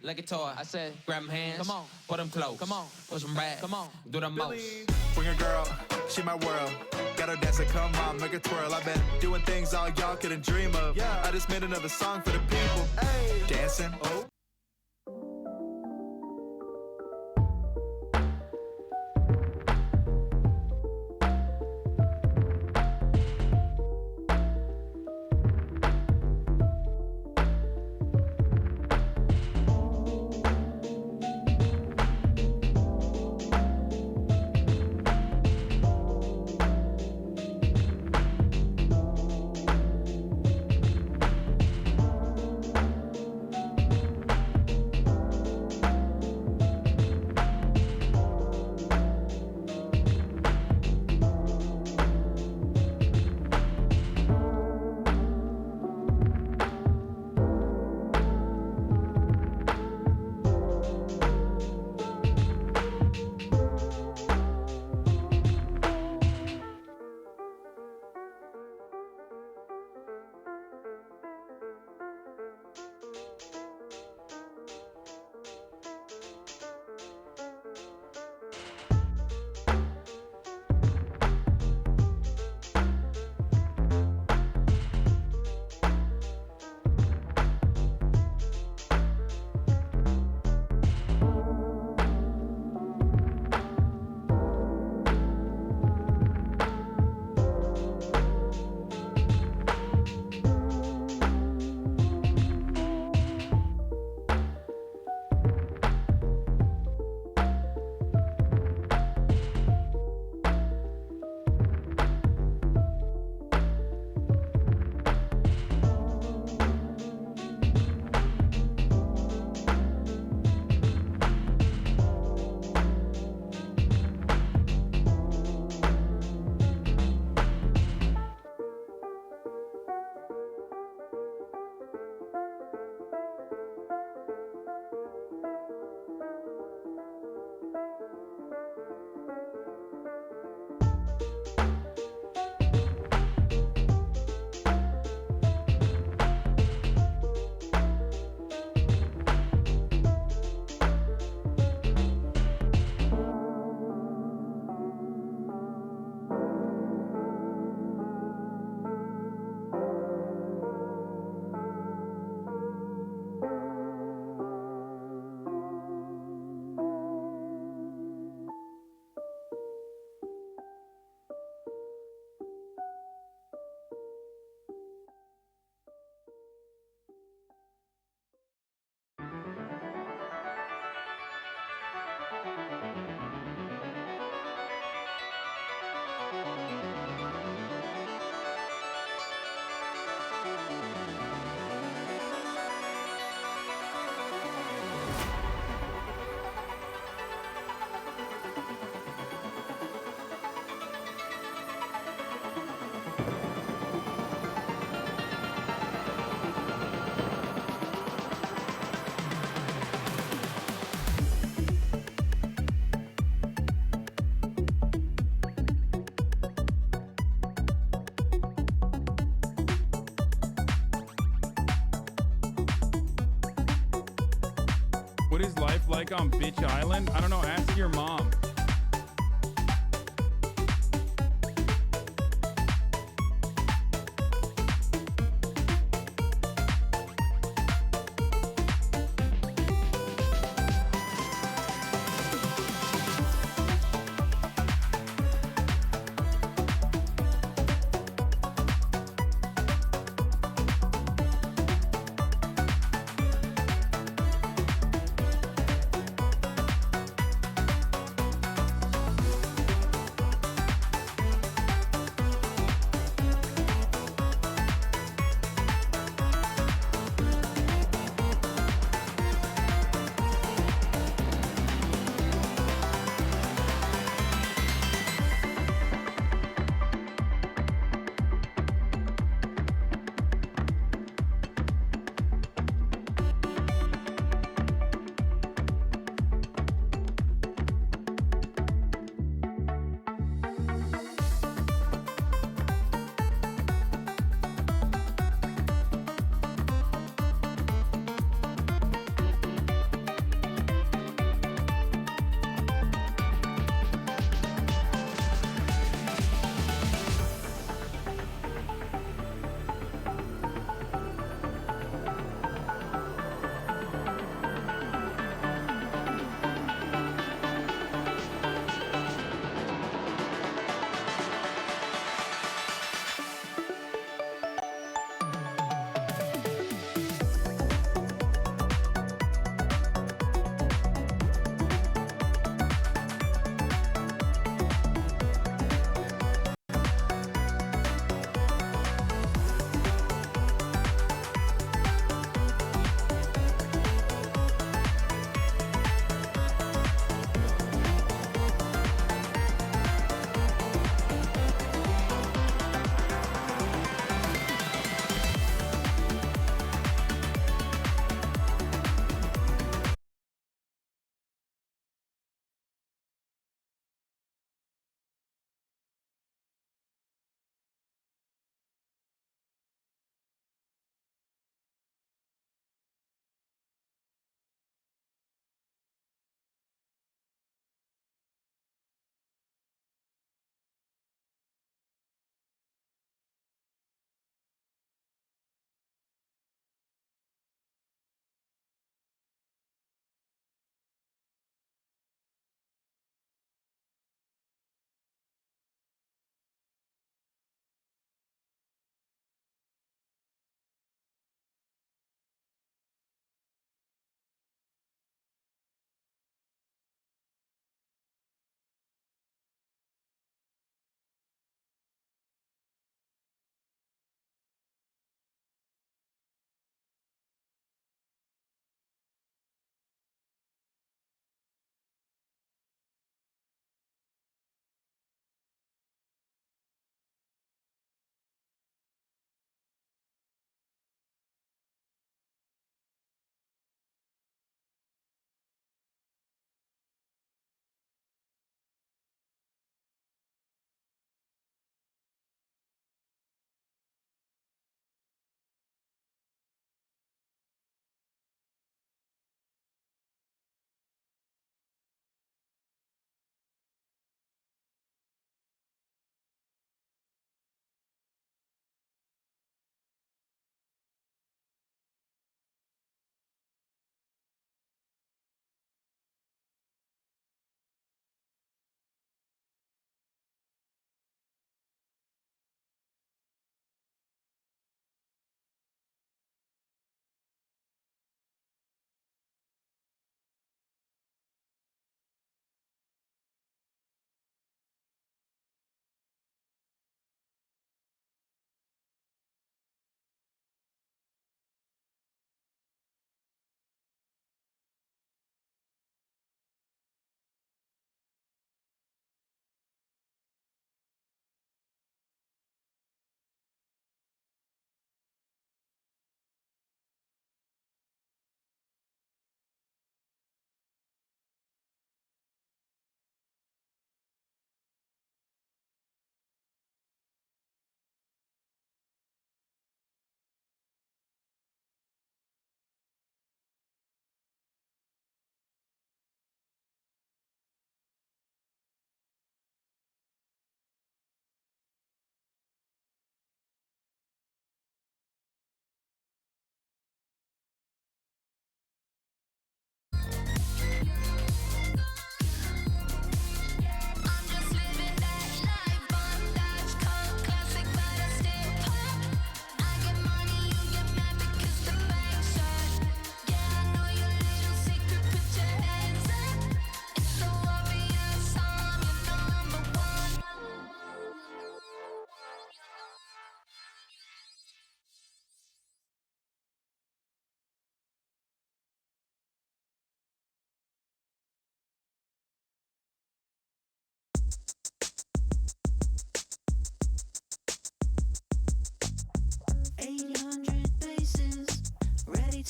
like a toy. I said, grab them hands, come on, put them close, come on, push them back, come on, do the most. Bring a girl, she my world. Got her dancing, come on, make her twirl. I've been doing things all y'all couldn't dream of. I just made another song for the people. Dancing. Oh. Like on Bitch Island? I don't know, ask your mom.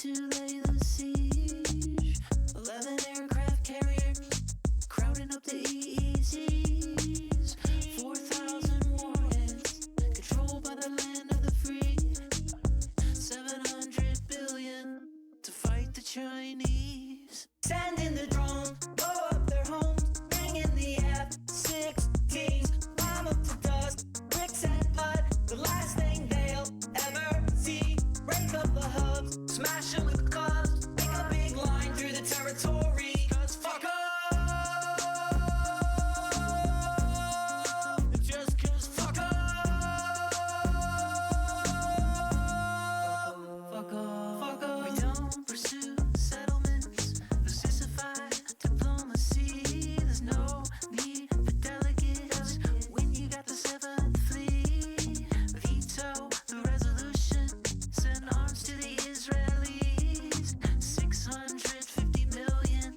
to lay the siege. 11 aircraft carriers crowding up the EEZs. 4,000 warheads controlled by the land of the free. 700 billion to fight the Chinese. Send in the drone, blow up their homes, bring in the F-16s, bomb up to dust, bricks and mud, the last thing they'll ever see. Break up the hubs, smash them with clubs, make a big line through the territory. Cause fuck up! Just cause fuck up! Fuck up, fuck up. We don't pursue settlements, no sissified diplomacy. There's no need for delegates when you got the 7th Fleet. Veto the resolution, send arms to the Israelis. 650 million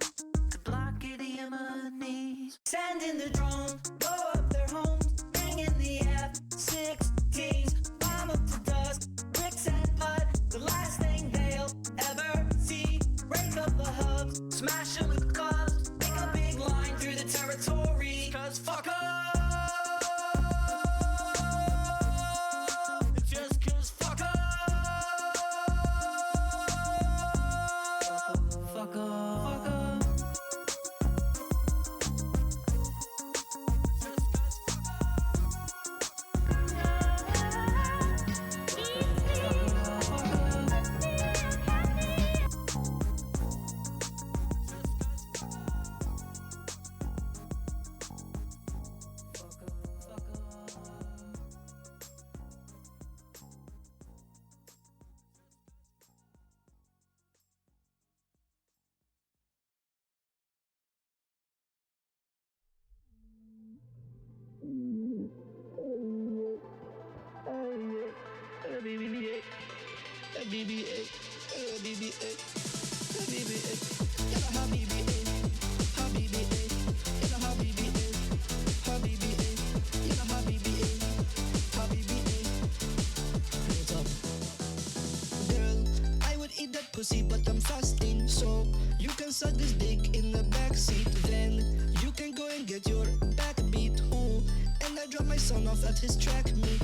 to block the Yemenis. Send in the drone, blow up their homes, bring in the F-16s, bomb up to dust, bricks and mud, the last thing they'll ever see. Break up the hubs, smash them with clubs, make a big line through the territory. Cause fuck up! Just cause fuck up! Fuck up, fuck up. Pussy, but I'm fasting, so you can suck this dick in the backseat. Then you can go and get your back beat. Ooh, and I drop my son off at his track meet.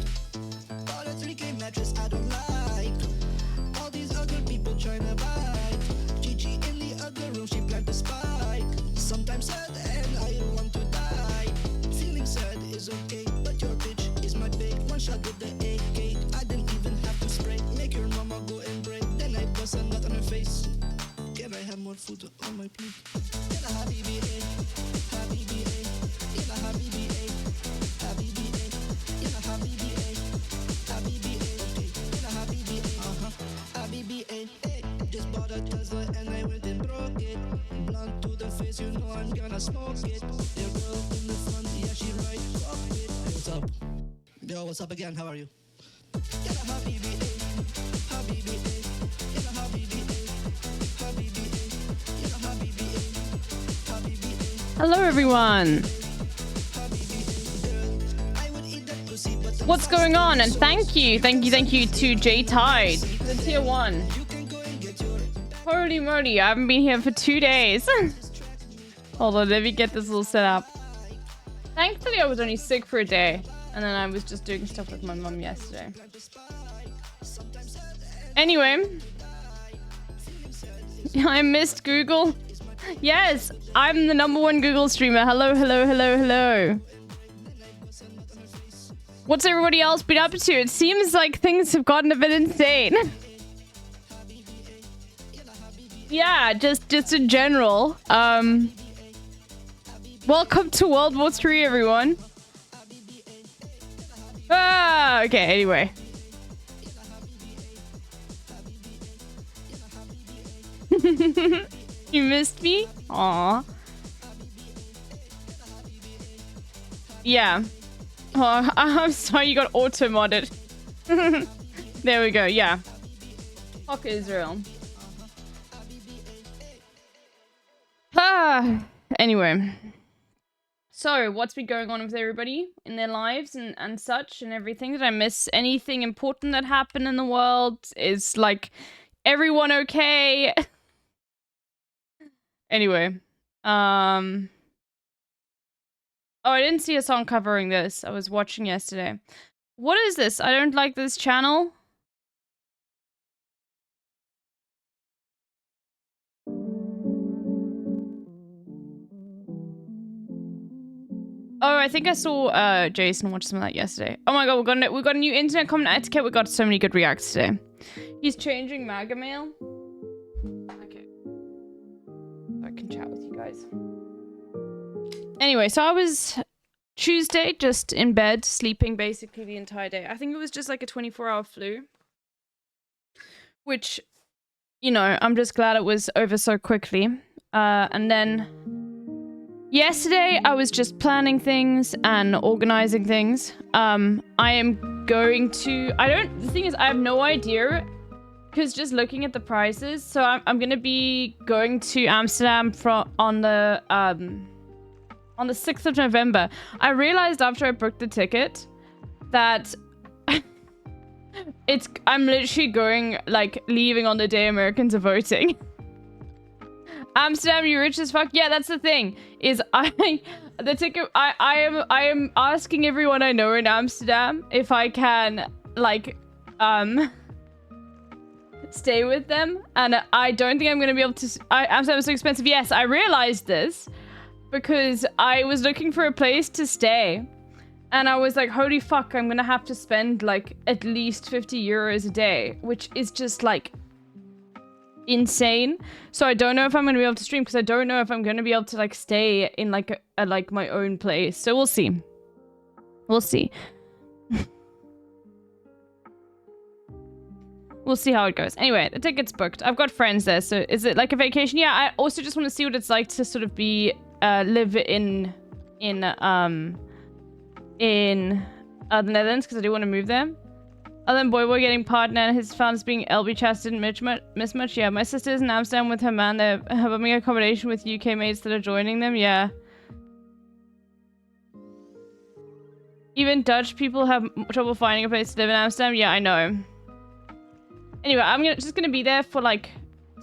Got a 3K mattress I don't like. All these other people tryna bite. Gigi in the other room, she planted a spike. Sometimes sad and I want to die. Feeling sad is okay, but your bitch is my bait. One shot with the AK, I didn't even have to spray. Make your mama go and break. Then I bust a nut on her face. Can I have more food on my plate? Can I have BBA? Have BBA? Can I have BBA? Have BBA? Can I have BBA? Have BBA? Okay. Can I have BBA? Have BBA? Hey, just bought a Tesla and I went and broke it. Blunt to the face, you know I'm gonna smoke it. Your girl in the front, yeah, she right. Fuck it. Hey, what's up? Yo, what's up again? How are you? Can I have BBA? Have BBA? Can I have BBA? Have BBA? Can I have BBA? Have BBA? Hello, everyone. What's going on? And thank you to J Tide, the tier 1. Holy moly, I haven't been here for 2 days. Hold on, let me get this all set up. Thankfully, I was only sick for a day, and then I was just doing stuff with my mum yesterday. Anyway, I missed Google. Yes, I'm the #1 Google streamer. Hello, hello, hello, hello. What's everybody else been up to? It seems like things have gotten a bit insane. Yeah, just in general. Welcome to World War III, everyone. Ah, okay, anyway. You missed me? Aw. Yeah. Oh, I'm sorry you got auto-modded. There we go, yeah. Fuck Israel. Ah, anyway. So, what's been going on with everybody in their lives and such and everything? Did I miss anything important that happened in the world? Is, like, everyone okay? Anyway, oh, I didn't see a song covering this. I was watching yesterday. What is this? I don't like this channel. Oh, I think I saw Jason watch some of that yesterday. Oh my god, we got a new internet comment etiquette. We got so many good reacts today. He's changing MAGA mail. Okay. I can chat with you guys. Anyway, so I was Tuesday just in bed, sleeping basically the entire day. I think it was just like a 24-hour flu. Which, you know, I'm just glad it was over so quickly. And then yesterday, I was just planning things and organizing things. I am going to... The thing is, I have no idea. Because just looking at the prices. So I'm going to be going to Amsterdam on the 6th of November. I realized after I booked the ticket that... I'm literally going, like, leaving on the day Americans are voting. Amsterdam, you rich as fuck. Yeah, that's the thing. Is I am asking everyone I know in Amsterdam if I can like stay with them, and I don't think I'm gonna be able to. Amsterdam is so expensive. Yes, I realized this because I was looking for a place to stay, and I was like, holy fuck, I'm gonna have to spend like at least 50 euros a day, which is just like insane. So I don't know if I'm gonna be able to stream because I don't know if I'm gonna be able to like stay in like a like my own place. So we'll see. We'll see. We'll see how it goes. Anyway, the ticket's booked. I've got friends there. So is it like a vacation? Yeah, I also just want to see what it's like to sort of be live in the Netherlands because I do want to move there. Other than Boy getting partner and his fans being LB Chats didn't miss much. Yeah, my sister's in Amsterdam with her man. They're having accommodation with UK mates that are joining them. Yeah. Even Dutch people have trouble finding a place to live in Amsterdam. Yeah, I know. Anyway, I'm just gonna be there for like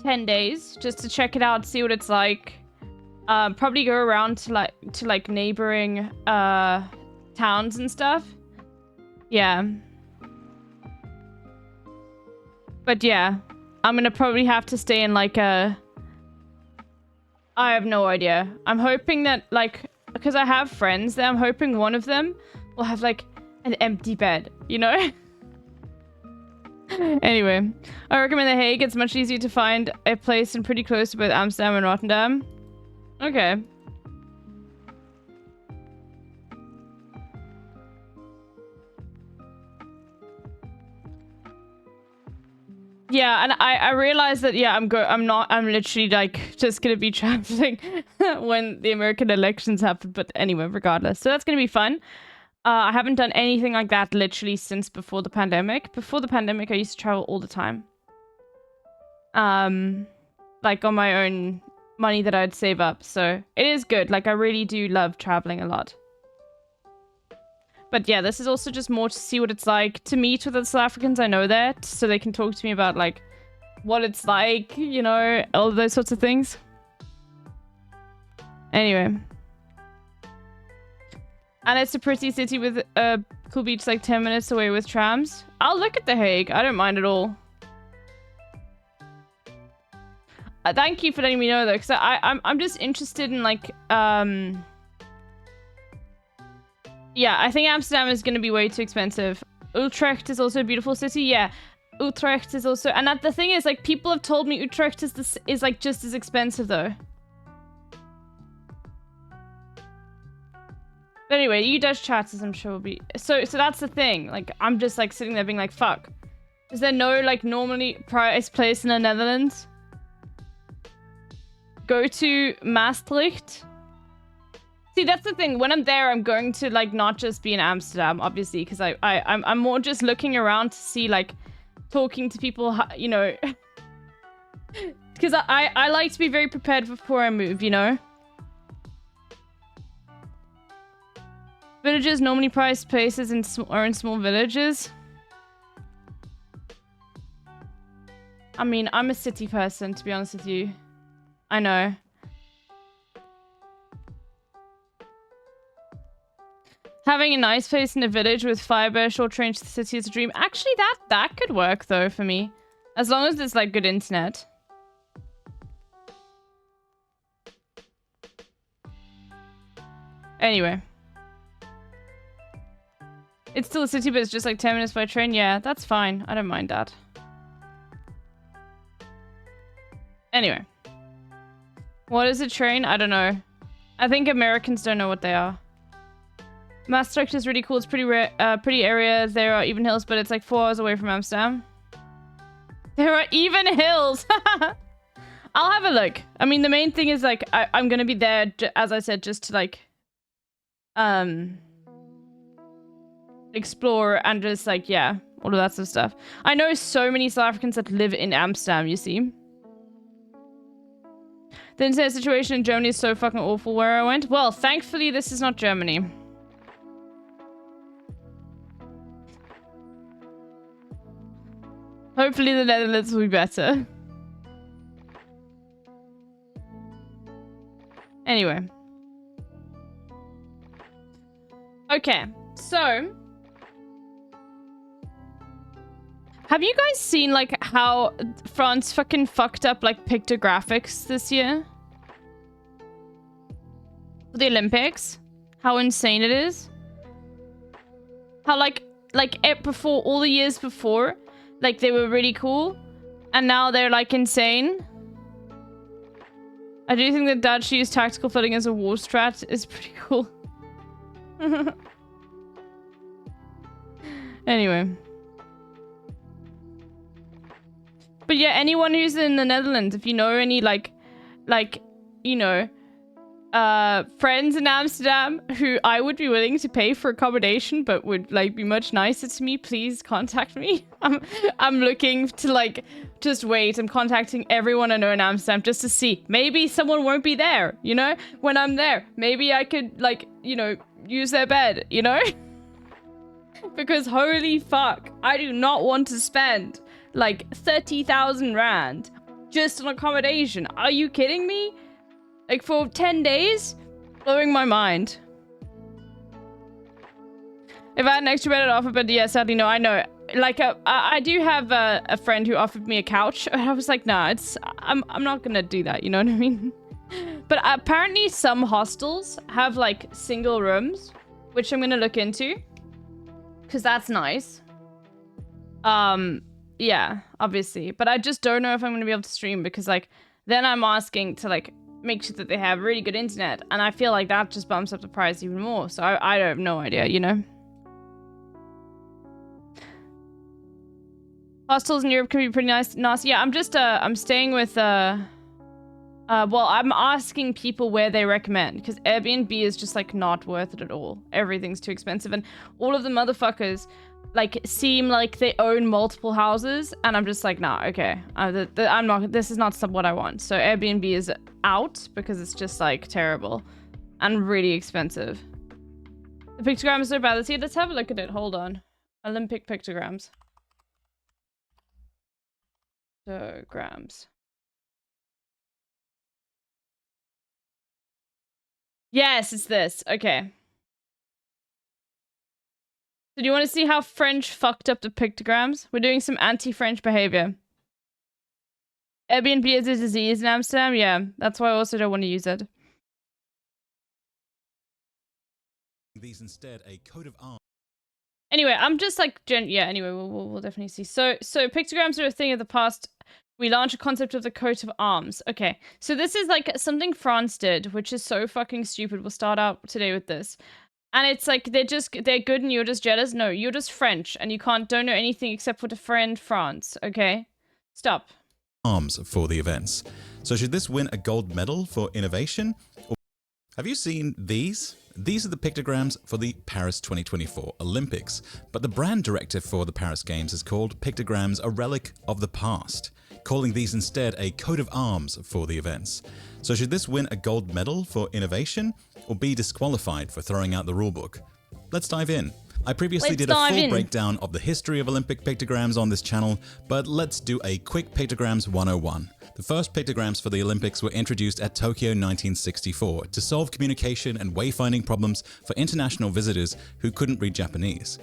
10 days just to check it out, see what it's like. Probably go around to like neighboring towns and stuff. Yeah. But yeah, I'm gonna probably have to stay in like a... I have no idea. I'm hoping that like, because I have friends there, I'm hoping one of them will have like an empty bed, you know? Anyway, I recommend The Hague. It's much easier to find a place and pretty close to both Amsterdam and Rotterdam. Okay. Yeah, and I realized that, yeah, I'm literally like just gonna be traveling when the American elections happen, but anyway, regardless. So that's gonna be fun. I haven't done anything like that literally since before the pandemic. Before the pandemic, I used to travel all the time. Like on my own money that I'd save up. So it is good. Like I really do love traveling a lot. But yeah, this is also just more to see what it's like to meet with the South Africans I know there, so they can talk to me about like what it's like, you know, all of those sorts of things. Anyway. And it's a pretty city with a cool beach like 10 minutes away with trams. I'll look at The Hague. I don't mind at all. Thank you for letting me know though, because I'm just interested in like yeah, I think Amsterdam is going to be way too expensive. Utrecht is also a beautiful city. Yeah, Utrecht is also... And the thing is, like, people have told me Utrecht is like, just as expensive, though. But anyway, you Dutch chatters, I'm sure will be... So that's the thing. Like, I'm just, like, sitting there being like, fuck. Is there no, like, normally priced place in the Netherlands? Go to Maastricht. See, that's the thing. When I'm there, I'm going to, like, not just be in Amsterdam, obviously, because I'm more just looking around to see, like, talking to people, you know. Because I like to be very prepared before I move, you know. Villages, normally priced places are in small villages. I mean, I'm a city person, to be honest with you. I know. Having a nice place in a village with fiber, short train to the city is a dream. Actually, that could work, though, for me. As long as there's, like, good internet. Anyway. It's still a city, but it's just, like, 10 minutes by train. Yeah, that's fine. I don't mind that. Anyway. What is a train? I don't know. I think Americans don't know what they are. Maastricht is really cool. It's pretty rare, pretty area. There are even hills, but it's like 4 hours away from Amsterdam. There are even hills. I'll have a look. I mean, the main thing is like I'm gonna be there, as I said, just to like explore and just like yeah, all of that sort of stuff. I know so many South Africans that live in Amsterdam. You see. The internet situation in Germany is so fucking awful where I went. Well, thankfully, this is not Germany. Hopefully the Netherlands will be better. Anyway. Okay, so... have you guys seen, like, how France fucking fucked up, like, pictographics this year? For the Olympics? How insane it is? How, like it before, all the years before, like, they were really cool. And now they're, like, insane. I do think that Dutch use tactical flooding as a war strat is pretty cool. Anyway. But yeah, anyone who's in the Netherlands, if you know any, like, you know, friends in Amsterdam who I would be willing to pay for accommodation, but would, like, be much nicer to me, please contact me. I'm looking to, like, just wait. I'm contacting everyone I know in Amsterdam just to see. Maybe someone won't be there, you know? When I'm there, maybe I could, like, you know, use their bed, you know? Because holy fuck, I do not want to spend like 30,000 rand just on accommodation. Are you kidding me? Like for 10 days? Blowing my mind. If I had an extra bed, I'd offer, but yeah, sadly no, I know. Like I do have a friend who offered me a couch, and I was like, nah, I'm not gonna do that, you know what I mean? But apparently some hostels have like single rooms, which I'm gonna look into. Because that's nice. Yeah, obviously. But I just don't know if I'm going to be able to stream because, like, then I'm asking to, like, make sure that they have really good internet. And I feel like that just bumps up the price even more. So I have no idea, you know? Hostels in Europe can be pretty nice. Yeah, I'm just, I'm staying with, well, I'm asking people where they recommend. Because Airbnb is just, like, not worth it at all. Everything's too expensive. And all of the motherfuckers... like seem like they own multiple houses, and I'm just like, nah, okay, I'm not. This is not what I want. So Airbnb is out because it's just like terrible and really expensive. The pictograms are bad. Let's have a look at it. Hold on. Olympic pictograms. Pictograms. Yes, it's this. Okay. So do you want to see how French fucked up the pictograms? We're doing some anti-French behavior. Airbnb is a disease in Amsterdam? Yeah, that's why I also don't want to use it. These instead a coat of arms. Anyway, I'm just like, yeah, anyway, we'll definitely see. So pictograms are a thing of the past. We launched a concept of the coat of arms. Okay, so this is like something France did, which is so fucking stupid. We'll start out today with this. And it's like, they're good and you're just jealous. No, you're just French and you don't know anything except for defend France, okay? Stop. Arms for the events. So should this win a gold medal for innovation? Have you seen these? These are the pictograms for the Paris 2024 Olympics, but the brand directive for the Paris Games is called Pictograms a Relic of the Past, calling these instead a coat of arms for the events. So should this win a gold medal for innovation or be disqualified for throwing out the rulebook? Let's dive in. I previously Let's did a dive full in. breakdown of the history of Olympic pictograms on this channel, but let's do a quick Pictograms 101. The first pictograms for the Olympics were introduced at Tokyo 1964 to solve communication and wayfinding problems for international visitors who couldn't read Japanese.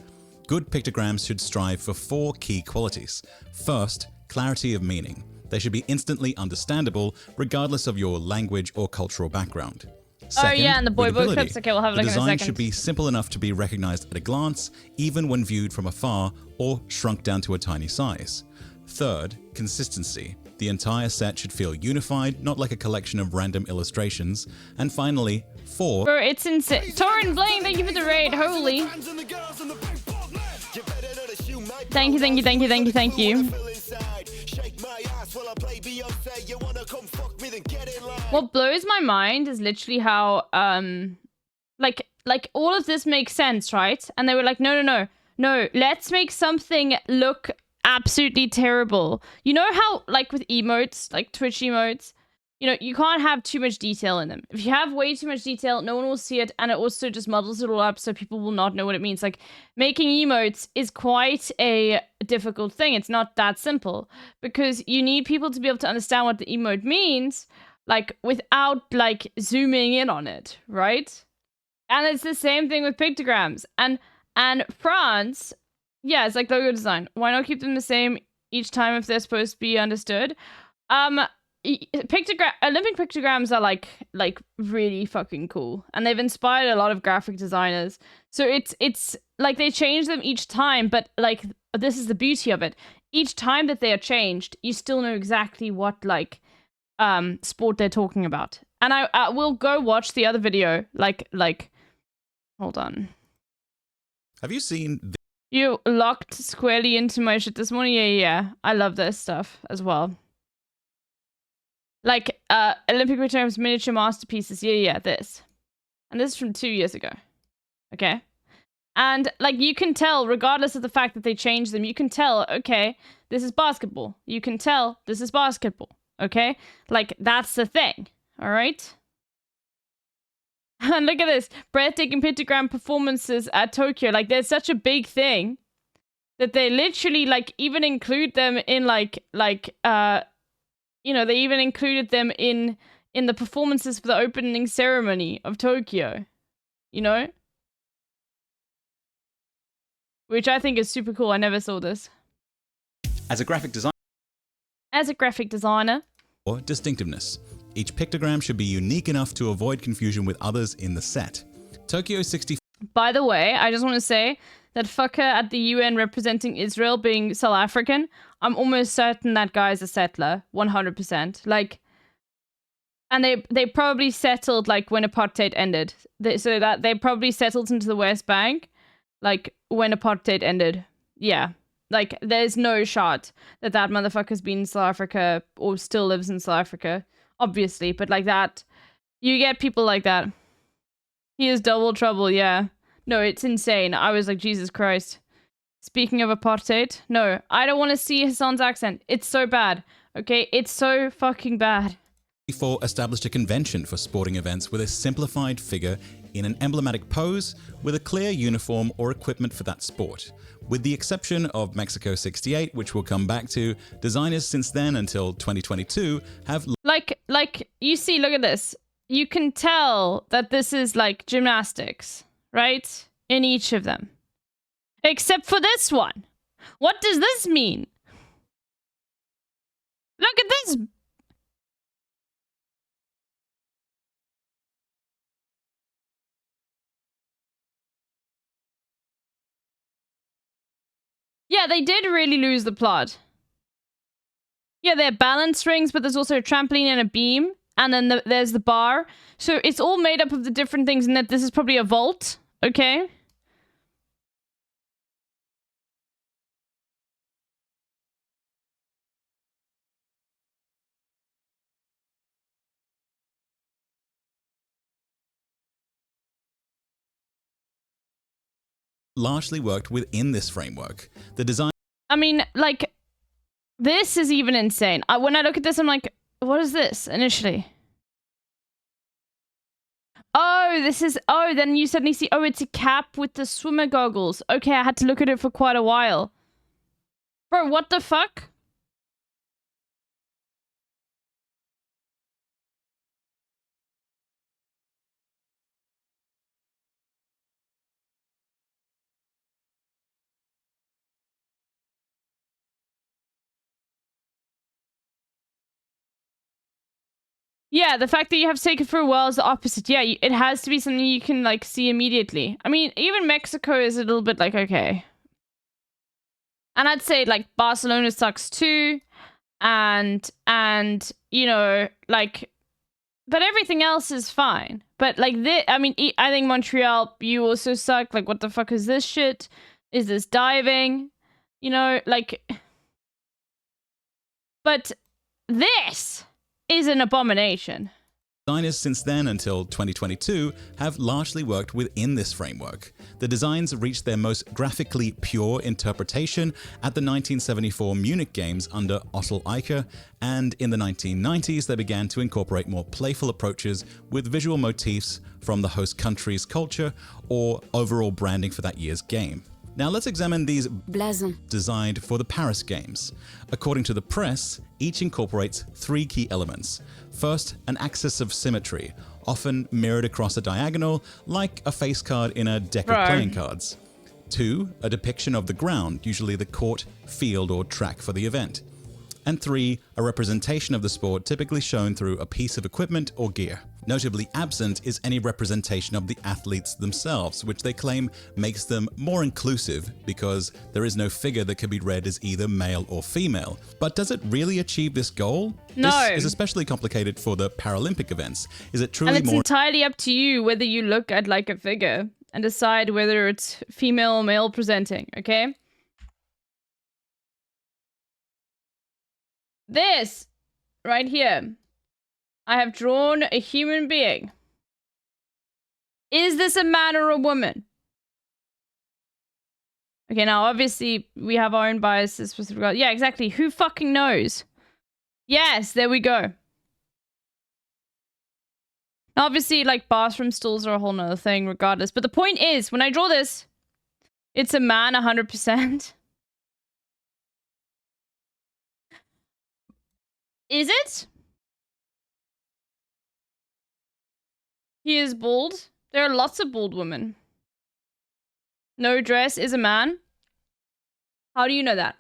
Good pictograms should strive for 4 key qualities. First, clarity of meaning. They should be instantly understandable regardless of your language or cultural background. Second, yeah, and the boy boy readability. clips. Okay, we'll have a look The in a design second. should be simple enough to be recognized at a glance, even when viewed from afar or shrunk down to a tiny size. Third, consistency. The entire set should feel unified, not like a collection of random illustrations. And finally, 4, Bro, it's insane. Torrin Blaine, thank you for the raid. Holy. Thank you, thank you, thank you, thank you, thank you. What blows my mind is literally how, like all of this makes sense, right? And they were like, no, let's make something look absolutely terrible. You know how, like with emotes, like Twitch emotes, you know, you can't have too much detail in them. If you have way too much detail, no one will see it, and it also just muddles it all up, so people will not know what it means. Like, making emotes is quite a difficult thing. It's not that simple, because you need people to be able to understand what the emote means, like, without, like, zooming in on it, right? And it's the same thing with pictograms. And France, yeah, it's like logo design. Why not keep them the same each time if they're supposed to be understood? Olympic pictograms are like really fucking cool, and they've inspired a lot of graphic designers. So it's like they change them each time, but like this is the beauty of it. Each time that they are changed, you still know exactly what like sport they're talking about. And I will go watch the other video. Like hold on. have you seen You locked squarely into my shit this morning? Yeah. I love this stuff as well. Like, Olympic pictograms, miniature masterpieces. Yeah, this. And this is from 2 years ago. Okay? And, like, you can tell, regardless of the fact that they changed them, you can tell, okay, this is basketball. You can tell this is basketball. Okay? Like, that's the thing. Alright? And look at this. Breathtaking pictogram performances at Tokyo. Like, there's such a big thing that they literally, like, even include them in, you know, they even included them in the performances for the opening ceremony of Tokyo. You know? Which I think is super cool. I never saw this. as a graphic designer? As a graphic designer. Or distinctiveness. Each pictogram should be unique enough to avoid confusion with others in the set. Tokyo 64 By the way, I just want to say that fucker at the UN representing Israel being South African, I'm almost certain that guy's a settler. 100%. Like, and they probably settled, like, when apartheid ended. So that they probably settled into the West Bank, like, when apartheid ended. Yeah. Like, there's no shot that that motherfucker's been in South Africa or still lives in South Africa. Obviously. But, like, that... You get people like that. He is double trouble, yeah. No, it's insane. I was like, Jesus Christ. Speaking of apartheid, no, I don't want to see Hassan's accent. It's so bad, okay? It's so fucking bad. established a convention for sporting events with a simplified figure in an emblematic pose with a clear uniform or equipment for that sport. With the exception of Mexico 68, which we'll come back to, designers since then until 2022 have... Like, you see, look at this. You can tell that this is like gymnastics, right? In each of them. Except for this one. What does this mean? Look at this. Yeah, they did really lose the plot. Yeah, there are balance rings, but there's also a trampoline and a beam. And then there's the bar. So it's all made up of the different things, and that this is probably a vault. Okay? largely worked within this framework. The design... I mean, like, this is even insane. When I look at this, I'm like, what is this initially? Oh, Oh, this is... Oh, then you suddenly see... Oh, it's a cap with the swimmer goggles. Okay, I had to look at it for quite a while. Bro, what the fuck? Yeah, the fact that you have to take it for a while is the opposite. Yeah, it has to be something you can, like, see immediately. I mean, even Mexico is a little bit like, okay. And I'd say, like, Barcelona sucks too. And you know, like... But everything else is fine. But, like, this... I mean, I think Montreal, you also suck. Like, what the fuck is this shit? Is this diving? You know, like... But this... is an abomination. Designers since then until 2022 have largely worked within this framework. The designs reached their most graphically pure interpretation at the 1974 Munich Games under Otto Eicher, and in the 1990s they began to incorporate more playful approaches with visual motifs from the host country's culture or overall branding for that year's game. Now let's examine these Blason. designed for the Paris Games. According to the press, each incorporates 3 key elements. First, an axis of symmetry, often mirrored across a diagonal, like a face card in a deck of playing cards. 2, a depiction of the ground, usually the court, field, or track for the event. And 3, a representation of the sport typically shown through a piece of equipment or gear. Notably absent is any representation of the athletes themselves, which they claim makes them more inclusive because there is no figure that can be read as either male or female. But does it really achieve this goal? No. This is especially complicated for the Paralympic events. Is it truly And it's more entirely up to you whether you look at, like, a figure and decide whether it's female or male presenting, okay? This, right here, I have drawn a human being. Is this a man or a woman? Okay, now obviously we have our own biases with regard. Yeah, exactly. Who fucking knows? Yes, there we go. Obviously, like, bathroom stalls are a whole nother thing regardless. But the point is, when I draw this, it's a man 100%. Is it? He is bald. There are lots of bald women. No dress is a man. How do you know that?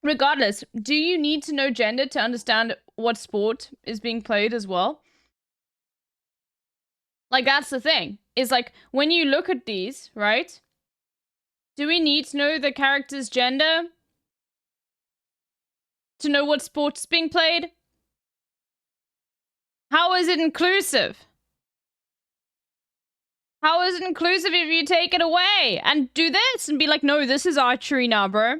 Regardless, do you need to know gender to understand what sport is being played as well? Like, that's the thing. Is like, when you look at these, right? Do we need to know the character's gender to know what sport is being played? How is it inclusive? How is it inclusive if you take it away and do this and be like, no, this is archery now, bro?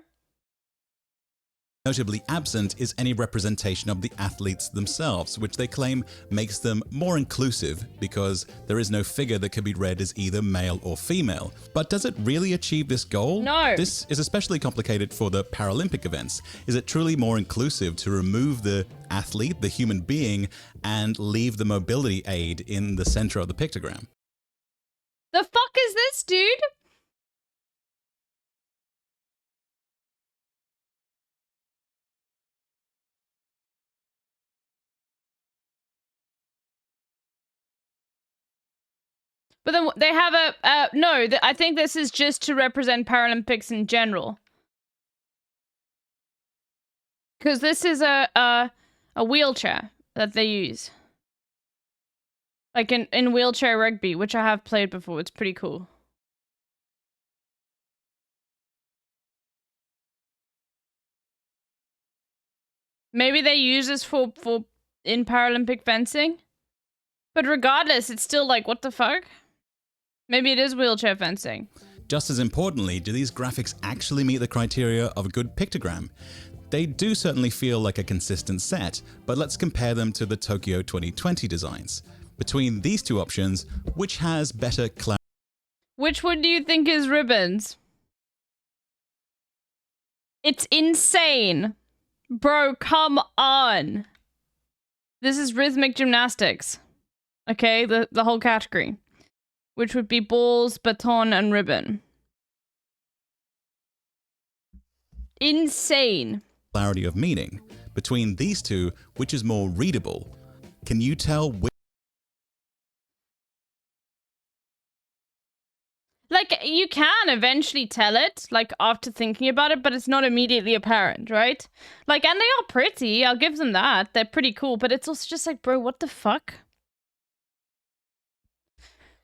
Notably absent is any representation of the athletes themselves, which they claim makes them more inclusive because there is no figure that can be read as either male or female. But does it really achieve this goal? No. This is especially complicated for the Paralympic events. Is it truly more inclusive to remove the athlete, the human being, and leave the mobility aid in the center of the pictogram? The fuck is this, dude? But then they have no, I think this is just to represent Paralympics in general. Because this is a wheelchair that they use. Like in wheelchair rugby, which I have played before. It's pretty cool. Maybe they use this for in Paralympic fencing. But regardless, it's still like, what the fuck? Maybe it is wheelchair fencing. Just as importantly, do these graphics actually meet the criteria of a good pictogram? They do certainly feel like a consistent set, but let's compare them to the Tokyo 2020 designs. Between these two options, which has better clarity? Which one do you think is ribbons? It's insane. Bro, come on. This is rhythmic gymnastics. Okay, the whole category. Which would be balls, baton, and ribbon. Insane. Clarity of meaning. Between these two, which is more readable? Can you tell which Like, you can eventually tell it, like, after thinking about it, but it's not immediately apparent, right? Like, and they are pretty, I'll give them that. They're pretty cool, but it's also just like, bro, what the fuck?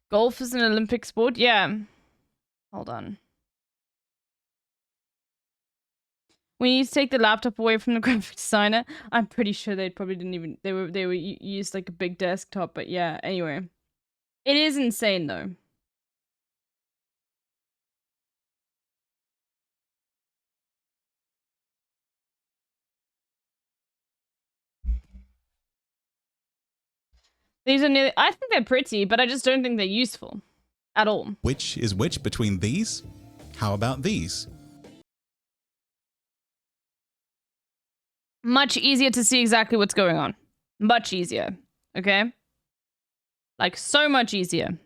Golf is an Olympic sport? Yeah. Hold on. We need to take the laptop away from the graphic designer. I'm pretty sure they probably didn't even, they were used like a big desktop, but yeah, anyway. It is insane, though. These are nearly, I think they're pretty, but I just don't think they're useful. At all. which is which between these? How about these? Much easier to see exactly what's going on. Much easier. Okay? Like, so much easier.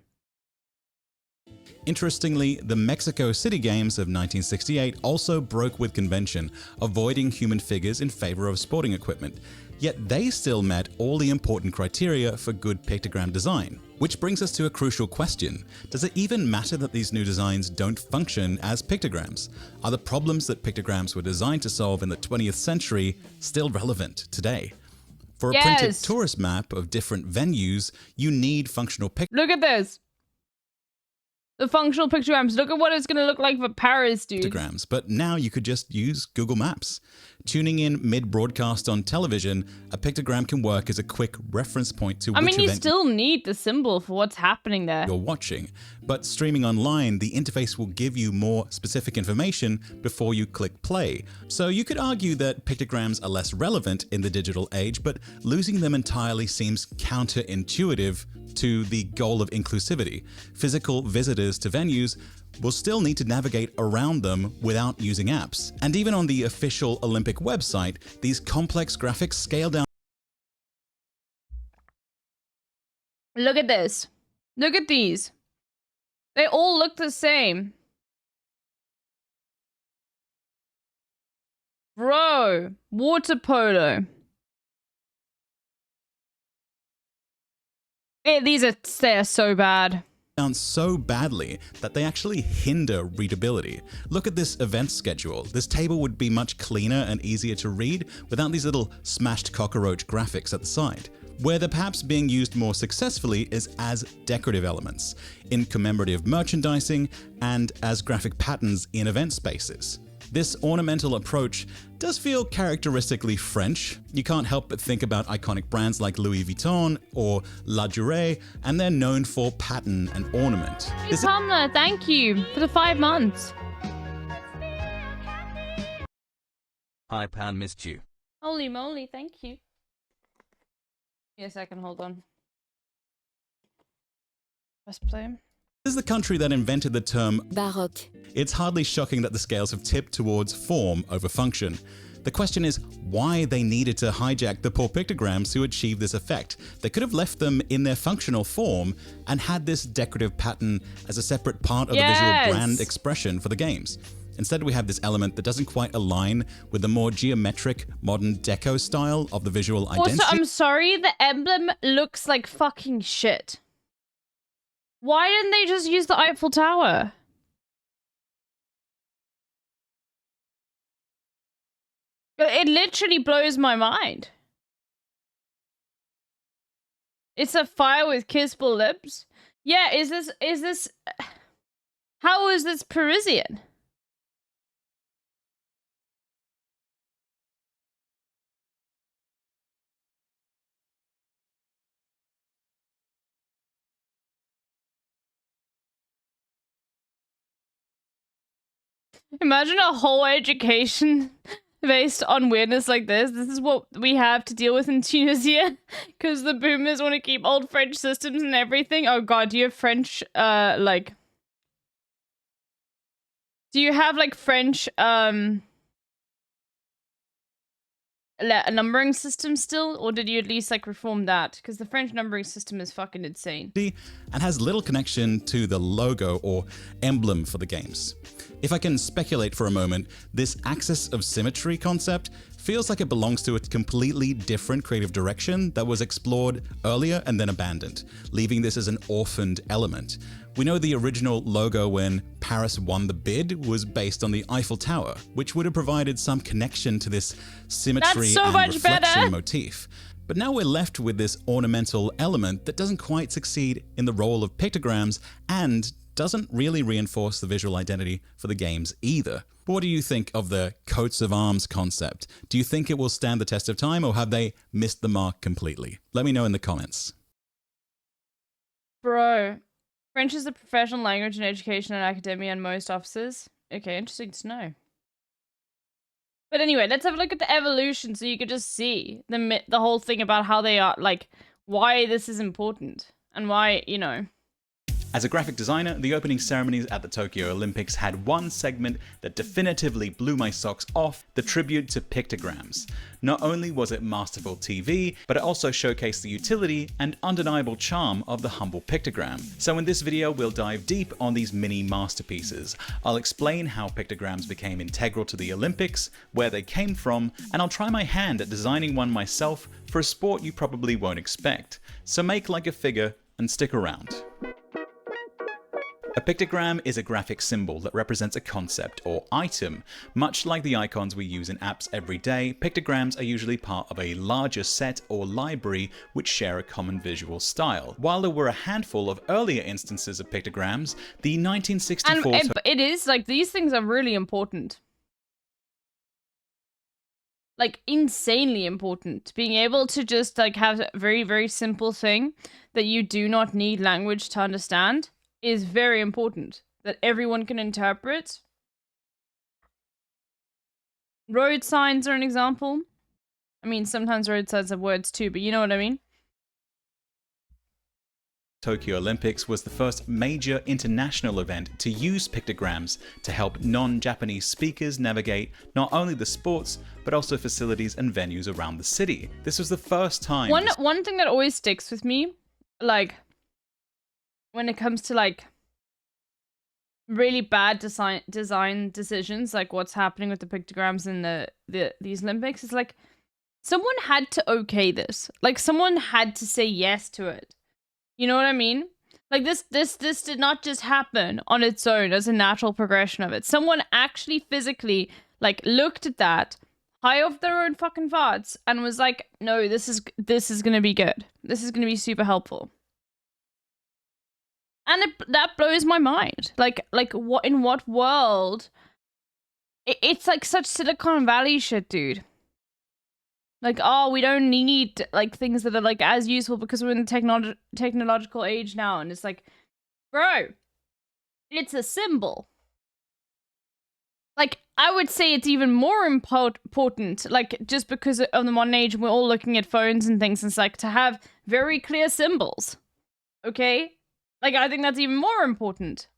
Interestingly, the Mexico City Games of 1968 also broke with convention, avoiding human figures in favor of sporting equipment. Yet they still met all the important criteria for good pictogram design. Which brings us to a crucial question. Does it even matter that these new designs don't function as pictograms? Are the problems that pictograms were designed to solve in the 20th century still relevant today? For a printed tourist map of different venues, you need functional Look at this. The functional pictograms. Look at what it's going to look like for Paris, dude. pictograms, but now you could just use Google Maps. Tuning in mid-broadcast on television, a pictogram can work as a quick reference point to which you event still need the symbol for what's happening there. you're watching. But streaming online, the interface will give you more specific information before you click play. So you could argue that pictograms are less relevant in the digital age, but losing them entirely seems counterintuitive to the goal of inclusivity. Physical visitors to venues will still need to navigate around them without using apps. And even on the official Olympic website, these complex graphics scale down. Look at this. Look at these. They all look the same. Bro, water polo. They are so bad. Down so badly that they actually hinder readability. Look at this event schedule. This table would be much cleaner and easier to read without these little smashed cockroach graphics at the side. Where they're perhaps being used more successfully is as decorative elements, in commemorative merchandising, and as graphic patterns in event spaces. This ornamental approach does feel characteristically French. You can't help but think about iconic brands like Louis Vuitton or La Durée, and they're known for pattern and ornament. Hey, Pamela, thank you for the 5 months. Hi Pan, missed you. Holy moly, thank you. Give me a second, hold on. Press play. This is the country that invented the term Baroque. It's hardly shocking that the scales have tipped towards form over function. The question is why they needed to hijack the poor pictograms to achieve this effect. They could have left them in their functional form and had this decorative pattern as a separate part of the visual brand expression for the games. Instead, we have this element that doesn't quite align with the more geometric, modern deco style of the visual identity. Also, I'm sorry, the emblem looks like fucking shit. Why didn't they just use the Eiffel Tower? It literally blows my mind. It's a fire with kissable lips? Yeah, is this... How is this Parisian? Imagine a whole education based on weirdness like this. This is what we have to deal with in Tunisia because the boomers want to keep old French systems and everything. Oh god, do you have French, like... Do you have, like, French, a numbering system still, or did you at least like reform that? Because the French numbering system is fucking insane. And has little connection to the logo or emblem for the games. If I can speculate for a moment, this axis of symmetry concept feels like it belongs to a completely different creative direction that was explored earlier and then abandoned, leaving this as an orphaned element. We know the original logo when Paris won the bid was based on the Eiffel Tower, which would have provided some connection to this symmetry so and much reflection better. motif. But now we're left with this ornamental element that doesn't quite succeed in the role of pictograms and doesn't really reinforce the visual identity for the games either. But what do you think of the coats of arms concept? Do you think it will stand the test of time, or have they missed the mark completely? Let me know in the comments. Bro, French is the professional language in education and academia and most offices. Okay, interesting to know. But anyway, let's have a look at the evolution so you could just see the whole thing about how they are, like, why this is important and why, you know. As a graphic designer, the opening ceremonies at the Tokyo Olympics had one segment that definitively blew my socks off: the tribute to pictograms. Not only was it masterful TV, but it also showcased the utility and undeniable charm of the humble pictogram. So in this video, we'll dive deep on these mini masterpieces. I'll explain how pictograms became integral to the Olympics, where they came from, and I'll try my hand at designing one myself for a sport you probably won't expect. So make like a figure and stick around. A pictogram is a graphic symbol that represents a concept or item. Much like the icons we use in apps every day, pictograms are usually part of a larger set or library which share a common visual style. While there were a handful of earlier instances of pictograms, the 1964... And it is, like, these things are really important. Like, insanely important. Being able to just, like, have a very, very simple thing that you do not need language to understand is very important, that everyone can interpret. Road signs are an example. I mean, sometimes road signs have words too, but you know what I mean? Tokyo Olympics was the first major international event to use pictograms to help non-Japanese speakers navigate not only the sports, but also facilities and venues around the city. This was the first time... One thing that always sticks with me, like, when it comes to, like, really bad design decisions, like what's happening with the pictograms in these Olympics, is like, someone had to okay this. Like, someone had to say yes to it. You know what I mean? Like, this did not just happen on its own as a natural progression of it. Someone actually physically, like, looked at that high off their own fucking farts and was like, no, this is gonna be good. This is gonna be super helpful. And that blows my mind. Like what, in what world? It's like such Silicon Valley shit, dude. Like, oh, we don't need, like, things that are, like, as useful because we're in the technological age now. And it's like, bro, it's a symbol. Like, I would say it's even more important, like, just because of the modern age, we're all looking at phones and things. And it's like, to have very clear symbols. Okay? Like, I think that's even more important.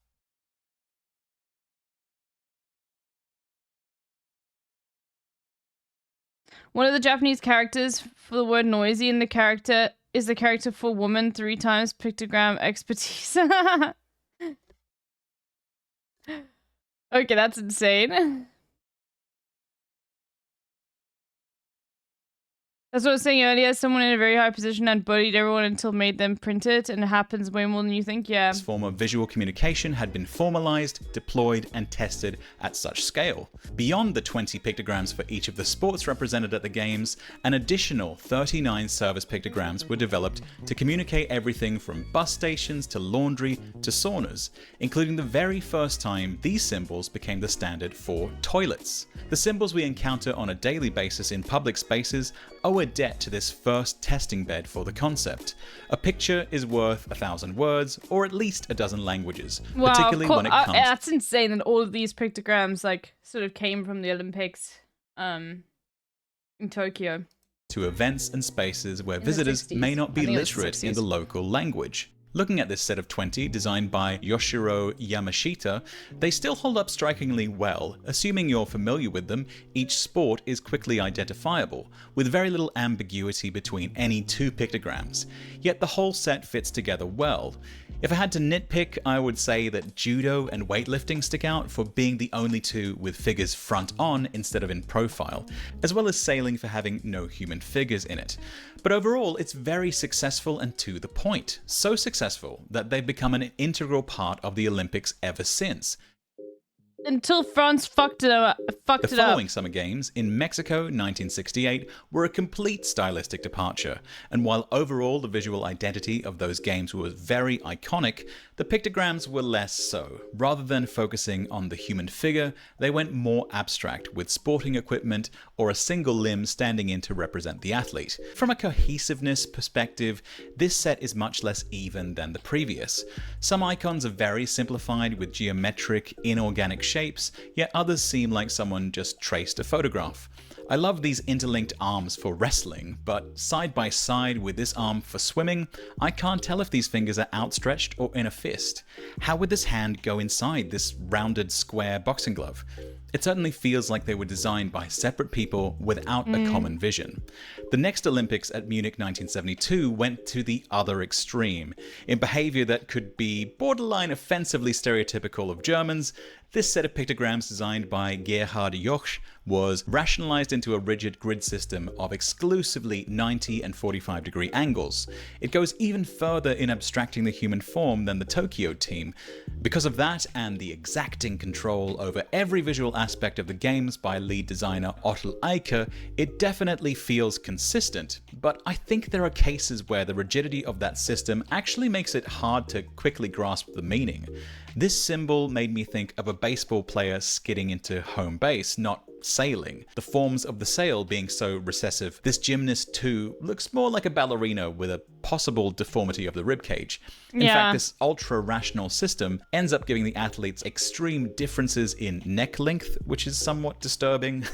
One of the Japanese characters for the word noisy in the character is the character for woman 3 times pictogram expertise. Okay, that's insane. That's what I was saying earlier. Someone in a very high position had bullied everyone until made them print it, and it happens way more than you think, yeah. This form of visual communication had been formalized, deployed, and tested at such scale. Beyond the 20 pictograms for each of the sports represented at the games, an additional 39 service pictograms were developed to communicate everything from bus stations to laundry to saunas, including the very first time these symbols became the standard for toilets. The symbols we encounter on a daily basis in public spaces owe a debt to this first testing bed for the concept. A picture is worth 1,000 words, or at least a dozen languages, wow, particularly when it comes... that's insane that all of these pictograms, like, sort of came from the Olympics in Tokyo. to events and spaces where visitors may not be literate in the local language. Looking at this set of 20, designed by Yoshiro Yamashita, they still hold up strikingly well. Assuming you're familiar with them, each sport is quickly identifiable, with very little ambiguity between any two pictograms. Yet the whole set fits together well. If I had to nitpick, I would say that judo and weightlifting stick out for being the only two with figures front on instead of in profile, as well as sailing for having no human figures in it. But overall, it's very successful and to the point. So successful that they've become an integral part of the Olympics ever since. Until France fucked it up. The following Summer Games in Mexico 1968 were a complete stylistic departure, and while overall the visual identity of those games was very iconic, the pictograms were less so. Rather than focusing on the human figure, they went more abstract, with sporting equipment or a single limb standing in to represent the athlete. From a cohesiveness perspective, this set is much less even than the previous. Some icons are very simplified with geometric, inorganic shapes, yet others seem like someone just traced a photograph. I love these interlinked arms for wrestling, but side by side with this arm for swimming, I can't tell if these fingers are outstretched or in a fist. How would this hand go inside this rounded square boxing glove? It certainly feels like they were designed by separate people without a common vision. The next Olympics at Munich 1972 went to the other extreme. In behavior that could be borderline offensively stereotypical of Germans, this set of pictograms designed by Gerhard Joch was rationalized into a rigid grid system of exclusively 90 and 45 degree angles. It goes even further in abstracting the human form than the Tokyo team. Because of that and the exacting control over every visual aspect of the games by lead designer Otto Eicher, it definitely feels consistent. But I think there are cases where the rigidity of that system actually makes it hard to quickly grasp the meaning. This symbol made me think of a baseball player skidding into home base, not sailing. The forms of the sail being so recessive, this gymnast too looks more like a ballerina with a possible deformity of the ribcage. In fact, this ultra-rational system ends up giving the athletes extreme differences in neck length, which is somewhat disturbing.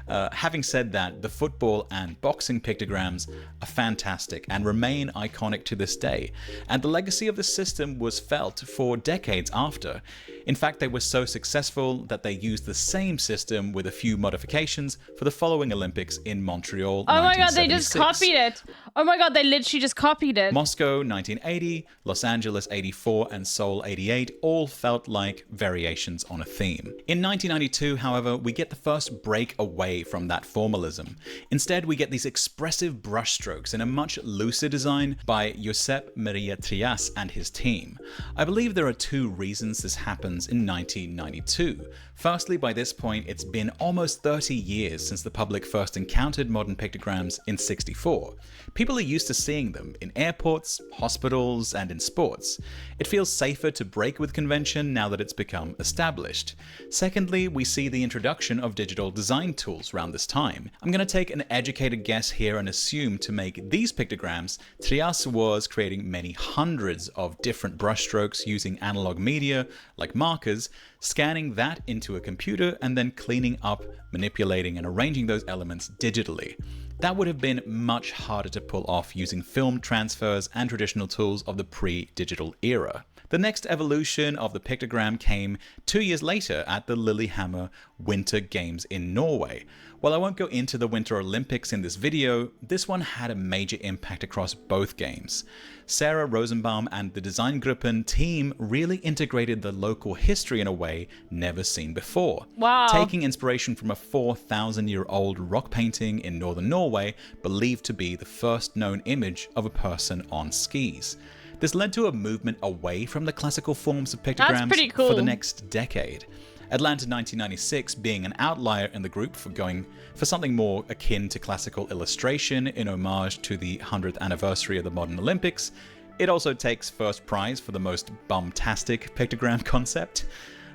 Having said that, the football and boxing pictograms are fantastic and remain iconic to this day, and the legacy of the system was felt for decades after. In fact, they were so successful that they used the same system with a few modifications for the following Olympics in Montreal. Oh my god, they just copied it. Oh my god, they literally just copied it. Moscow 1980, Los Angeles 84, and Seoul 88 all felt like variations on a theme. In 1992, however, we get the first break away from that formalism. Instead, we get these expressive brushstrokes in a much looser design by Josep Maria Trias and his team. I believe there are two reasons this happens in 1992. Firstly, by this point, it's been almost 30 years since the public first encountered modern pictograms in '64. People are used to seeing them in airports, hospitals, and in sports. It feels safer to break with convention now that it's become established. Secondly, we see the introduction of digital design tools around this time. I'm going to take an educated guess here and assume to make these pictograms, Trias was creating many hundreds of different brushstrokes using analog media like markers, scanning that into a computer and then cleaning up, manipulating and arranging those elements digitally. That would have been much harder to pull off using film transfers and traditional tools of the pre-digital era. The next evolution of the pictogram came 2 years later at the Lillehammer Winter Games in Norway. While I won't go into the Winter Olympics in this video, this one had a major impact across both games. Sarah Rosenbaum and the Designgruppen team really integrated the local history in a way never seen before. Wow. Taking inspiration from a 4,000-year-old rock painting in northern Norway, believed to be the first known image of a person on skis. This led to a movement away from the classical forms of pictograms for the next decade. Atlanta 1996 being an outlier in the group for going for something more akin to classical illustration in homage to the 100th anniversary of the modern Olympics. It also takes first prize for the most bumtastic pictogram concept.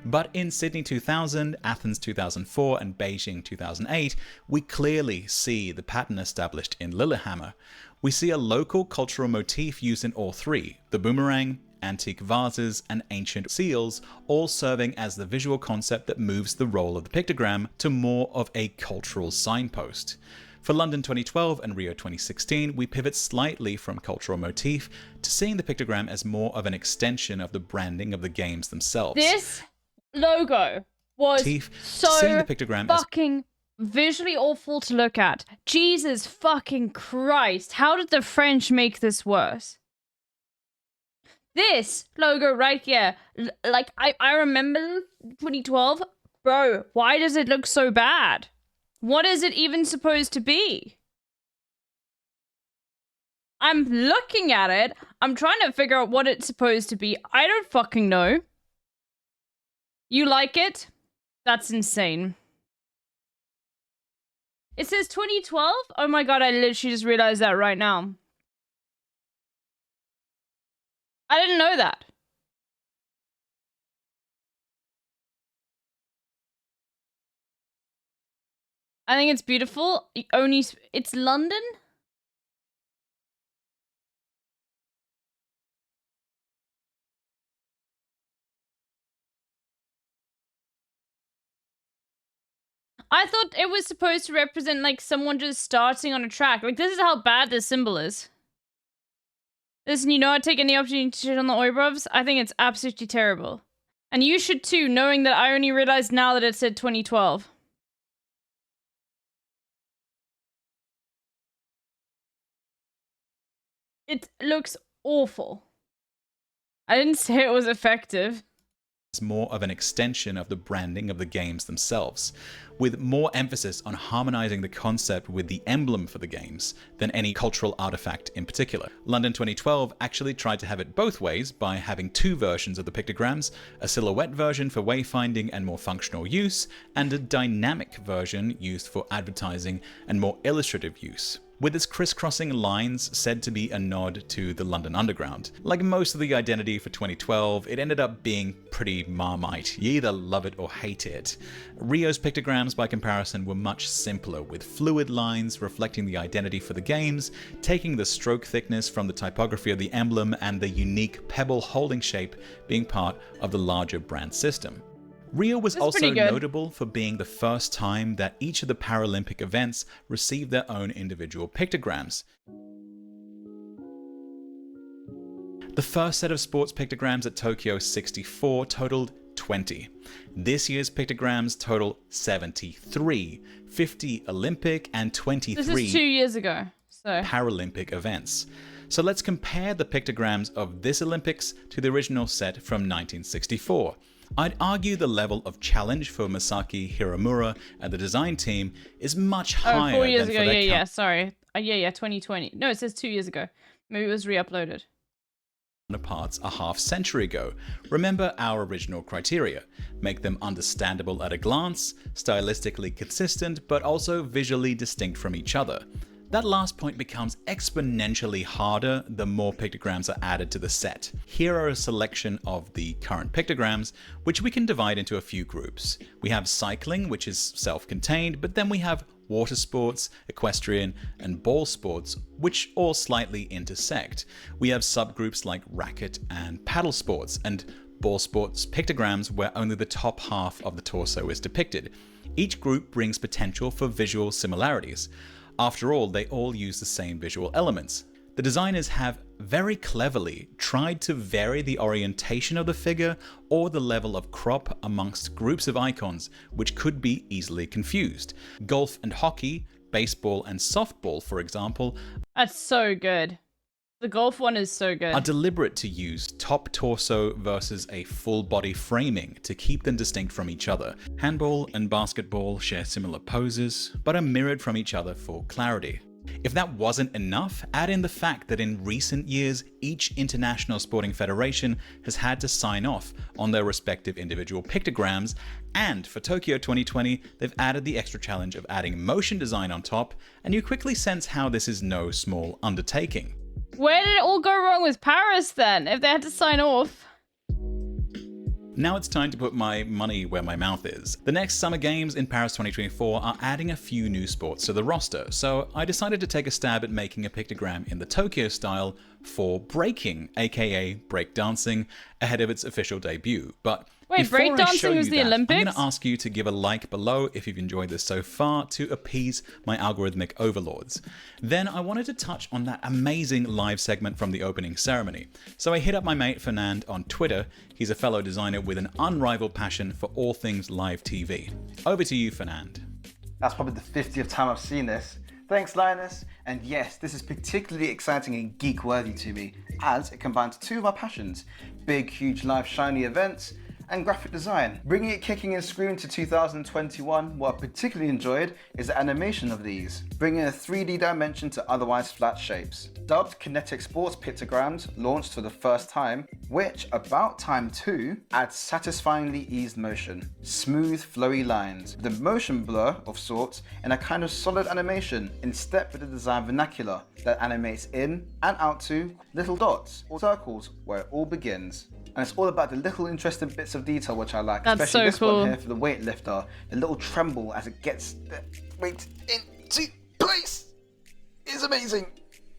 But in Sydney 2000, Athens 2004, and Beijing 2008, we clearly see the pattern established in Lillehammer. We see a local cultural motif used in all three: the boomerang, antique vases, and ancient seals, all serving as the visual concept that moves the role of the pictogram to more of a cultural signpost. For London 2012 and Rio 2016, we pivot slightly from cultural motif to seeing the pictogram as more of an extension of the branding of the games themselves. This logo was Seeing so the pictogram as fucking visually awful to look at. Jesus fucking Christ. How did the French make this worse? This logo right here, like, I remember 2012. Bro, why does it look so bad? What is it even supposed to be? I'm looking at it. I'm trying to figure out what it's supposed to be. I don't fucking know. You like it? That's insane. It says 2012? Oh my god, I literally just realized that right now. I didn't know that. I think it's beautiful. It's London? I thought it was supposed to represent, like, someone just starting on a track. Like, this is how bad this symbol is. Listen, you know, I'd take any opportunity to shit on the Oibrovs. I think it's absolutely terrible. And you should too, knowing that I only realized now that it said 2012. It looks awful. I didn't say it was effective. It's more of an extension of the branding of the games themselves, with more emphasis on harmonizing the concept with the emblem for the games than any cultural artifact in particular. London 2012 actually tried to have it both ways by having two versions of the pictograms, a silhouette version for wayfinding and more functional use, and a dynamic version used for advertising and more illustrative use, with its crisscrossing lines said to be a nod to the London Underground. Like most of the identity for 2012, it ended up being pretty Marmite. You either love it or hate it. Rio's pictograms, by comparison, were much simpler, with fluid lines reflecting the identity for the games, taking the stroke thickness from the typography of the emblem, and the unique pebble holding shape being part of the larger brand system. Rio was also notable for being the first time that each of the Paralympic events received their own individual pictograms. The first set of sports pictograms at Tokyo 64 totaled 20. This year's pictograms total 73, 50 Olympic and 23 this is 2 years ago, so Paralympic events. So let's compare the pictograms of this Olympics to the original set from 1964. I'd argue the level of challenge for Masaki Hiramura and the design team is much higher 4 years than ago, for their yeah, sorry. Yeah, 2020. No, it says 2 years ago. Maybe it was re-uploaded. Counterparts a half century ago. Remember our original criteria. Make them understandable at a glance, stylistically consistent, but also visually distinct from each other. That last point becomes exponentially harder the more pictograms are added to the set. Here are a selection of the current pictograms, which we can divide into a few groups. We have cycling, which is self-contained, but then we have water sports, equestrian, and ball sports, which all slightly intersect. We have subgroups like racket and paddle sports, and ball sports pictograms where only the top half of the torso is depicted. Each group brings potential for visual similarities. After all, they all use the same visual elements. The designers have very cleverly tried to vary the orientation of the figure or the level of crop amongst groups of icons, which could be easily confused. Golf and hockey, baseball and softball, for example, That's so good. The golf one is so good. are deliberate to use top torso versus a full body framing to keep them distinct from each other. Handball and basketball share similar poses, but are mirrored from each other for clarity. If that wasn't enough, add in the fact that in recent years, each international sporting federation has had to sign off on their respective individual pictograms, and for Tokyo 2020, they've added the extra challenge of adding motion design on top, and you quickly sense how this is no small undertaking. Where did it all go wrong with Paris then, if they had to sign off? Now it's time to put my money where my mouth is. The next Summer Games in Paris 2024 are adding a few new sports to the roster, so I decided to take a stab at making a pictogram in the Tokyo style for breaking, aka breakdancing, ahead of its official debut. But Wait, Before I show breakdancing was you the that, I'm Olympics? going to ask you to give a like below if you've enjoyed this so far to appease my algorithmic overlords. Then I wanted to touch on that amazing live segment from the opening ceremony. So I hit up my mate Fernand on Twitter. He's a fellow designer with an unrivaled passion for all things live TV. Over to you, Fernand. That's probably the 50th time I've seen this. Thanks, Linus. And yes, this is particularly exciting and geek-worthy to me, as it combines two of our passions: big, huge, live, shiny events, and graphic design. Bringing it kicking and screaming to 2021, what I particularly enjoyed is the animation of these, bringing a 3D dimension to otherwise flat shapes. Dubbed Kinetic Sports pictograms launched for the first time, which, about time too, adds satisfyingly eased motion, smooth, flowy lines, with a motion blur of sorts and a kind of solid animation in step with the design vernacular that animates in and out to little dots or circles where it all begins. And it's all about the little interesting bits of detail which I like, That's especially so this cool. one here for the weightlifter, the little tremble as it gets the weight into place is amazing.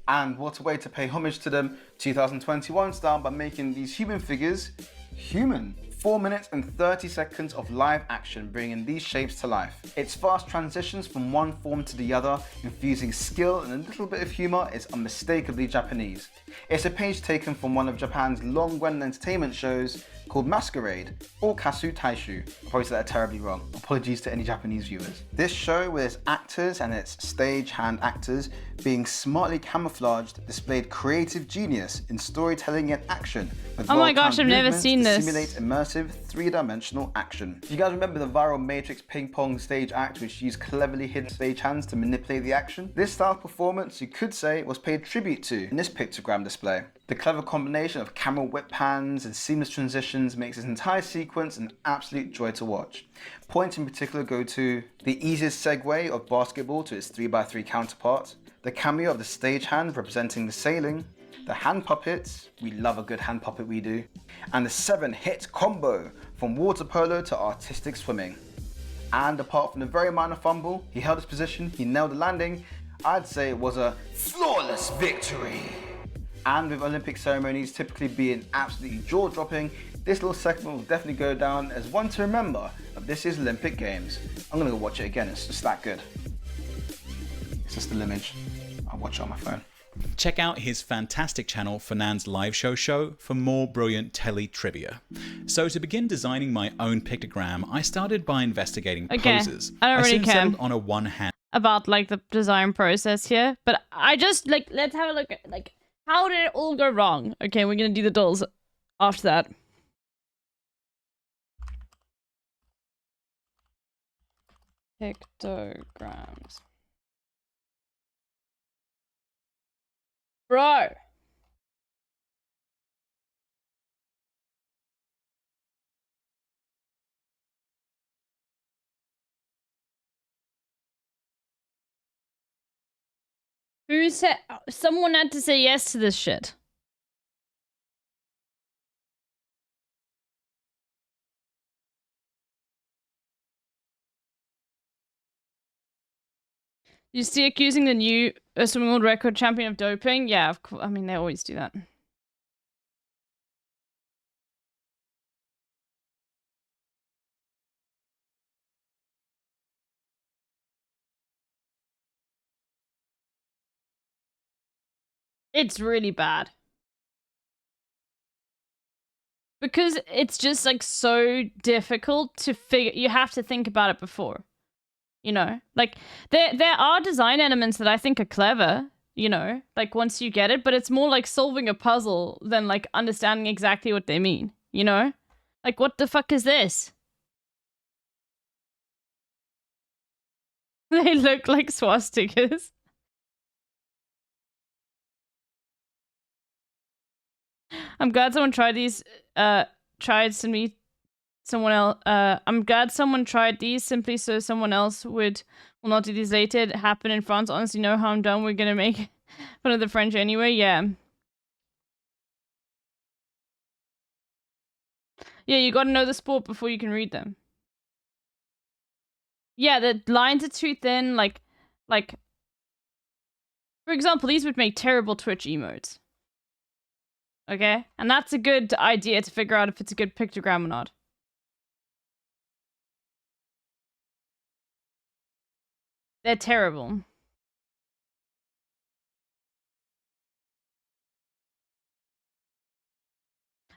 And what a way to pay homage to them 2021 style by making these human figures human. 4 minutes and 30 seconds of live action bringing these shapes to life. Its fast transitions from one form to the other, infusing skill and a little bit of humor, is unmistakably Japanese. It's a page taken from one of Japan's long-running entertainment shows called Masquerade, or Kasu Taishu. I probably said that terribly wrong. Apologies to any Japanese viewers. This show, with its actors and its stagehand actors being smartly camouflaged, displayed creative genius in storytelling and action. With Oh my gosh, well-timed I've never movements seen to this. simulate immersive three-dimensional action. If you guys remember the viral Matrix ping pong stage act which used cleverly hidden stagehands to manipulate the action, this style of performance, you could say, was paid tribute to in this pictogram display. The clever combination of camera whip pans and seamless transitions makes this entire sequence an absolute joy to watch. Points in particular go to the easiest segue of basketball to its 3x3 counterpart, the cameo of the stagehand representing the sailing, the hand puppets, we love a good hand puppet, we do, and the 7-hit combo from water polo to artistic swimming. And apart from the very minor fumble, he held his position, he nailed the landing. I'd say it was a flawless victory. And with Olympic ceremonies typically being absolutely jaw-dropping, this little segment will definitely go down as one to remember of this year's Olympic Games. I'm gonna go watch it again, it's just that good. It's just an image, I'll watch it on my phone. Check out his fantastic channel, Fernand's Live Show, for more brilliant telly trivia. So to begin designing my own pictogram, I started by investigating Okay, poses. I don't really soon care settled on a one-hand about like the design process here, but I just like, let's have a look at like, how did it all go wrong? Okay, we're gonna do the dolls after that. Pictograms. Bro. Who said someone had to say yes to this shit? You see accusing the new swimming world record champion of doping? Yeah, of course. I mean, they always do that. It's really bad. Because it's just like so difficult to figure, you have to think about it before. You know, like there are design elements that I think are clever, you know, like once you get it, but it's more like solving a puzzle than like understanding exactly what they mean, you know? Like what the fuck is this? They look like swastikas. I'm glad someone tried these, I'm glad someone tried these simply so someone else will not do these later. It happened in France. Honestly, no harm done. We're gonna make fun of the French anyway. Yeah. Yeah, you gotta know the sport before you can read them. Yeah, the lines are too thin. Like, for example, these would make terrible Twitch emotes. Okay? And that's a good idea to figure out if it's a good pictogram or not. They're terrible.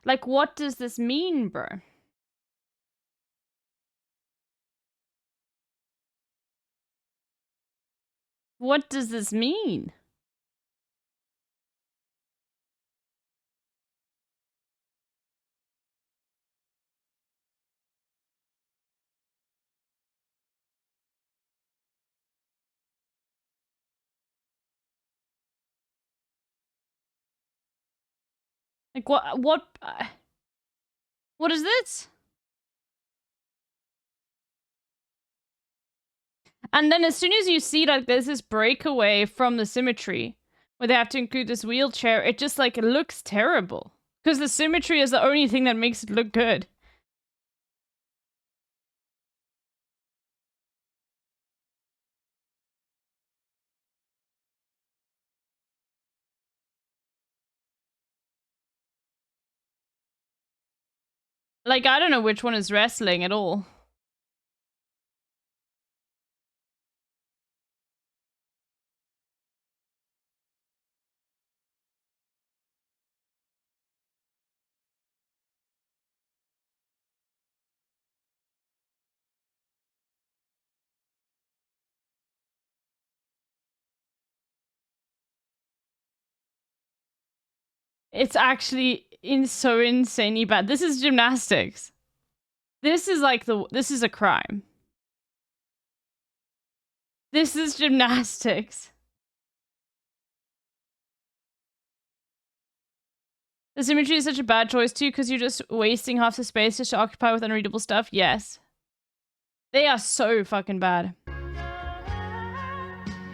Like, what does this mean, bro? What does this mean? Like, what is this? And then as soon as you see, like, there's this breakaway from the symmetry where they have to include this wheelchair, it just, like, it looks terrible. Because the symmetry is the only thing that makes it look good. Like, I don't know which one is wrestling at all. It's actually so insanely bad. This is gymnastics. This is like this is a crime. This is gymnastics. The symmetry is such a bad choice too, because you're just wasting half the space just to occupy with unreadable stuff. Yes. They are so fucking bad.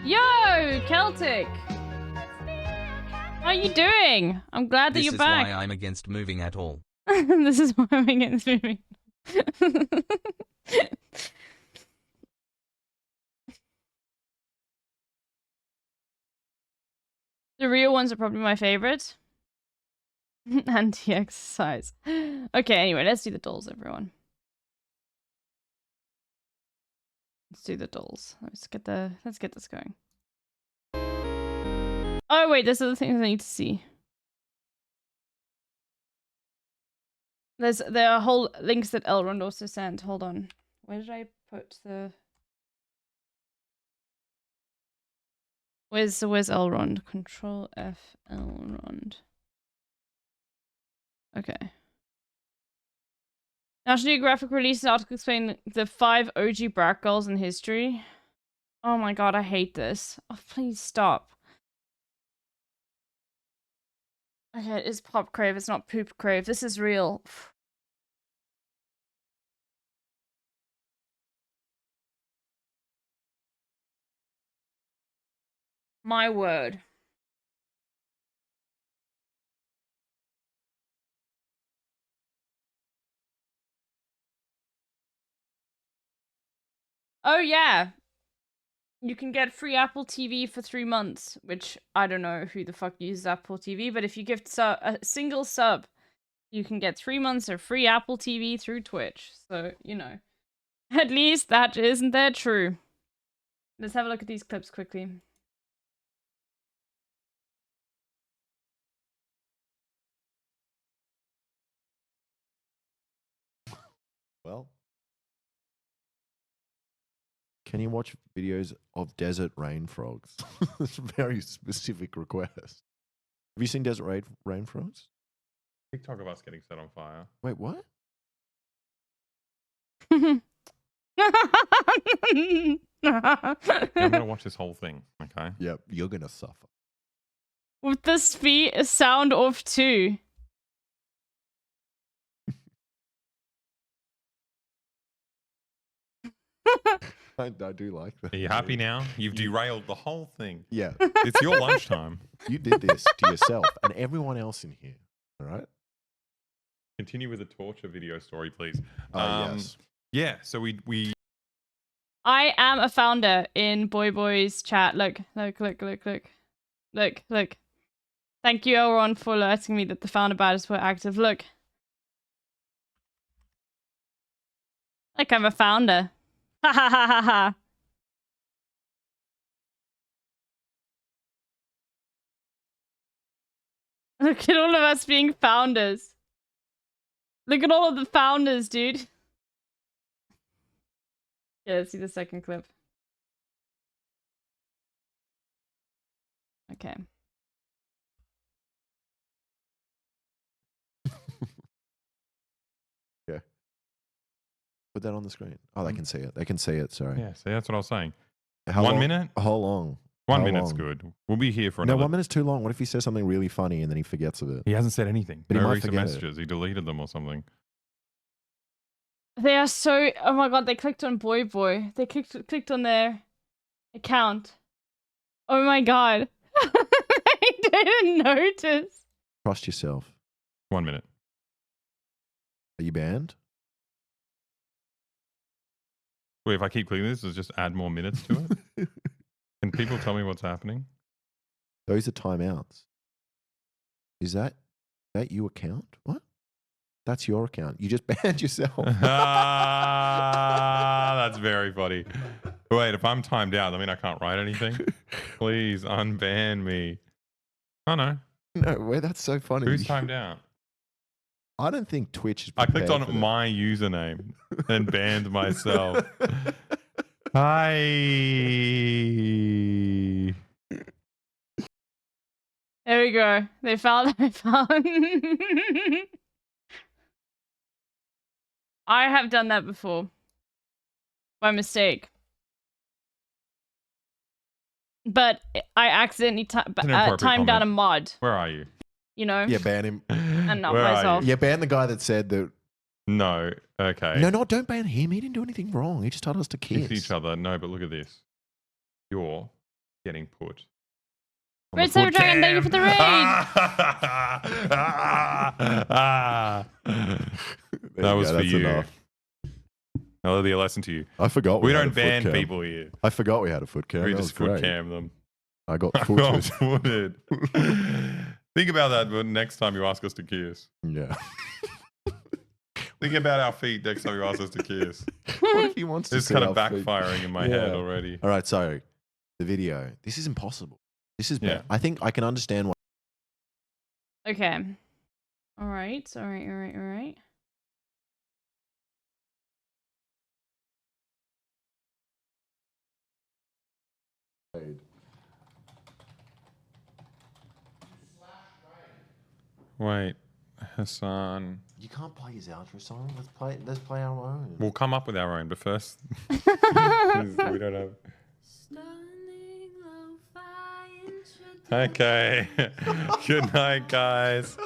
Yo, Celtic! How are you doing? I'm glad that you're back. This is why I'm against moving at all. This is why I'm against moving. The real ones are probably my favorite. Anti-exercise. Okay, anyway, let's do the dolls, everyone. Let's do the dolls. Let's get this going. Oh wait, there's other things I need to see. There are whole links that Elrond also sent. Hold on. Where did I put the... Where's Elrond? Control F Elrond. Okay. National Geographic released an article explaining the 5 OG Brat girls in history. Oh my god, I hate this. Oh, please stop. Okay, it is Pop Crave, it's not Poop Crave. This is real. My word. Oh yeah. You can get free Apple TV for 3 months, which I don't know who the fuck uses Apple TV, but if you give a single sub, you can get 3 months of free Apple TV through Twitch. So, you know. At least that isn't that true. Let's have a look at these clips quickly. Well, can you watch videos of desert rain frogs? It's a very specific request. Have you seen desert rain frogs? TikTok of us getting set on fire. Wait, what? I'm gonna watch this whole thing, okay? Yep, you're gonna suffer. With the sound off too. I do like that. Are you happy now? You've derailed the whole thing. Yeah. It's your lunchtime. You did this to yourself and everyone else in here. All right? Continue with the torture video story, please. Yes. Yeah, so we I am a founder in Boy's chat. Look. Thank you, Elron, for alerting me that the founder badges were active. Look. Like I'm a founder. Ha ha ha ha ha. Look at all of us being founders. Look at all of the founders, dude. Yeah, let's see the second clip. Okay. Yeah. Put that on the screen. Oh, they can see it. They can see it. Sorry. Yeah, see, that's what I was saying. How 1 long? minute? How long? 1 How minute's long? good. We'll be here for No, another. 1 minute's too long. What if he says something really funny and then he forgets of it? He hasn't said anything. But he No might recent forget it. messages. He deleted them or something. They are so... Oh my god, they clicked on Boy Boy. They clicked on their account. Oh my god. I didn't notice. Trust yourself. 1 minute. Are you banned? Wait, if I keep clicking this, does it just add more minutes to it? Can people tell me what's happening? Those are timeouts. Is that your account? What? That's your account. You just banned yourself. That's very funny. Wait, if I'm timed out, I mean I can't write anything? Please unban me. Oh no. No, wait, that's so funny. Who's timed out? I don't think Twitch is I clicked prepared on for that. my username and banned myself. Hi. There we go. They found... I have done that before. By mistake. But I accidentally inappropriate timed out a comment. mod. Where are you? You know? Yeah, ban him. And not Where are myself. Yeah, ban the guy that said that. No. Okay. No, don't ban him. He didn't do anything wrong. He just told us to kiss. Kiss each other. No, but look at this. You're getting put. on Red the Saber foot Dragon, thank you for the raid. That was for That's you. enough. That'll be a lesson to you. I forgot We had don't a foot ban cam. people here. I forgot we had a foot cam. We That just was foot great. cam them. I got I got footed. footed. Think about that next time you ask us to kiss. Yeah. Think about our feet next time you ask us to kiss. What if he wants to This is see kind of our feet? backfiring in my head already. All right, so the video. This is impossible. This is bad. Yeah. I think I can understand why. Okay. Alright, alright. Wait, Hassan. You can't play his outro song. Let's play our own. We'll come up with our own, but first, 'cause we don't have. Okay. Good night, guys.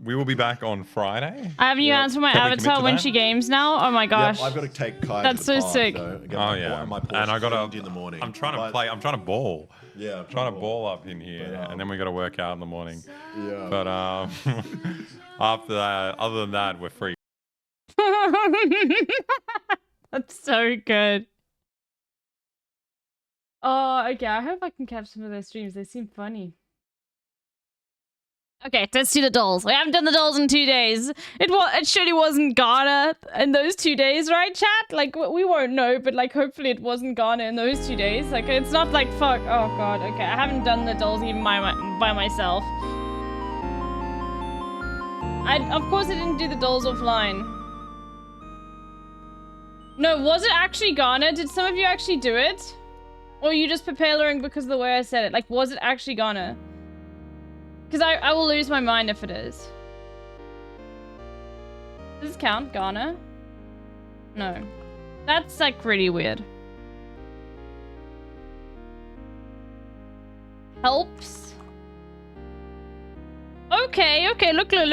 We will be back on Friday. I have a new answer for my Can we commit avatar to when that? she games now. Oh my gosh. Yep, I've got to take Kai That's to the so park, sick. though, and get Oh my yeah, my and I gotta. cleaned in the morning. I'm trying to But- play. I'm trying to ball. Yeah, I'm trying to ball up in here, and then we got to work out in the morning. Yeah. But after that, other than that, we're free. That's so good. Oh, okay. I hope I can catch some of their streams. They seem funny. Okay, let's do the dolls. We haven't done the dolls in 2 days. It surely wasn't Ghana in those 2 days, right, chat? Like, we won't know, but like, hopefully it wasn't Ghana in those 2 days. Like, it's not like, fuck. Oh, God. Okay, I haven't done the dolls even by myself. Of course I didn't do the dolls offline. No, was it actually Ghana? Did some of you actually do it? Or are you just preparing because of the way I said it? Like, was it actually Ghana? Because I will lose my mind if it is. Does this count, Ghana? No. That's, like, really weird. Helps. Okay, okay, look. Okay.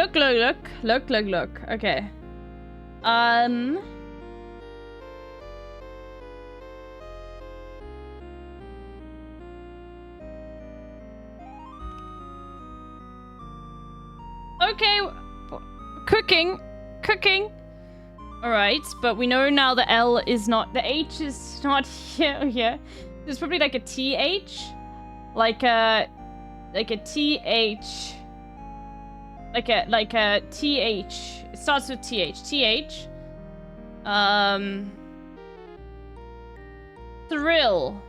Okay, cooking. All right, but we know now the L is not, the H is not here. There's probably like a TH, like a TH, like a TH. It starts with TH. TH. Thrill.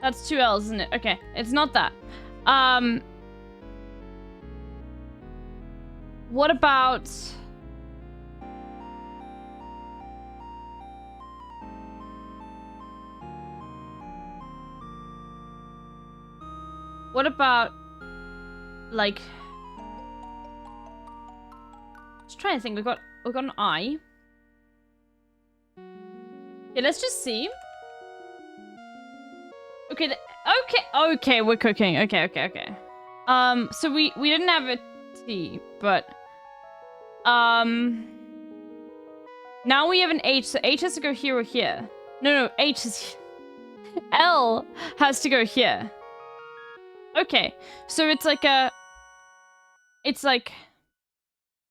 That's 2 L's, isn't it? Okay, it's not that. What about... What about... Like... Just trying to think. We've got an eye. Yeah, let's just see. Okay, okay, we're cooking. Okay. So we didn't have a T, but now we have an H, so H has to go here or here. No, H is L has to go here. Okay, so it's like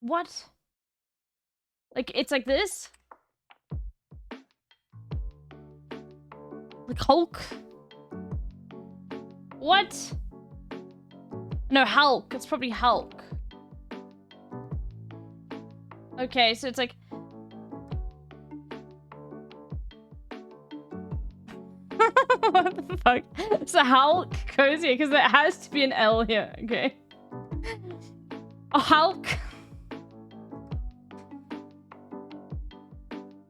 what? Like it's like this? Like Hulk? What? No, Hulk. It's probably Hulk. Okay, so it's like... What the fuck? So Hulk goes here, because there has to be an L here, okay? Oh, Hulk!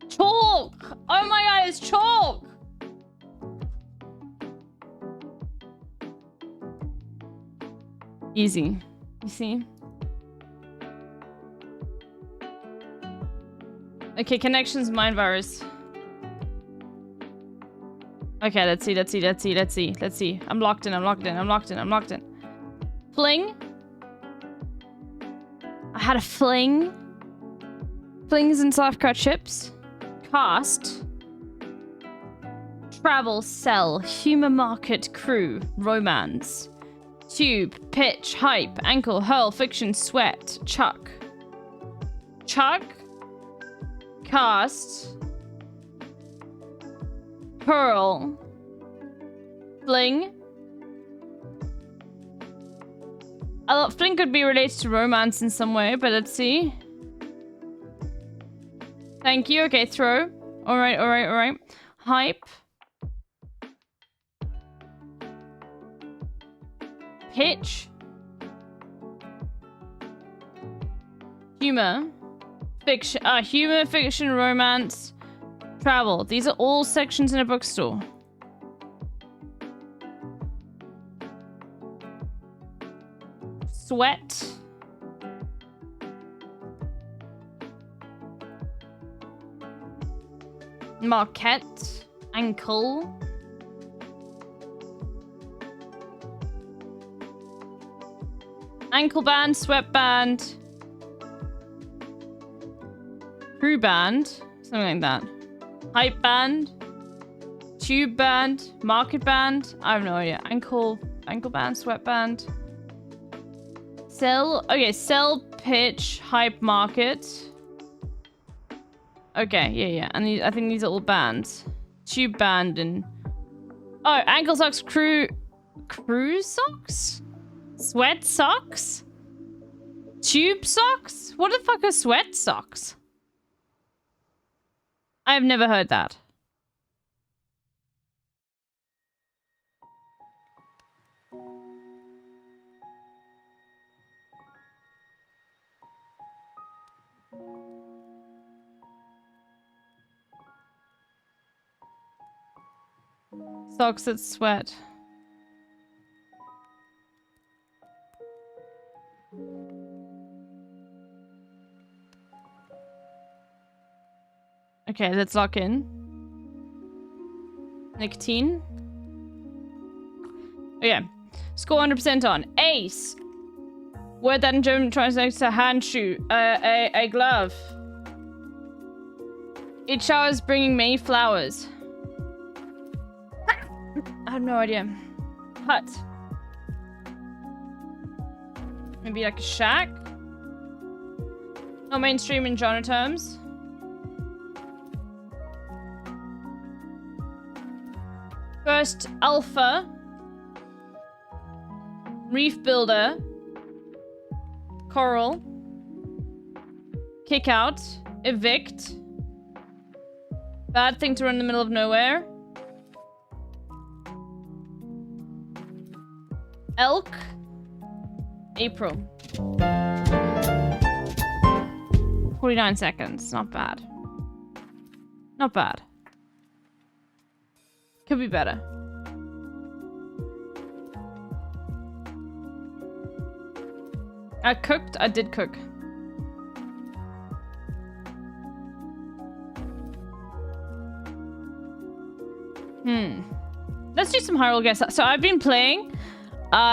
Chalk! Oh my god, it's chalk! Easy. You see? Okay, connections, mind virus. Okay, let's see. I'm locked in. Fling. I had a fling. Flings and soft cut chips. Cast. Travel, sell, humor market, crew, romance. Tube, pitch, hype, ankle, hurl, fiction, sweat, chuck. Chuck. Cast. Pearl. Fling. Fling could be related to romance in some way, but let's see. Thank you. Okay, throw. Alright. Hype. Pitch. Humor. Fiction. Humor, fiction, romance, travel. These are all sections in a bookstore. Sweat. Marquette. Ankle. Ankle band, sweatband. Crew band. Something like that. Hype band. Tube band. Market band. I have no idea. Ankle band, sweatband. Sell. Okay, sell, pitch, hype, market. Okay, yeah. And I think these are all bands. Tube band and... Oh, ankle socks, crew socks? Sweat socks? Tube socks? What the fuck are sweat socks? I've never heard that. Socks that sweat. Okay, let's lock in. Nicotine. Okay. Score 100% on. Ace. Word that in German translates to hand shoe. A glove. It showers bringing many flowers. I have no idea. Hut. Maybe like a shack? Not mainstream in genre terms. First alpha. Reef builder. Coral. Kick out. Evict. Bad thing to run in the middle of nowhere. Elk. April. 49 seconds. Not bad. Not bad. Could be better. I cooked. I did cook. Let's do some Hyrule guess. So I've been playing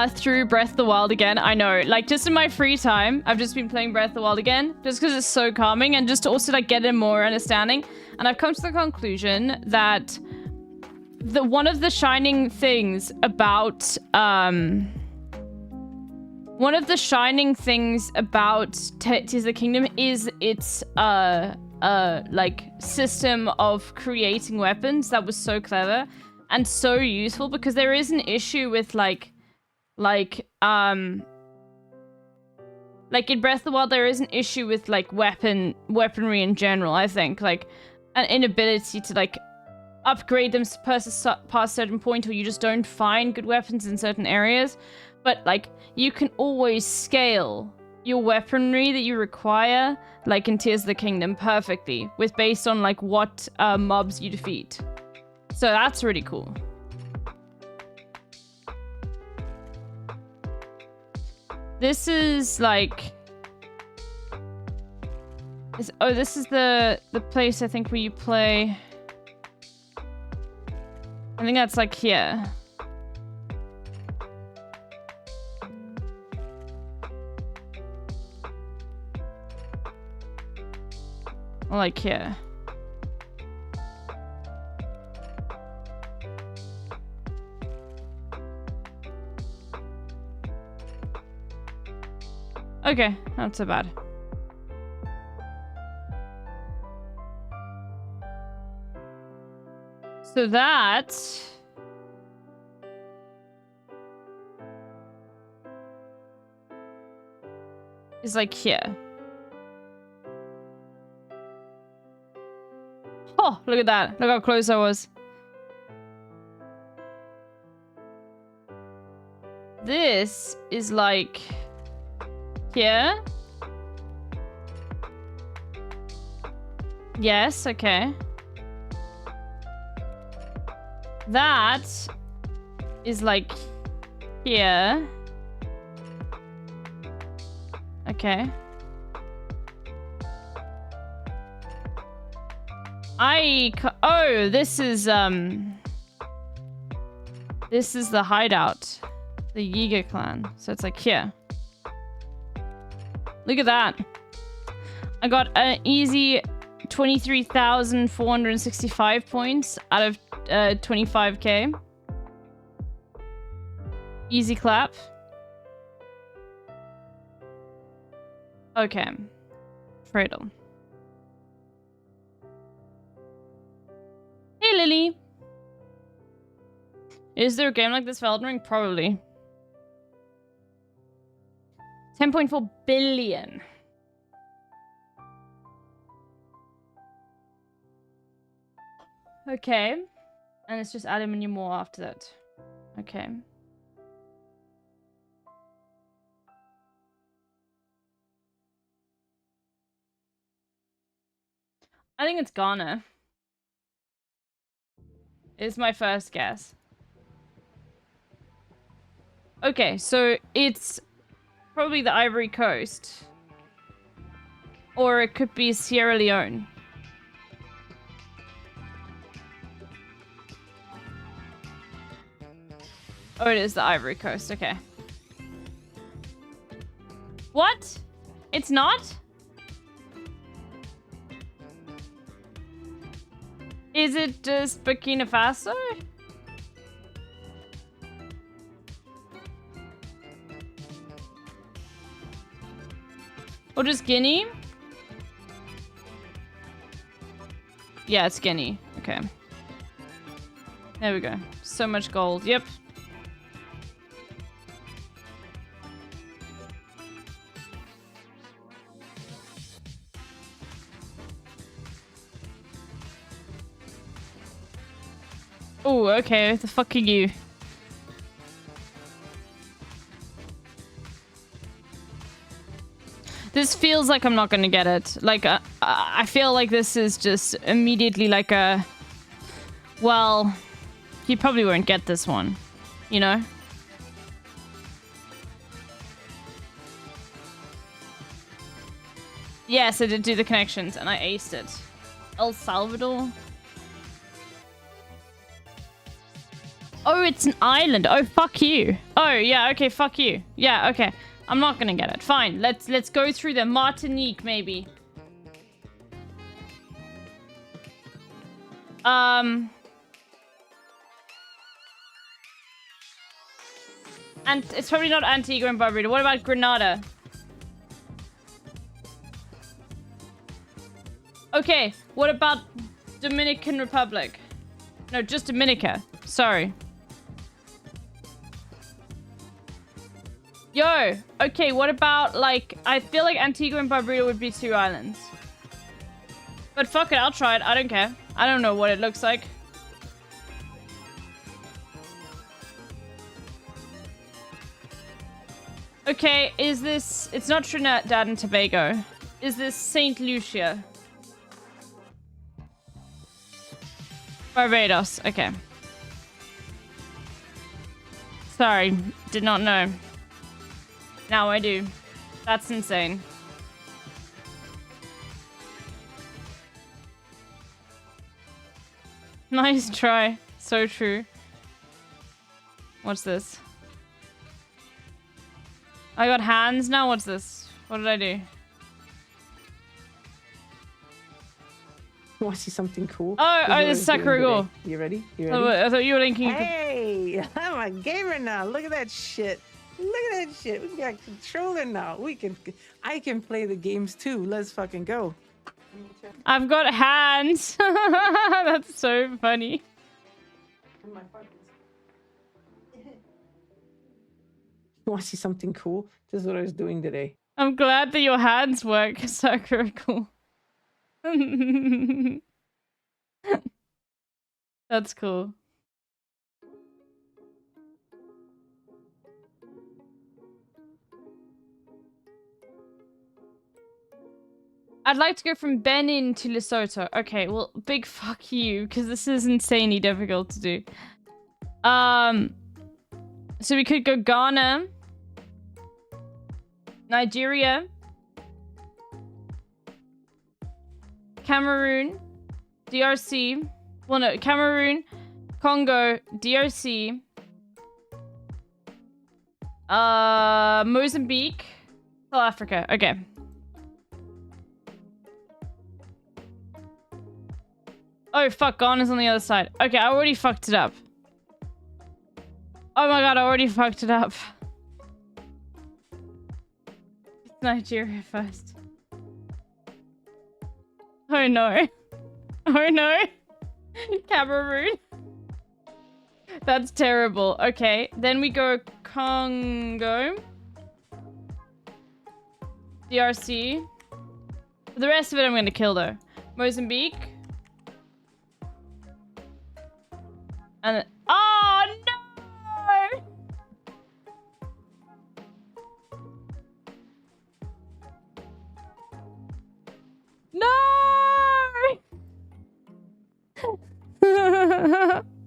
through Breath of the Wild again. I know, like, just in my free time, I've just been playing Breath of the Wild again, just because it's so calming and just to also like get a more understanding. And I've come to the conclusion that one of the shining things about Tears of the Kingdom is its like system of creating weapons that was so clever and so useful, because there is an issue with like in Breath of the Wild there is an issue with like weaponry in general. I think like an inability to like upgrade them past a certain point, or you just don't find good weapons in certain areas. But like you can always scale your weaponry that you require, like in Tears of the Kingdom, perfectly with based on like what mobs you defeat. So that's really cool. This is like this is the place I think where you play. I think that's like here. Or like here. Okay, not so bad. So that is like here. Oh, look at that. Look how close I was. This is like here. Yes, okay. That is like here. Okay. Oh, this is the hideout. The Yiga clan. So it's like here. Look at that. I got an easy 23,465 points out of 25k. Easy clap. Okay. Fredo. Hey, Lily. Is there a game like this for Elden Ring? Probably. 10.4 billion. Okay. And it's just adding many more after that. Okay. I think it's Ghana. Is my first guess. Okay, so it's probably the Ivory Coast. Or it could be Sierra Leone. Oh, it is the Ivory Coast, okay. What? It's not? Is it just Burkina Faso? Or just Guinea? Yeah, it's Guinea. Okay. There we go. So much gold. Yep. Oh, okay. The fuck are you? This feels like I'm not gonna get it. Like, I feel like this is just immediately like a... Well, you probably won't get this one, you know? Yes, I did do the connections and I aced it. El Salvador. Oh, it's an island. Oh, fuck you. Oh, yeah, okay, fuck you. Yeah, okay. I'm not gonna get it. Fine, let's go through the Martinique, maybe. And it's probably not Antigua and Barbuda. What about Grenada? Okay, what about Dominican Republic? No, just Dominica. Sorry. Yo, okay, what about, like, I feel like Antigua and Barbuda would be 2 islands. But fuck it, I'll try it. I don't care. I don't know what it looks like. Okay, is this... It's not Trinidad and Tobago. Is this St. Lucia? Barbados, okay. Sorry, did not know. Now I do. That's insane. Nice try. So true. What's this? I got hands now? What's this? What did I do? Want to see something cool? Oh, this is Sakuragul. You ready? You Oh, ready? I thought you were linking. Hey, I'm a gamer now. Look at that shit. Look at that shit. We got a controller now. I can play the games too. Let's fucking go. I've got hands. That's so funny. Want to see something cool? This is what I was doing today. I'm glad that your hands work, Sakuragul. That's cool. I'd like to go from Benin to Lesotho. Okay, well, big fuck you, because this is insanely difficult to do. So we could go Ghana, Nigeria, Cameroon, DRC. Well, no, Cameroon, Congo, DRC, Mozambique, South Africa. Okay. Oh, fuck, Ghana's on the other side. Okay, I already fucked it up. Oh my god, I already fucked it up. Nigeria first. Oh no. Oh no. Cameroon. That's terrible. Okay, then we go Congo. DRC. The rest of it I'm gonna kill though. Mozambique. And oh no! No!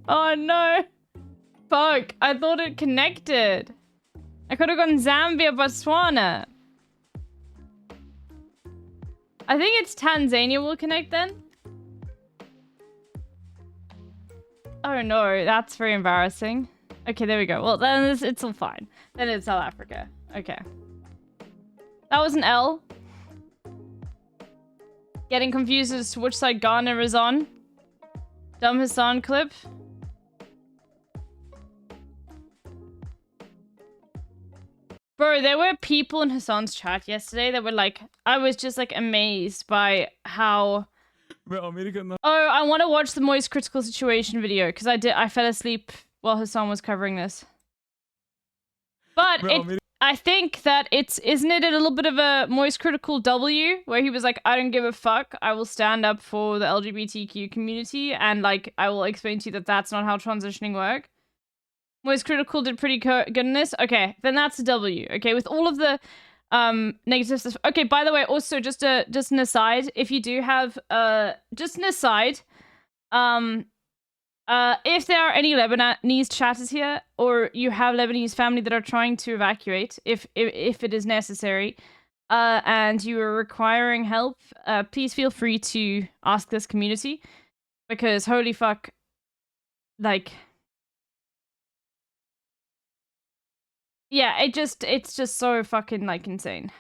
Oh no! Fuck! I thought it connected. I could have gone Zambia, Botswana. I think it's Tanzania will connect then. Oh no, that's very embarrassing. Okay, there we go. Well, then it's all fine. Then it's South Africa. Okay. That was an L. Getting confused as to which side Ghana is on. Dumb Hassan clip. Bro, there were people in Hassan's chat yesterday that were like, I was just like amazed by how... Oh, I want to watch the Moist Critical Situation video because I fell asleep while Hassan was covering this. But I think that isn't it a little bit of a Moist Critical W where he was like, I don't give a fuck. I will stand up for the LGBTQ community and like, I will explain to you that that's not how transitioning work. Moist Critical did pretty good in this. Okay, then that's a W. Okay, with all of the negative stuff. Okay, by the way, also just an aside, if you do have just an aside, if there are any Lebanese chatters here, or you have Lebanese family that are trying to evacuate, if it is necessary, and you are requiring help, please feel free to ask this community, because holy fuck, like, yeah, it's just so fucking like insane,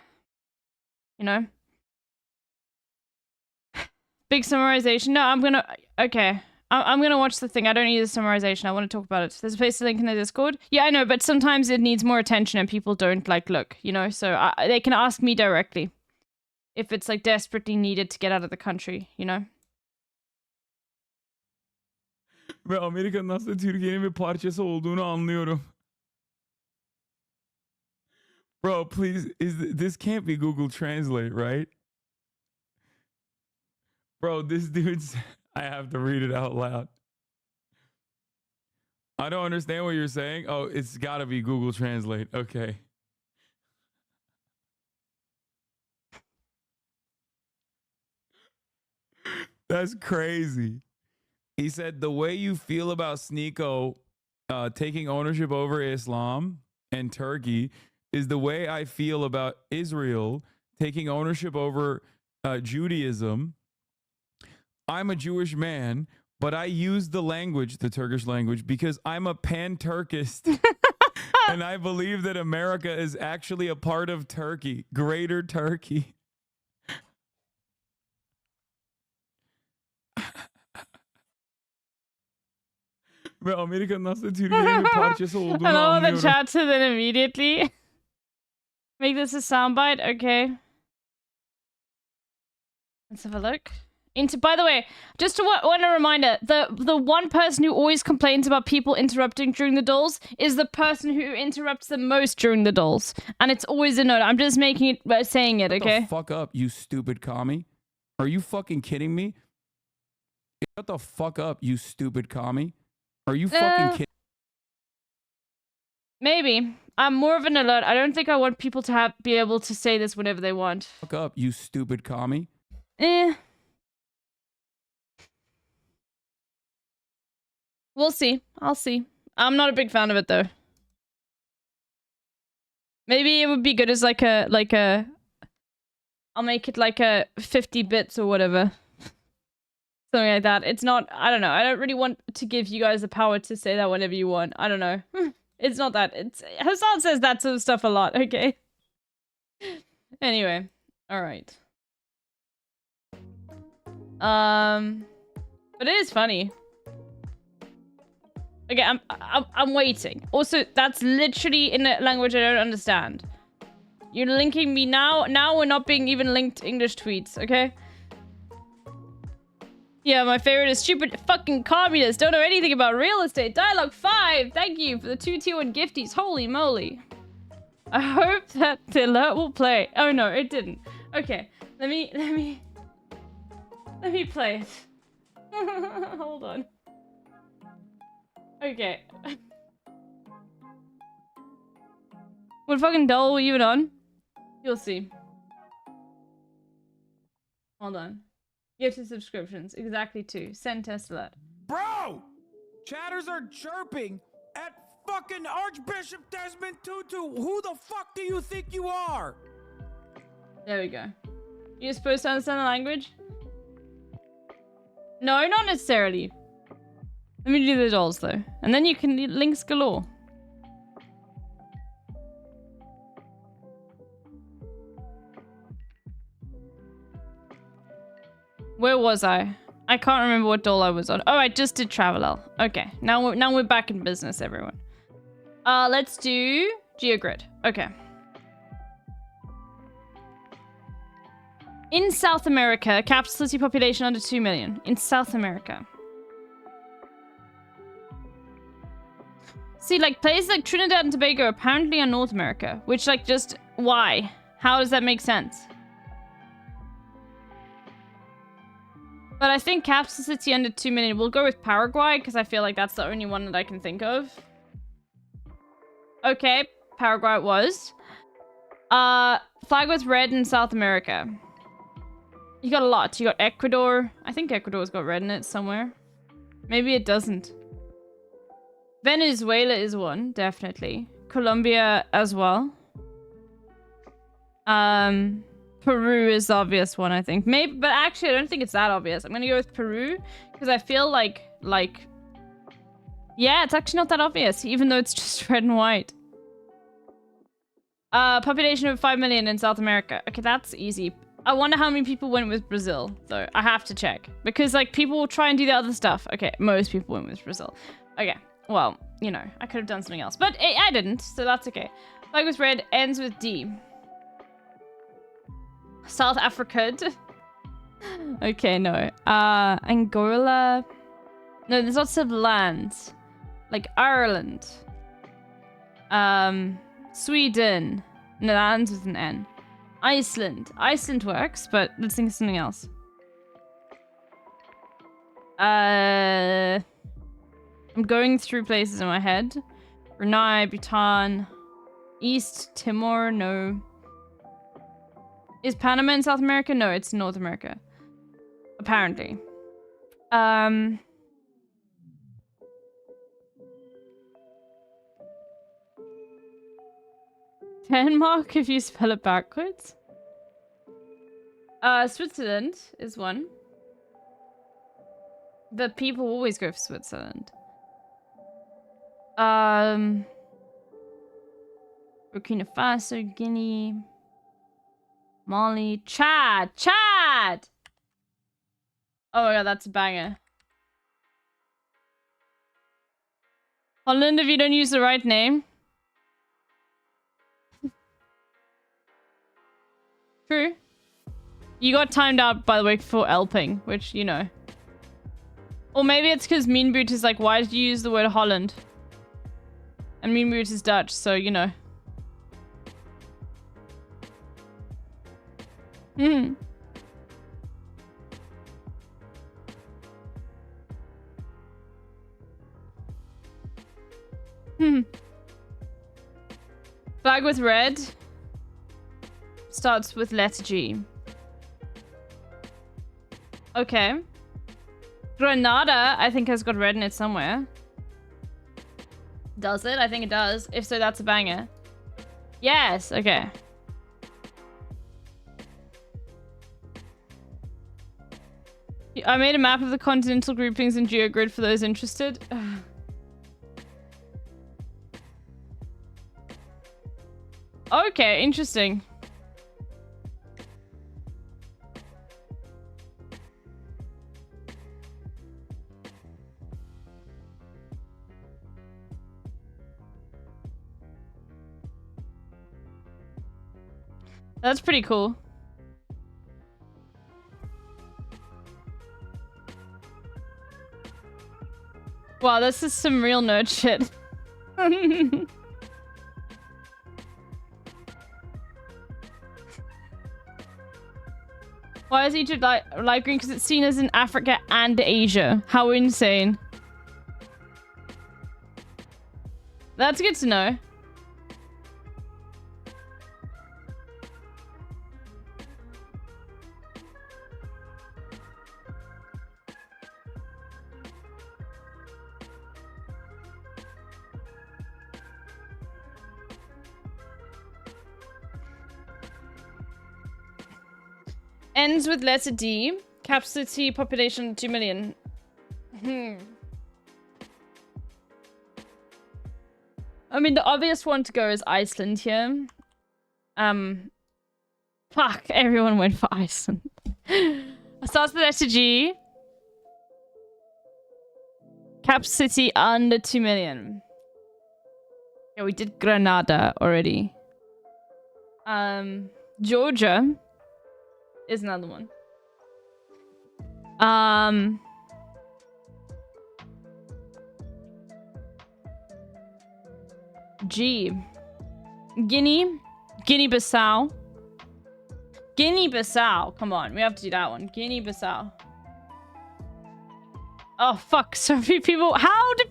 you know. Big summarization. No, I'm gonna. Okay. I'm gonna watch the thing. I don't need a summarization. I want to talk about it. There's a place to link in the Discord. Yeah, I know, but sometimes it needs more attention and people don't, like, look, you know? So they can ask me directly. If it's, like, desperately needed to get out of the country, you know? Ve Amerika'nın aslında Türkiye'nin bir parçası olduğunu anlıyorum. Bro, please, this can't be Google Translate, right? Bro, this dude's... I have to read it out loud. I don't understand what you're saying. Oh, it's gotta be Google Translate. Okay. That's crazy. He said the way you feel about Sneeko taking ownership over Islam and Turkey is the way I feel about Israel taking ownership over Judaism. I'm a Jewish man, but I use the language, the Turkish language, because I'm a pan-Turkist. And I believe that America is actually a part of Turkey, greater Turkey. Ve Amerika'nın aslında Türkiye'nin bir parçası olduğunu And all the anlıyorum. chats and then immediately make this a soundbite. Okay. Let's have a look. By the way, just one reminder, the one person who always complains about people interrupting during the dolls is the person who interrupts the most during the dolls. And it's always a note. I'm just making it, saying it, okay? Shut the fuck up, you stupid commie. Are you fucking kidding me? Shut the fuck up, you stupid commie. Are you fucking kidding? Maybe. I'm more of an alert. I don't think I want people to be able to say this whenever they want. Fuck up, you stupid commie. We'll see. I'll see. I'm not a big fan of it, though. Maybe it would be good as like a... I'll make it like a 50 bits or whatever. Something like that. It's not... I don't know. I don't really want to give you guys the power to say that whenever you want. I don't know. It's not that. Hassan says that sort of stuff a lot, okay? Anyway. Alright. But it is funny. Okay, I'm waiting. Also, that's literally in a language I don't understand. You're linking me now. Now we're not being even linked English tweets, okay? Yeah, my favorite is stupid fucking communists. Don't know anything about real estate. Dialogue 5. Thank you for the 2 tier 1 gifties. Holy moly. I hope that the alert will play. Oh no, it didn't. Okay, let me play it. Hold on. Okay. What fucking doll were you even on? You'll see. Hold on. Gifted subscriptions. Exactly 2. Send test alert. Bro! Chatters are chirping at fucking Archbishop Desmond Tutu. Who the fuck do you think you are? There we go. You're supposed to understand the language? No, not necessarily. Let me do the dolls though. And then you can links galore. Where was I? I can't remember what doll I was on. Oh, I just did Travelel. Okay, now we're back in business, everyone. Let's do GeoGrid. Okay. In South America, capital city population under 2 million. In South America. See, like, places like Trinidad and Tobago apparently are North America. Which, like, just... Why? How does that make sense? But I think capital city under 2 million. We'll go with Paraguay, because I feel like that's the only one that I can think of. Okay, Paraguay it was. Flag with red in South America. You got a lot. You got Ecuador. I think Ecuador's got red in it somewhere. Maybe it doesn't. Venezuela is one, definitely. Colombia as well. Peru is the obvious one, I think. Maybe, but actually, I don't think it's that obvious. I'm gonna go with Peru because I feel like, yeah, it's actually not that obvious, even though it's just red and white. Population of 5 million in South America. Okay, that's easy. I wonder how many people went with Brazil, though. I have to check. Because, like, people will try and do the other stuff. Okay, most people went with Brazil. Okay, well, you know, I could have done something else. But I didn't, so that's okay. Flag with red ends with D. South Africa. Okay, no. Angola. No, there's lots of lands. Like Ireland. Sweden. No, that ends with an N. Iceland. Iceland works, but let's think of something else. I'm going through places in my head. Brunei, Bhutan, East Timor, no. Is Panama in South America? No, it's North America. Apparently. Denmark, if you spell it backwards. Switzerland is one. But people always go for Switzerland. Burkina Faso, Guinea, Mali, Chad! Chad! Oh my god, that's a banger. Holland, if you don't use the right name. True. You got timed out, by the way, for Elping, which, you know. Or maybe it's because Mean Boot is like, why did you use the word Holland? And Mean Boot is Dutch, so, you know. Hmm. Flag with red. Starts with letter G. Okay. Grenada, I think, has got red in it somewhere. Does it? I think it does. If so, that's a banger. Yes, okay. I made a map of the continental groupings in GeoGrid for those interested. Okay, interesting. That's pretty cool. Wow, this is some real nerd shit. Why is Egypt light green? Because it's seen as in Africa and Asia. How insane. That's good to know. Ends with letter D. Capacity population 2 million. I mean, the obvious one to go is Iceland here. Fuck, everyone went for Iceland. Starts with letter G. Capacity under 2 million. Yeah, we did Grenada already. Georgia is another one. G. Guinea. Guinea-Bissau. Guinea-Bissau. Come on, we have to do that one. Guinea-Bissau. Oh fuck, so many people. How do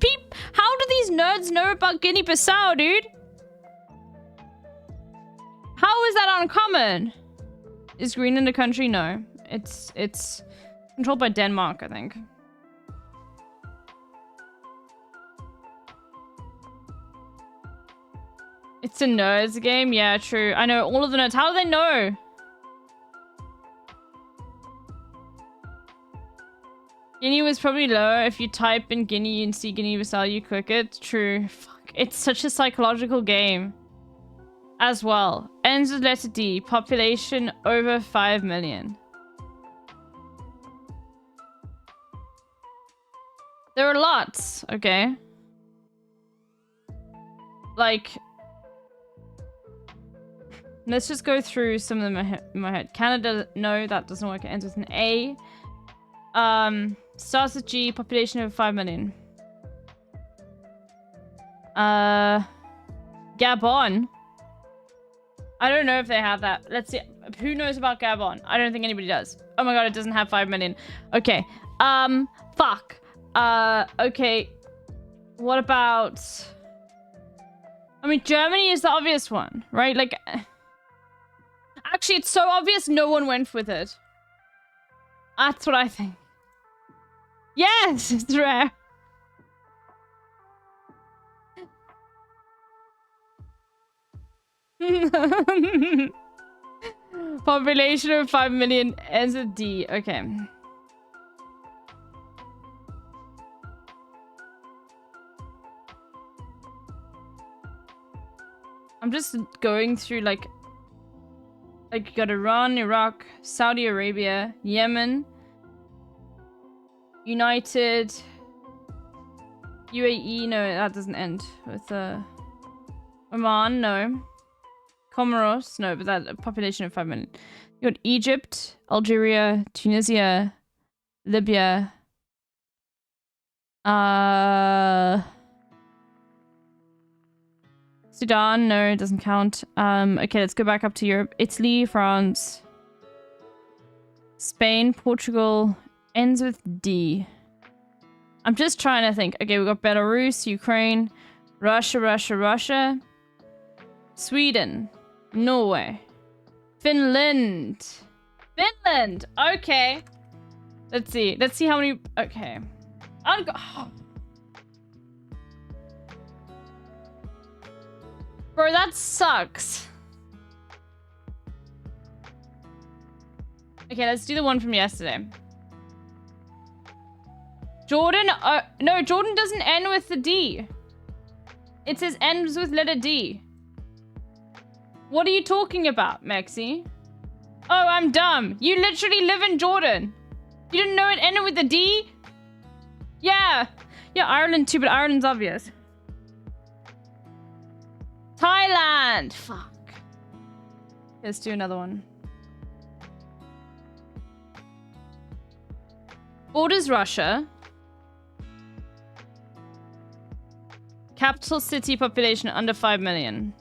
these nerds know about Guinea-Bissau, dude? How is that uncommon? Is Greenland a country? No. It's controlled by Denmark, I think. It's a nerds game? Yeah, true. I know all of the nerds. How do they know? Guinea was probably lower. If you type in Guinea and see Guinea-Bissau, you click it. True. Fuck. It's such a psychological game. As well. Ends with letter D. Population over 5 million. There are lots. Okay. Like... Let's just go through some of them in my head. Canada, no, that doesn't work. It ends with an A. Starts with G, population of 5 million. Gabon. I don't know if they have that. Let's see. Who knows about Gabon? I don't think anybody does. Oh my god, it doesn't have 5 million. Okay. Fuck. Okay. What about... I mean, Germany is the obvious one, right? Like... Actually, it's so obvious no one went with it. That's what I think. Yes, it's rare. Population of 5 million ends with D. Okay. I'm just going through like you got Iran, Iraq, Saudi Arabia, Yemen, United, UAE, no, that doesn't end with Oman, no. Comoros, no, but that population of 5 million. You got Egypt, Algeria, Tunisia, Libya, Sudan, no, it doesn't count. Okay, let's go back up to Europe. Italy, France, Spain, Portugal, ends with D. I'm just trying to think. Okay, we got Belarus, Ukraine, Russia, Sweden, Norway, Finland. Okay. Let's see how many. Okay. Bro, that sucks. Okay, let's do the one from yesterday. Jordan, no, Jordan doesn't end with the D. It says ends with letter D. What are you talking about, Mexi? Oh, I'm dumb. You literally live in Jordan. You didn't know it ended with a D? Yeah. Yeah, Ireland too, but Ireland's obvious. Thailand! Fuck. Let's do another one. Borders Russia. Capital city population under 5 million.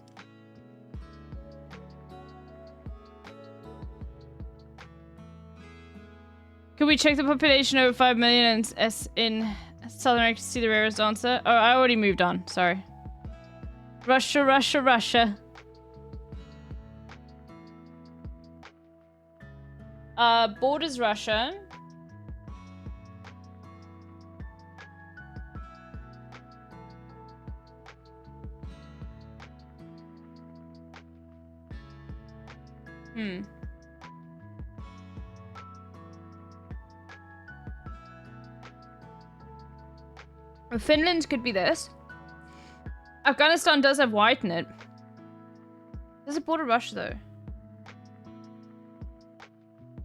Could we check the population over 5 million in Southern America to see the rarest answer? Oh, I already moved on. Sorry. Russia. Borders Russia. Finland could be this. Afghanistan does have white in it. There's a border Russia though.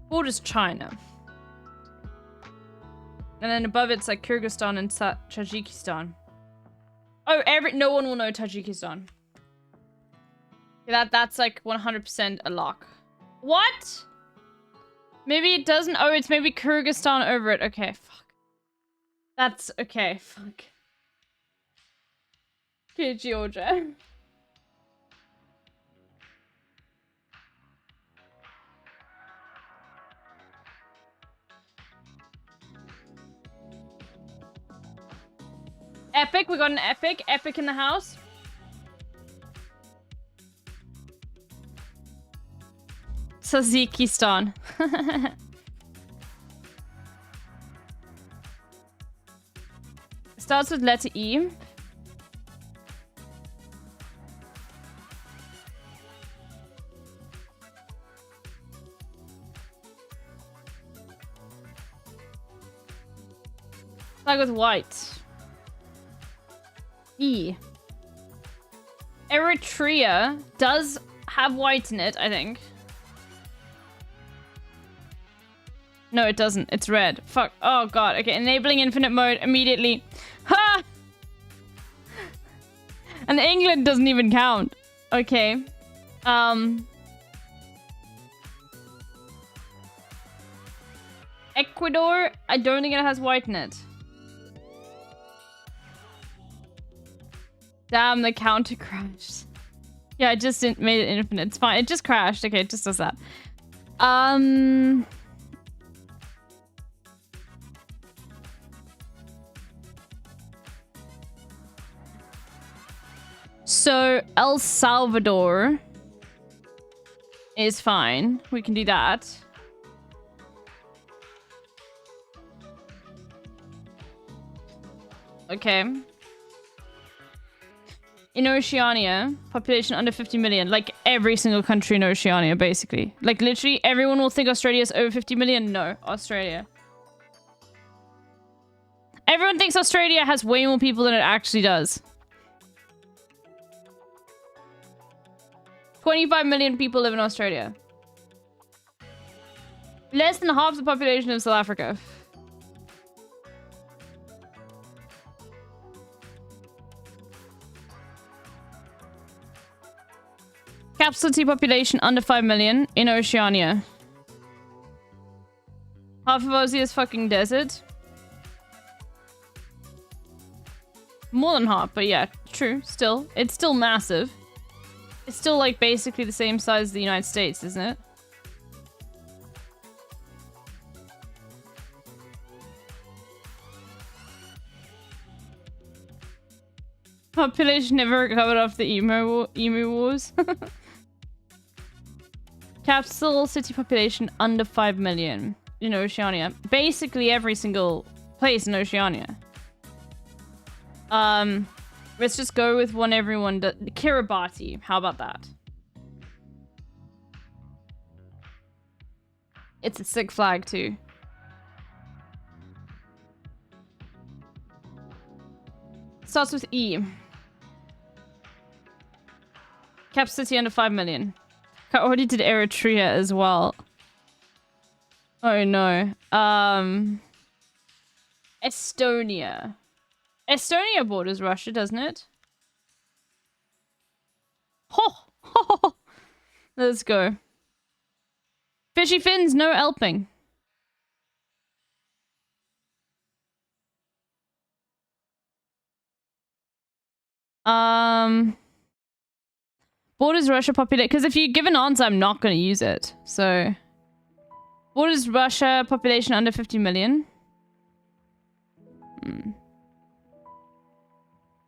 Borders China. And then above it's like Kyrgyzstan and Tajikistan. Oh, no one will know Tajikistan. That's like 100% a lock. What? Maybe it doesn't. Oh, it's maybe Kyrgyzstan over it. Okay, fuck. That's okay, fuck. Okay, Georgia. Epic, we got an epic. Epic in the house. Tajikistan. Starts with letter E. Flag with white. E. Eritrea does have white in it, I think. No, it doesn't. It's red. Fuck. Oh, God. Okay, enabling infinite mode immediately. Ha! And England doesn't even count. Okay. Ecuador, I don't think it has white in it. Damn, the counter crashed. Yeah, I just made it infinite. It's fine. It just crashed. Okay, it just does that. So, El Salvador is fine. We can do that. Okay. In Oceania, population under 50 million. Like every single country in Oceania, basically. Like literally everyone will think Australia is over 50 million. No, Australia. Everyone thinks Australia has way more people than it actually does. 25 million people live in Australia. Less than half the population of South Africa. Capital city population under 5 million in Oceania. Half of Aussie is fucking desert. More than half, but yeah, true. Still, it's still massive. It's still like basically the same size as the United States, isn't it? Population never recovered after the emu wars. Capital city population under 5 million in Oceania. Basically every single place in Oceania. Let's just go with one everyone does. Kiribati. How about that? It's a sick flag too. Starts with E. Cap city under 5 million. I already did Eritrea as well. Oh no. Estonia. Estonia borders Russia, doesn't it? Ho! Let's go. Fishy fins, no helping. Borders Russia population. Because if you give an answer, I'm not going to use it. So, borders Russia population under 50 million.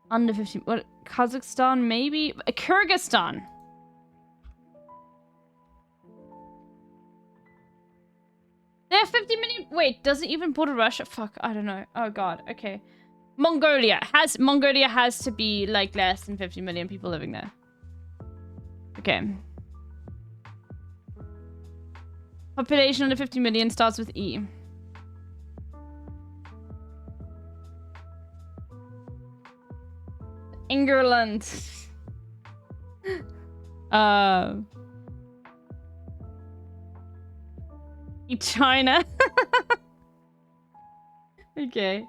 Under 50. What? Kazakhstan, maybe? Kyrgyzstan. They have 50 million. Wait, does it even border Russia? Fuck, I don't know. Oh god. Okay. Mongolia has to be like less than 50 million people living there. Okay. Population under 50 million starts with E. England. China. Okay.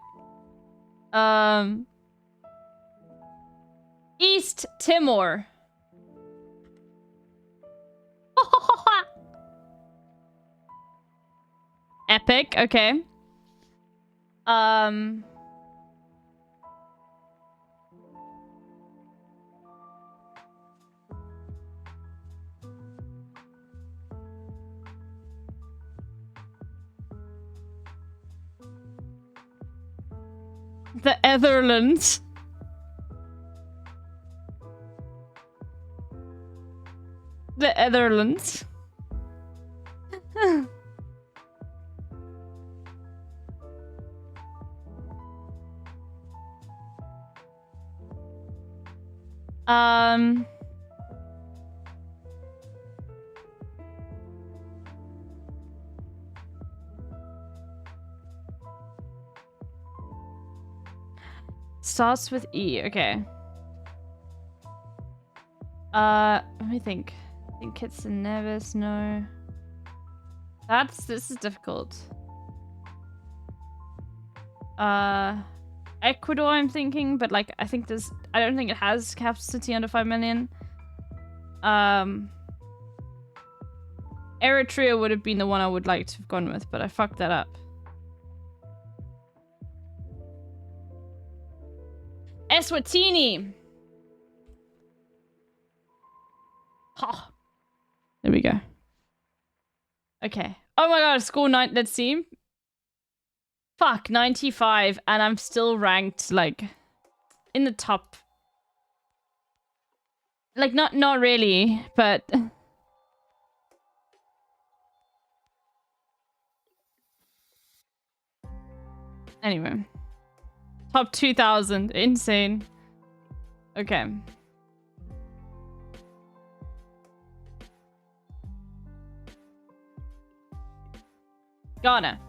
East Timor. Epic, okay. The Netherlands. The Netherlands. Starts with E. Okay. Let me think. I think it's a Nevis. No. This is difficult. Ecuador, I'm thinking, but like I don't think it has capital city under 5 million. Eritrea would have been the one I would like to have gone with, but I fucked that up. Eswatini. Oh. There we go. Okay. Oh my god, score 9. Let's see. Fuck, 95, and I'm still ranked like in the top. Like not really, but anyway. Top 2000. Insane. Okay. Ghana.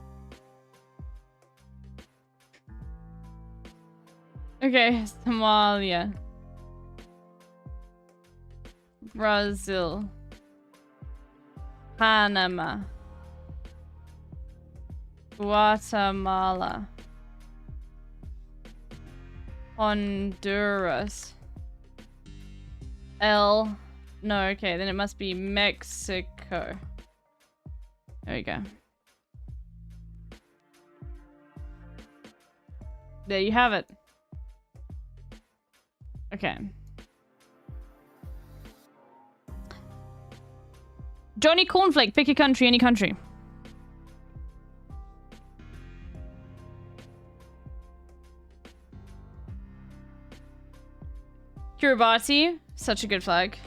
Okay, Somalia. Brazil. Panama. Guatemala. Honduras. No, okay, then it must be Mexico. There we go. There you have it. Okay. Johnny Cornflake, pick a country, any country. Kiribati, such a good flag.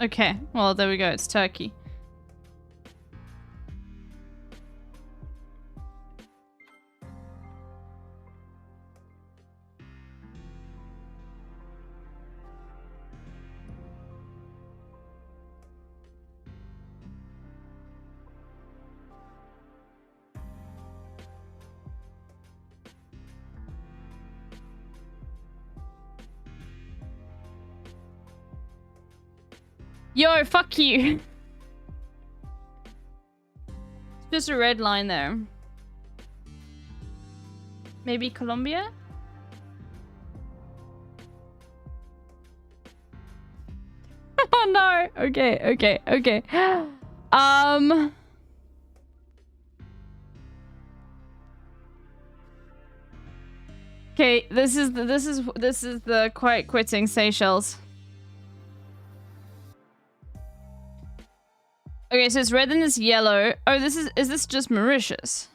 Okay, well, there we go. It's Turkey. Yo, fuck you. It's just a red line there. Maybe Colombia? Oh no. Okay. Okay, this is the quiet quitting Seychelles. Okay, so it's red and it's yellow. Oh, is this just Mauritius?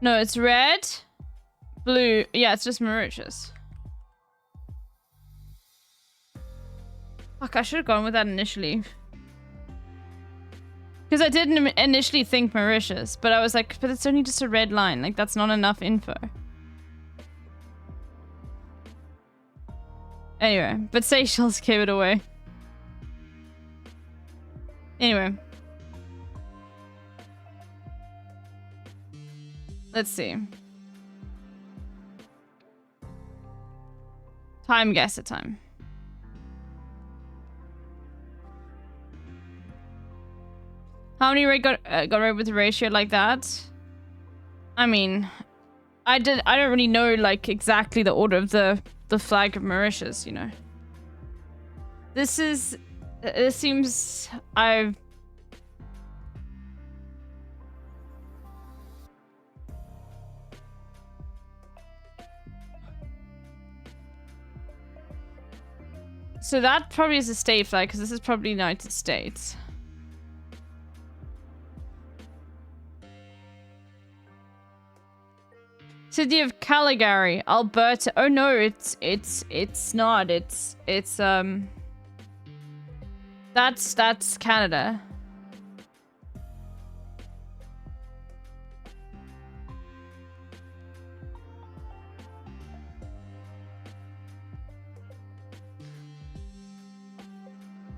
No, it's red, blue. Yeah, it's just Mauritius. Fuck, I should have gone with that initially. Because I didn't initially think Mauritius, but I was like, but it's only just a red line. Like, that's not enough info. Anyway, but Seychelles gave it away. Anyway. Let's see. Time guess at time. How many red got red with a ratio like that? I mean, I don't really know like exactly the order of the flag of Mauritius, you know. It seems so that probably is a state flag because this is probably United States. City of Calgary, Alberta. Oh no, it's not. That's Canada.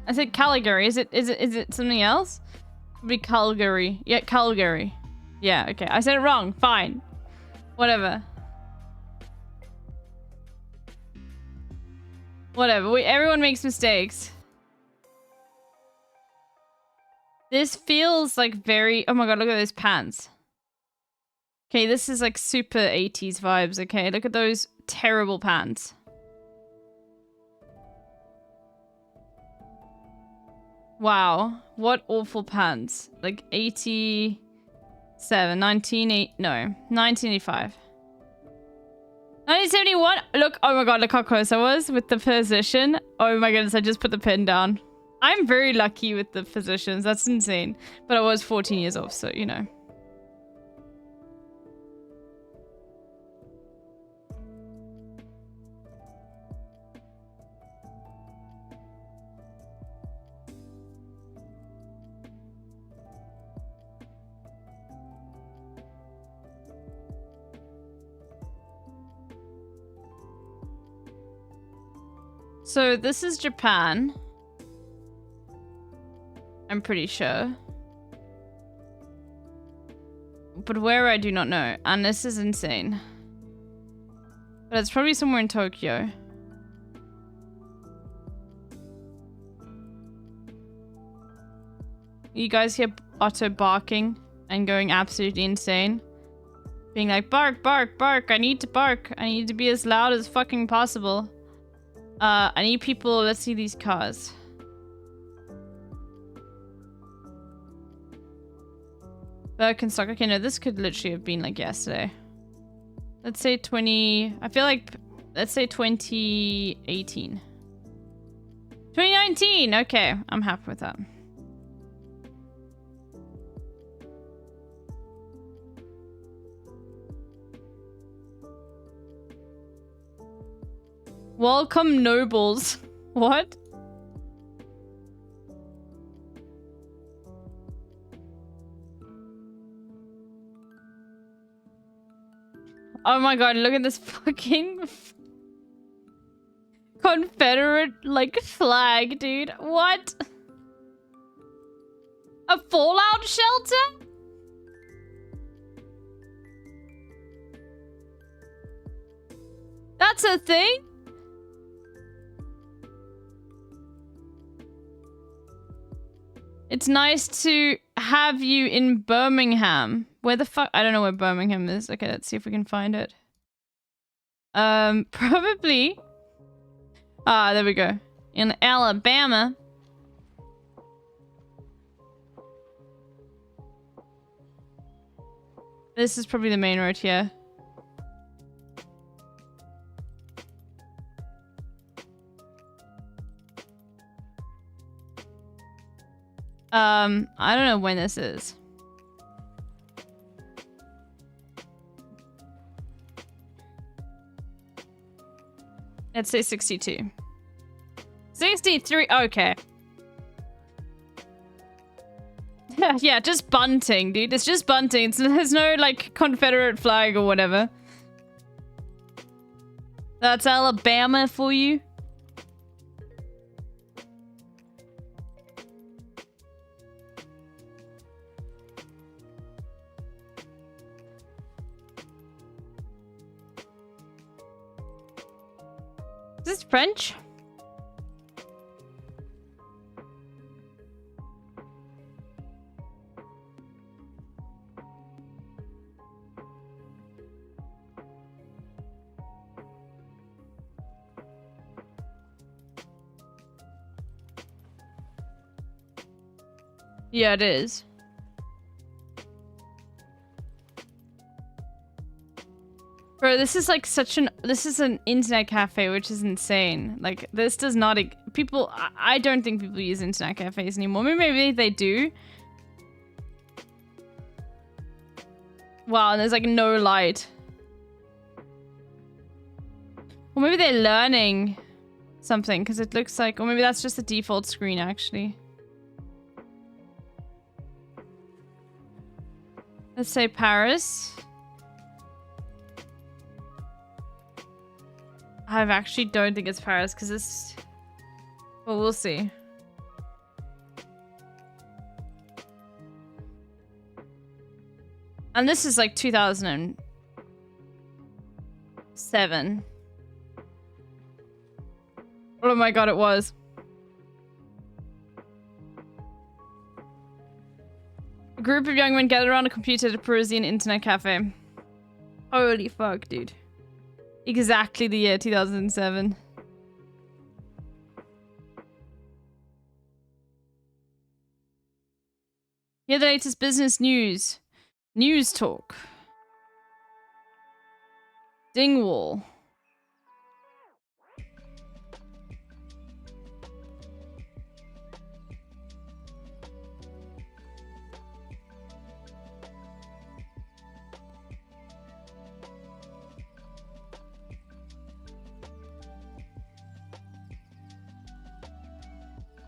I said Calgary. Is it something else? It'd be Calgary. Yeah, Calgary. Yeah, okay. I said it wrong. Fine. Whatever. Whatever. Everyone makes mistakes. This feels like very... Oh my god, look at those pants. Okay, this is like super 80s vibes, okay? Look at those terrible pants. Wow. What awful pants. Like 1985. 1971. Look, oh my god, look how close I was with the position. Oh my goodness, I just put the pen down. I'm very lucky with the positions. That's insane. But I was 14 years old, so you know. So this is Japan. I'm pretty sure. But where I do not know. And this is insane. But it's probably somewhere in Tokyo. You guys hear Otto barking and going absolutely insane. Being like, bark, bark, bark. I need to bark. I need to be as loud as fucking possible. I need people. Let's see these cars. Birkenstock. Okay, no, this could literally have been like yesterday. Let's say 20... I feel like... Let's say 2018. 2019! Okay, I'm happy with that. Welcome, nobles. What? Oh my god, look at this fucking Confederate, like, flag, dude. What? A fallout shelter? That's a thing? It's nice to have you in Birmingham. Where the fuck? I don't know where Birmingham is. Okay, let's see if we can find it. Probably. Ah, there we go. In Alabama. This is probably the main road here. I don't know when this is. Let's say 62. 63, okay. Yeah, just bunting, dude. It's just bunting. There's no, like, Confederate flag or whatever. That's Alabama for you. Is this French? Yeah, it is. Bro, this is like this is an internet cafe, which is insane. Like, this does not, I don't think people use internet cafes anymore. Maybe they do. Wow, and there's like no light. Or maybe they're learning something because it looks like, or maybe that's just the default screen actually. Let's say Paris. I actually don't think it's Paris because this, well, we'll see. And this is like 2007. Oh my god, it was. A group of young men gathered around a computer at a Parisian internet cafe. Holy fuck, dude. Exactly the year 2007. Here the latest business news. News talk. Dingwall.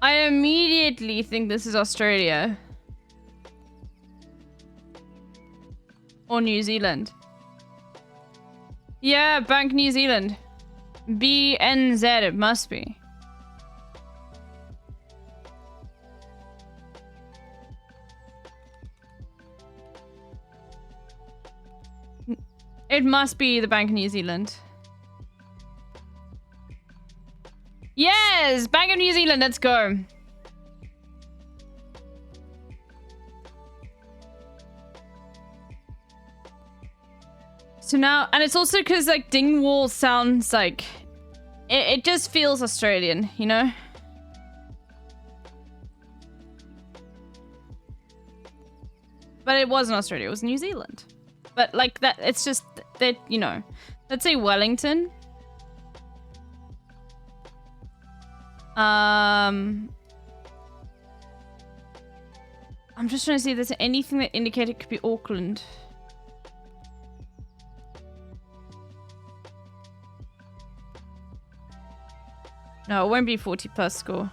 I immediately think this is Australia. Or New Zealand. Yeah, Bank New Zealand. BNZ, it must be. It must be the Bank of New Zealand. Yes! Bank of New Zealand, let's go. So now, and it's also because like Dingwall sounds like, it just feels Australian, you know? But it wasn't Australia, it was New Zealand. But like that, it's just that, you know, let's say Wellington. I'm just trying to see if there's anything that indicated it could be Auckland. No, it won't be 40 plus score.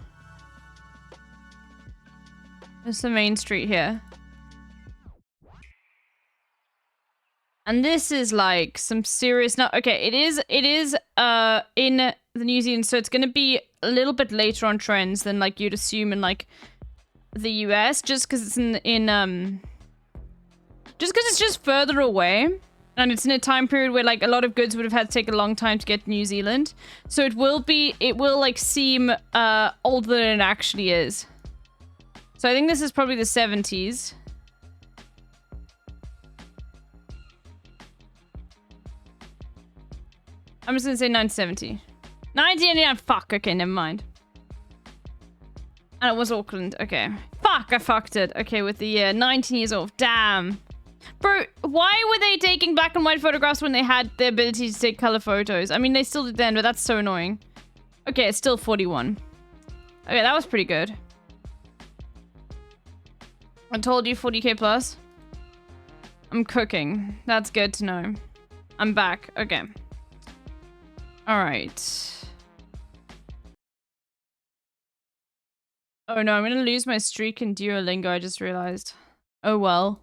There's the main street here. And this is like some serious, no, okay, it is in the New Zealand, so it's gonna be a little bit later on trends than like you'd assume in like the US, just because it's just because it's just further away. And it's in a time period where like a lot of goods would have had to take a long time to get to New Zealand. So it will like seem older than it actually is. So I think this is probably the 70s. I'm just gonna say 1970. 1989, fuck, okay, never mind. And it was Auckland, okay. Fuck, I fucked it. Okay, with the year, 19 years old, damn. Bro, why were they taking black and white photographs when they had the ability to take color photos? I mean, they still did then, but that's so annoying. Okay, it's still 41. Okay, that was pretty good. I told you 40k plus. I'm cooking. That's good to know. I'm back. Okay. Alright. Oh no, I'm gonna lose my streak in Duolingo, I just realized. Oh well.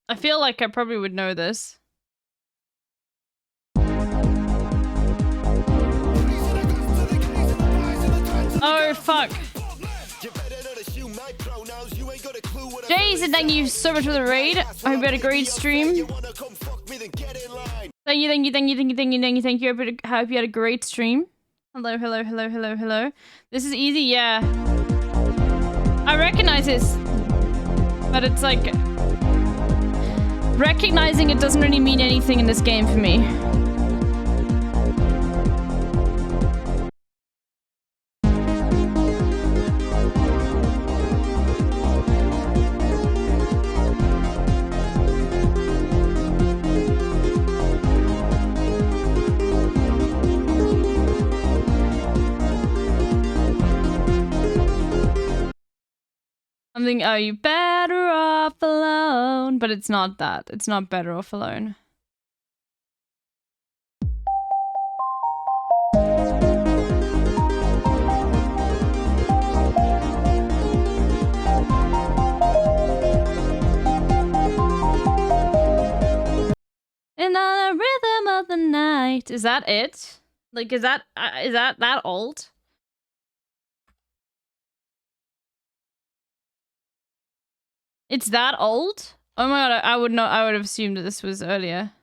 I feel like I probably would know this. Oh, fuck. Jason, thank you so much for the raid. I hope you had a great stream. Thank you. I hope you had a great stream. Hello, hello, hello, hello, hello. This is easy, yeah. I recognize this, but it's like recognizing it doesn't really mean anything in this game for me. I'm thinking, are you better off alone? But it's not that. It's not better off alone. And on the rhythm of the night. Is that it? Like, is that old? It's that old? Oh my god, I would not. I would have assumed that this was earlier.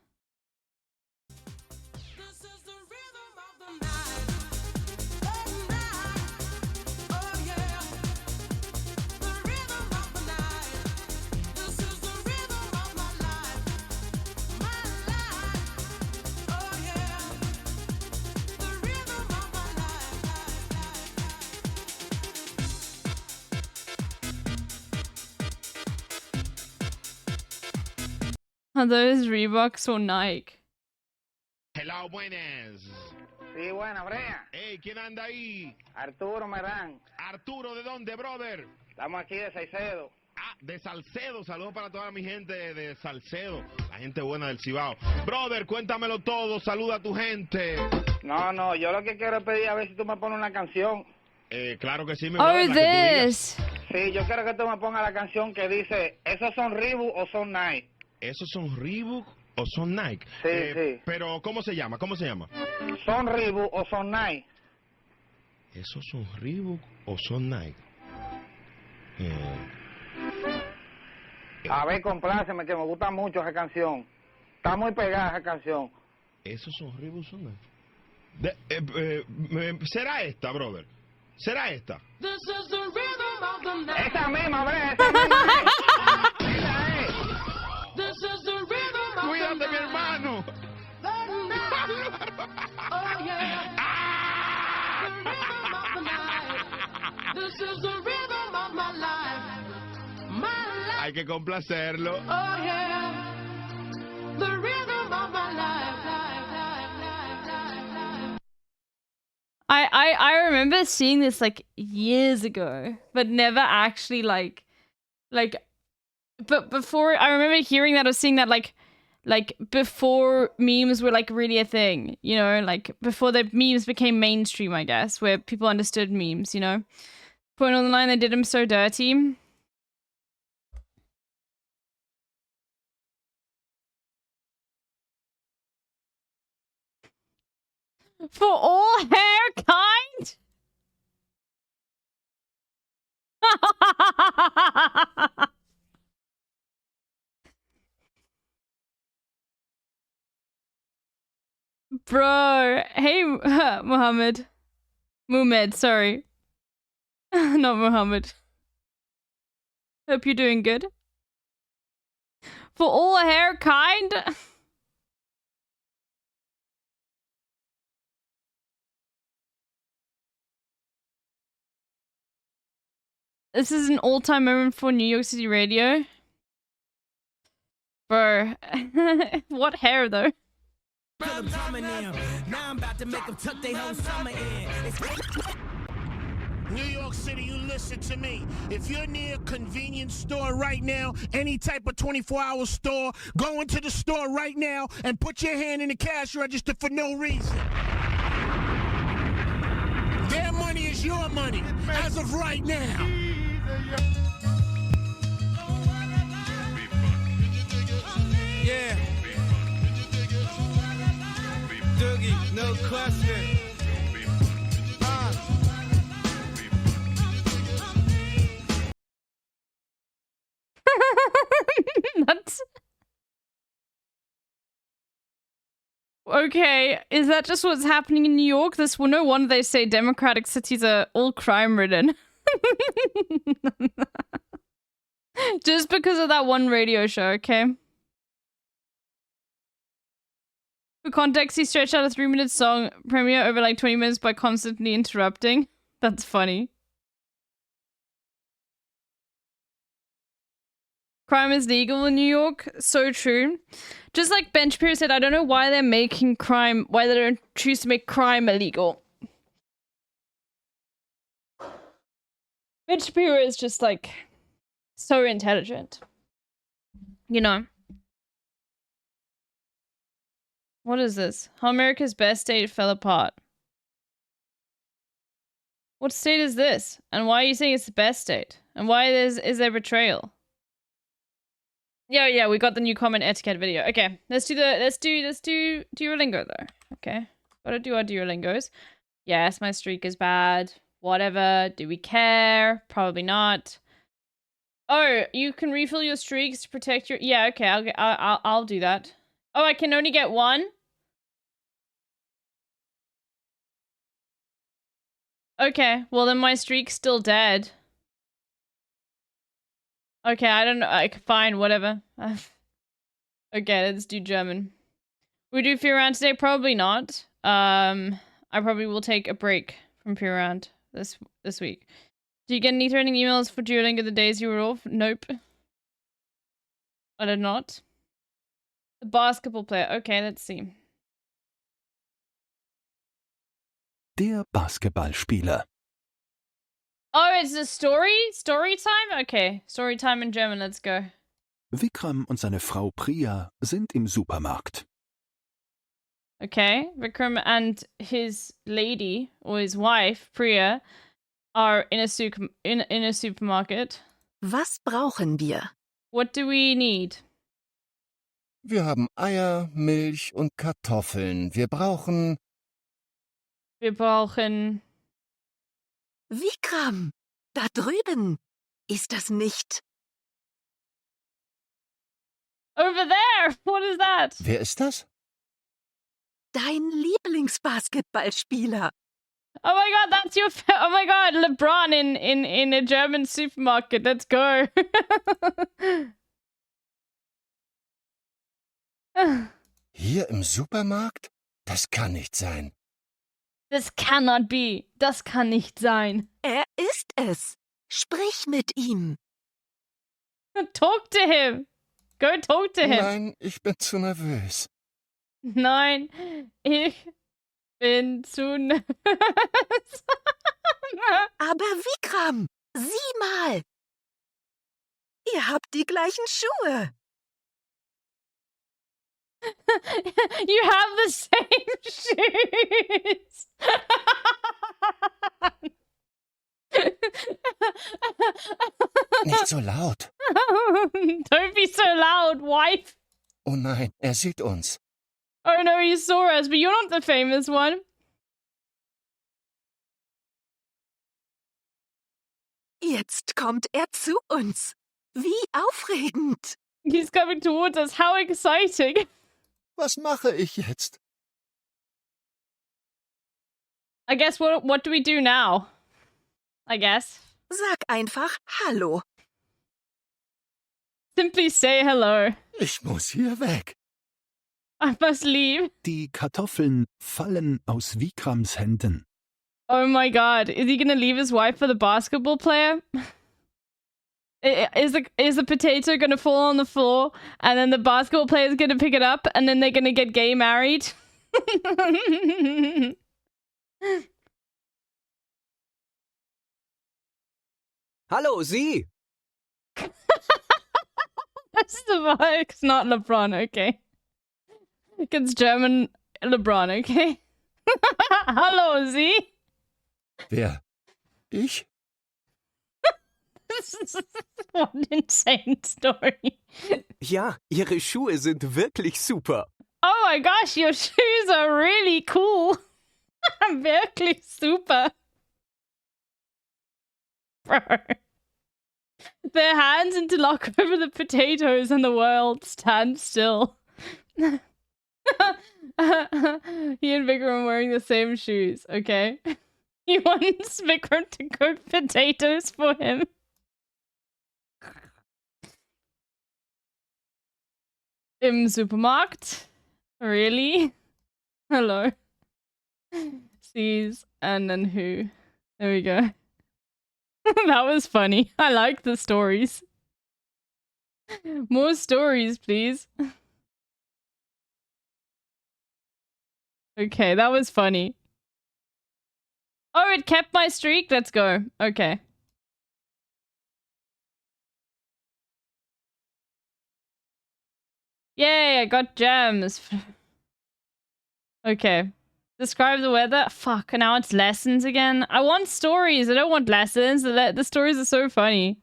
Are those Reeboks or Nike? Hello, buenas. Sí, buena, Brea. Hey, ¿quién anda ahí? Arturo Merán. Arturo, ¿de dónde, brother? Estamos aquí de Salcedo. Ah, de Salcedo. Saludos para toda mi gente de Salcedo. La gente buena del Cibao. Brother, cuéntamelo todo. Saluda a tu gente. No, yo lo que quiero es pedir a ver si tú me pones una canción. Claro que sí, mi Oh, brother, la que tú this. digas. Sí, yo quiero que tú me pongas la canción que dice, ¿esos son Reebok o son Nike? ¿Esos son Reebok o son Nike? Sí, sí. Pero, ¿cómo se llama? ¿Cómo se llama? ¿Son Reebok o son Nike? ¿Esos son Reebok o son Nike? A ver, compláceme, que me gusta mucho esa canción. Está muy pegada esa canción. ¿Esos son Reebok o son Nike? ¿Será esta, brother? ¿Será esta? Esa misma, Brea, esa misma. Esa es. Cuídate, mi hermano. Hay que complacerlo. I remember seeing this like years ago, but never actually like but before I remember hearing that or seeing that like before memes were like really a thing, you know, like before the memes became mainstream, I guess, where people understood memes, you know. Point on the line, they did them so dirty. For all hair kind? Bro, hey, Muhammad. Muhammad, sorry. Not Muhammad. Hope you're doing good. For all hair kind? This is an all-time moment for New York City radio. Bro, what hair though? New York City, you listen to me. If you're near a convenience store right now, any type of 24-hour store, go into the store right now and put your hand in the cash register for no reason. Their money is your money, as of right now. Yeah. Doogie, no question. That's... Okay, is that just what's happening in New York? This well, no wonder they say democratic cities are all crime-ridden. Just because of that one radio show, okay? For context, he stretched out a 3-minute song premiere over like 20 minutes by constantly interrupting. That's funny. Crime is legal in New York. So true. Just like Ben Shapiro said, I don't know why they're making crime, why they don't choose to make crime illegal. Ben Shapiro is just like so intelligent. You know. What is this? How America's best state fell apart. What state is this? And why are you saying it's the best state? And why is there betrayal? Yeah, we got the new comment etiquette video. Okay, let's do Duolingo though. Okay, gotta do our Duolingos. Yes, my streak is bad. Whatever. Do we care? Probably not. Oh, you can refill your streaks to protect your. Yeah, okay. I'll do that. Oh, I can only get one. Okay, well then my streak's still dead. Okay, I don't know. Fine, whatever. Okay, let's do German. We do Fear Round today? Probably not. I probably will take a break from Fear Round this week. Do you get any threatening emails for Duolingo the days you were off? Nope. I did not. The basketball player. Okay, let's see. Der Basketballspieler. Oh, it's a story? Story time? Okay, story time in German, let's go. Vikram und seine Frau Priya sind im Supermarkt. Okay, Vikram and his lady, or his wife, Priya, are in a supermarket. Was brauchen wir? What do we need? Wir haben Eier, Milch und Kartoffeln. Wir brauchen... Vikram, da drüben. Ist das nicht? Over there! What is that? Wer ist das? Dein Lieblingsbasketballspieler. Oh my god, that's your... Oh my god, LeBron in a German supermarket. Let's go. Hier im Supermarkt? Das kann nicht sein. This cannot be. Das kann nicht sein. Er ist es. Sprich mit ihm. Talk to him. Go talk to him. Nein, ich bin zu nervös. Nein, ich bin zu nervös. Aber Vikram, sieh mal. Ihr habt die gleichen Schuhe. You have the same shoes. Nicht so laut. Don't be so loud, wife. Oh nein, er sieht uns. Oh no, he saw us, but you're not the famous one. Jetzt kommt er zu uns. Wie aufregend. He's coming towards us. How exciting. Was mache ich jetzt? I guess what do we do now? I guess. Sag einfach Hallo. Simply say hello. Ich muss hier weg. I must leave. Die Kartoffeln fallen aus Vikrams Händen. Oh my god. Is he gonna leave his wife for the basketball player? Is the potato gonna fall on the floor and then the basketball player is gonna pick it up and then they're gonna get gay married? Hallo, Sie! That's the vibe. It's not LeBron, okay? It's German LeBron, okay? Hallo, Sie! Wer? Ich? What an insane story. Ja, Ihre Schuhe sind wirklich super. Oh my gosh, your shoes are really cool. Wirklich super. Bro. Their hands interlock over the potatoes and the world stands still. He and Vikram are wearing the same shoes, okay? He wants Vikram to cook potatoes for him. Im Supermarkt? Really? Hello. Sees and then who? There we go. That was funny. I like the stories. More stories, please. Okay, that was funny. Oh, it kept my streak? Let's go. Okay. Yay, I got gems. Okay. Describe the weather. Fuck, now it's lessons again. I want stories. I don't want lessons. The stories are so funny.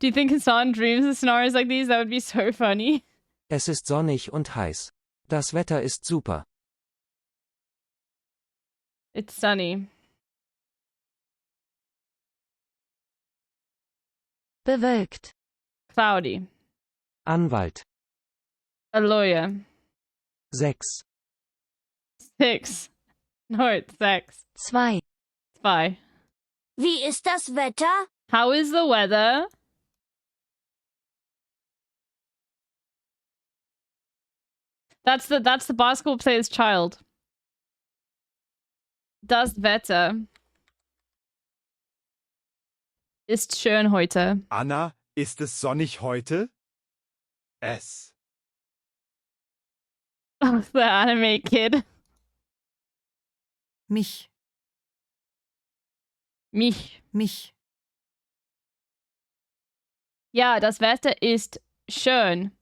Do you think Hassan dreams of scenarios like these? That would be so funny. Es ist sonnig und heiß. Das Wetter ist super. It's sunny. Bewölkt. Cloudy. Anwalt. A lawyer. 6. 6. No, it's 6. 2. 2. Wie ist das Wetter? How is the weather? That's the basketball player's child. Das Wetter ist schön heute. Anna, ist es sonnig heute? Es. Oh, the anime kid. Mich. Mich. Ja, das Wetter ist schön.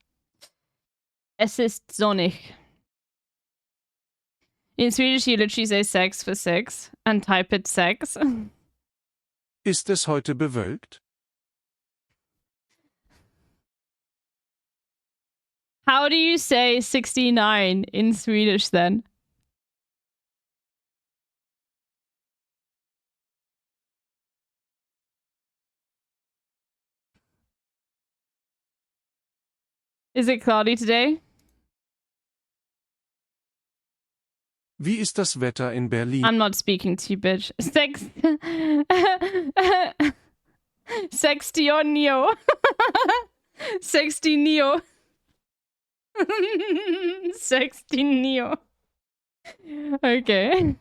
Es ist sonnig. In Swedish, you literally say sex for 6 and type it sex. Ist es heute bewölkt? How do you say 69 in Swedish then? Is it cloudy today? Wie ist das Wetter in Berlin? I'm not speaking to you, bitch. Sextionio. Sextinio. Sextinio. Okay.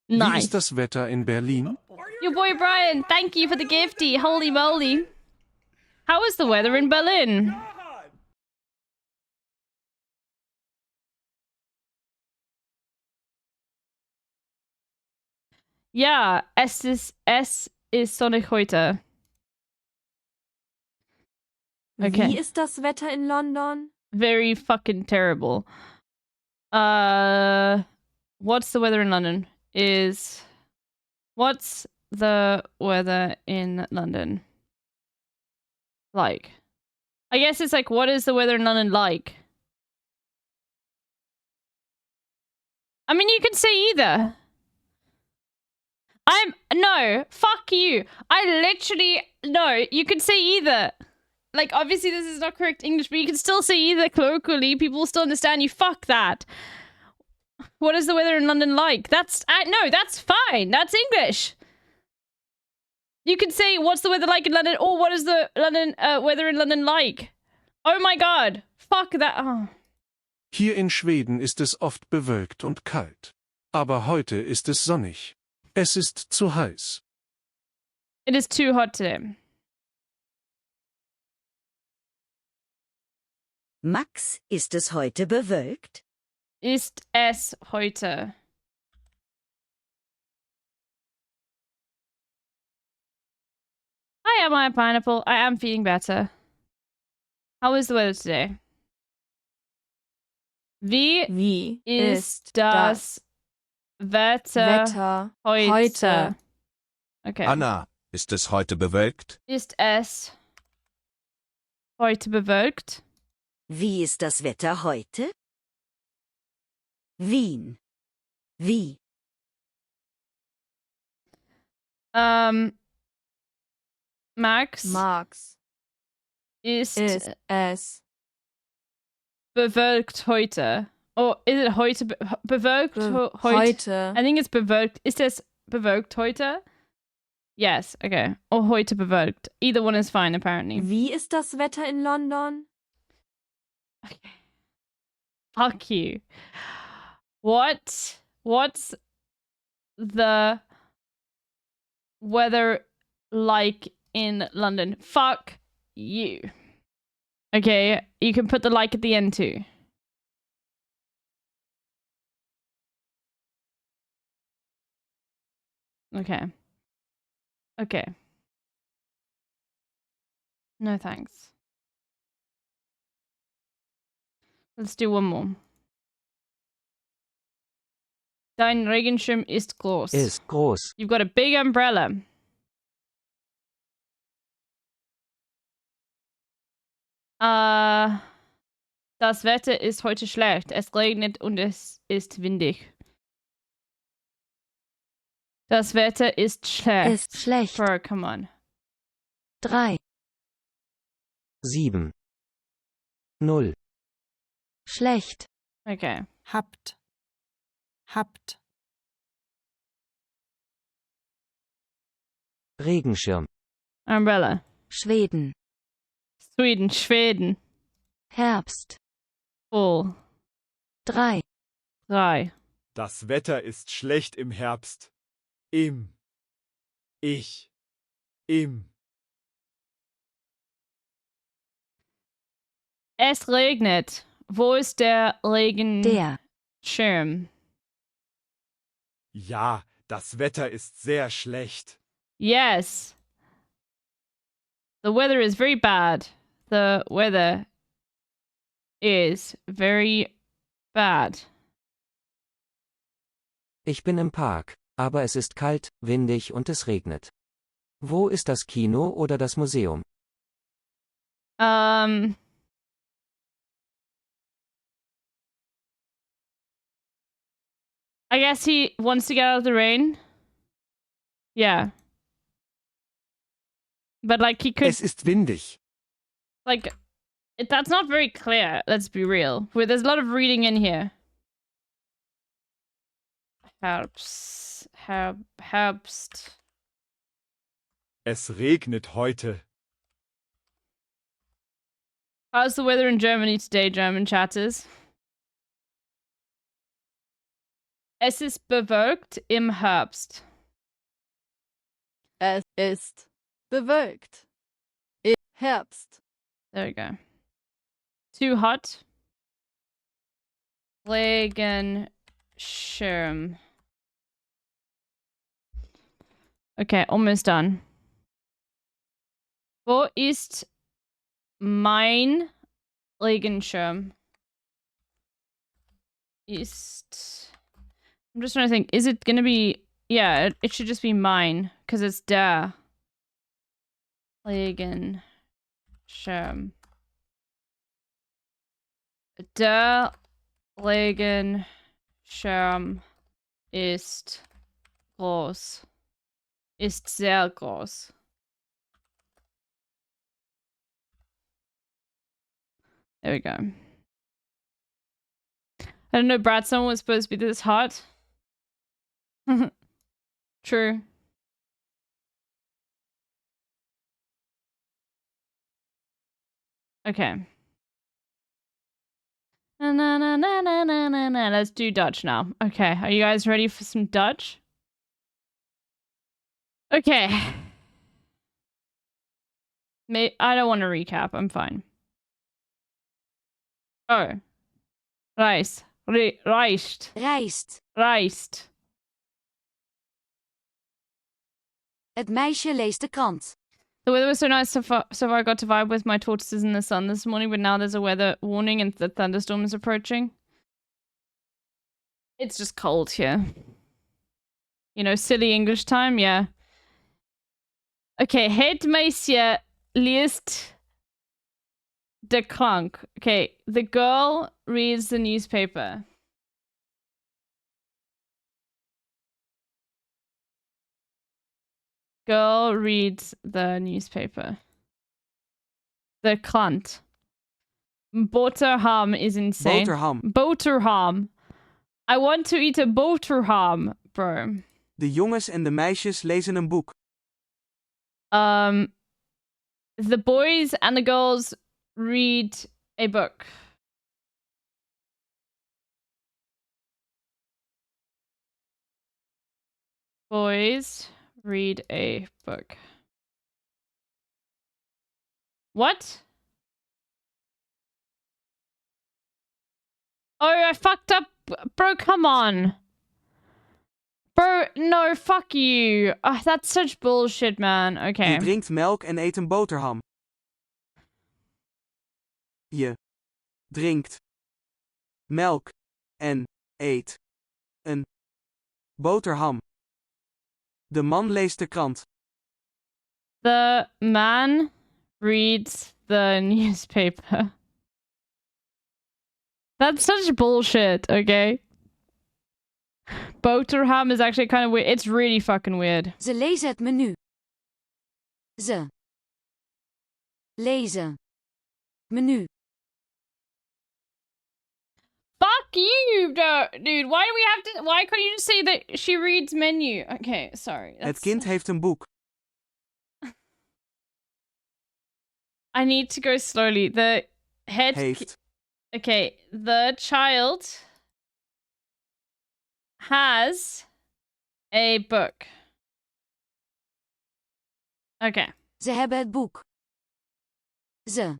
Wie Nice. ist das Wetter in Berlin? Your boy Brian, thank you for the gifty. Holy moly. How is the weather in Berlin? Ja, es ist sonnig heute. Okay. Wie ist das Wetter in London? Very fucking terrible. What's the weather in London? What's the weather in London like? I guess it's like, what is the weather in London like? I mean, you can say either. No, fuck you. No, you can say either. Like, obviously this is not correct English, but you can still say either colloquially. People will still understand you. Fuck that. What is the weather in London like? No, that's fine. That's English. You can say, what's the weather like in London? Or what is the weather in London like? Oh my god. Fuck that. Oh. Hier in Schweden ist es oft bewölkt und kalt. Aber heute ist es sonnig. Es ist zu heiß. It is too hot today. Max, ist es heute bewölkt? Ist es heute? Hi, am I a pineapple? I am feeling better. How is the weather today? Wie ist das Wetter heute? Okay. Anna, ist es heute bewölkt? Ist es heute bewölkt? Wie ist das Wetter heute? Wien. Wie? Max. Max. Ist es bewölkt heute. Oh, is it heute? Bewölkt heute? Heute. I think it's bewölkt. Is this bewölkt heute? Yes, okay. Or heute bewölkt. Either one is fine, apparently. Wie ist das Wetter in London? Okay. Fuck you. What's the weather like in London? Fuck you. Okay, you can put the like at the end too. Okay. Okay. No thanks. Let's do one more. Dein Regenschirm ist groß. Ist groß. You've got a big umbrella. Das Wetter ist heute schlecht. Es regnet und es ist windig. Das Wetter ist schlecht. Ist schlecht. Bro, come on. 3. 7. 0. Schlecht. Okay. Habt. Regenschirm. Umbrella. Schweden. Sweden, Schweden. Herbst. Full. 3. 3. Das Wetter ist schlecht im Herbst. Im. Es regnet. Wo ist der Der. Regenschirm? Ja, das Wetter ist sehr schlecht. Yes. The weather is very bad. The weather is very bad. Ich bin im Park, aber es ist kalt, windig und es regnet. Wo ist das Kino oder das Museum? I guess he wants to get out of the rain. Yeah. But like he could Es ist windig. like that's not very clear, let's be real. There's a lot of reading in here. Herbst. Es regnet heute. How's the weather in Germany today, German chatters? Es ist bewölkt im Herbst. Es ist bewölkt im Herbst. There we go. Too hot. Regenschirm. Okay, almost done. Wo ist mein Regenschirm? I'm just trying to think. Is it gonna be... Yeah, it should just be mine. Because it's der Regenschirm. Der Regenschirm ist groß. Ist sehr groß. There we go. I don't know, Brad, someone was supposed to be this hot. True. Okay. Let's do Dutch now. Okay, are you guys ready for some Dutch? Okay. I don't want to recap. I'm fine. Oh. Reist. Reist. Het meisje leest de krant. The weather was so nice so far I got to vibe with my tortoises in the sun this morning, but now there's a weather warning and the thunderstorm is approaching. It's just cold here. You know, silly English time, yeah. Okay, het meisje leest de krant. Okay, the girl reads the newspaper. Girl reads the newspaper. The krant. Boterham is insane. Boterham. Boterham. I want to eat a boterham, bro. De jongens en de meisjes lezen een boek. The boys and the girls read a book. Boys read a book. What? Oh, I fucked up. Bro, come on. Bro, no, fuck you. That's such bullshit, man. Okay. Je drinkt melk en eet een boterham. Je drinkt melk en eet een boterham. De man leest de krant. The man reads the newspaper. That's such bullshit, okay? Boterham is actually kind of weird. It's really fucking weird. Ze lezen het menu. Ze lezen menu. Fuck you, dude. Why do we have to... Why couldn't you just say that she reads menu? Okay, sorry. Het kind heeft een boek. I need to go slowly. The head... Heeft. Okay, the child has a book. Okay. Ze hebben het boek. Ze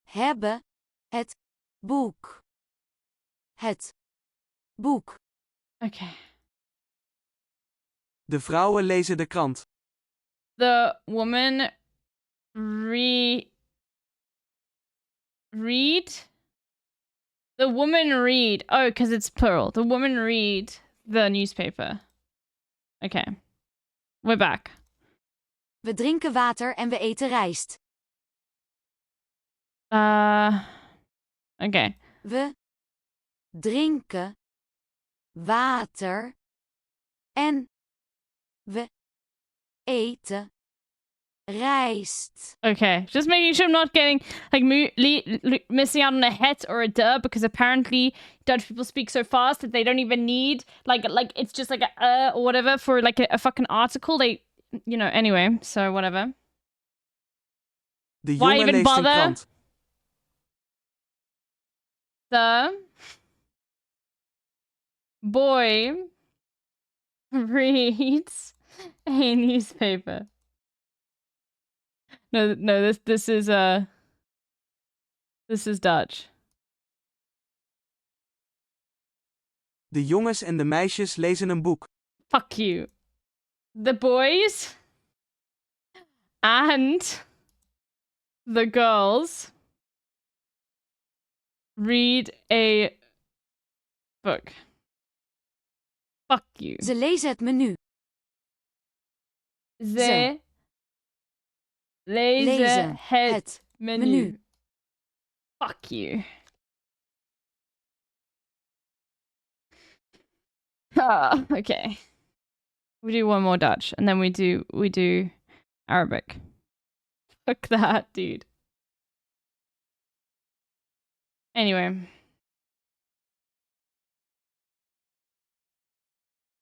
hebben het boek. Het boek. Okay. De vrouwen lezen de krant. The woman read? The woman read. Oh, because it's plural. The woman read the newspaper. Okay. We're back. We drinken water en we eten rijst. Okay. We drinken water en we eten rijst. Okay, just making sure I'm not getting like missing out on a het or a de, because apparently Dutch people speak so fast that they don't even need like it's just like a or whatever for like a fucking article. They, you know, anyway. So whatever. De Why jongen even leest een bother? krant. The boy reads a newspaper. No, this is Dutch. De jongens en de meisjes lezen een boek. Fuck you. The boys and the girls read a book. Fuck you. Ze lezen het menu. Ze lezen het menu. Fuck you. Okay. We do one more Dutch, and then we do Arabic. Fuck that, dude. Anyway.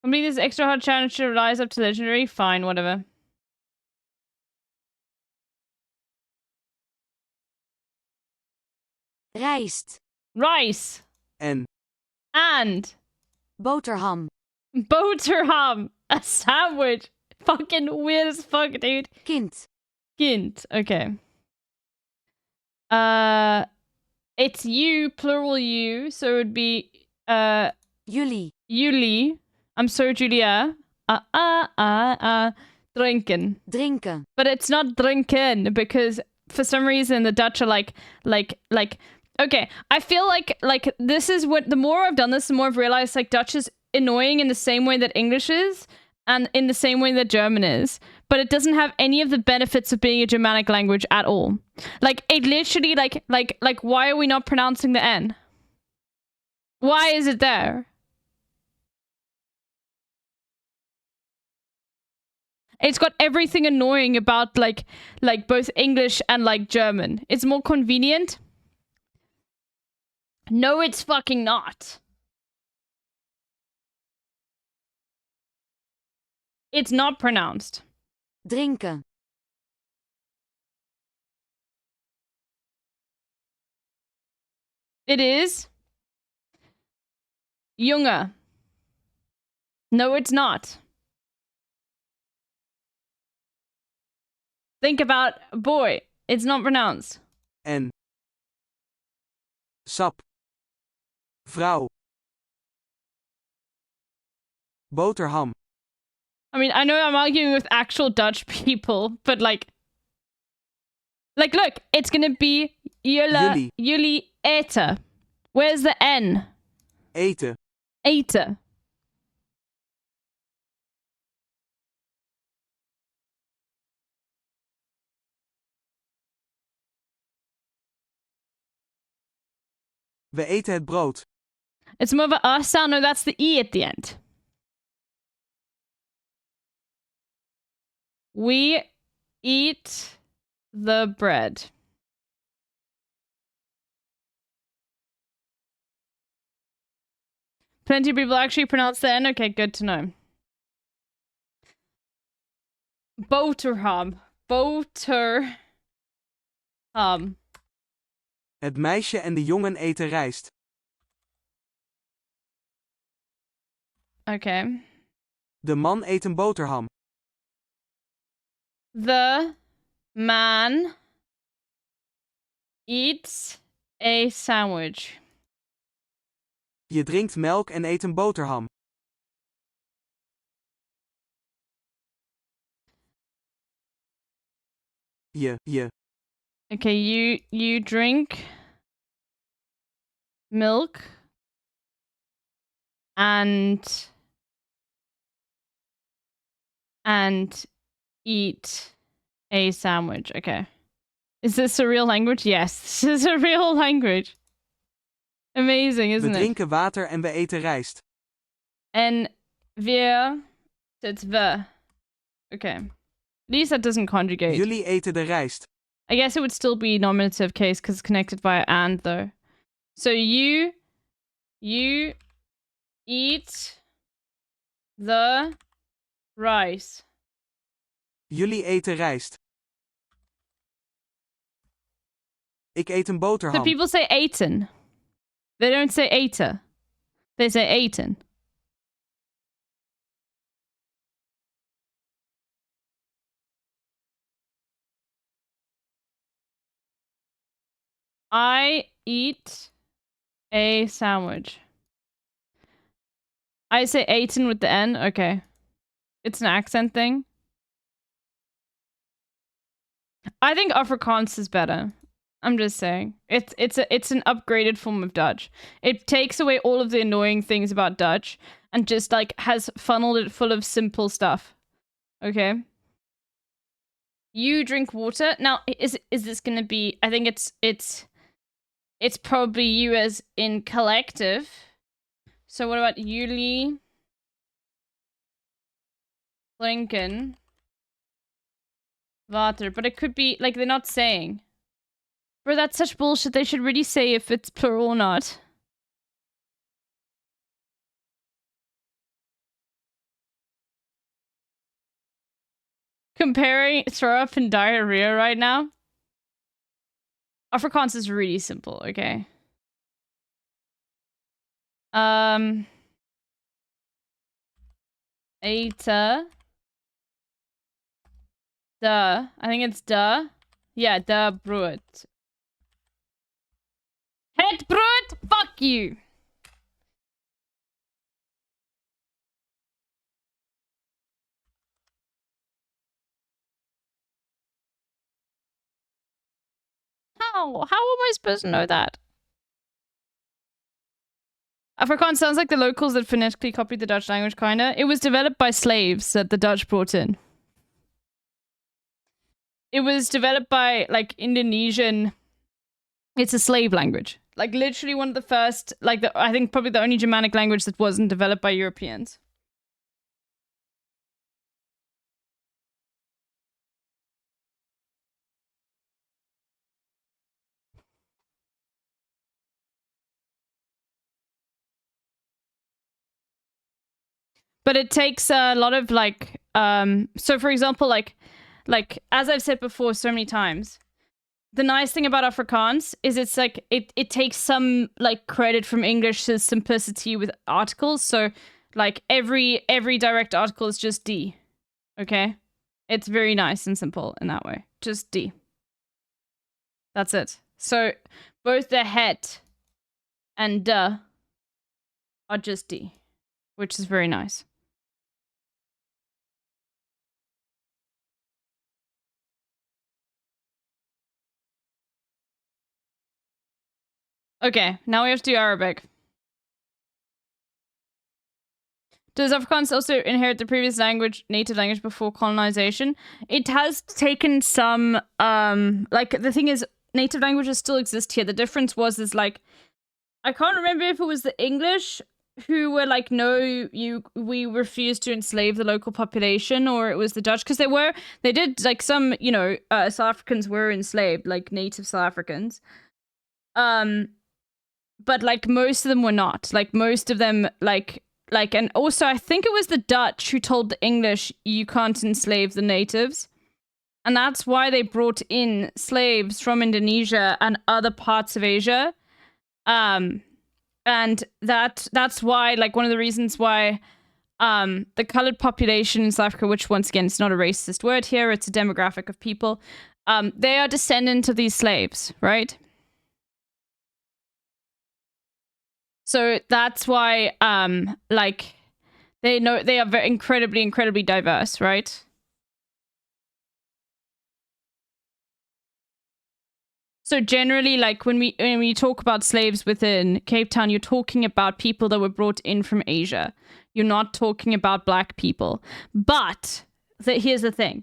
Complete this extra hard challenge to rise up to legendary? Fine, whatever. Rijst. Rice. And boterham. Boterham. A sandwich. Fucking weird as fuck, dude. Kind. Okay. It's you, plural you, so it would be jullie. I'm sorry, Julia. Drinken. But it's not drinken, because for some reason the Dutch are like okay, I feel like this is what, the more I've done this, the more I've realized like Dutch is annoying in the same way that English is, and in the same way that German is, but it doesn't have any of the benefits of being a Germanic language at all. Like it literally like why are we not pronouncing the N? Why is it there? It's got everything annoying about like both English and like German. It's more convenient. No, it's fucking not. It's not pronounced. Drinken. It is. Junge. No, it's not. Think about boy. It's not pronounced. En. Sap. Vrouw. Boterham. I mean, I know I'm arguing with actual Dutch people, but like, look, it's gonna be jullie, jullie eten. Where's the N? Eten. Eten. We eten het brood. It's more of a R sound. No, that's the E at the end. We eat the bread. Plenty of people actually pronounce the N. Okay, good to know. Boterham. Boterham. Het meisje en de jongen eten rijst. Okay. De man eet een boterham. The man eats a sandwich. Je drinkt melk en eet een boterham. Je. Okay, you drink milk and eat a sandwich. Okay. Is this a real language? Yes, this is a real language. Amazing, isn't we it? drinken water en we eten rijst. En wir, it's we. Okay. At least that doesn't conjugate. Jullie eten de rijst. I guess it would still be nominative case because it's connected by and though. So you eat the rice. Jullie eten rijst. Ik eet een boterham. So people say eten. They don't say eten. They say eten. I eat a sandwich. I say eten with the N. Okay. It's an accent thing. I think Afrikaans is better. I'm just saying. It's an upgraded form of Dutch. It takes away all of the annoying things about Dutch and just like has funneled it full of simple stuff. Okay? You drink water. Now, is this going to be, I think it's probably you as in collective. So what about jullie drinken water? But it could be, like, they're not saying. Bro, that's such bullshit. They should really say if it's plural or not. Comparing throw up and diarrhea right now? Afrikaans is really simple, okay? Eten. Duh. I think it's duh. Yeah, duh brood. Het brood? Fuck you. How? How am I supposed to know that? Afrikaans sounds like the locals that phonetically copied the Dutch language, kinda. It was developed by slaves that the Dutch brought in. It was developed by, like, Indonesian... It's a slave language. Like, literally one of the first... Like, I think probably the only Germanic language that wasn't developed by Europeans. But it takes a lot of like, so for example, like as I've said before so many times, the nice thing about Afrikaans is it's like it takes some like credit from English's simplicity with articles. So like every direct article is just D. Okay? It's very nice and simple in that way. Just D. That's it. So both the het and de are just D, which is very nice. Okay, now we have to do Arabic. Does Afrikaans also inherit the previous native language before colonization? It has taken some, like, the thing is, native languages still exist here. The difference is, like, I can't remember if it was the English who were like, no, we refuse to enslave the local population, or it was the Dutch, because they did, like, some, you know, South Africans were enslaved, like, native South Africans. But, like, most of them were not. Like, most of them, like, and also I think it was the Dutch who told the English, you can't enslave the natives. And that's why they brought in slaves from Indonesia and other parts of Asia. And that's why, like, one of the reasons why the colored population in South Africa, which once again, it's not a racist word here, it's a demographic of people, they are descendants of these slaves, right? So that's why, like, they are very incredibly diverse, right? So generally, like, when we talk about slaves within Cape Town, you're talking about people that were brought in from Asia. You're not talking about black people. But here's the thing.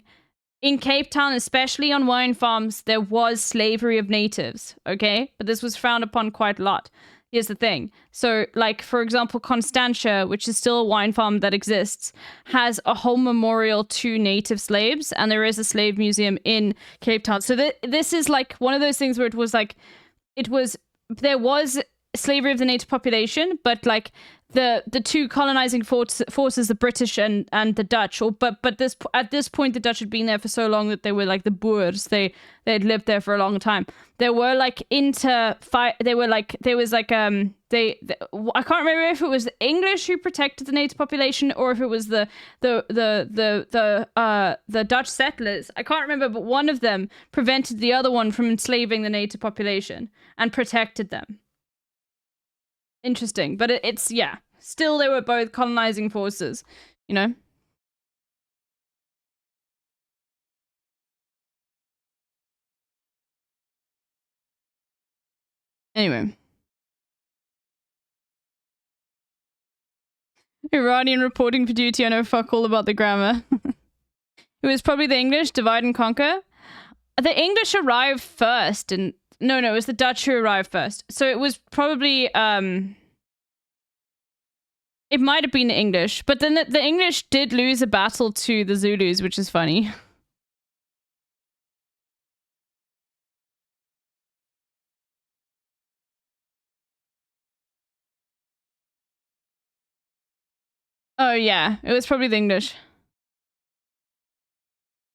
In Cape Town, especially on wine farms, there was slavery of natives, okay? But this was frowned upon quite a lot. Here's the thing. So, like, for example, Constantia, which is still a wine farm that exists, has a whole memorial to native slaves, and there is a slave museum in Cape Town. So this is, like, one of those things where there was slavery of the native population, but, like, the two colonizing forces, the British and the Dutch, but at this point the Dutch had been there for so long that they were like the Boers. They had lived there for a long time. There were like I can't remember if it was the English who protected the native population or if it was the Dutch settlers. I can't remember, but one of them prevented the other one from enslaving the native population and protected them. Interesting, but it's yeah. Still, they were both colonizing forces, you know? Anyway. Iranian reporting for duty, I know fuck all about the grammar. It was probably the English, divide and conquer. The English arrived first, and no, it was the Dutch who arrived first. So it was probably, it might have been the English, but then the English did lose a battle to the Zulus, which is funny. Oh yeah, it was probably the English.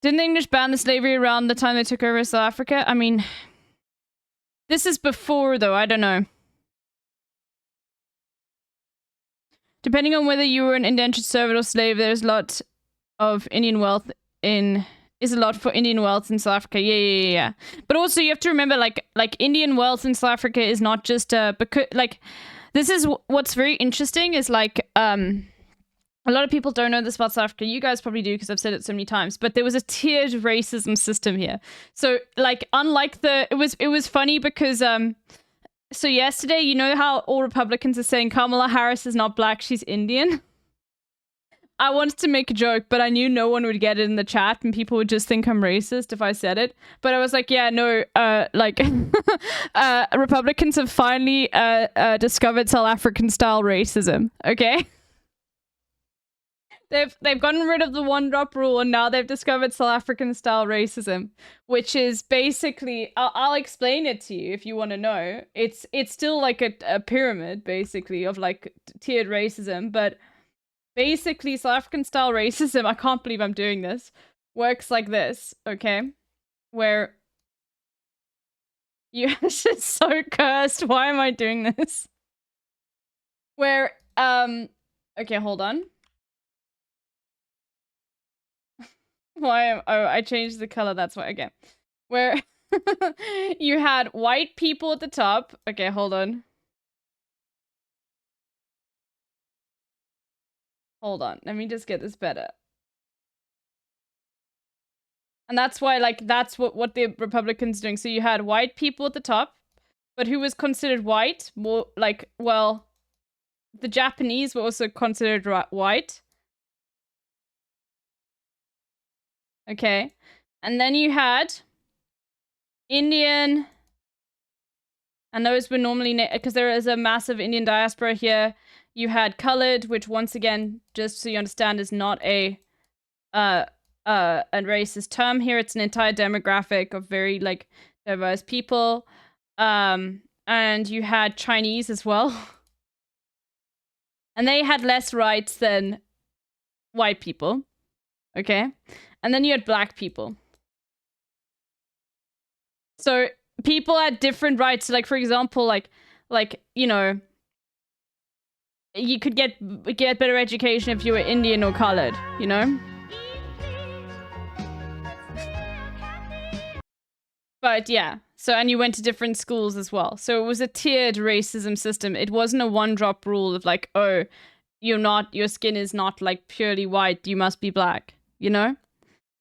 Didn't the English ban the slavery around the time they took over South Africa? I mean, this is before though, I don't know. Depending on whether you were an indentured servant or slave, there's a lot of Indian wealth is a lot for Indian wealth in South Africa. Yeah. But also you have to remember, like Indian wealth in South Africa is not just because, like, this is what's very interesting is, like, a lot of people don't know this about South Africa. You guys probably do because I've said it so many times. But there was a tiered racism system here. So, like, unlike it was funny because so yesterday, you know how all Republicans are saying Kamala Harris is not black, she's Indian? I wanted to make a joke, but I knew no one would get it in the chat and people would just think I'm racist if I said it. But I was like, yeah, no, like, Republicans have finally discovered South African style racism, okay? They've gotten rid of the one drop rule and now they've discovered South African style racism, which is basically, I'll explain it to you if you want to know. It's still like a pyramid basically of like tiered racism, but Basically, South African style racism, I can't believe I'm doing this, works like this, okay? Where you it's just so cursed. Why am I doing this? Where okay, hold on. I changed the color, that's why. Okay. Where you had white people at the top. Okay, hold on. Hold on. Let me just get this better. And that's why, like, that's what the Republicans doing. So you had white people at the top, but who was considered white? More like, well, the Japanese were also considered white. Okay. And then you had Indian, and those were normally, because there is a massive Indian diaspora here. You had colored, which once again, just so you understand, is not a racist term here. It's an entire demographic of very, like, diverse people. And you had Chinese as well. And they had less rights than white people. Okay? And then you had black people. So people had different rights. Like, for example, like, you know, you could get better education if you were Indian or colored, you know? But yeah, so, and you went to different schools as well. So it was a tiered racism system. It wasn't a one-drop rule of like, oh, your skin is not like purely white, you must be black, you know?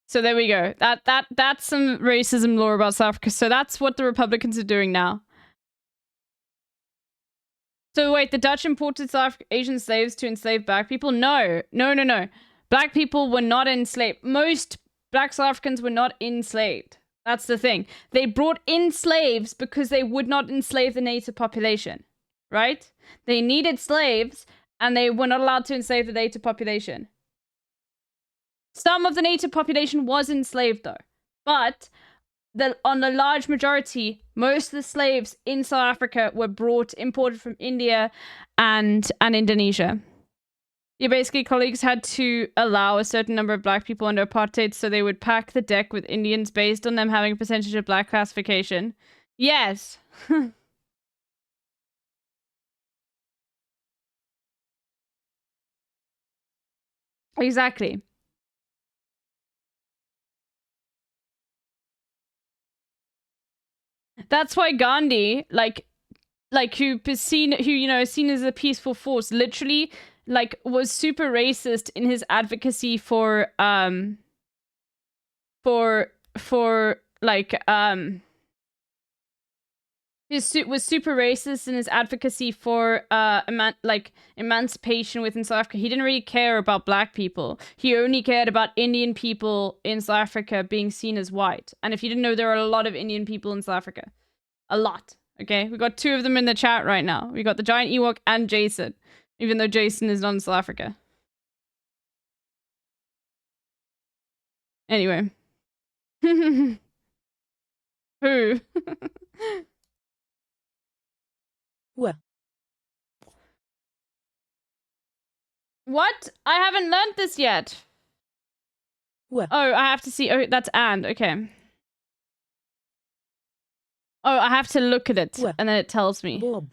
So there we go. That's some racism lore about South Africa. So that's what the Republicans are doing now. So wait, the Dutch imported South Asian slaves to enslave black people? No. Black people were not enslaved. Most black South Africans were not enslaved. That's the thing. They brought in slaves because they would not enslave the native population, right? They needed slaves, and they were not allowed to enslave the native population. Some of the native population was enslaved, though. But on the large majority, most of the slaves in South Africa were imported from India and Indonesia. Yeah, basically, colleagues had to allow a certain number of black people under apartheid, so they would pack the deck with Indians based on them having a percentage of black classification. Yes. Exactly. That's why Gandhi, who's seen as a peaceful force, literally, like, was super racist in his advocacy for was super racist in his advocacy for emancipation within South Africa. He didn't really care about black people. He only cared about Indian people in South Africa being seen as white. And if you didn't know, there are a lot of Indian people in South Africa. A lot. Okay? We got two of them in the chat right now. We got the giant Ewok and Jason. Even though Jason is not in South Africa. Anyway. Who? What? What? I haven't learned this yet. What? Oh, I have to see. Oh, that's and. Okay. Oh, I have to look at it, What? and then it tells me. Bob.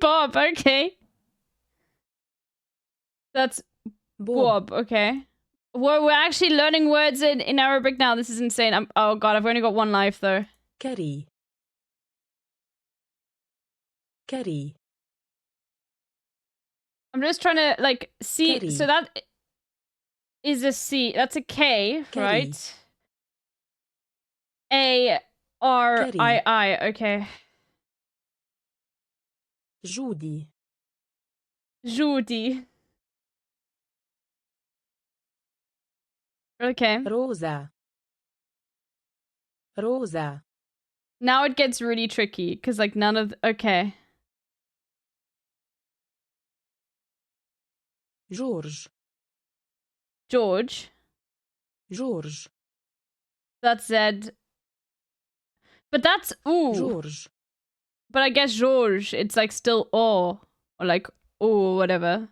Bob, okay. That's Bob, okay. We're actually learning words in Arabic now. This is insane. Oh god, I've only got one life though. Curry. I'm just trying to like see. Curry. So that is a C. That's a K, Curry. right? A-R-I-I. Okay. Judy. Okay. Rosa. Now it gets really tricky because like none of okay. George. That's Z. But that's ooh. George. But I guess George, it's like still O. Or like or whatever.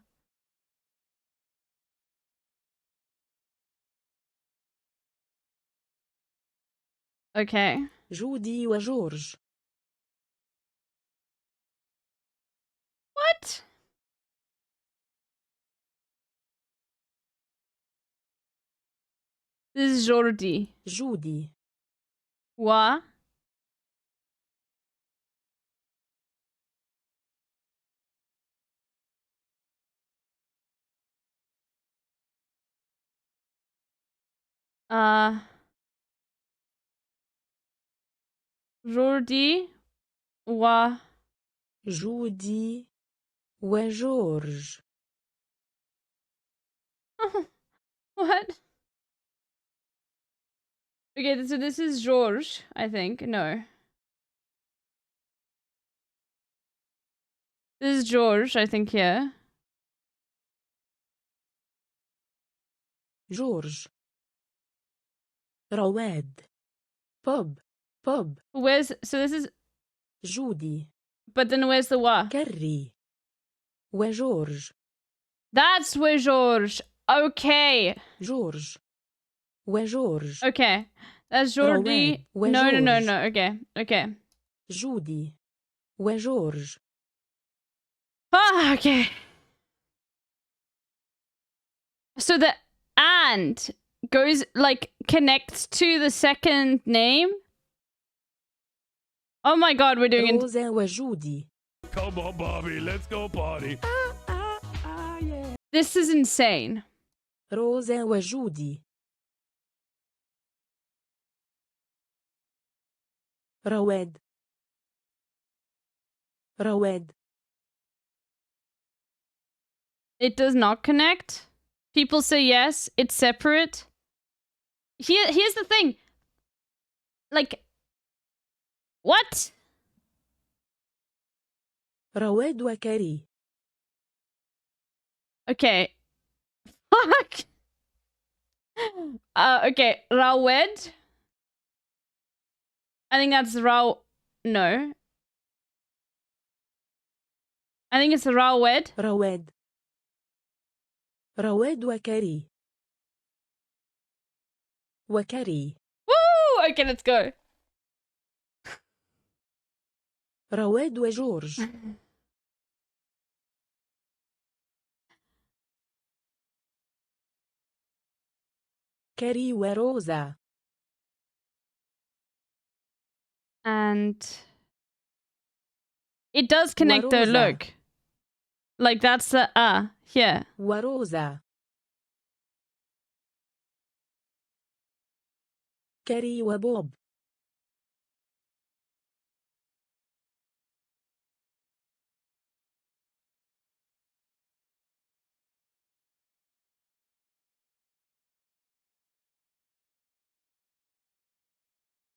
Okay. جودي وجورج. What? This is Jordi. جودي. Wa. Jordi. Wa. جودي وجورج. What? Okay, so this is George, I think. No. This is George, I think, here. جورج. رواد. بوب. Where's... So this is... جودي. But then where's the wa? كري. وجورج. That's where George. Okay. جورج. وجورج. Okay. That's Jordi. No. Okay. جودي. وجورج. Ah, okay. So the and goes, like, connects to the second name? Oh my god, we're doing it. روزا وجودي. Come on, Bobby, let's go party. Yeah. This is insane. روزا وجودي. رواد. It does not connect. People say yes, it's separate. Here's the thing. Like, what? رواد وكري. Okay. Fuck. Okay, Rawed. I think that's No. I think it's Rawed. رواد. رواد وكري. Woo! Okay, let's go. رواد وجورج. كري وروزا. And it does connect though, look. Like that's the here. وروزا. كري وبوب.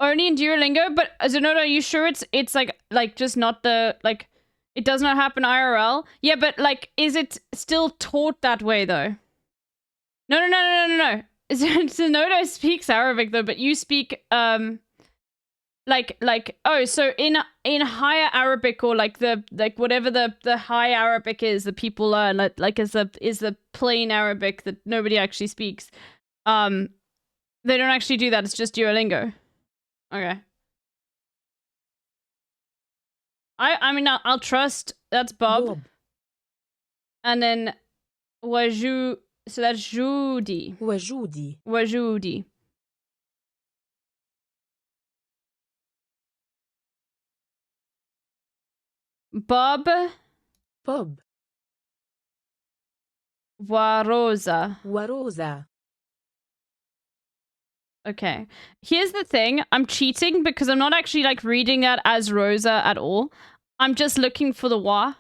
Only in Duolingo, but Zenodo, are you sure it's like just not the like it does not happen IRL? Yeah, but like is it still taught that way though? No. Zenodo speaks Arabic though, but you speak like oh, so in higher Arabic or like the whatever the high Arabic is that people learn like is the plain Arabic that nobody actually speaks. They don't actually do that. It's just Duolingo. Okay. I mean I'll trust. That's Bob. And then Waju. So that's Judy. Wajudi. Bob. Warosa. Okay. Here's the thing. I'm cheating because I'm not actually like reading that as Rosa at all. I'm just looking for the wa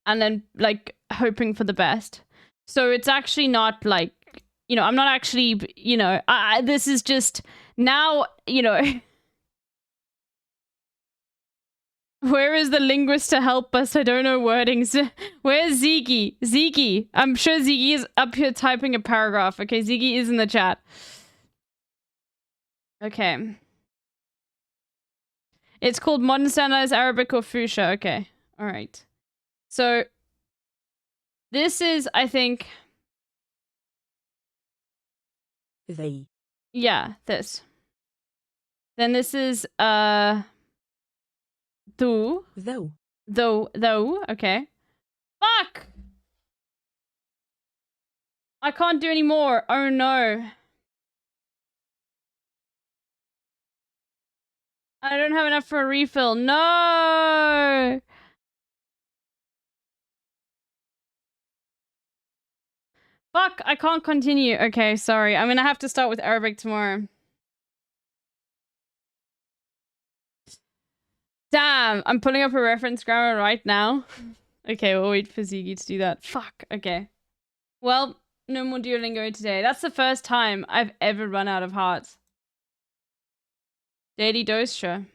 and then like hoping for the best. So it's actually not like, you know, I'm not actually, you know, this is just now, you know. Where is the linguist to help us? I don't know wordings. Where's Ziggy? Ziggy. I'm sure Ziggy is up here typing a paragraph. Okay, Ziggy is in the chat. Okay. It's called Modern Standardized Arabic or Fuchsia. Okay. All right. So This is, I think... They. Yeah, this. Then this is, tu. Though. Though, okay. Fuck! I can't do any more. Oh no. I don't have enough for a refill. No! Fuck, I can't continue. Okay, sorry. I'm gonna have to start with Arabic tomorrow. Damn, I'm pulling up a reference grammar right now. Okay, we'll wait for Ziggy to do that. Fuck, okay. Well, no more Duolingo today. That's the first time I've ever run out of hearts. Daily dose, sure.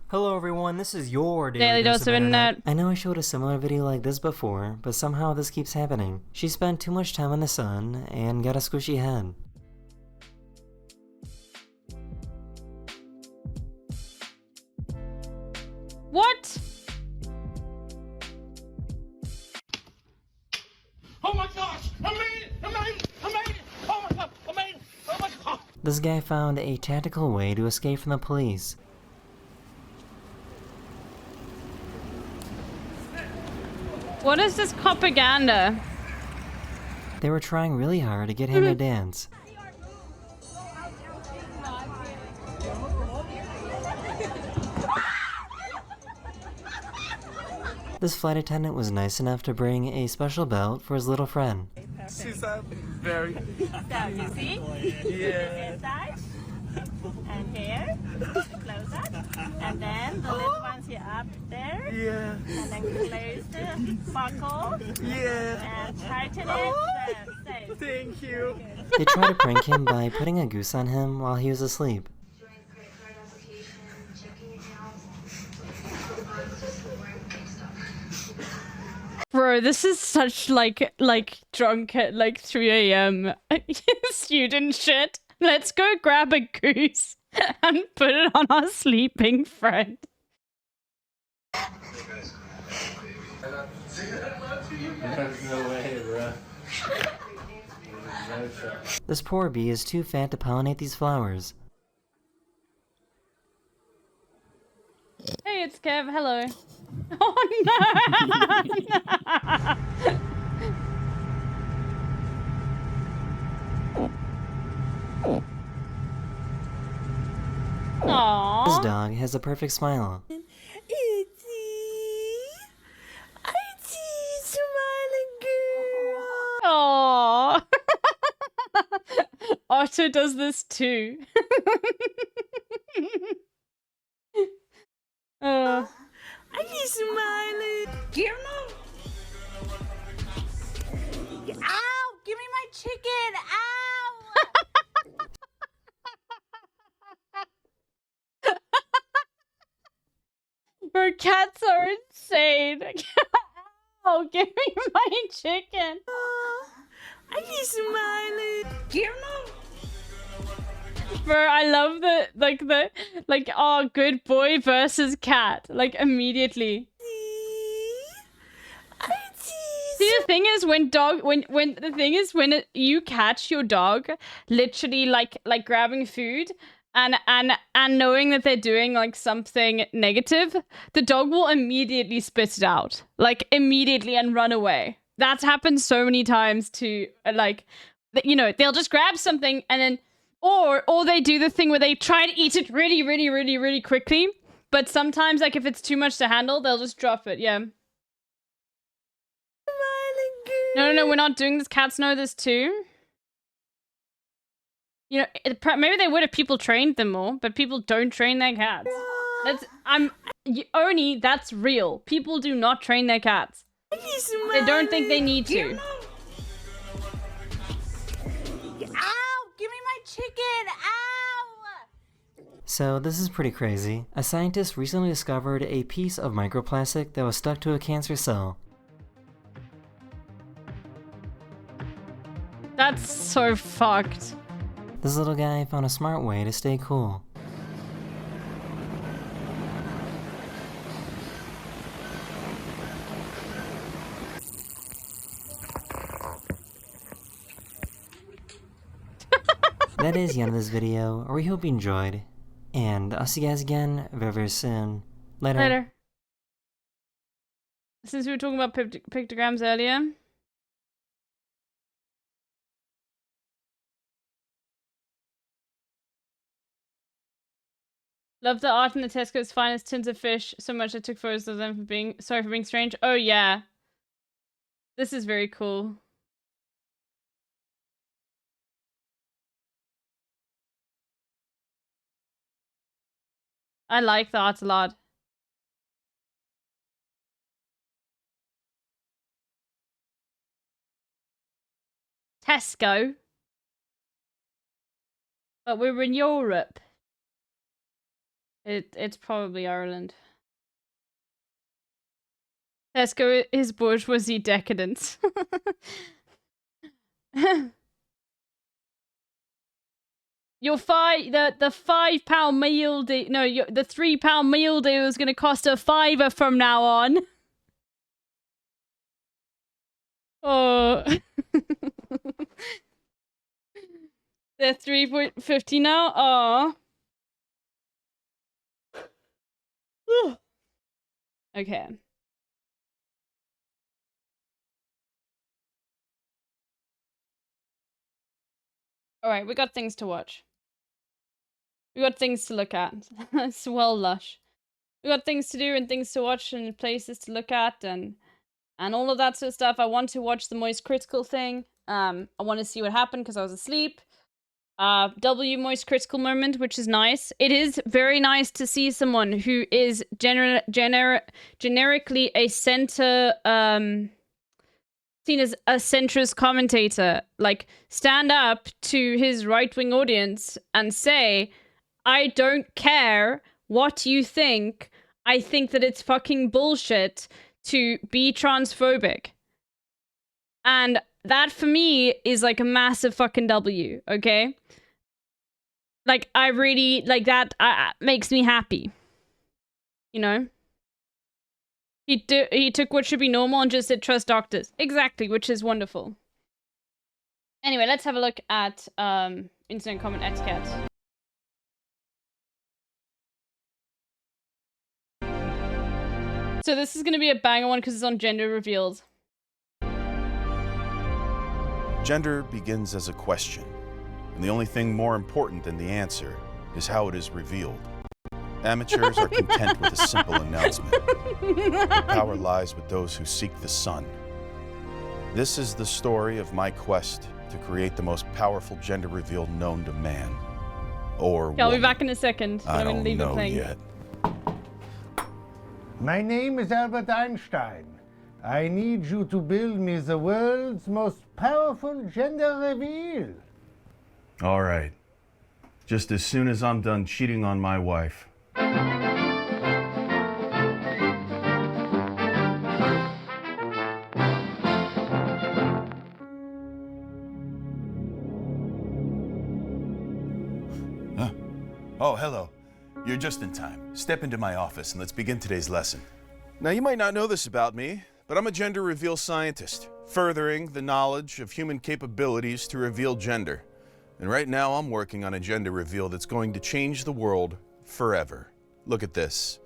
Hello everyone, this is your Daily Dose of Internet. I know I showed a similar video like this before, but somehow this keeps happening. She spent too much time in the sun and got a squishy head. What? Oh my gosh! I made it! I made it! I made it! Oh my god! I made it! Oh my god! This guy found a tactical way to escape from the police. What is this propaganda? They were trying really hard to get him to dance. This flight attendant was nice enough to bring a special belt for his little friend. She's very... So you see? Yeah. Inside. And here. Close up. And then the little ones here up there. Yeah. And then close the buckle. Yeah. And tighten it. Then thank you. They tried to prank him by putting a goose on him while he was asleep. Bro, this is such like drunk at like 3 a.m. student shit. Let's go grab a goose and put it on our sleeping friend. No way, bro. This poor bee is too fat to pollinate these flowers. Hey, it's Kev. Hello. Oh no! Aww. This dog has a perfect smile. Aww. Otto does this too. I need smiling. Give me. Ow! Give me my chicken! Ow! Bro, cats are insane. Oh, give me my chicken. I need smiling. Give me. Bro, I love the oh, good boy versus cat. Like immediately. See, the thing is when you catch your dog literally like grabbing food and knowing that they're doing like something negative, the dog will immediately spit it out. Like immediately and run away. That's happened so many times to like, you know, they'll just grab something and then or they do the thing where they try to eat it really quickly, but sometimes like if it's too much to handle, they'll just drop it. Yeah. No, we're not doing this. Cats know this too. You know, maybe they would if people trained them more, but people don't train their cats. That's real. People do not train their cats. They don't think they need to. Ow! Give me my chicken! Ow! So this is pretty crazy. A scientist recently discovered a piece of microplastic that was stuck to a cancer cell. That's so fucked. This little guy found a smart way to stay cool. that is the end of this video. We hope you enjoyed. And I'll see you guys again very, very soon. Later. Later. Since we were talking about pictograms earlier. Love the art in the Tesco's finest tins of fish so much I took photos of them for being strange. Oh yeah. This is very cool. I like the art a lot. Tesco. But we're in Europe. It's probably Ireland. Tesco is bourgeoisie decadence. Your the £5 meal deal. No, the £3 meal deal is going to cost a £5 from now on. Oh. They're $3.50 now. Oh. Okay. Alright, we got things to watch. We got things to look at. It's well lush. We got things to do and things to watch and places to look at and all of that sort of stuff. I want to watch the Moist Critical thing. I want to see what happened because I was asleep. W Moist Critical moment, which is nice. It is very nice to see someone who is generically a center, seen as a centrist commentator, like, stand up to his right-wing audience and say, I don't care what you think, I think that it's fucking bullshit to be transphobic. And that, for me, is like a massive fucking W, okay? Like, I really, like, that makes me happy. You know? He took what should be normal and just said trust doctors. Exactly, which is wonderful. Anyway, let's have a look at internet comment etiquette. So this is going to be a banger one because it's on gender reveals. Gender begins as a question, and the only thing more important than the answer is how it is revealed. Amateurs are content with a simple announcement. The power lies with those who seek the sun. This is the story of my quest to create the most powerful gender reveal known to man. Or Okay, I'll be back in a second. I I'm going to don't leave it know playing. yet. My name is Albert Einstein. I need you to build me the world's most powerful gender reveal. All right. Just as soon as I'm done cheating on my wife. Huh? Oh, hello. You're just in time. Step into my office and let's begin today's lesson. Now, you might not know this about me, but I'm a gender reveal scientist, furthering the knowledge of human capabilities to reveal gender. And right now, I'm working on a gender reveal that's going to change the world forever. Look at this.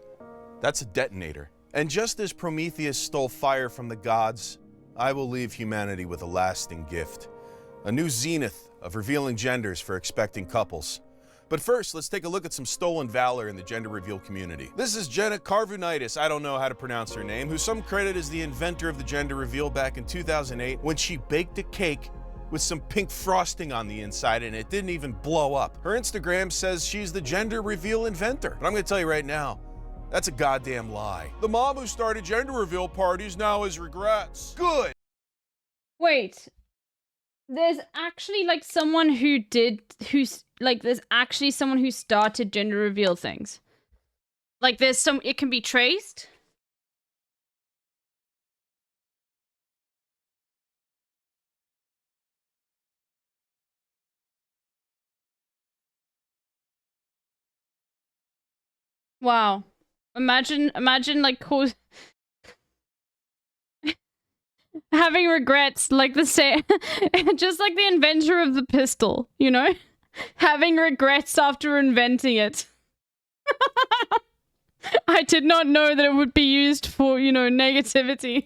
That's a detonator. And just as Prometheus stole fire from the gods, I will leave humanity with a lasting gift. A new zenith of revealing genders for expecting couples. But first, let's take a look at some stolen valor in the gender reveal community. This is Jenna Carvunitis, I don't know how to pronounce her name, who some credit as the inventor of the gender reveal back in 2008 when she baked a cake with some pink frosting on the inside and it didn't even blow up. Her Instagram says she's the gender reveal inventor. But I'm gonna tell you right now, that's a goddamn lie. The mom who started gender reveal parties now has regrets. Good. Wait. There's actually like someone there's actually someone who started gender reveal things. Like it can be traced. Wow. Imagine like having regrets like the same, just like the inventor of the pistol, you know? Having regrets after inventing it. I did not know that it would be used for, you know, negativity.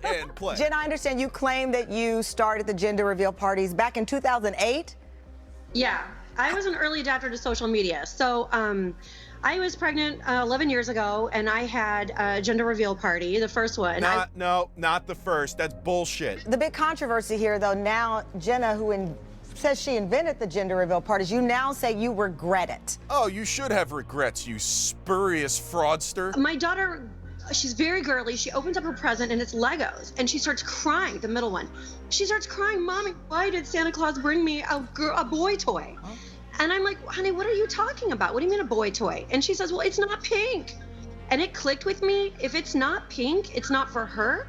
And play. Jen, I understand you claim that you started the gender reveal parties back in 2008? Yeah, I was an early adapter to social media. So I was pregnant 11 years ago, and I had a gender reveal party, the first one. No, not the first. That's bullshit. The big controversy here, though, now Jenna, who says she invented the gender reveal parties, you now say you regret it. Oh, you should have regrets, you spurious fraudster. My daughter, she's very girly. She opens up her present, and it's Legos, and she starts crying, the middle one. She starts crying, Mommy, why did Santa Claus bring me a boy toy? Huh? And I'm like, honey, what are you talking about? What do you mean a boy toy? And she says, well, it's not pink. And it clicked with me. If it's not pink, it's not for her.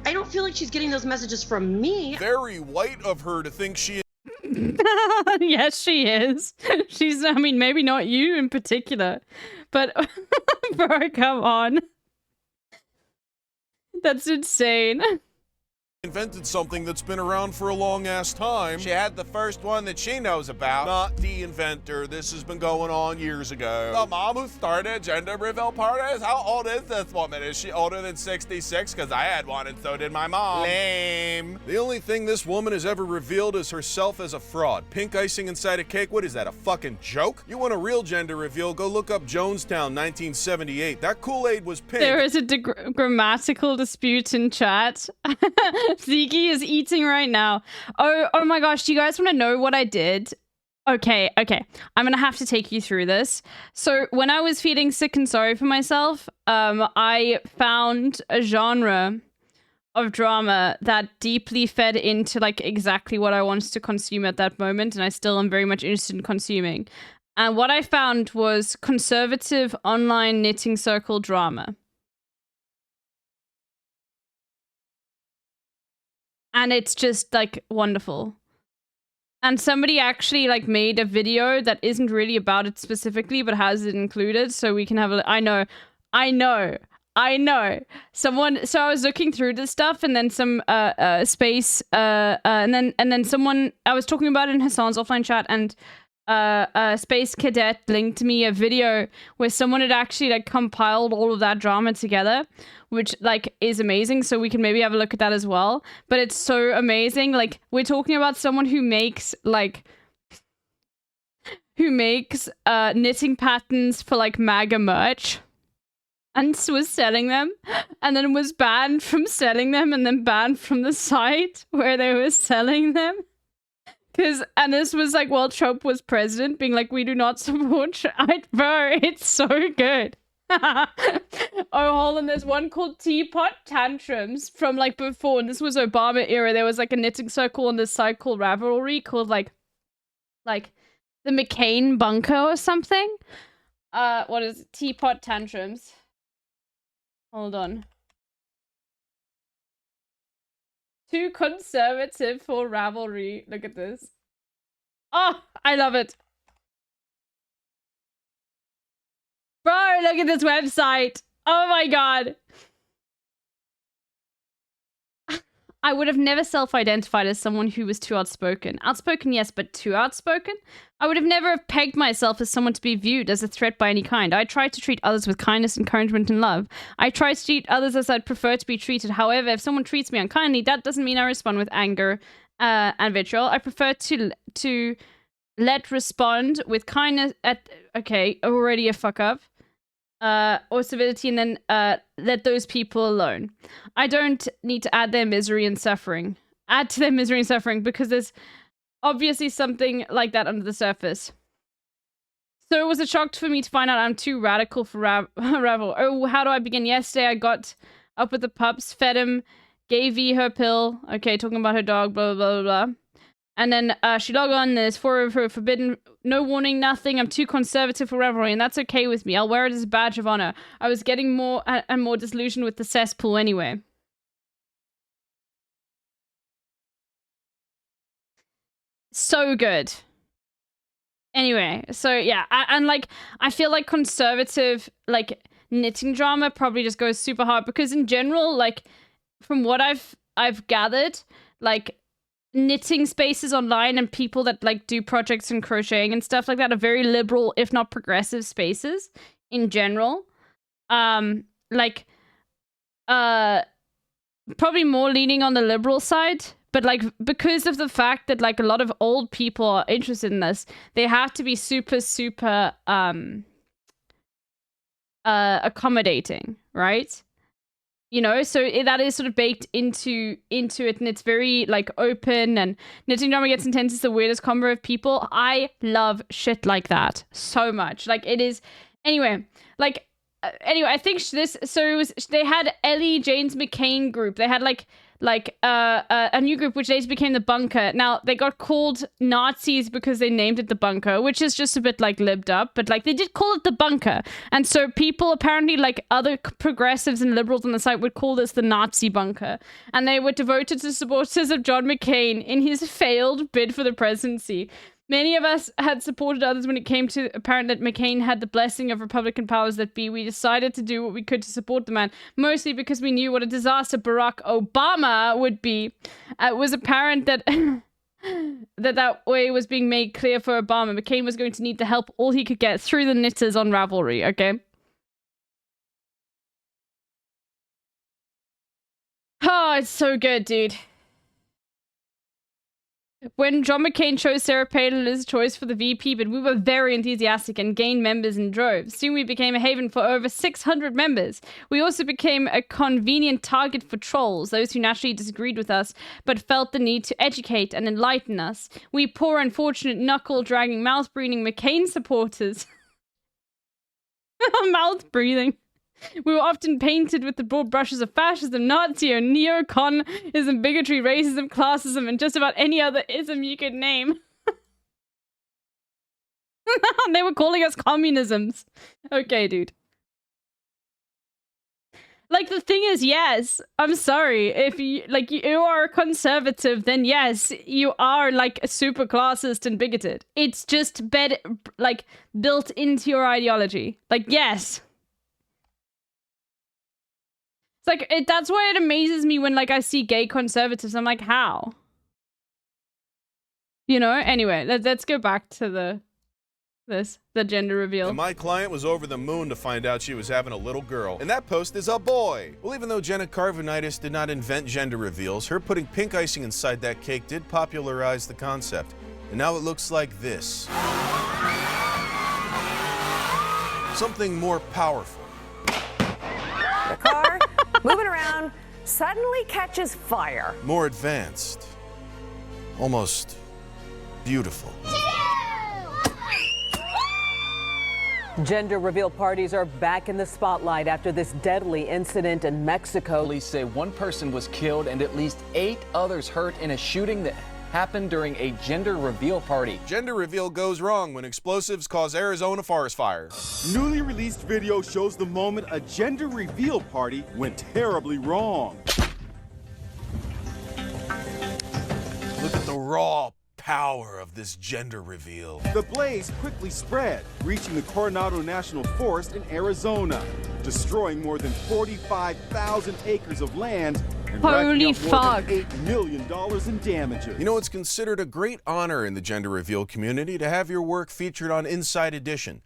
I don't feel like she's getting those messages from me. Very white of her to think she... Yes, she is. She's, I mean, maybe not you in particular, but bro, come on. That's insane. Invented something that's been around for a long-ass time. She had the first one that she knows about. Not the inventor. This has been going on years ago. The mom who started gender reveal parties? How old is this woman? Is she older than 66? Because I had one and so did my mom. Lame. The only thing this woman has ever revealed is herself as a fraud. Pink icing inside a cake? What is that, a fucking joke? You want a real gender reveal? Go look up Jonestown 1978. That Kool-Aid was pink. There is a grammatical dispute in chat. Ziggy is eating right now. Oh my gosh, do you guys want to know what I did? Okay. I'm gonna have to take you through this. So when I was feeling sick and sorry for myself, I found a genre of drama that deeply fed into like exactly what I wanted to consume at that moment, and I still am very much interested in consuming. And what I found was conservative online knitting circle drama. And it's just like wonderful. And somebody actually like made a video that isn't really about it specifically, but has it included, so we can have a. I know. Someone. So I was looking through this stuff, and then some space, and then someone. I was talking about it in Hassan's offline chat, and Space Cadet linked me a video where someone had actually like compiled all of that drama together, which like is amazing, so we can maybe have a look at that as well. But it's so amazing. Like, we're talking about someone who makes knitting patterns for like MAGA merch and was selling them, and then was banned from selling them, and then banned from the site where they were selling them. And this was like while Trump was president, being like, we do not support bro, it's so good. Oh, hold on, there's one called Teapot Tantrums from like before, and this was Obama era. There was like a knitting circle on this site called Ravelry called like the McCain Bunker or something. What is it? Teapot Tantrums. Hold on. Too conservative for Ravelry. Look at this. Oh, I love it. Bro, look at this website. Oh my god. I would have never self-identified as someone who was too outspoken. Outspoken, yes, but too outspoken? I would have never pegged myself as someone to be viewed as a threat by any kind. I try to treat others with kindness, encouragement, and love. I try to treat others as I'd prefer to be treated. However, if someone treats me unkindly, that doesn't mean I respond with anger and vitriol. I prefer to let respond with kindness at... Okay, already a fuck up. Or civility, and then let those people alone. I don't need to add to their misery and suffering, because there's obviously something like that under the surface. So it was a shock for me to find out I'm too radical for Ravel. Oh, how do I begin? Yesterday I got up with the pups, fed him, gave V her pill. Okay, talking about her dog, blah, blah, blah, blah. And then she logged on, there's 4 of her forbidden, no warning, nothing. I'm too conservative for Ravelry, and that's okay with me. I'll wear it as a badge of honor. I was getting more and more disillusioned with the cesspool anyway. So good. Anyway, so yeah, I feel like conservative, like, knitting drama probably just goes super hard, because in general, like, from what I've gathered, like, knitting spaces online and people that like do projects and crocheting and stuff like that are very liberal, if not progressive spaces in general. Like probably more leaning on the liberal side, but like because of the fact that like a lot of old people are interested in this, they have to be super accommodating, right? You know, so that is sort of baked into it, and it's very like open, and Knitting Drama Gets Intense is the weirdest combo of people. I love shit like that so much. Like it is anyway, I think this, so it was, they had Ellie James McCain group. They had like a new group which later became the Bunker. Now they got called Nazis because they named it the Bunker, which is just a bit like libbed up, but like they did call it the Bunker. And so people apparently, like other progressives and liberals on the site, would call this the Nazi Bunker. And they were devoted to supporters of John McCain in his failed bid for the presidency. Many of us had supported others when it came to apparent that McCain had the blessing of Republican powers that be. We decided to do what we could to support the man, mostly because we knew what a disaster Barack Obama would be. It was apparent that that way was being made clear for Obama. McCain was going to need the help all he could get through the knitters on Ravelry, okay? Oh, it's so good, dude. When John McCain chose Sarah Palin as choice for the VP, but we were very enthusiastic and gained members in droves. Soon we became a haven for over 600 members. We also became a convenient target for trolls, those who naturally disagreed with us, but felt the need to educate and enlighten us. We poor, unfortunate, knuckle-dragging, mouth-breathing McCain supporters. Mouth-breathing. We were often painted with the broad brushes of fascism, Nazi, neoconism, bigotry, racism, classism, and just about any other ism you could name. They were calling us communisms. Okay, dude. Like, the thing is, yes, I'm sorry. If you, like, you are a conservative, then yes, you are, like, super classist and bigoted. It's just, built into your ideology. Like, yes. It's like, that's why it amazes me when, like, I see gay conservatives. I'm like, how? You know? Anyway, let's go back to the gender reveal. And my client was over the moon to find out she was having a little girl. And that post is a boy. Well, even though Jenna Carvinitis did not invent gender reveals, her putting pink icing inside that cake did popularize the concept. And now it looks like this. Something more powerful. The car, moving around, suddenly catches fire. More advanced. Almost beautiful. Gender reveal parties are back in the spotlight after this deadly incident in Mexico. Police say one person was killed and at least 8 others hurt in a shooting that happened during a gender reveal party. Gender reveal goes wrong when explosives cause Arizona forest fire. Newly released video shows the moment a gender reveal party went terribly wrong. Look at the raw power of this gender reveal. The blaze quickly spread, reaching the Coronado National Forest in Arizona, destroying more than 45,000 acres of land and Holy racking up more fuck. than $8 million in damages. You know, it's considered a great honor in the gender reveal community to have your work featured on Inside Edition.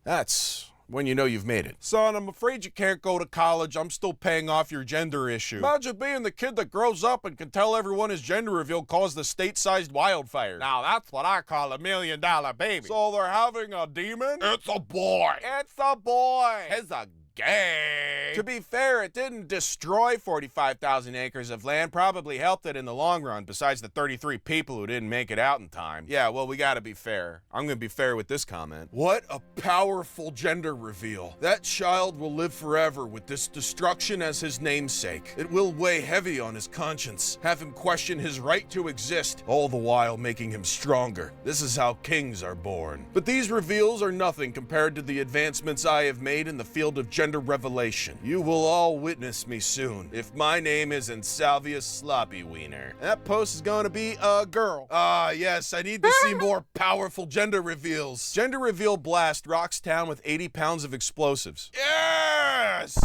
That's when you know you've made it. Son, I'm afraid you can't go to college. I'm still paying off your gender issue. Imagine being the kid that grows up and can tell everyone his gender reveal caused the state-sized wildfire. Now that's what I call $1 million baby. So they're having a demon? It's a boy. It's a boy. It's a gay. To be fair, it didn't destroy 45,000 acres of land, probably helped it in the long run, besides the 33 people who didn't make it out in time. Yeah, well, we gotta be fair. I'm gonna be fair with this comment. What a powerful gender reveal. That child will live forever with this destruction as his namesake. It will weigh heavy on his conscience, have him question his right to exist, all the while making him stronger. This is how kings are born. But these reveals are nothing compared to the advancements I have made in the field of gender revelation. You will all witness me soon, if my name isn't Salvia Sloppy Wiener. That post is gonna be a girl. Ah, yes, I need to see more powerful gender reveals. Gender reveal blast rocks town with 80 pounds of explosives. Yes!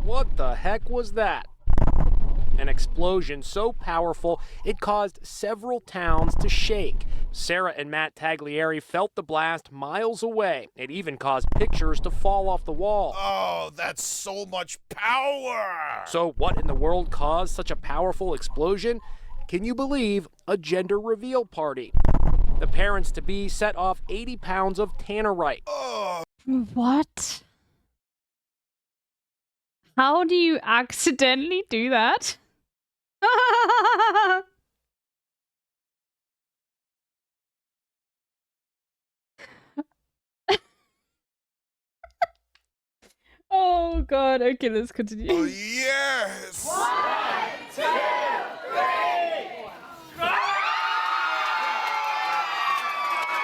What the heck was that? an explosion so powerful it caused several towns to shake. Sarah and Matt Taglieri felt the blast miles away. It even caused pictures to fall off the wall. Oh, that's so much power! So what in the world caused such a powerful explosion? Can you believe a gender reveal party? The parents-to-be set off 80 pounds of tannerite. What? How do you accidentally do that? Oh god, okay, let's continue. Oh, yes! 1, 2, 3!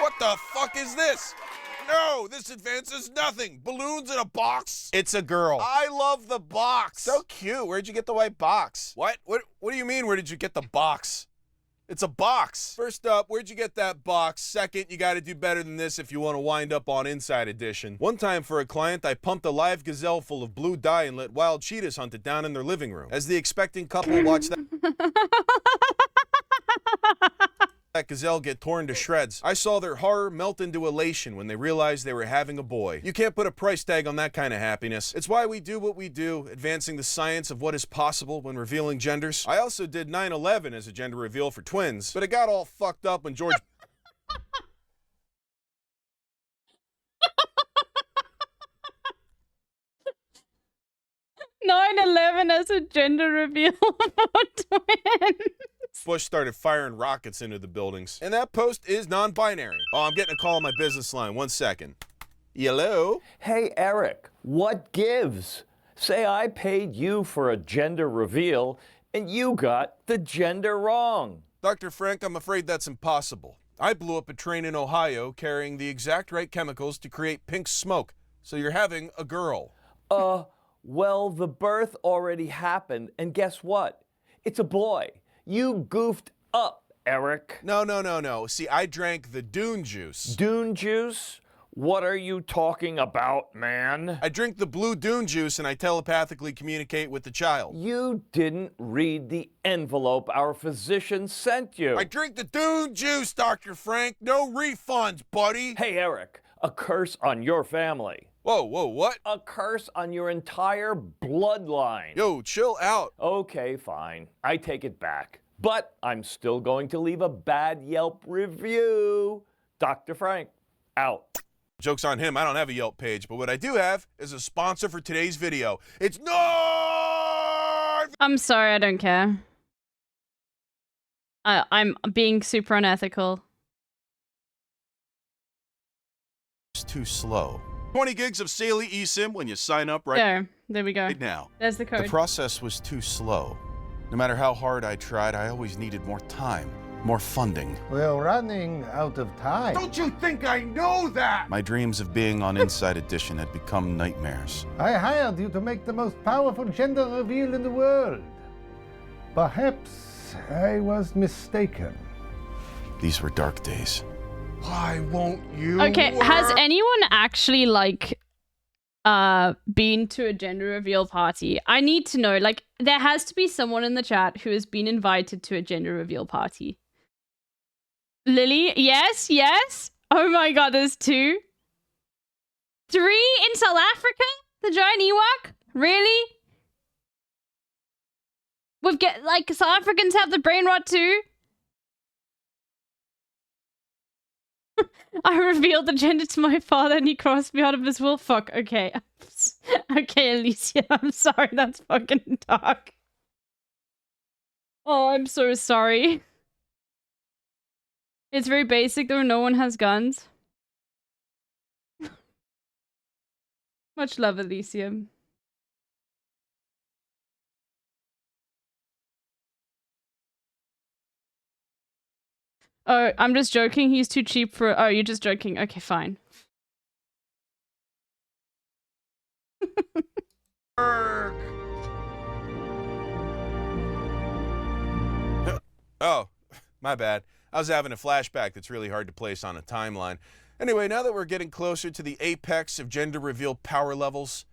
What the fuck is this? No, this advances nothing. Balloons in a box? It's a girl. I love the box. So cute. Where'd you get the white box? What do you mean, where did you get the box? It's a box. First up, where'd you get that box? Second, you gotta do better than this if you want to wind up on Inside Edition. One time for a client, I pumped a live gazelle full of blue dye and let wild cheetahs hunt it down in their living room. As the expecting couple watched that gazelle get torn to shreds, I saw their horror melt into elation when they realized they were having a boy. You can't put a price tag on that kind of happiness. It's why we do what we do, advancing the science of what is possible when revealing genders. I also did 9/11 as a gender reveal for twins, but it got all fucked up when George 9/11 as a gender reveal for twins. Bush started firing rockets into the buildings. And that post is non-binary. Oh, I'm getting a call on my business line. 1 second. Hello? Hey, Eric, what gives? Say I paid you for a gender reveal and you got the gender wrong. Dr. Frank, I'm afraid that's impossible. I blew up a train in Ohio carrying the exact right chemicals to create pink smoke. So you're having a girl. Well, the birth already happened, and guess what? It's a boy. You goofed up, Eric. No. See, I drank the Dune juice. Dune juice? What are you talking about, man? I drink the blue Dune juice and I telepathically communicate with the child. You didn't read the envelope our physician sent you. I drink the Dune juice, Dr. Frank. No refunds, buddy. Hey, Eric, a curse on your family. Whoa, what? A curse on your entire bloodline. Yo, chill out. Okay, fine. I take it back. But I'm still going to leave a bad Yelp review. Dr. Frank, out. Joke's on him, I don't have a Yelp page, but what I do have is a sponsor for today's video. It's North! I'm sorry, I don't care. I'm being super unethical. It's too slow. 20 gigs of Saley eSIM when you sign up There we go. right now. There's the code. The process was too slow. No matter how hard I tried, I always needed more time, more funding. We're running out of time. Don't you think I know that? My dreams of being on Inside Edition had become nightmares. I hired you to make the most powerful gender reveal in the world. Perhaps I was mistaken. These were dark days. Why won't you? Okay, has anyone actually been to a gender reveal party? I need to know. Like, there has to be someone in the chat who has been invited to a gender reveal party. Lily, yes. Oh my god, there's 2. 3 in South Africa? The giant Ewok? Really? South Africans have the brain rot too? I revealed the gender to my father and he crossed me out of his will. Fuck, okay. Okay, Alicia, I'm sorry, that's fucking dark. Oh, I'm so sorry. It's very basic though, no one has guns. Much love, Alicia. Oh, I'm just joking. He's too cheap for... Oh, you're just joking. Okay, fine. Oh, my bad. I was having a flashback that's really hard to place on a timeline. Anyway, now that we're getting closer to the apex of gender reveal power levels,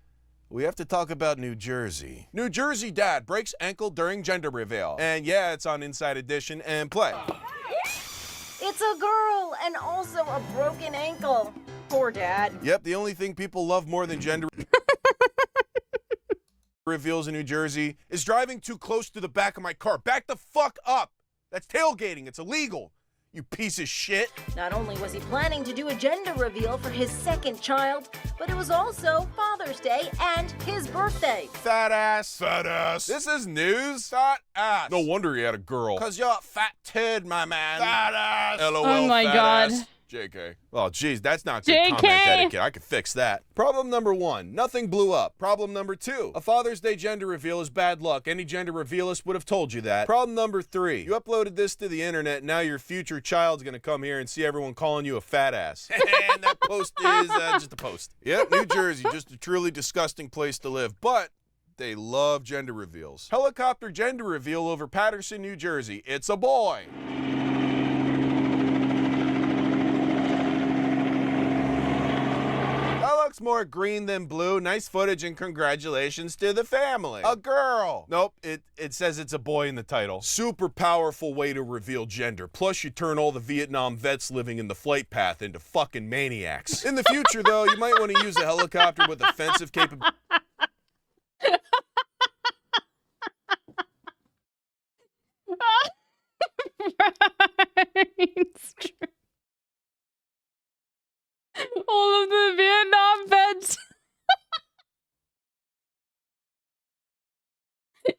we have to talk about New Jersey. New Jersey dad breaks ankle during gender reveal. And yeah, it's on Inside Edition and play. It's a girl and also a broken ankle. Poor dad. Yep, the only thing people love more than gender reveals in New Jersey is driving too close to the back of my car. Back the fuck up. That's tailgating. It's illegal. You piece of shit. Not only was he planning to do a gender reveal for his second child, but it was also Father's Day and his birthday. Fat ass. Fat ass. This is news. Fat ass. No wonder he had a girl. Cause you're a fat turd, my man. Fat ass. LOL. Oh my fat God. Ass. JK. Oh, geez, that's not good JK. comment etiquette. I could fix that. Problem number 1, nothing blew up. Problem number 2, a Father's Day gender reveal is bad luck. Any gender revealist would have told you that. Problem number 3, you uploaded this to the internet, now your future child's gonna come here and see everyone calling you a fat ass. And that post is just a post. Yep, New Jersey, just a truly disgusting place to live, but they love gender reveals. Helicopter gender reveal over Patterson, New Jersey. It's a boy. Looks more green than blue. Nice footage and congratulations to the family. A girl. Nope, it says it's a boy in the title. Super powerful way to reveal gender. Plus you turn all the Vietnam vets living in the flight path into fucking maniacs. In the future though, you might want to use a helicopter with offensive capability. It's true. All of the Vietnam vets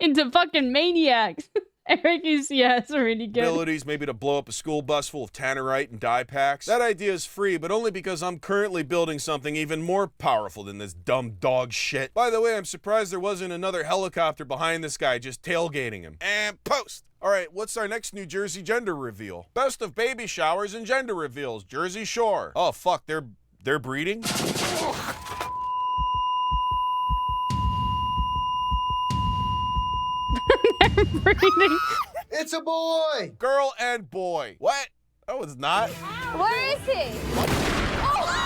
into fucking maniacs. Eric is, yeah, it's really good. Abilities, maybe to blow up a school bus full of tannerite and dye packs. That idea is free, but only because I'm currently building something even more powerful than this dumb dog shit. By the way, I'm surprised there wasn't another helicopter behind this guy just tailgating him. And post! Alright, what's our next New Jersey gender reveal? Best of baby showers and gender reveals, Jersey Shore. Oh fuck, they're breeding? Breeding. It's a boy! Girl and boy. What? Oh, it's not. Where is he? Oh.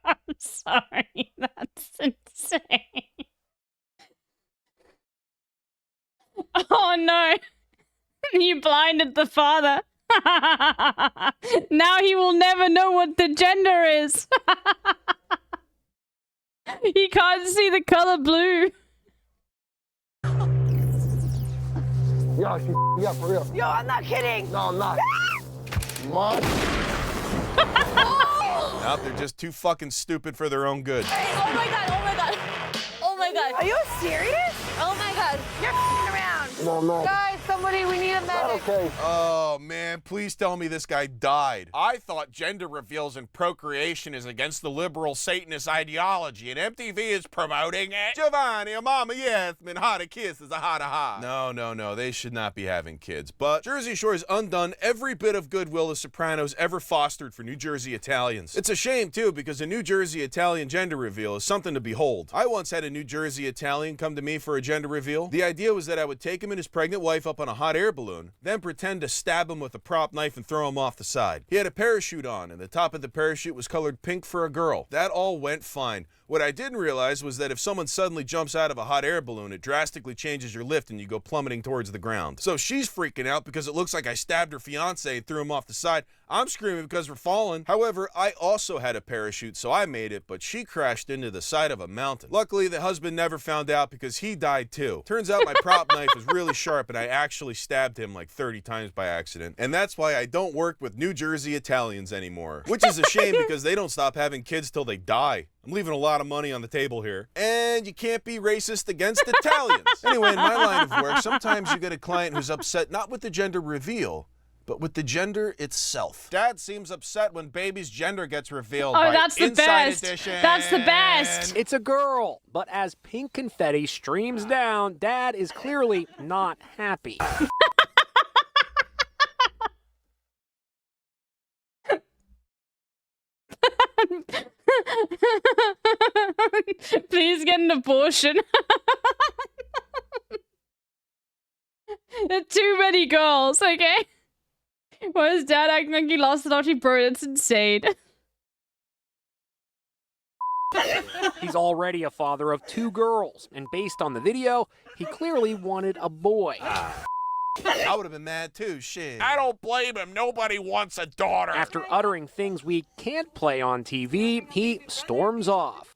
I'm sorry, that's insane. Oh no, you blinded the father. Now he will never know what the gender is. He can't see the color blue. Yo, yeah, for real. Yo, I'm not kidding. No, I'm not. Mom. Oh! Nope, they're just too fucking stupid for their own good. Hey, oh my god, oh my god. Oh my god. Are you serious? Oh my god. You're around. No, no. Guys, somebody, we need a medic. Okay. Oh, man, please tell me this guy died. I thought gender reveals and procreation is against the liberal Satanist ideology, and MTV is promoting it. Giovanni, a mama, yes, man, hot a kiss is a hot a hot. No, they should not be having kids. But Jersey Shore has undone every bit of goodwill the Sopranos ever fostered for New Jersey Italians. It's a shame, too, because a New Jersey Italian gender reveal is something to behold. I once had a New Jersey Italian come to me for a gender reveal. The idea was that I would take him and his pregnant wife up on a hot air balloon, then pretend to stab him with a prop knife and throw him off the side. He had a parachute on, and the top of the parachute was colored pink for a girl. That all went fine. What I didn't realize was that if someone suddenly jumps out of a hot air balloon, it drastically changes your lift and you go plummeting towards the ground. So she's freaking out because it looks like I stabbed her fiance and threw him off the side. I'm screaming because we're falling. However, I also had a parachute, so I made it, but she crashed into the side of a mountain. Luckily, the husband never found out because he died too. Turns out my prop knife was really sharp and I actually stabbed him like 30 times by accident. And that's why I don't work with New Jersey Italians anymore. Which is a shame because they don't stop having kids till they die. I'm leaving a lot of money on the table here. And you can't be racist against Italians. Anyway, in my line of work, sometimes you get a client who's upset not with the gender reveal, but with the gender itself. Dad seems upset when baby's gender gets revealed. Oh, by that's the Inside best. Edition. That's the best. It's a girl, but as pink confetti streams down, Dad is clearly not happy. Please get an abortion. There are too many girls, okay? Why is Dad acting like he lost it after he broke? That's insane. He's already a father of 2 girls, and based on the video, he clearly wanted a boy. I would have been mad too, shit. I don't blame him. Nobody wants a daughter. After uttering things we can't play on TV, he storms off.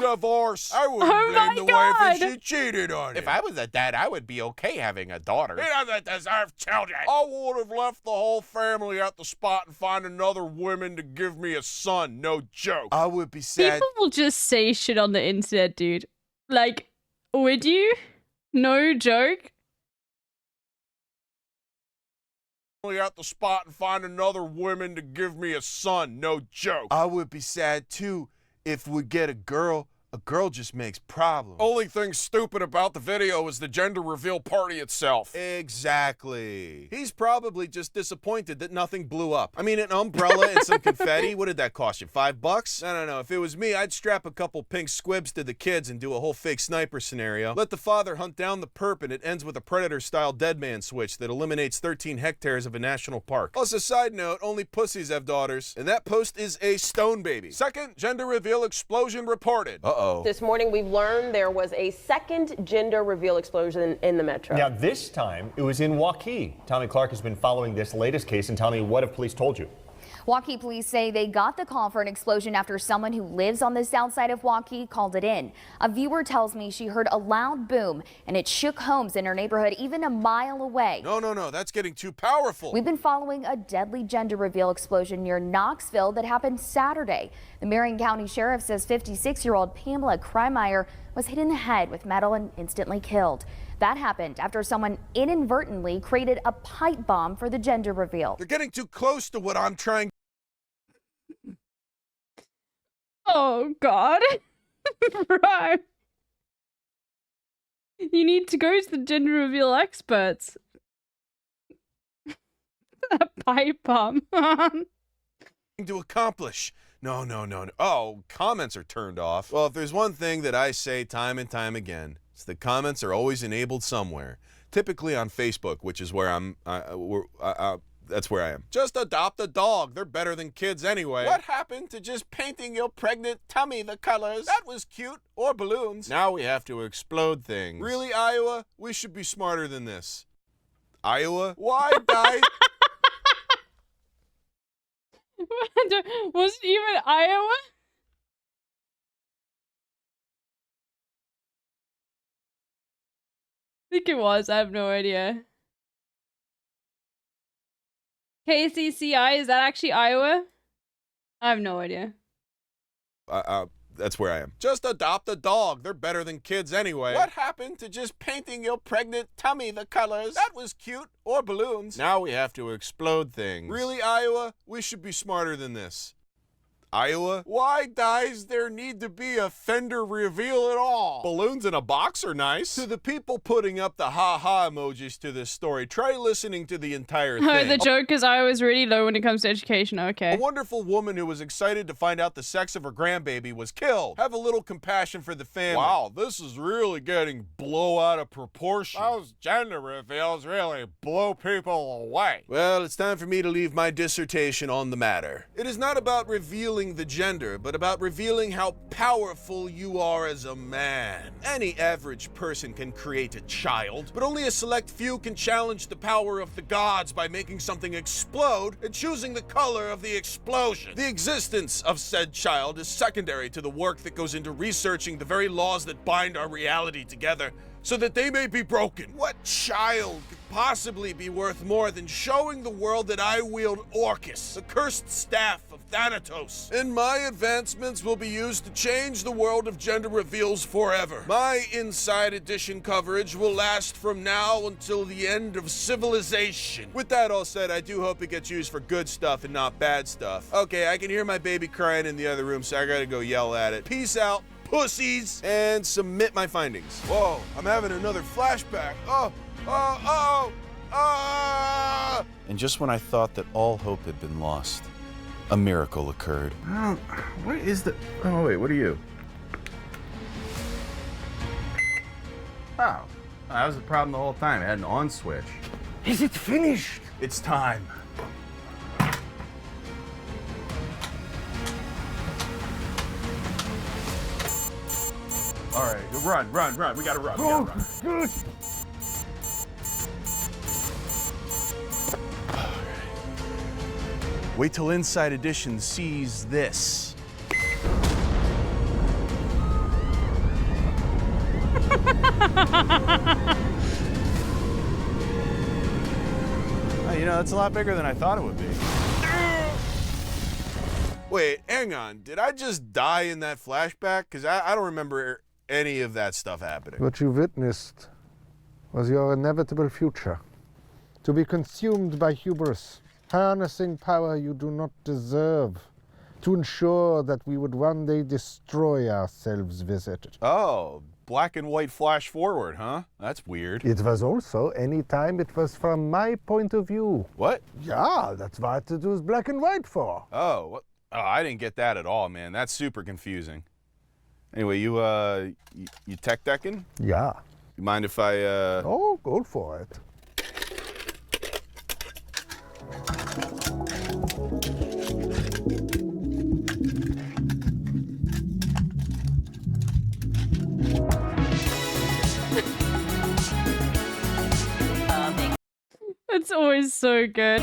Divorce. I wouldn't blame the wife if she cheated on him. If I was a dad, I would be okay having a daughter. He doesn't deserve children. I would have left the whole family at the spot and find another woman to give me a son. No joke. I would be sad. People will just say shit on the internet, dude. Like, would you? No joke. At the spot and find another woman to give me a son. No joke. I would be sad too if we get a girl. A girl just makes problems. Only thing stupid about the video is the gender reveal party itself. Exactly. He's probably just disappointed that nothing blew up. I mean, an umbrella and some confetti, what did that cost you, $5? I don't know. If it was me, I'd strap a couple pink squibs to the kids and do a whole fake sniper scenario. Let the father hunt down the perp and it ends with a Predator-style dead man switch that eliminates 13 hectares of a national park. Plus, a side note, only pussies have daughters. And that post is a stone baby. Second gender reveal explosion reported. This morning, we've learned there was a second gender reveal explosion in the metro. Now, this time, it was in Waukee. Tommy Clark has been following this latest case. And Tommy, what have police told you? Waukee police say they got the call for an explosion after someone who lives on the south side of Waukee called it in. A viewer tells me she heard a loud boom and it shook homes in her neighborhood even a mile away. No, that's getting too powerful. We've been following a deadly gender reveal explosion near Knoxville that happened Saturday. The Marion County Sheriff says 56-year-old Pamela Krymeyer was hit in the head with metal and instantly killed. That happened after someone inadvertently created a pipe bomb for the gender reveal. They're getting too close to what I'm trying. Oh, God. Right. You need to go to the gender reveal experts. A pipe bomb. To accomplish. No. Oh, comments are turned off. Well, if there's one thing that I say time and time again, it's that comments are always enabled somewhere. Typically on Facebook, which is where that's where I am. Just adopt a dog. They're better than kids anyway. What happened to just painting your pregnant tummy the colors? That was cute. Or balloons. Now we have to explode things. Really, Iowa? We should be smarter than this. Iowa? Why die? Was it even Iowa? I think it was. I have no idea. KCCI, is that actually Iowa? I have no idea. That's where I am. Just adopt a dog. They're better than kids anyway. What happened to just painting your pregnant tummy the colors? That was cute. Or balloons. Now we have to explode things. Really, Iowa? We should be smarter than this. Iowa? Why does there need to be a Fender reveal at all? Balloons in a box are nice. To the people putting up the ha-ha emojis to this story, try listening to the entire thing. Oh, the joke is I was really low when it comes to education. Okay. A wonderful woman who was excited to find out the sex of her grandbaby was killed. Have a little compassion for the family. Wow, this is really getting blow out of proportion. Those gender reveals really blow people away. Well, it's time for me to leave my dissertation on the matter. It is not about revealing the gender, but about revealing how powerful you are as a man. Any average person can create a child, but only a select few can challenge the power of the gods by making something explode and choosing the color of the explosion. The existence of said child is secondary to the work that goes into researching the very laws that bind our reality together so that they may be broken. What child could possibly be worth more than showing the world that I wield Orcus, the cursed staff of Thanatos, and my advancements will be used to change the world of gender reveals forever. My Inside Edition coverage will last from now until the end of civilization. With that all said, I do hope it gets used for good stuff and not bad stuff. Okay, I can hear my baby crying in the other room, so I gotta go yell at it. Peace out, pussies, and submit my findings. Whoa, I'm having another flashback. And just when I thought that all hope had been lost, a miracle occurred. What is the... Oh, wait, what are you? Oh, that was the problem the whole time. It had an on switch. Is it finished? It's time. All right, run. We gotta run. Good. Wait till Inside Edition sees this. Oh, you know, that's a lot bigger than I thought it would be. Wait, hang on. Did I just die in that flashback? Because I don't remember any of that stuff happening. What you witnessed was your inevitable future. To be consumed by hubris, harnessing power you do not deserve, to ensure that we would one day destroy ourselves with it. Oh, black and white flash forward, huh? That's weird. It was also any time it was from my point of view. What? Yeah, that's what it was black and white for. Oh, what? Oh, I didn't get that at all, man. That's super confusing. Anyway, you tech decking? Yeah. You mind if I, Oh, go for it. It's always so good.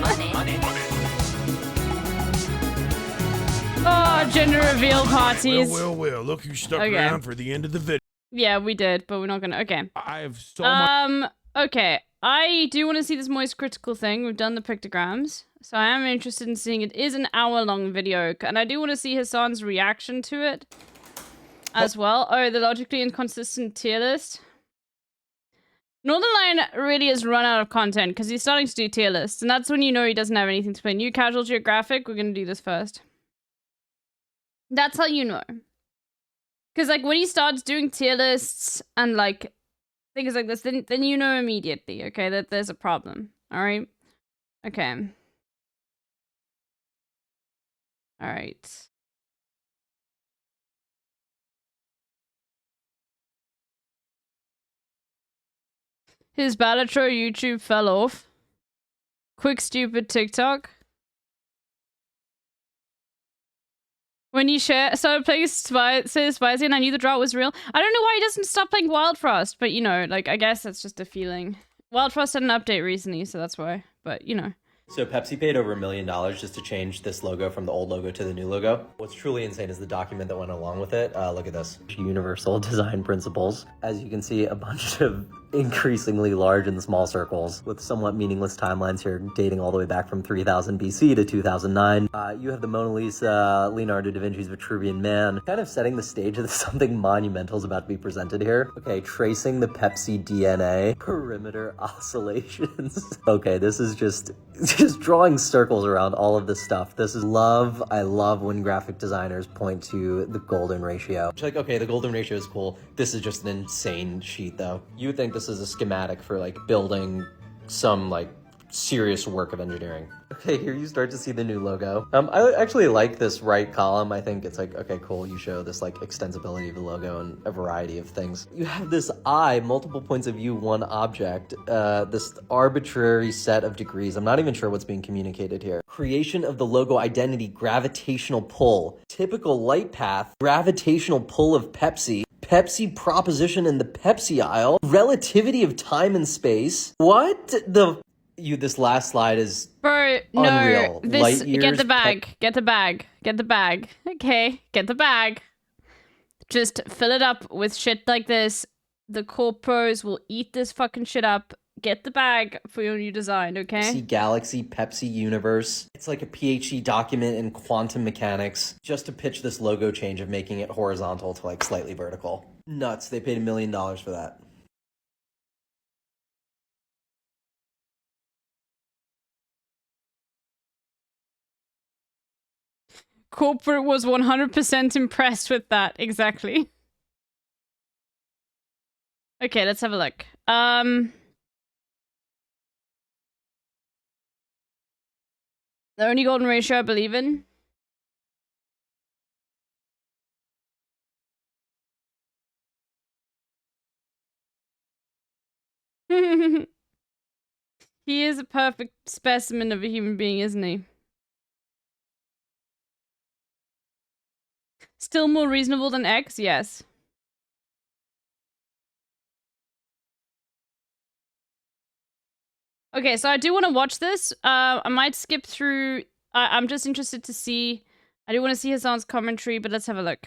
Oh, gender reveal parties. Well, look who stuck around for the end of the video. Yeah, we did, but we're not gonna. Okay. I have so much. Okay. I do want to see this moist critical thing. We've done the pictograms, so I am interested in seeing it. It is an hour-long video, and I do want to see Hassan's reaction to it as well. Oh, the logically inconsistent tier list. Northern Lion really has run out of content because he's starting to do tier lists, and that's when you know he doesn't have anything to play. New Casual Geographic, we're gonna do this first. That's how you know. Because, like, when he starts doing tier lists and, like, things like this, then you know immediately, okay, that there's a problem. Alright? Okay. Alright. His Balatro YouTube fell off. Quick stupid TikTok. When you started playing Spicy and I knew the drought was real. I don't know why he doesn't stop playing Wild Frost, but you know, like, I guess that's just a feeling. Wild Frost had an update recently, so that's why. But, you know. So Pepsi paid over $1 million just to change this logo from the old logo to the new logo. What's truly insane is the document that went along with it. Look at this. Universal design principles. As you can see, a bunch of increasingly large and small circles with somewhat meaningless timelines here dating all the way back from 3000 BC to 2009. You have the Mona Lisa, Leonardo da Vinci's Vitruvian Man, kind of setting the stage that something monumental is about to be presented here. Okay, tracing the Pepsi DNA, perimeter oscillations. Okay, this is just drawing circles around all of this stuff. This is love. I love when graphic designers point to the golden ratio. It's like, okay, the golden ratio is cool. This is just an insane sheet though. You would think this is a schematic for like building some like serious work of engineering. Okay, here you start to see the new logo. I actually like this right column. I think it's like, okay, cool. You show this like extensibility of the logo and a variety of things. You have this eye, multiple points of view, one object, this arbitrary set of degrees. I'm not even sure what's being communicated here. Creation of the logo identity, gravitational pull, typical light path, gravitational pull of Pepsi, Pepsi proposition in the Pepsi aisle, relativity of time and space. What the... this last slide is Bro, unreal. No, Light years, get the bag, get the bag, get the bag. Okay, get the bag. Just fill it up with shit like this. The corpos will eat this fucking shit up. Get the bag for your new design, okay? Pepsi Galaxy, Pepsi Universe. It's like a PhD document in quantum mechanics just to pitch this logo change of making it horizontal to like slightly vertical. Nuts. They paid $1 million for that. Corporate was 100% impressed with that. Exactly. Okay, let's have a look. The only golden ratio I believe in. He is a perfect specimen of a human being, isn't he? Still more reasonable than X? Yes. Okay, so I do want to watch this. I might skip through. I'm just interested to see. I do want to see Hassan's commentary, but let's have a look.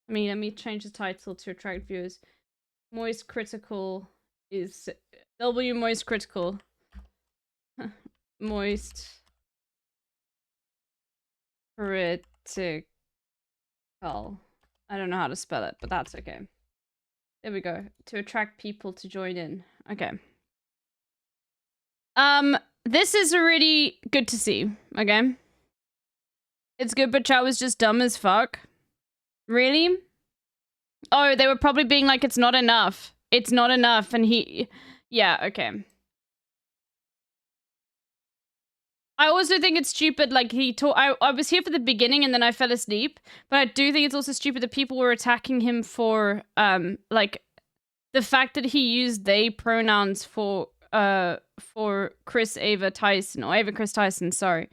Let me change the title to attract viewers. Moist Critical is W Moist Critical. Moist Critical. I don't know how to spell it, but that's okay. There we go. To attract people to join in. Okay. This is really good to see, okay? It's good, but Chow was just dumb as fuck. Really? Oh, they were probably being like, it's not enough. It's not enough, and he... Yeah, okay. I also think it's stupid, like, I was here for the beginning and then I fell asleep, but I do think it's also stupid that people were attacking him for, like, the fact that he used they pronouns for Chris Ava Tyson, or Ava Chris Tyson, sorry.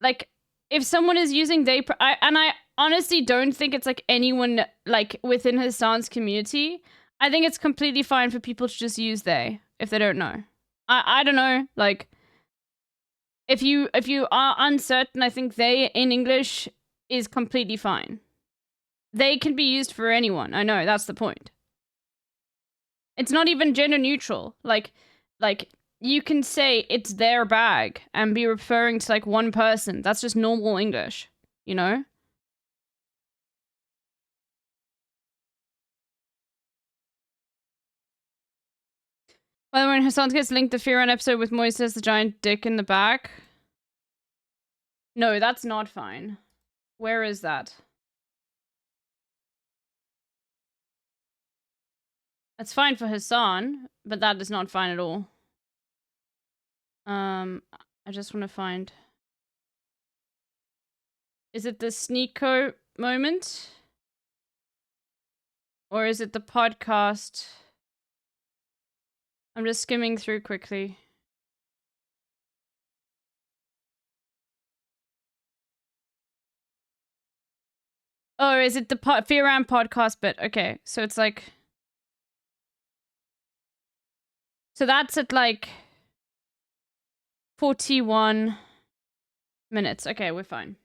Like, if someone is using they, and I honestly don't think it's, like, anyone, like, within Hassan's community. I think it's completely fine for people to just use they, if they don't know. I don't know, like... If you are uncertain, I think they in English is completely fine. They can be used for anyone. I know, that's the point. It's not even gender neutral. Like you can say it's their bag and be referring to like one person. That's just normal English, you know? By the way, when Hassan gets linked the Fear on episode with Moise has the giant dick in the back. No, that's not fine. Where is that? That's fine for Hassan, but that is not fine at all. I just want to find... Is it the Sneeko moment? Or is it the podcast? I'm just skimming through quickly. Oh, is it the Fearam podcast bit? Okay, so it's like... So that's at like 41 minutes. Okay, we're fine.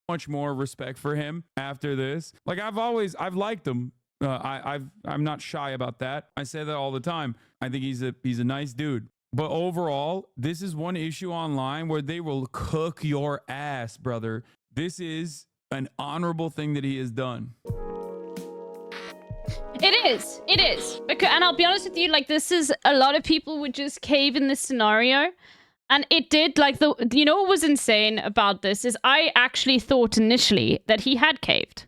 Much more respect for him after this. Like I've liked him. I'm not shy about that. I say that all the time. I think he's a nice dude. But overall, this is one issue online where they will cook your ass, brother. This is an honorable thing that he has done. It is. Because, and I'll be honest with you, like, this is, a lot of people would just cave in this scenario. And it did, like, you know what was insane about this is I actually thought initially that he had caved.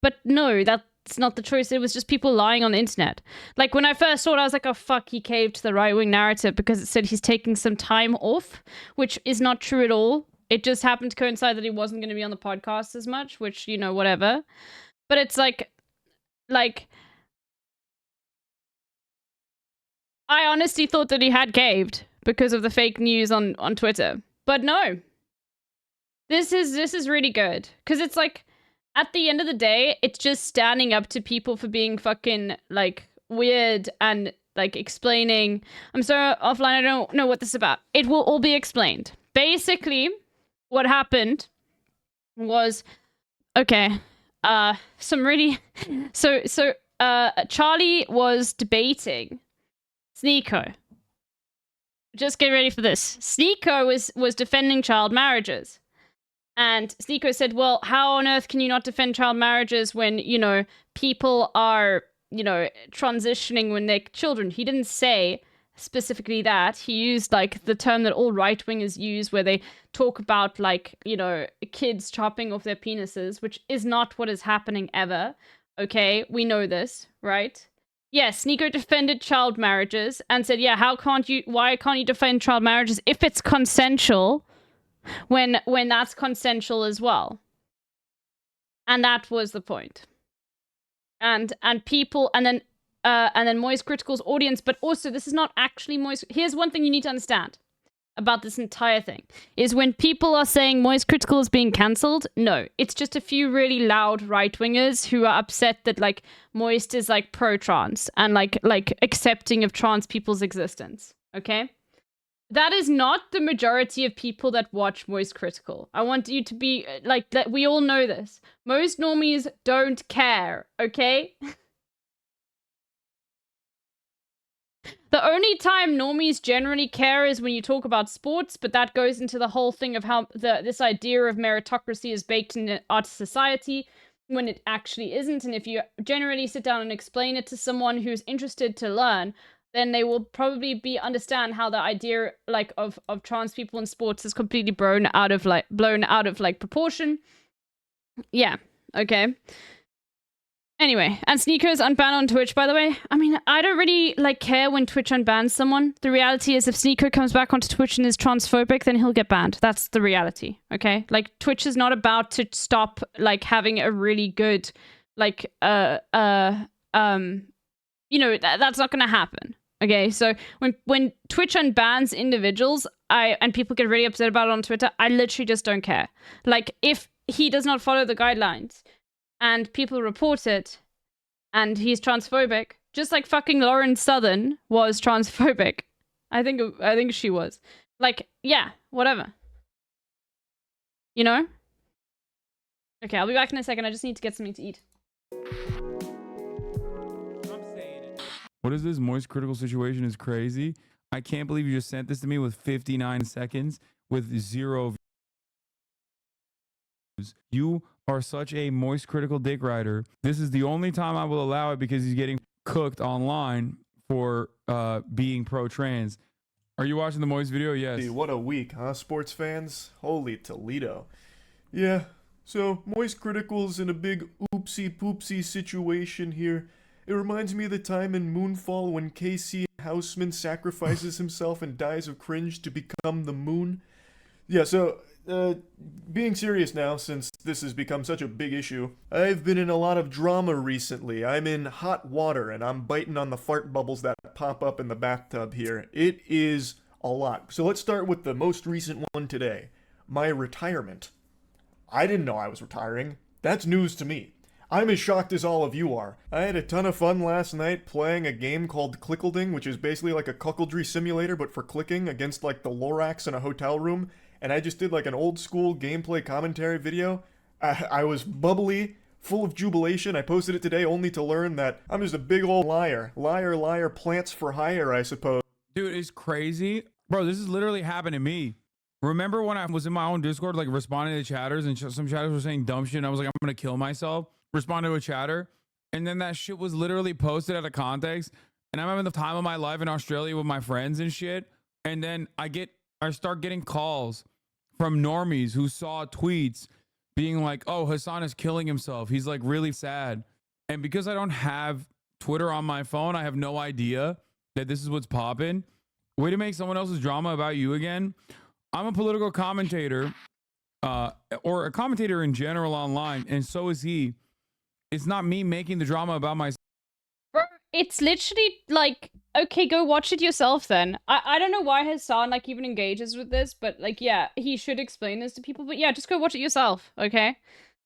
But no, that's not the choice. It was just people lying on the internet. Like, when I first saw it, I was like, oh, fuck, he caved to the right-wing narrative because it said he's taking some time off, which is not true at all. It just happened to coincide that he wasn't going to be on the podcast as much, which, you know, whatever. But it's like, I honestly thought that he had caved because of the fake news on Twitter. But no. This is really good. Because it's like, at the end of the day, it's just standing up to people for being fucking, like, weird and, like, explaining. I'm sorry, offline, I don't know what this is about. It will all be explained. Basically... What happened was, okay, Charlie was debating Sneeko. Just get ready for this. Sneeko was defending child marriages. And Sneeko said, well, how on earth can you not defend child marriages when, you know, people are, you know, transitioning when they're children? He didn't say specifically that. He used like the term that all right-wingers use where they talk about like, you know, kids chopping off their penises, which is not what is happening ever. Okay, we know this, right? Yes, Sneeko defended child marriages and said, yeah, why can't you defend child marriages if it's consensual when that's consensual as well? And that was the point. And people, and then Moist Critical's audience, but also this is not actually Moist. Here's one thing you need to understand about this entire thing, is when people are saying Moist Critical is being cancelled, no, it's just a few really loud right-wingers who are upset that, like, Moist is, like, pro-trans and, like accepting of trans people's existence, okay? that is not the majority of people that watch Moist Critical. I want you to be like that. We all know this. Most normies don't care, okay? The only time normies generally care is when you talk about sports, but that goes into the whole thing of how this idea of meritocracy is baked into our society when it actually isn't. And if you generally sit down and explain it to someone who's interested to learn, then they will probably understand how the idea like of trans people in sports is completely blown out of proportion. Yeah, okay. Anyway, and Sneaker's unbanned on Twitch, by the way. I mean, I don't really care when Twitch unbans someone. The reality is if Sneaker comes back onto Twitch and is transphobic, then he'll get banned. That's the reality, okay? Twitch is not about to stop having a really good that's not gonna happen. Okay, so when Twitch unbans individuals, and people get really upset about it on Twitter, I literally just don't care. If he does not follow the guidelines and people report it and he's transphobic, just like fucking Lauren Southern was transphobic. I think she was. Yeah, whatever. You know? Okay, I'll be back in a second. I just need to get something to eat. What is this? Moist Critical situation is crazy. I can't believe you just sent this to me with 59 seconds with 0 views. You are such a Moist Critical dick rider. This is the only time I will allow it because he's getting cooked online for being pro-trans. Are you watching the Moist video? Yes. What a week, huh, sports fans? Holy Toledo. Yeah, so Moist Critical's in a big oopsie-poopsie situation here. It reminds me of the time in Moonfall when Casey Houseman sacrifices himself and dies of cringe to become the moon. Yeah, so, being serious now, since this has become such a big issue, I've been in a lot of drama recently. I'm in hot water, and I'm biting on the fart bubbles that pop up in the bathtub here. It is a lot. So let's start with the most recent one today. My retirement. I didn't know I was retiring. That's news to me. I'm as shocked as all of you are. I had a ton of fun last night playing a game called Clickleding, which is basically like a cuckoldry simulator, but for clicking against the Lorax in a hotel room. And I just did an old school gameplay commentary video. I was bubbly, full of jubilation. I posted it today only to learn that I'm just a big old liar. Liar, liar, plants for hire, I suppose. Dude, it's crazy. Bro, this is literally happened to me. Remember when I was in my own Discord, responding to chatters, and some chatters were saying dumb shit, and I was like, I'm gonna kill myself. Responded to a chatter, and then that shit was literally posted out of context, and I'm having the time of my life in Australia with my friends and shit, and then I start getting calls from normies who saw tweets being like, oh, Hassan is killing himself, he's really sad. And because I don't have Twitter on my phone, I have no idea that this is what's popping. Way to make someone else's drama about you again. I'm a political commentator, or a commentator in general online, and so is he. It's not me making the drama about myself. Bro, it's literally okay, go watch it yourself then. I don't know why Hassan even engages with this, but yeah, he should explain this to people, but yeah, just go watch it yourself, okay?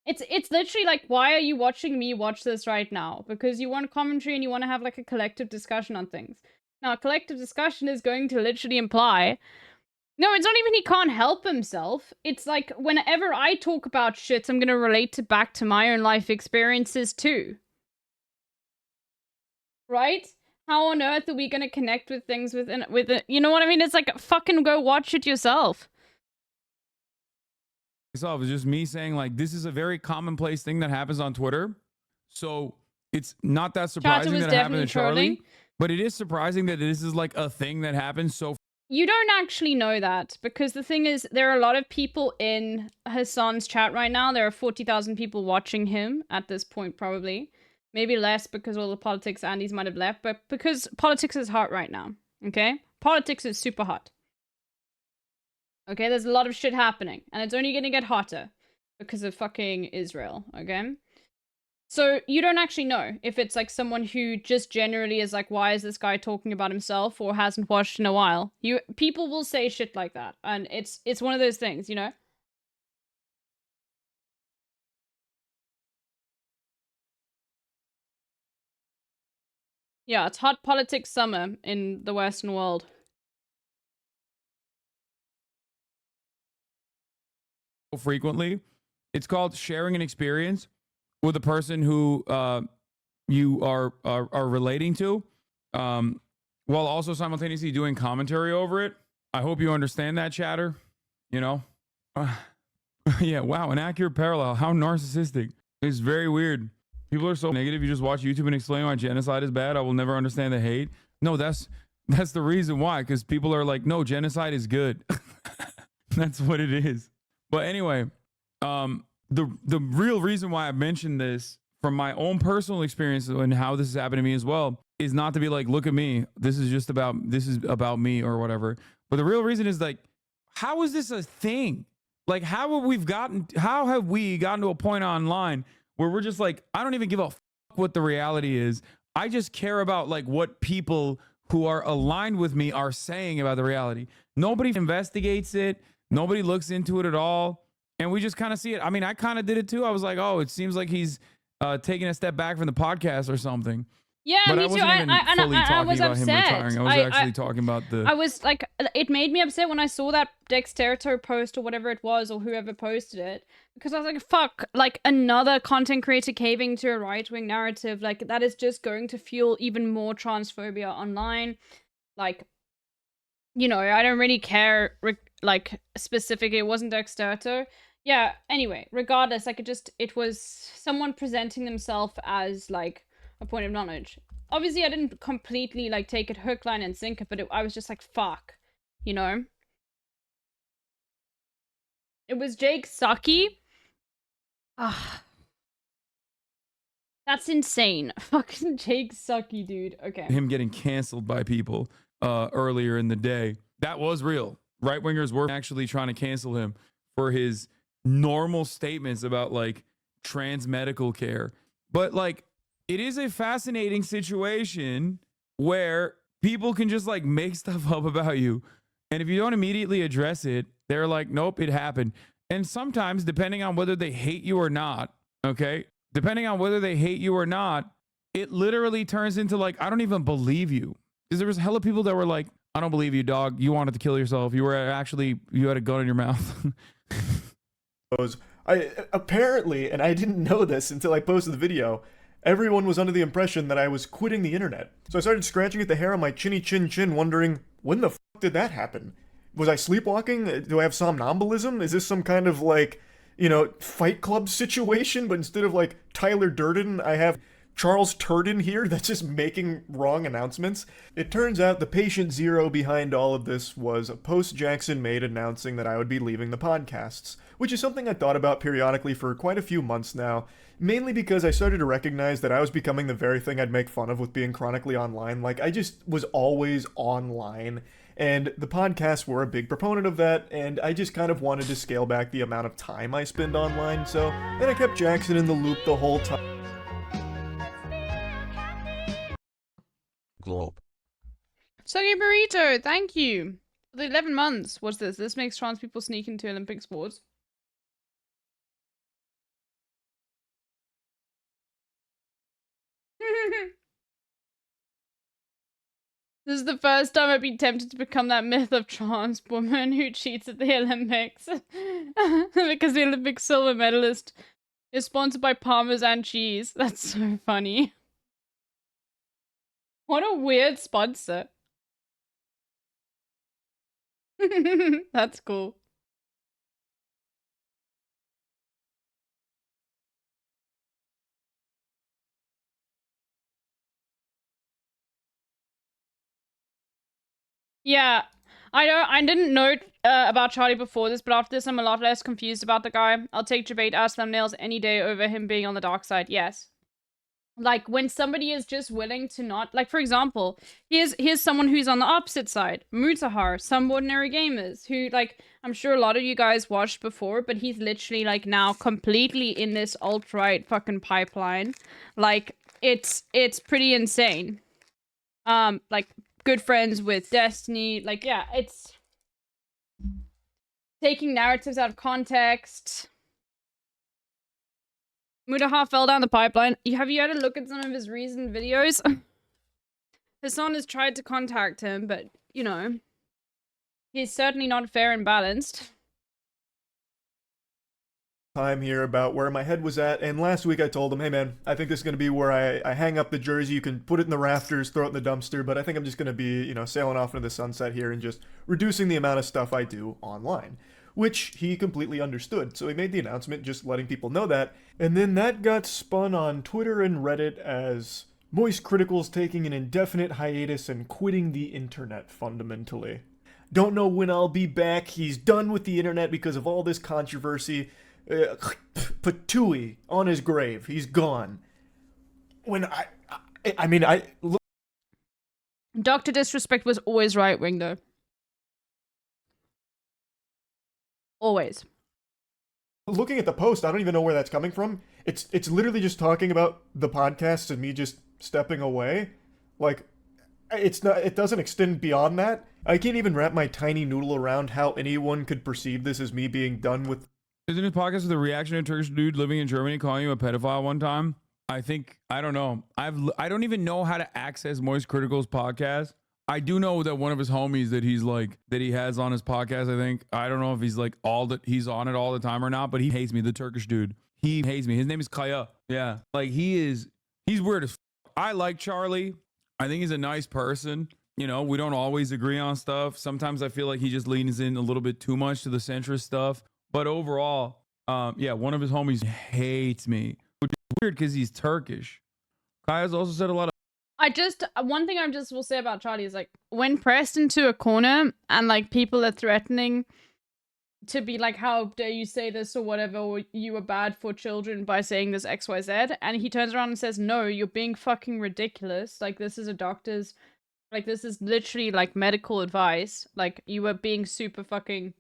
It's literally why are you watching me watch this right now? Because you want commentary and you want to have a collective discussion on things. Now, a collective discussion is going to literally imply... No, it's not even he can't help himself. It's whenever I talk about shit, I'm gonna relate it back to my own life experiences too. Right? How on earth are we gonna connect with things with it? You know what I mean? It's fucking go watch it yourself. It's just me saying this is a very commonplace thing that happens on Twitter. So it's not that surprising that it happened to Charlie. But it is surprising that this is a thing that happens so. You don't actually know that, because the thing is, there are a lot of people in Hassan's chat right now. There are 40,000 people watching him at this point, probably. Maybe less because all the politics Andes might have left, but because politics is hot right now, okay? Politics is super hot. Okay, there's a lot of shit happening, and it's only gonna get hotter because of fucking Israel, okay? So you don't actually know if it's someone who just generally is why is this guy talking about himself, or hasn't watched in a while. People will say shit like that, and it's one of those things, you know? Yeah, it's hot politics summer in the Western world. frequently. It's called sharing an experience with a person who you are relating to, while also simultaneously doing commentary over it. I hope you understand that, chatter. You know, yeah. Wow, an accurate parallel. How narcissistic. It's very weird. People are so negative. You just watch YouTube and explain why genocide is bad. I will never understand the hate. No, that's the reason why. Because people are like, no, genocide is good. That's what it is. But anyway, the real reason why I mentioned this from my own personal experience and how this has happened to me as well is not to be like, look at me. This is about me or whatever. But the real reason is like, how is this a thing? Like, how have we gotten to a point online where we're just like, I don't even give a fuck what the reality is. I just care about like what people who are aligned with me are saying about the reality. Nobody investigates it. Nobody looks into it at all. And we just kind of see it. I mean, I kind of did it too. I was like, oh, it seems like he's taking a step back from the podcast or something. Yeah, but me I too. wasn't even fully talking was about him upset. retiring. I was actually talking about the... I was like, it made me upset when I saw that Dexterito post or whatever it was, or whoever posted it. Because I was like, fuck, like another content creator caving to a right-wing narrative. Like, that is just going to fuel even more transphobia online. Like, you know, I don't really care, like, specifically, it wasn't Dexterito. Yeah, anyway, regardless, like, it was someone presenting themselves as, like, a point of knowledge. Obviously, I didn't completely, like, take it hook, line, and sinker, but I was just like, fuck, you know? It was Jake Sucky. Ah. That's insane. Fucking Jake Sucky, dude. Okay. Him getting canceled by people earlier in the day. That was real. Right-wingers were actually trying to cancel him for his normal statements about, like, trans medical care. But, like, it is a fascinating situation where people can just like make stuff up about you. And if you don't immediately address it, they're like, nope, it happened. And sometimes, depending on whether they hate you or not, okay, depending on whether they hate you or not, it literally turns into like, I don't even believe you. Because there was hella people that were like, I don't believe you, dog. You wanted to kill yourself. You had a gun in your mouth. Apparently, and I didn't know this until I posted the video, everyone was under the impression that I was quitting the internet. So I started scratching at the hair on my chinny chin, wondering, when the fuck did that happen? Was I sleepwalking? Do I have somnambulism? Is this some kind of, like, you know, Fight Club situation? But instead of, like, Tyler Durden, I have Charles Turden here that's just making wrong announcements. It turns out the patient zero behind all of this was a post Jackson made announcing that I would be leaving the podcasts, which is something I thought about periodically for quite a few months now, mainly because I started to recognize that I was becoming the very thing I'd make fun of with being chronically online. Like, I just was always online, and the podcasts were a big proponent of that, and I just kind of wanted to scale back the amount of time I spend online, so then I kept Jackson in the loop the whole time. Globe. Soggy Burrito, thank you. The 11 months, what's this? This makes trans people sneak into Olympic sports. This is the first time I've been tempted to become that myth of trans woman who cheats at the Olympics. Because the Olympic silver medalist is sponsored by Parmesan cheese. That's so funny. What a weird sponsor. That's cool. Yeah, I didn't know about Charlie before this, but after this I'm a lot less confused about the guy. I'll take debate ass thumbnails any day over him being on the dark side, yes. Like, when somebody is just willing to not... Like, for example, here's someone who's on the opposite side. Mutahar, Some Ordinary Gamers, who, like, I'm sure a lot of you guys watched before, but he's literally, like, now completely in this alt-right fucking pipeline. Like, it's pretty insane. Like, good friends with Destiny. Like, yeah, it's... taking narratives out of context... Mutahar fell down the pipeline. Have you had a look at some of his recent videos? Hassan has tried to contact him, but, you know, he's certainly not fair and balanced. time here about where my head was at, and last week I told him, hey man, I think this is going to be where I hang up the jersey. You can put it in the rafters, throw it in the dumpster, but I think I'm just going to be, you know, sailing off into the sunset here and just reducing the amount of stuff I do online, which he completely understood. So he made the announcement just letting people know that, and then that got spun on Twitter and Reddit as Moist Critical's taking an indefinite hiatus and quitting the internet fundamentally. Don't know when I'll be back. He's done with the internet because of all this controversy. Patooey on his grave. He's gone. When I mean, Dr. Disrespect was always right wing though. Always. Looking at the post, I don't even know where that's coming from. It's literally just talking about the podcast and me just stepping away. Like, it doesn't extend beyond that. I can't even wrap my tiny noodle around how anyone could perceive this as me being done with. Isn't his podcast with a reaction to a Turkish dude living in Germany calling him a pedophile one time? I don't know. I don't even know how to access Moist Critical's podcast. I do know that one of his homies that he has on his podcast, I think. I don't know if he's like he's on it all the time or not, but he hates me, the Turkish dude. He hates me. His name is Kaya. Yeah. Like he's weird as f. I like Charlie. I think he's a nice person. You know, we don't always agree on stuff. Sometimes I feel like he just leans in a little bit too much to the centrist stuff. But overall, yeah, one of his homies hates me, which is weird because he's Turkish. Kaya's also said a lot of. One thing I just will say about Charlie is like, when pressed into a corner and like people are threatening to be like, how dare you say this or whatever, or you are bad for children by saying this XYZ, and he turns around and says, no, you're being fucking ridiculous. Like, this is a doctor's, like, this is literally like medical advice. Like, you are being super fucking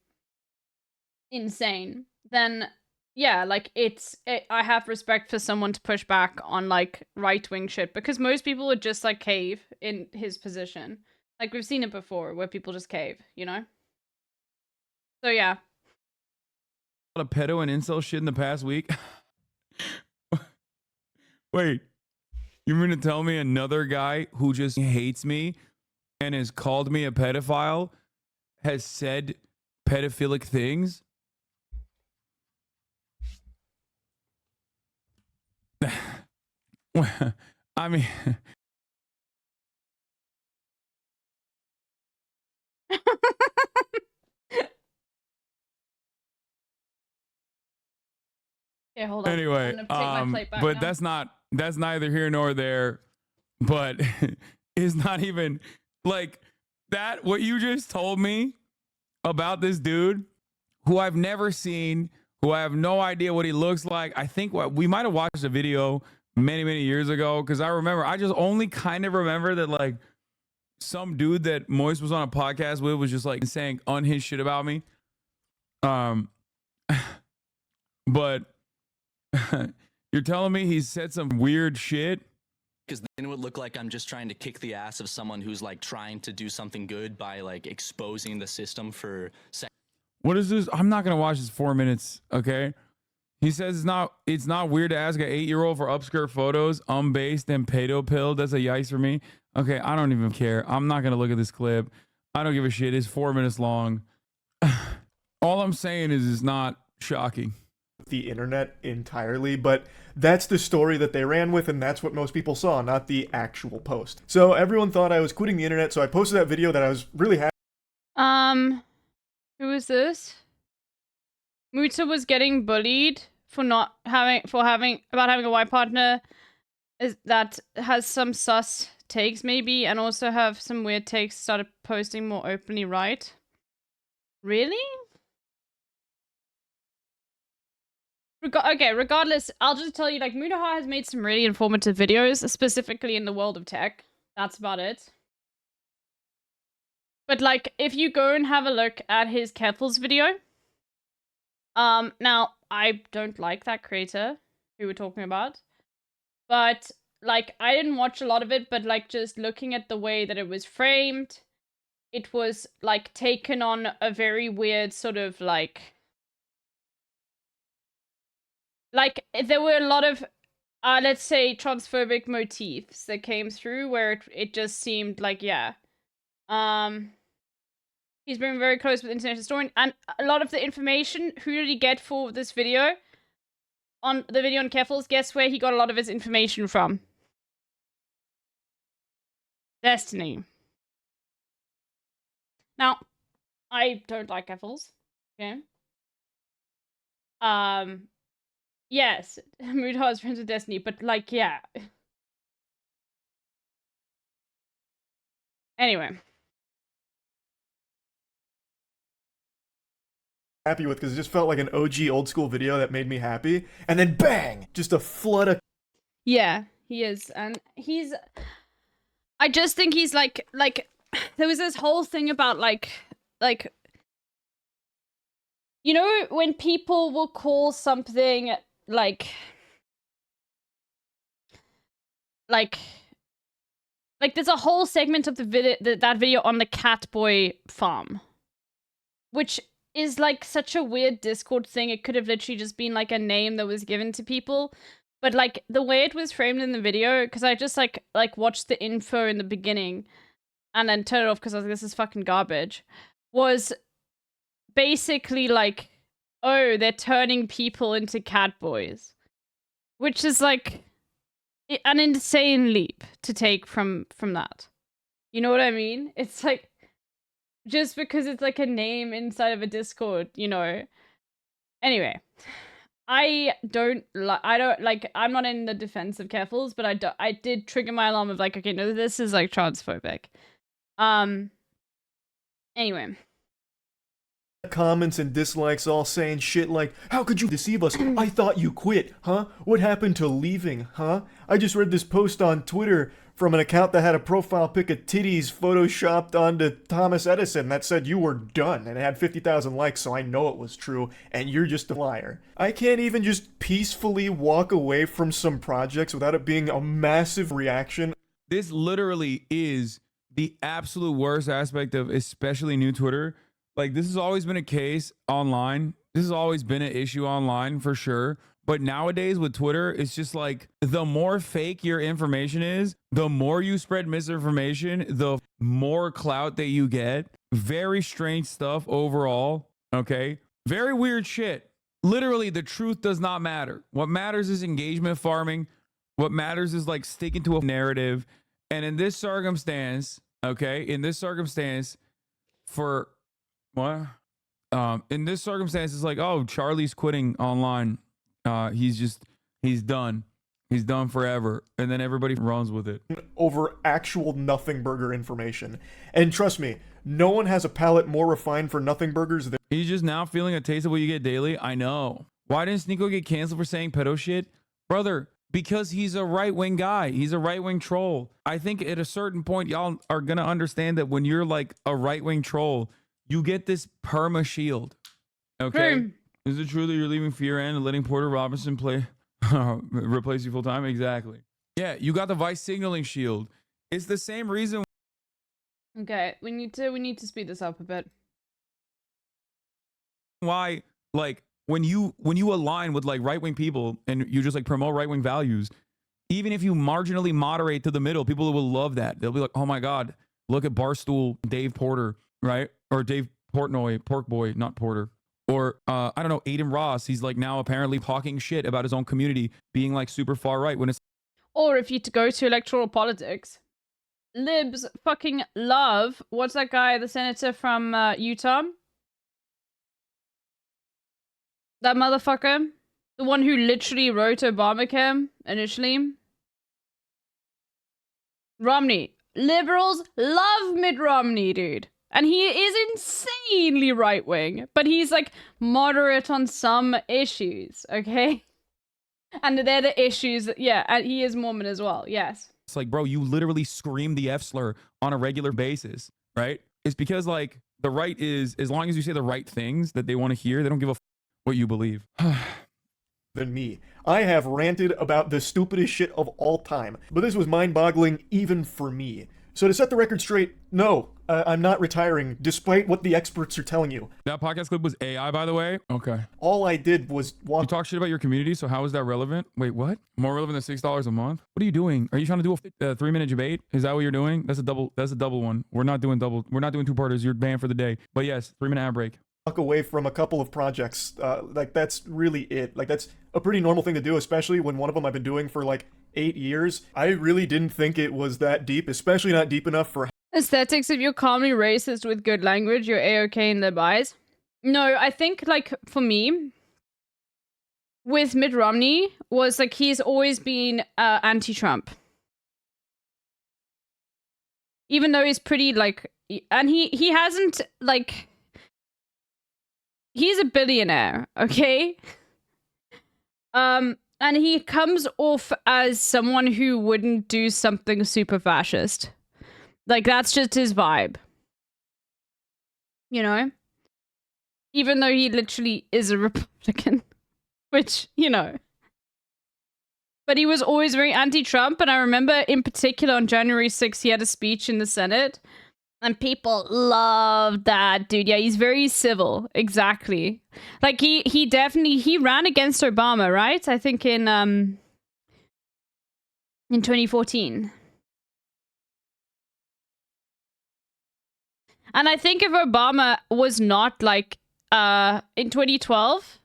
insane. Then yeah, like I have respect for someone to push back on like right-wing shit, because most people would just like cave in his position. Like we've seen it before where people just cave, you know? So yeah. A lot of pedo and incel shit in the past week. Wait, you mean to tell me another guy who just hates me and has called me a pedophile has said pedophilic things? I mean, okay, hold on. Anyway, I'm gonna take my plate back but now. that's neither here nor there. But it's not even like that. What you just told me about this dude, who I've never seen, who I have no idea what he looks like. I think we might have watched a video many years ago, because I just only kind of remember that like some dude that Moist was on a podcast with was just like saying unhinged shit about me. But you're telling me he said some weird shit? Because then it would look like I'm just trying to kick the ass of someone who's like trying to do something good by like exposing the system for What is this? I'm not gonna watch this 4 minutes, okay? He says it's not weird to ask an 8-year-old for upskirt photos, unbased and pedo pilled. That's a yikes for me. Okay, I don't even care. I'm not gonna look at this clip. I don't give a shit. It's 4 minutes long. All I'm saying is it's not shocking. The internet entirely, but that's the story that they ran with, and that's what most people saw, not the actual post. So everyone thought I was quitting the internet, so I posted that video that I was really happy. Who is this? Muta was getting bullied for having a white partner that has some sus takes maybe, and also have some weird takes, started posting more openly, right? Really? Okay, regardless, I'll just tell you, like, Mudaha has made some really informative videos, specifically in the world of tech. That's about it. But, like, if you go and have a look at his Kettles video, now, I don't like that creator who we're talking about, but, like, I didn't watch a lot of it, but, like, just looking at the way that it was framed, it was, like, taken on a very weird sort of, like, there were a lot of, let's say, transphobic motifs that came through where it just seemed like, yeah. He's been very close with International Historian, and a lot of the information, who did he get for this video? on the video on Keffels, guess where he got a lot of his information from? Destiny. Now, I don't like Keffels. Okay. Yes, Mudar is friends with Destiny, but like, yeah. Anyway. Happy with, because it just felt like an OG old school video that made me happy, and then bang, just a flood of Yeah, he is, and I just think he's like there was this whole thing about like you know when people will call something like there's a whole segment of the video that video on the Catboy farm, which is like such a weird Discord thing. It could have literally just been like a name that was given to people, but like the way it was framed in the video, because I just like watched the info in the beginning and then turned it off because I was like, this is fucking garbage, was basically like, oh, they're turning people into catboys, which is like an insane leap to take from that. You know what I mean? It's like, just because it's like a name inside of a Discord, you know. Anyway, I'm not in the defense of Keffels, but I did trigger my alarm of like, okay, no, this is like transphobic. Anyway. comments and dislikes all saying shit like, how could you deceive us? I thought you quit, huh? What happened to leaving, huh? I just read this post on Twitter from an account that had a profile pic of titties photoshopped onto Thomas Edison that said you were done, and it had 50,000 likes, so I know it was true, and you're just a liar. I can't even just peacefully walk away from some projects without it being a massive reaction. This literally is the absolute worst aspect of especially new Twitter. Like, this has always been a case online. This has always been an issue online for sure. But nowadays with Twitter, it's just like the more fake your information is, the more you spread misinformation, the more clout that you get. Very strange stuff overall. Okay. Very weird shit. Literally, the truth does not matter. What matters is engagement farming. What matters is like sticking to a narrative. And in this circumstance, okay, in this circumstance, for what? In this circumstance, it's like, oh, Charlie's quitting online. He's done. He's done forever. And then everybody runs with it. Over actual nothing burger information. And trust me, no one has a palate more refined for nothing burgers than... He's just now feeling a taste of what you get daily. I know. Why didn't Sneeko get canceled for saying pedo shit? Brother, because he's a right-wing guy. He's a right-wing troll. I think at a certain point, y'all are going to understand that when you're like a right-wing troll, you get this perma shield. Okay? Is it true that you're leaving Fear and letting Porter Robinson replace you full time? Exactly. Yeah, you got the Vice signaling shield. It's the same reason. Okay, we need to speed this up a bit. Why, like, when you align with like right-wing people and you just like promote right-wing values, even if you marginally moderate to the middle, people will love that. They'll be like, oh my God, look at Barstool Dave Porter, right? Or Dave Portnoy, Pork Boy, not Porter. Or, I don't know, Aiden Ross. He's like now apparently talking shit about his own community being like super far right when it's... Or if you go to electoral politics, libs fucking love, what's that guy, the senator from Utah? That motherfucker? The one who literally wrote Obamacare initially? Romney. Liberals love Mitt Romney, dude. And he is insanely right-wing, but he's like moderate on some issues, okay? And they're the issues, yeah, and he is Mormon as well, yes. It's like, bro, you literally scream the F slur on a regular basis, right? It's because like the right is, as long as you say the right things that they want to hear, they don't give a f what you believe. Than me. I have ranted about the stupidest shit of all time, but this was mind-boggling even for me. So to set the record straight, no, I'm not retiring, despite what the experts are telling you. That podcast clip was AI, by the way. Okay. All I did was walk... You talk shit about your community, so how is that relevant? Wait, what? More relevant than $6 a month? What are you doing? Are you trying to do a 3-minute debate? Is that what you're doing? That's a double one. We're not doing two-parters. You're banned for the day. But yes, 3-minute ad break. walk away from a couple of projects. Like, that's really it. Like, that's a pretty normal thing to do, especially when one of them I've been doing for like 8 years. I really didn't think it was that deep, especially not deep enough for Aesthetics, if you're calmly racist with good language, you're A-okay in their eyes. No, I think, like, for me, with Mitt Romney, was, like, he's always been anti-Trump. Even though he's pretty, like, and he hasn't, like, he's a billionaire, okay? And he comes off as someone who wouldn't do something super fascist. Like, that's just his vibe. You know? Even though he literally is a Republican. Which, you know. But he was always very anti-Trump, and I remember in particular on January 6th, he had a speech in the Senate. And people loved that, dude. Yeah, he's very civil. Exactly. Like, he definitely, he ran against Obama, right? I think in 2014. And I think if Obama was not, like, in 2012.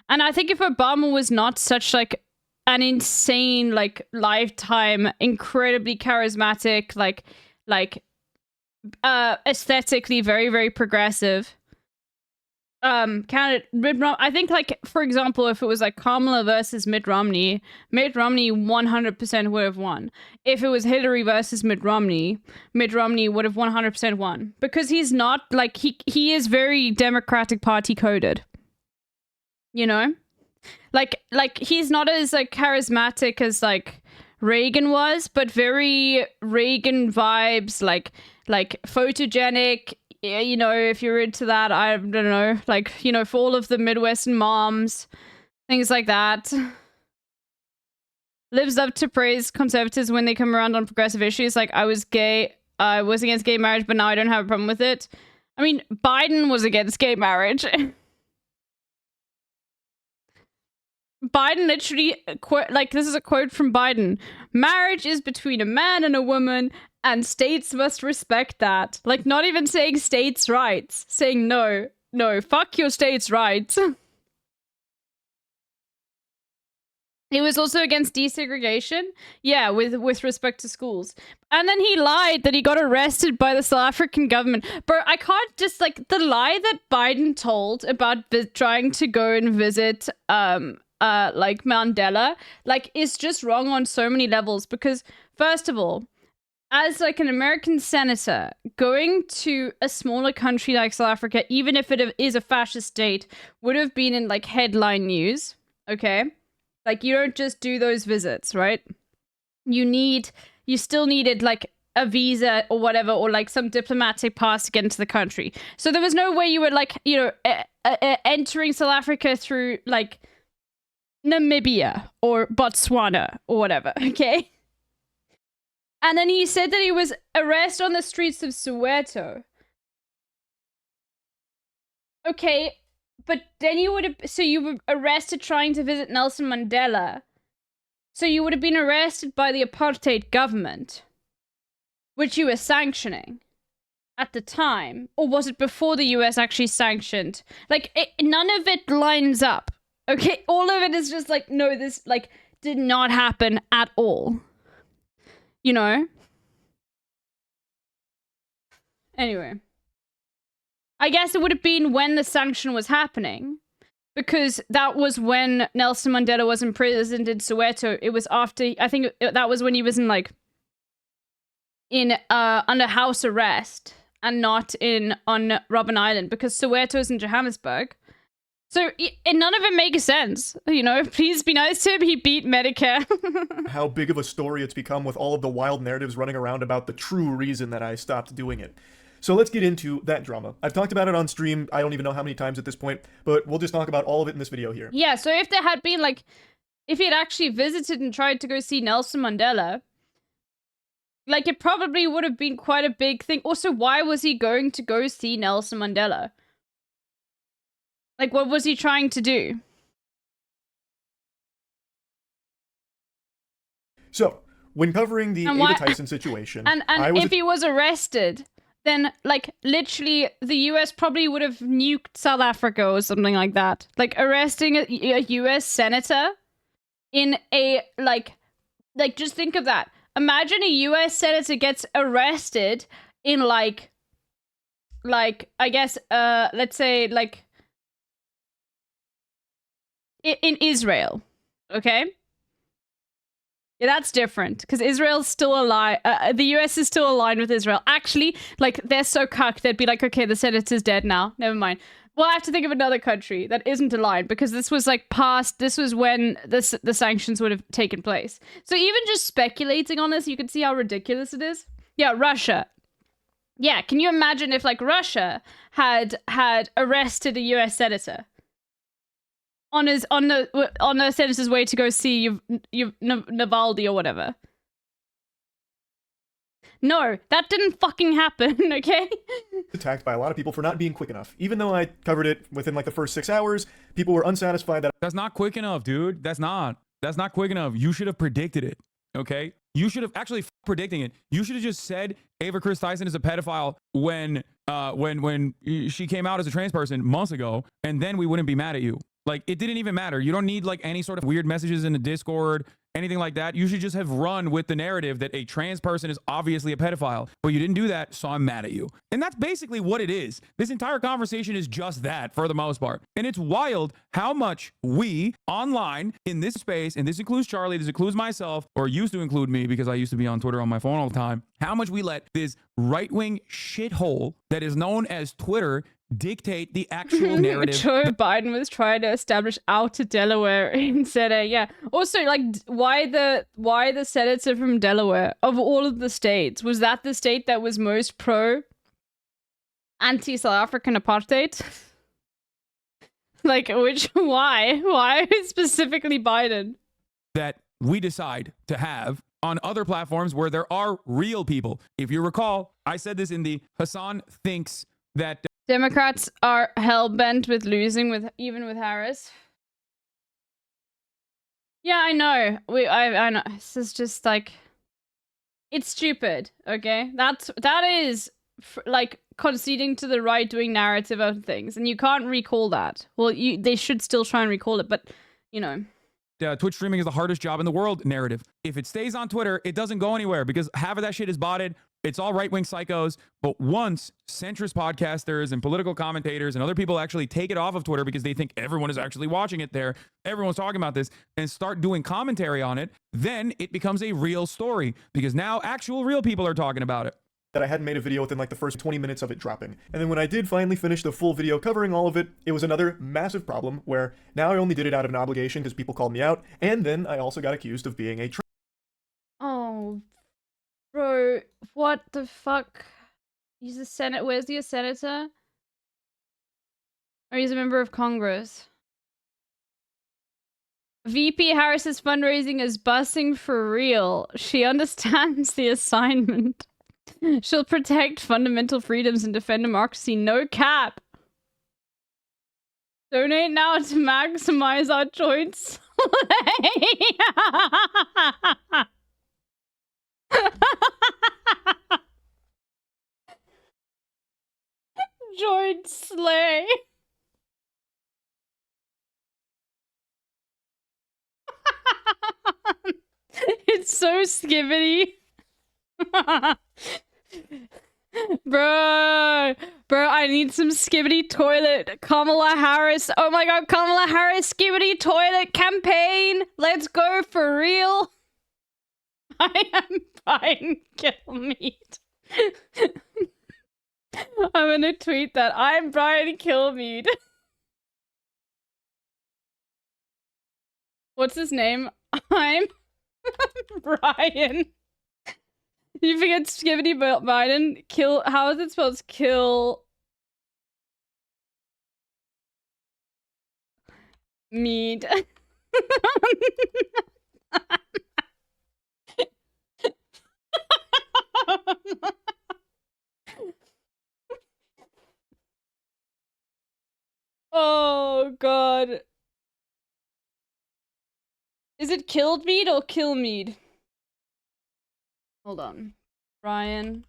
And I think if Obama was not such, like, an insane, like, lifetime, incredibly charismatic, aesthetically very, very progressive candidate, I think, like, for example, if it was, like, Kamala versus Mitt Romney 100% would have won. If it was Hillary versus Mitt Romney would have 100% won. Because he's not, like, he is very Democratic Party coded. You know? Like he's not as, like, charismatic as, like, Reagan was, but very Reagan vibes, like photogenic, you know, if you're into that, I don't know, like, you know, for all of the Midwestern moms, things like that. Lives up to praise conservatives when they come around on progressive issues, like, I was against gay marriage, but now I don't have a problem with it. I mean, Biden was against gay marriage. Biden literally, like, this is a quote from Biden. Marriage is between a man and a woman, and states must respect that. Like, not even saying states' rights. Saying no, fuck your states' rights. He was also against desegregation. Yeah, with respect to schools. And then he lied that he got arrested by the South African government. Bro, I can't just, like, the lie that Biden told about trying to go and visit, like, Mandela, like, is just wrong on so many levels. Because, first of all, as, like, an American senator, going to a smaller country like South Africa, even if it is a fascist state, would have been in, like, headline news, okay? Like, you don't just do those visits, right? You still needed, like, a visa or whatever, or, like, some diplomatic pass to get into the country. So there was no way you were, like, you know, entering South Africa through, like, Namibia or Botswana or whatever, okay? And then he said that he was arrested on the streets of Soweto. Okay, but then you were arrested trying to visit Nelson Mandela. So you would have been arrested by the apartheid government, which you were sanctioning at the time. Or was it before the US actually sanctioned? Like, none of it lines up. Okay, all of it is just like, no, this, like, did not happen at all. You know? Anyway. I guess it would have been when the sanction was happening. Because that was when Nelson Mandela was imprisoned in Soweto. It was after, I think that was when he was in, like, under house arrest. And not on Robben Island. Because Soweto is in Johannesburg. So, none of it makes sense, you know? Please be nice to him, he beat Medicare. How big of a story it's become with all of the wild narratives running around about the true reason that I stopped doing it. So let's get into that drama. I've talked about it on stream, I don't even know how many times at this point, but we'll just talk about all of it in this video here. Yeah, so if there had been, like, if he had actually visited and tried to go see Nelson Mandela, like, it probably would have been quite a big thing. Also, why was he going to go see Nelson Mandela? Like, what was he trying to do? So, when covering the Ava Tyson situation, and if he was arrested, then like literally the US probably would have nuked South Africa or something like that. Like arresting a US senator in a like just think of that. Imagine a US senator gets arrested in like I guess let's say like in Israel. Okay? Yeah, that's different because Israel's still alive. The US is still aligned with Israel. Actually, like they're so cucked, they'd be like, okay, the senator's dead now. Never mind. Well, I have to think of another country that isn't aligned because this was like past. This was when the sanctions would have taken place. So even just speculating on this, you can see how ridiculous it is. Yeah, Russia. Yeah, can you imagine if like Russia had arrested a US senator on the senator's way to go see Navalny or whatever? No, that didn't fucking happen, okay? Attacked by a lot of people for not being quick enough. Even though I covered it within like the first 6 hours, people were unsatisfied that— That's not quick enough, dude. That's not quick enough. You should have predicted it, okay? You should have actually predicting it. You should have just said Ava Chris Tyson is a pedophile when she came out as a trans person months ago, and then we wouldn't be mad at you. Like, it didn't even matter. You don't need like any sort of weird messages in the Discord, anything like that. You should just have run with the narrative that a trans person is obviously a pedophile, but you didn't do that, so I'm mad at you. And that's basically what it is. This entire conversation is just that for the most part. And it's wild how much we online in this space, and this includes Charlie, this includes myself, or used to include me because I used to be on Twitter on my phone all the time, how much we let this right-wing shithole that is known as Twitter dictate the actual narrative. Joe Biden was trying to establish outer Delaware in Senate. Yeah. Also, like, why the senator from Delaware of all of the states? Was that the state that was most pro anti-South African apartheid? Like, why specifically Biden? That we decide to have on other platforms where there are real people. If you recall, I said this in the Hassan Thinks that Democrats are hell-bent with losing even with Harris. Yeah, I know. I know. This is just like, it's stupid. Okay, that is like conceding to the right-wing narrative of things, and you can't recall that. Well, they should still try and recall it, but you know. Twitch streaming is the hardest job in the world narrative. If it stays on Twitter, it doesn't go anywhere because half of that shit is botted. It's all right-wing psychos. But once centrist podcasters and political commentators and other people actually take it off of Twitter because they think everyone is actually watching it there, everyone's talking about this, and start doing commentary on it, then it becomes a real story because now actual real people are talking about it. That I hadn't made a video within like the first 20 minutes of it dropping. And then when I did finally finish the full video covering all of it, it was another massive problem where now I only did it out of an obligation because people called me out, and then I also got accused of being a Oh, bro, what the fuck? He's a senator. Where's he a senator? Or he's a member of Congress. VP Harris's fundraising is busing for real. She understands the assignment. She'll protect fundamental freedoms and defend democracy. No cap. Donate now to maximize our joint slay. Joint slay. It's so skibbity. Bro, I need some skibbity toilet. Kamala Harris. Oh my god, Kamala Harris skibbity toilet campaign. Let's go for real. I am buying kill meat. I'm gonna tweet that. I'm Brian Kilmeade. What's his name? I'm Brian. You forget Skibbity Biden? Kill. How is it spelled? Kill. Mead. Oh god. Is it killed mead or kill mead? Hold on. Brian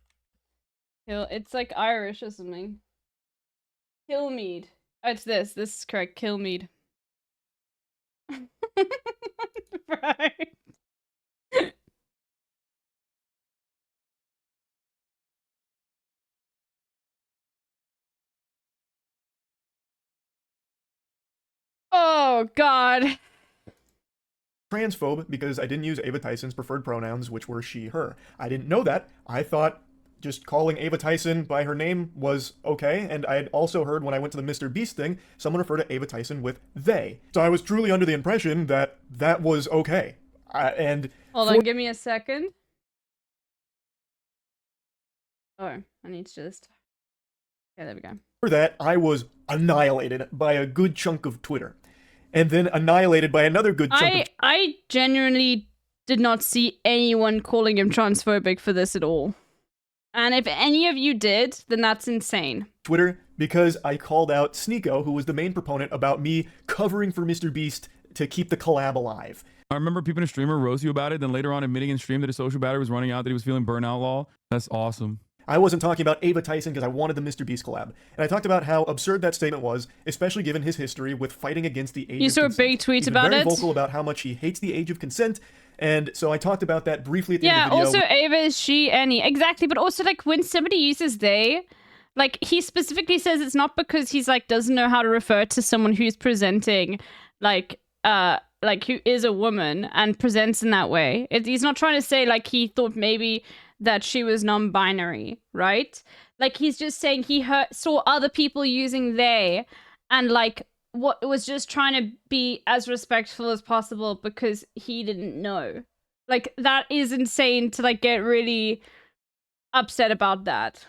It's like Irish or something. Kilmead. Oh, it's this. This is correct. Kilmead. Right. Oh, God. Transphobe because I didn't use Ava Tyson's preferred pronouns, which were she, her. I didn't know that. I thought just calling Ava Tyson by her name was okay, and I had also heard when I went to the Mr. Beast thing, someone refer to Ava Tyson with they. So I was truly under the impression that that was okay. And hold on, give me a second. Oh, I need to just... Okay, there we go. For that, I was annihilated by a good chunk of Twitter. And then annihilated by another good chunk of... I genuinely did not see anyone calling him transphobic for this at all. And if any of you did, then that's insane. Twitter, because I called out Sneeko, who was the main proponent, about me covering for Mr. Beast to keep the collab alive. I remember people in a streamer roast you about it, then later on admitting in stream that his social battery was running out, that he was feeling burnout lol. That's awesome. I wasn't talking about Ava Tyson because I wanted the Mr. Beast collab. And I talked about how absurd that statement was, especially given his history with fighting against the age of consent. You saw a big tweet He's about very it. vocal about how much he hates the age of consent. And so I talked about that briefly at the end Yeah, of the video. also Ava is she, Annie. Exactly, but also like when somebody uses they, like he specifically says it's not because he's like doesn't know how to refer to someone who's presenting like who is a woman and presents in that way. He's not trying to say like he thought maybe that she was non-binary, right? Like he's just saying he saw other people using they and like what was just trying to be as respectful as possible because he didn't know. Like that is insane to like get really upset about that.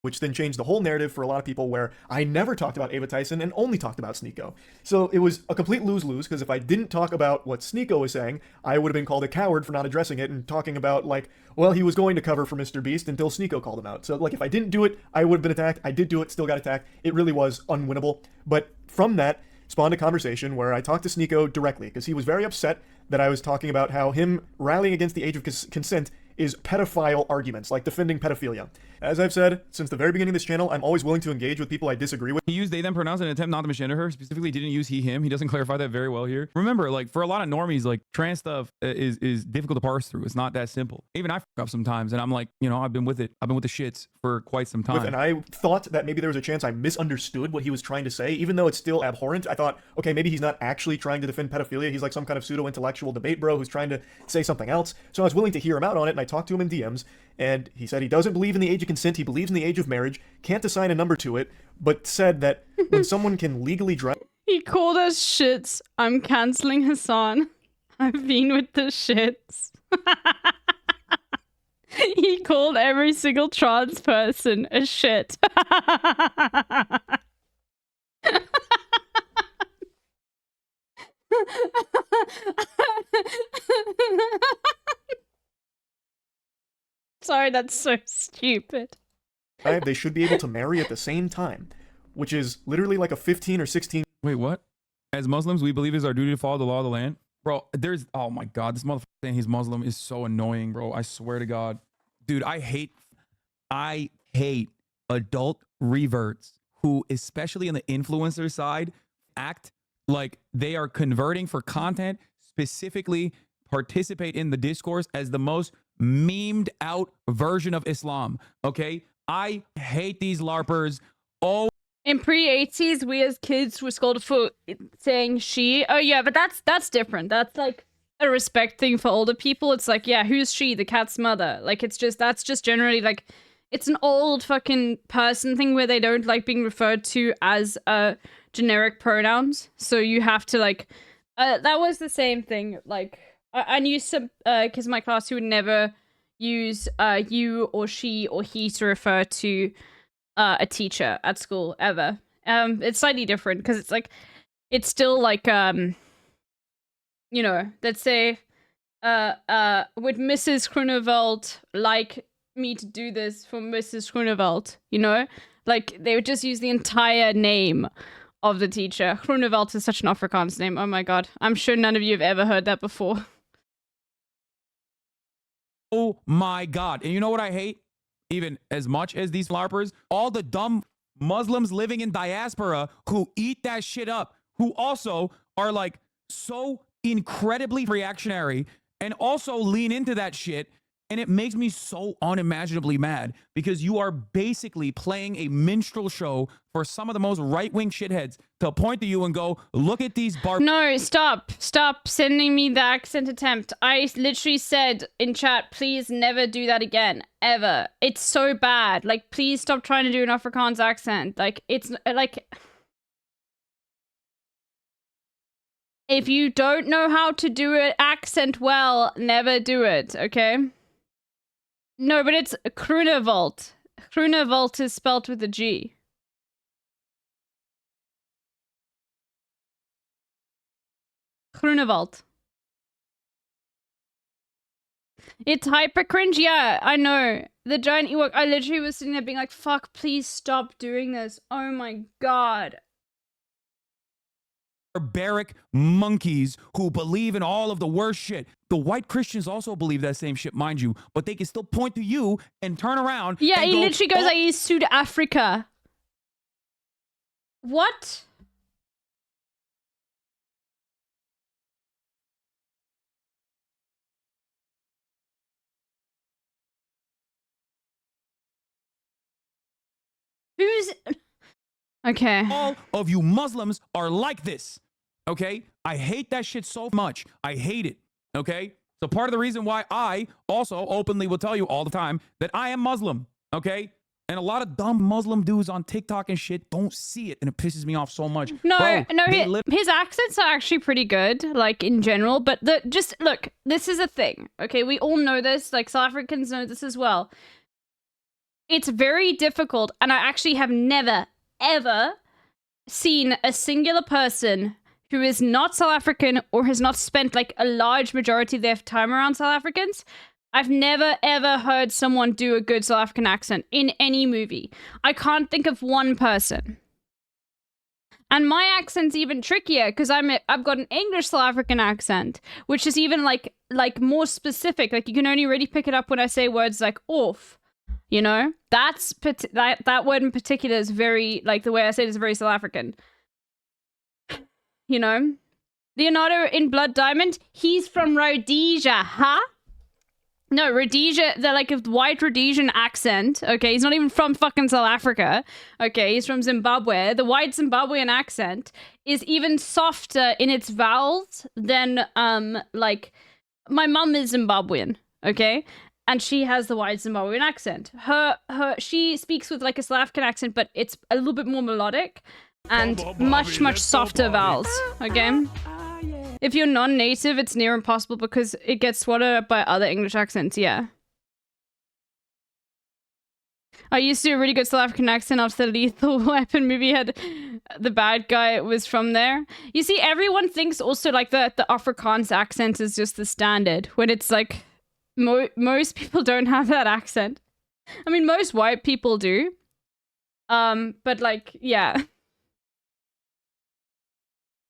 Which then changed the whole narrative for a lot of people where I never talked about Ava Tyson and only talked about Sneeko. So it was a complete lose-lose because if I didn't talk about what Sneeko was saying, I would have been called a coward for not addressing it and talking about like, well, he was going to cover for Mr. Beast until Sneeko called him out. So like if I didn't do it, I would have been attacked. I did do it, still got attacked. It really was unwinnable. But from that spawned a conversation where I talked to Sneeko directly because he was very upset that I was talking about how him rallying against the age of consent is pedophile arguments, like defending pedophilia. As I've said, since the very beginning of this channel, I'm always willing to engage with people I disagree with. He used they them pronouns in an attempt not to misgender her. Specifically didn't use he him. He doesn't clarify that very well here. Remember, like for a lot of normies, like trans stuff is difficult to parse through. It's not that simple. Even I fuck up sometimes and I'm like, you know, I've been with it. I've been with the shits for quite some time. And I thought that maybe there was a chance I misunderstood what he was trying to say, even though it's still abhorrent. I thought, okay, maybe he's not actually trying to defend pedophilia. He's like some kind of pseudo-intellectual debate bro who's trying to say something else. So I was willing to hear him out on it, and I talked to him in DMs, and he said he doesn't believe in the age of consent. He believes in the age of marriage, can't assign a number to it, but said that when someone can legally drive... He called us shits. I'm canceling Hassan. I've been with the shits. He called every single trans person a shit. Sorry, that's so stupid. They should be able to marry at the same time, which is literally like a 15 or 16... Wait, what? As Muslims, we believe it's our duty to follow the law of the land. Bro, there's... Oh my God, this motherfucker saying he's Muslim is so annoying, bro. I swear to God. Dude, I hate adult reverts who, especially on the influencer side, act like they are converting for content, specifically participate in the discourse as the most memed out version of Islam. Okay? I hate these LARPers. Oh. In pre-80s, we as kids were scolded for saying she. Oh yeah, but that's different. That's like a respect thing for older people. It's like, yeah, who's she? The cat's mother. Like, it's just, that's just generally like, it's an old fucking person thing where they don't like being referred to as generic pronouns. So you have to like, that was the same thing. Like, I knew some kids in my class who would never use you or she or he to refer to a teacher at school ever. It's slightly different because it's like, it's still like, you know, let's say, would Mrs. Grunewald like me to do this for Mrs. Grunewald? You know, like they would just use the entire name of the teacher. Grunewald is such an Afrikaans name. Oh my God. I'm sure none of you have ever heard that before. Oh my God. And you know what I hate? even as much as these LARPers, all the dumb Muslims living in diaspora who eat that shit up, who also are like so incredibly reactionary and also lean into that shit. And it makes me so unimaginably mad because you are basically playing a minstrel show for some of the most right-wing shitheads to point to you and go, look at these No, stop sending me the accent attempt. I literally said in chat, please never do that again, ever. It's so bad. Like, please stop trying to do an Afrikaans accent. Like, it's like, if you don't know how to do an accent well, never do it, okay? No, but it's Groenewold. Groenewold is spelled with a G. Groenewold. It's hyper cringe, yeah, I know. The giant Ewok, I literally was sitting there being like, fuck, please stop doing this. Oh my god. Barbaric monkeys who believe in all of the worst shit. The white Christians also believe that same shit, mind you, but they can still point to you and turn around. Yeah, and he literally goes like he's South Africa. What? Who's... Okay. All of you Muslims are like this. Okay? I hate that shit so much. I hate it. Okay? So part of the reason why I also openly will tell you all the time that I am Muslim. Okay? And a lot of dumb Muslim dudes on TikTok and shit don't see it, and it pisses me off so much. No, Bro, no, his accents are actually pretty good, like, in general, but just, look, this is a thing, okay? We all know this, like, South Africans know this as well. It's very difficult, and I actually have never, ever seen a singular person who is not South African or has not spent, like, a large majority of their time around South Africans. I've never, ever heard someone do a good South African accent in any movie. I can't think of one person. And my accent's even trickier because I've got an English South African accent, which is even like more specific. Like, you can only really pick it up when I say words like off. You know, that word in particular is very, like, the way I say it is very South African. You know, Leonardo in Blood Diamond, he's from Rhodesia, huh? No, Rhodesia, they're like a white Rhodesian accent. Okay, he's not even from fucking South Africa. Okay, he's from Zimbabwe. The white Zimbabwean accent is even softer in its vowels than, like, my mum is Zimbabwean. Okay. And she has the white Zimbabwean accent. She speaks with like a South African accent, but it's a little bit more melodic and much softer vowels. Okay. If you're non-native, it's near impossible because it gets swallowed up by other English accents. Yeah. I used to do a really good South African accent after the Lethal Weapon movie had the bad guy was from there. You see, everyone thinks also like the Afrikaans accent is just the standard when it's like. Most people don't have that accent. I mean, most white people do. But like, yeah.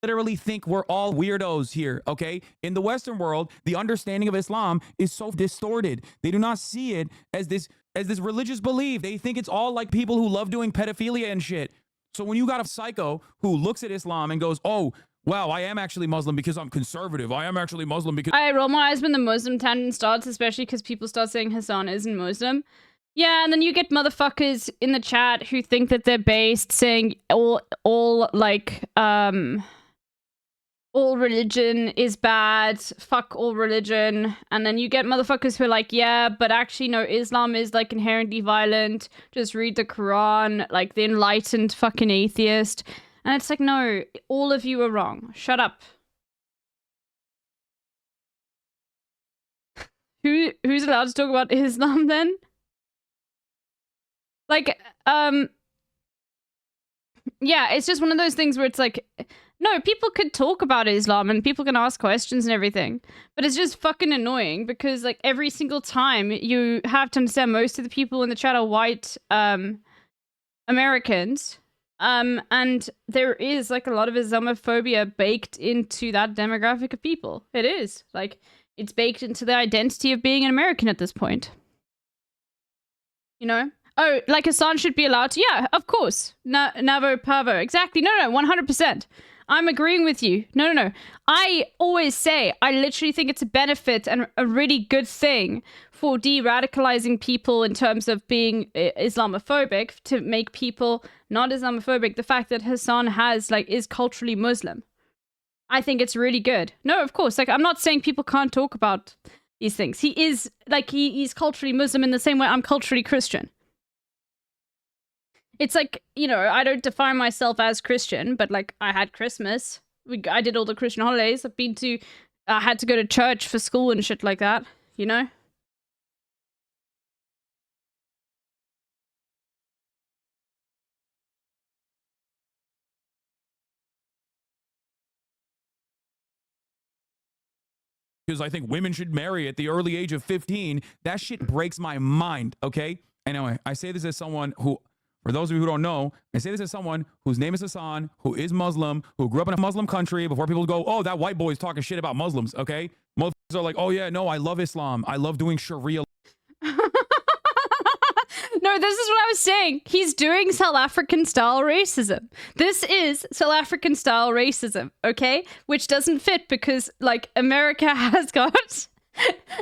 Literally think we're all weirdos here, okay? In the Western world, the understanding of Islam is so distorted. They do not see it as this religious belief. They think it's all like people who love doing pedophilia and shit. So when you got a psycho who looks at Islam and goes, oh, wow, I am actually Muslim because I'm conservative. I am actually Muslim because... I roll my eyes when the Muslim tangent starts, especially because people start saying Hassan isn't Muslim. Yeah, and then you get motherfuckers in the chat who think that they're based saying all religion is bad, fuck all religion. And then you get motherfuckers who are like, yeah, but actually no, Islam is like inherently violent. Just read the Quran, like the enlightened fucking atheist. And it's like, no, all of you are wrong. Shut up. Who's allowed to talk about Islam then? Like, yeah, it's just one of those things where it's like, no, people could talk about Islam and people can ask questions and everything, but it's just fucking annoying because like every single time you have to understand most of the people in the chat are white Americans. And there is like a lot of Islamophobia baked into that demographic of people. It is like, it's baked into the identity of being an American at this point. You know? Oh, like Hassan should be allowed to? Yeah, of course. Navo Pavo. Exactly. No, 100%. I'm agreeing with you. No. I always say, I literally think it's a benefit and a really good thing for de-radicalizing people in terms of being Islamophobic, to make people not Islamophobic. The fact that Hassan is culturally Muslim. I think it's really good. No, of course. Like, I'm not saying people can't talk about these things. He is, he's culturally Muslim in the same way I'm culturally Christian. It's like, you know, I don't define myself as Christian, but like I had Christmas. I did all the Christian holidays. I had to go to church for school and shit like that, you know? Because I think women should marry at the early age of 15. That shit breaks my mind, okay? Anyway, I say this as someone who, for those of you who don't know, I say this as someone whose name is Hassan, who is Muslim, who grew up in a Muslim country before people go, oh, that white boy is talking shit about Muslims, okay? Motherfuckers are like, oh yeah, no, I love Islam. I love doing Sharia. No, this is what I was saying. He's doing South African style racism. This is South African style racism, okay? Which doesn't fit because, like, America has got...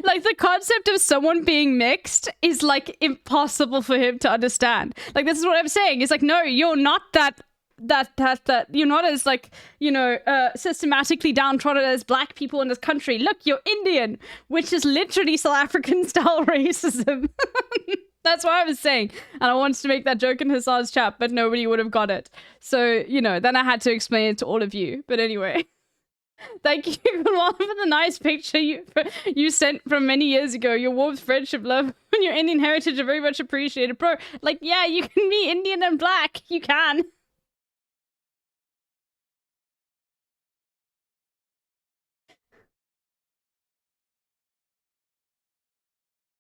like, the concept of someone being mixed is, like, impossible for him to understand. Like, this is what I'm saying. It's like, no, you're not that you're not as, like, you know, systematically downtrodden as black people in this country. Look, you're Indian, which is literally South African style racism. That's what I was saying. And I wanted to make that joke in Hassan's chat, but nobody would have got it. So, you know, then I had to explain it to all of you. But anyway, thank you for the nice picture you sent from many years ago. Your warm friendship, love, and your Indian heritage are very much appreciated. Bro, like, yeah, you can be Indian and black. You can.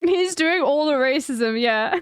He's doing all the racism, yeah.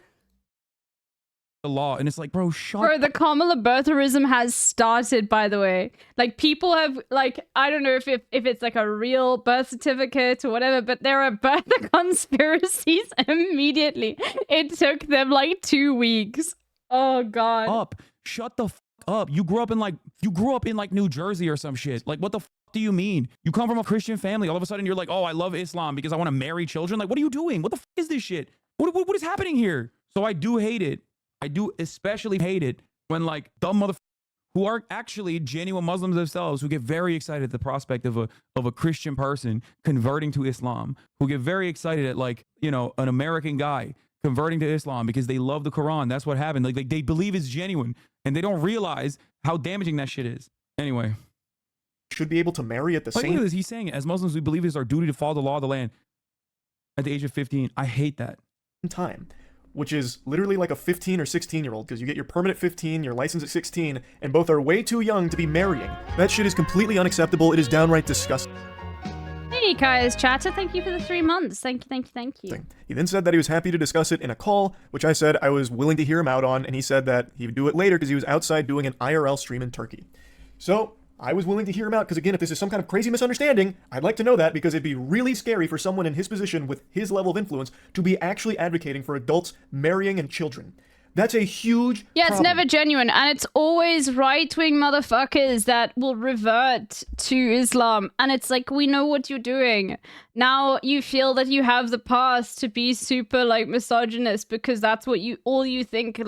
The law, and it's like, bro, Bro, the Kamala birtherism has started, by the way. Like, people have, like, I don't know if it's like a real birth certificate or whatever, but there are birth conspiracies immediately. It took them like 2 weeks. Oh god. Shut the f up. You grew up in like New Jersey or some shit. Like, what the f do you mean? You come from a Christian family. All of a sudden you're like, oh, I love Islam because I want to marry children. Like, what are you doing? What the f is this shit? What is happening here? So I do hate it. I do especially hate it when, like, dumb motherfuckers who are actually genuine Muslims themselves, who get very excited at the prospect of a Christian person converting to Islam, who get very excited at, like, you know, an American guy converting to Islam because they love the Quran. That's what happened. Like they believe it's genuine, and they don't realize how damaging that shit is. Anyway. Should be able to marry at the Look same at this. He's saying, as Muslims, we believe it is our duty to follow the law of the land at the age of 15. I hate that. time, which is literally like a 15 or 16-year-old, because you get your permit at 15, your license at 16, and both are way too young to be marrying. That shit is completely unacceptable. It is downright disgusting. Hey, Kai's chatter. Thank you for the 3 months. Thank you. He then said that he was happy to discuss it in a call, which I said I was willing to hear him out on, and he said that he would do it later because he was outside doing an IRL stream in Turkey. So I was willing to hear him out because, again, if this is some kind of crazy misunderstanding, I'd like to know that, because it'd be really scary for someone in his position with his level of influence to be actually advocating for adults marrying and children. That's a huge it's never genuine, and it's always right-wing motherfuckers that will revert to Islam, and it's like, we know what you're doing. Now you feel that you have the pass to be super, like, misogynist because that's what all you think,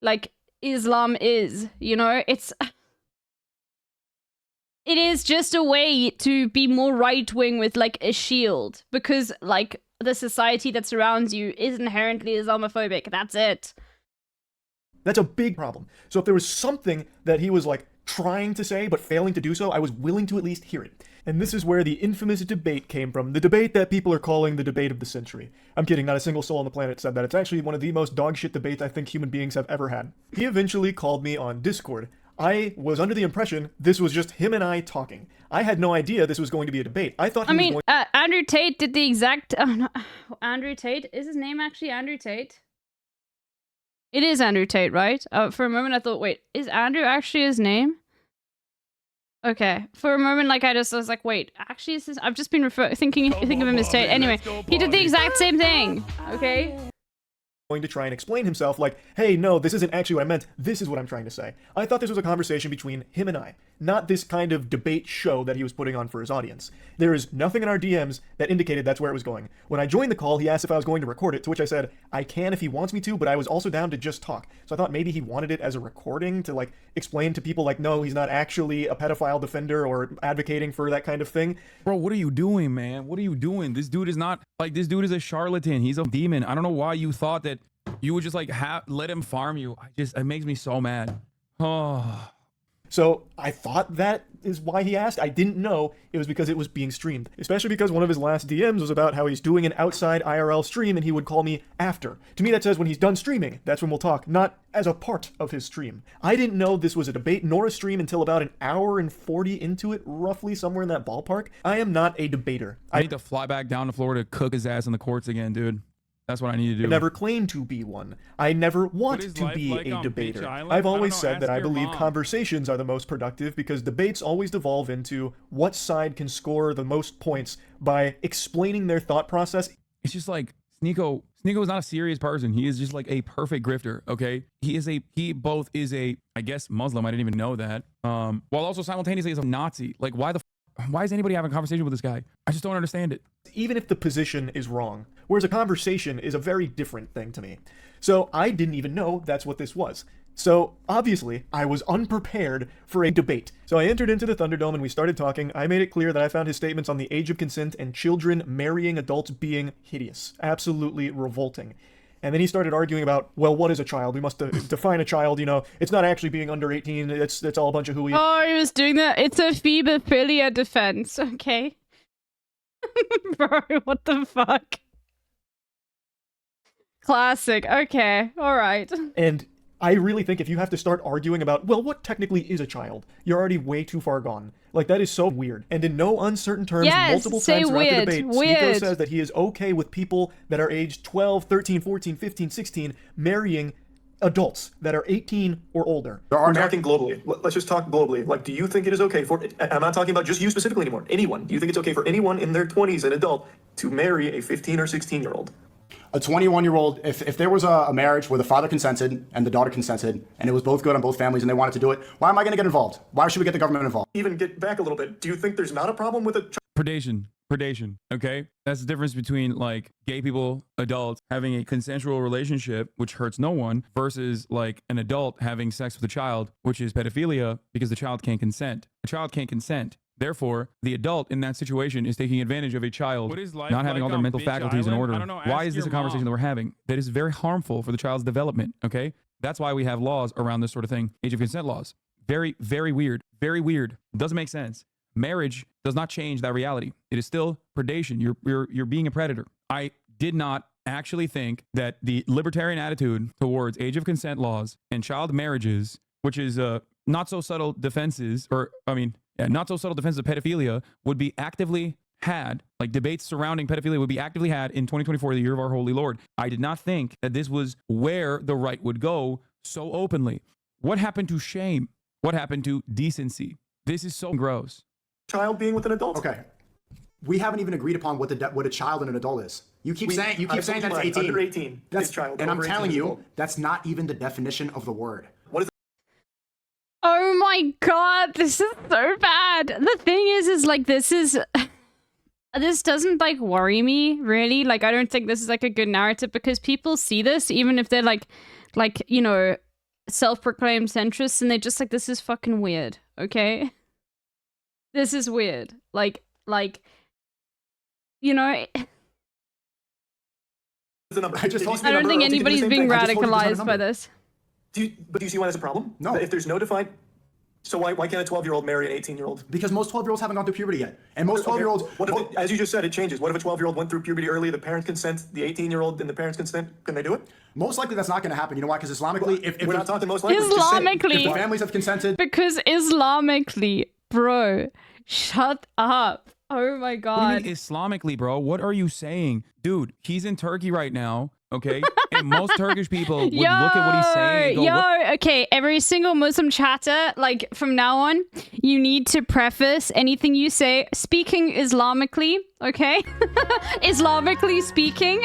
like Islam is, you know? It is just a way to be more right-wing with, like, a shield, because, like, the society that surrounds you is inherently Islamophobic. That's it. That's a big problem. So if there was something that he was, like, trying to say but failing to do so, I was willing to at least hear it. And this is where the infamous debate came from, the debate that people are calling the debate of the century. I'm kidding, not a single soul on the planet said that. It's actually one of the most dogshit debates I think human beings have ever had. He eventually called me on Discord. I was under the impression this was just him and I talking. I had no idea this was going to be a debate. I thought Andrew Tate did the exact... Andrew Tate? Is his name actually Andrew Tate? It is Andrew Tate, right? For a moment I thought, wait, is Andrew actually his name? Okay. For a moment, like, I was like, wait, actually is this... I've just been thinking of him as Tate. Anyway, he did the exact same thing, okay? going to try and explain himself like, hey, no, this isn't actually what I meant. This is what I'm trying to say. I thought this was a conversation between him and I, not this kind of debate show that he was putting on for his audience. There is nothing in our DMs that indicated that's where it was going. When I joined the call, he asked if I was going to record it, to which I said, I can if he wants me to, but I was also down to just talk. So I thought maybe he wanted it as a recording to like explain to people like, no, he's not actually a pedophile defender or advocating for that kind of thing. Bro, what are you doing, man? What are you doing? This dude is not like, this dude is a charlatan. He's a demon. I don't know why you thought that you would just like let him farm you. It makes me so mad. Oh. So I thought that is why he asked. I didn't know it was because it was being streamed, especially because one of his last DMs was about how he's doing an outside IRL stream and he would call me after. To me, that says when he's done streaming, that's when we'll talk, not as a part of his stream. I didn't know this was a debate nor a stream until about an hour and 40 into it, roughly somewhere in that ballpark. I am not a debater. I need to fly back down to Florida to cook his ass in the courts again, dude. That's what I need to do. I never claimed to be one. I never want to be a debater. I've always said that I believe conversations are the most productive because debates always devolve into what side can score the most points by explaining their thought process. It's just like Sneeko is not a serious person. He is just like a perfect grifter, okay? He both is a, I guess, Muslim. I didn't even know that. While also simultaneously is a Nazi. Like, why is anybody having a conversation with this guy? I just don't understand it. Even if the position is wrong, whereas a conversation is a very different thing to me. So I didn't even know that's what this was. So obviously I was unprepared for a debate. So I entered into the Thunderdome and we started talking. I made it clear that I found his statements on the age of consent and children marrying adults being hideous, absolutely revolting. And then he started arguing about, well, what is a child? We must define a child, you know. It's not actually being under 18. It's all a bunch of hooey. Oh, he was doing that. It's a phebophilia defense, okay? Bro, what the fuck? Classic. Okay, all right. And I really think if you have to start arguing about, well, what technically is a child, you're already way too far gone. Like, that is so weird. And in no uncertain terms, multiple times throughout the debate, Sneeko says that he is okay with people that are aged 12, 13, 14, 15, 16 marrying adults that are 18 or older. We're talking globally. Let's just talk globally. Like, do you think it is okay for, I'm not talking about just you specifically anymore, anyone. Do you think it's okay for anyone in their 20s, an adult, to marry a 15 or 16-year-old? A 21-year-old, if there was a marriage where the father consented and the daughter consented, and it was both good on both families and they wanted to do it, why am I going to get involved? Why should we get the government involved? Even get back a little bit. Do you think there's not a problem with a Predation, okay? That's the difference between like gay people, adults having a consensual relationship, which hurts no one, versus like an adult having sex with a child, which is pedophilia because the child can't consent. A child can't consent. Therefore, the adult in that situation is taking advantage of a child not having all their mental faculties in order. Why is this a conversation that we're having? That is very harmful for the child's development, okay? That's why we have laws around this sort of thing. Age of consent laws. Very, very weird. Very weird. Doesn't make sense. Marriage does not change that reality. It is still predation. You're being a predator. I did not actually think that the libertarian attitude towards age of consent laws and child marriages, which is not so subtle defenses, or I mean, not so subtle defenses of pedophilia, would be actively had, like debates surrounding pedophilia would be actively had in 2024, the year of our holy Lord. I did not think that this was where the right would go so openly. What happened to shame? What happened to decency? This is so gross. Child being with an adult. Okay. We haven't even agreed upon what a child and an adult is. You keep saying that it's 18. Under 18. That's child. And I'm telling you, that's not even the definition of the word. What is Oh my god, this is so bad. The thing is like this doesn't like worry me really. Like I don't think this is like a good narrative because people see this even if they're like you know, self-proclaimed centrists and they're just like, this is fucking weird, okay? This is weird. Like you know, I don't think anybody's being radicalized by this. But do you see why that's a problem? No. If there's no defined... So why can't a 12-year-old marry an 18-year-old? Because most 12-year-olds haven't gone through puberty yet. And most 12-year-olds... as you just said, it changes. What if a 12-year-old went through puberty early, the parents consent, the 18-year-old and the parents consent? Can they do it? Most likely that's not going to happen. You know why? Because Islamically... If we're not talking most likely. Islamically... If the families have consented... Because Islamically, bro, shut up. Oh my god. What do you mean Islamically, bro? What are you saying? Dude, he's in Turkey right now, okay? And most Turkish people would look at what he's saying and go, okay, every single Muslim chatter, like from now on, you need to preface anything you say speaking Islamically, okay? Islamically speaking.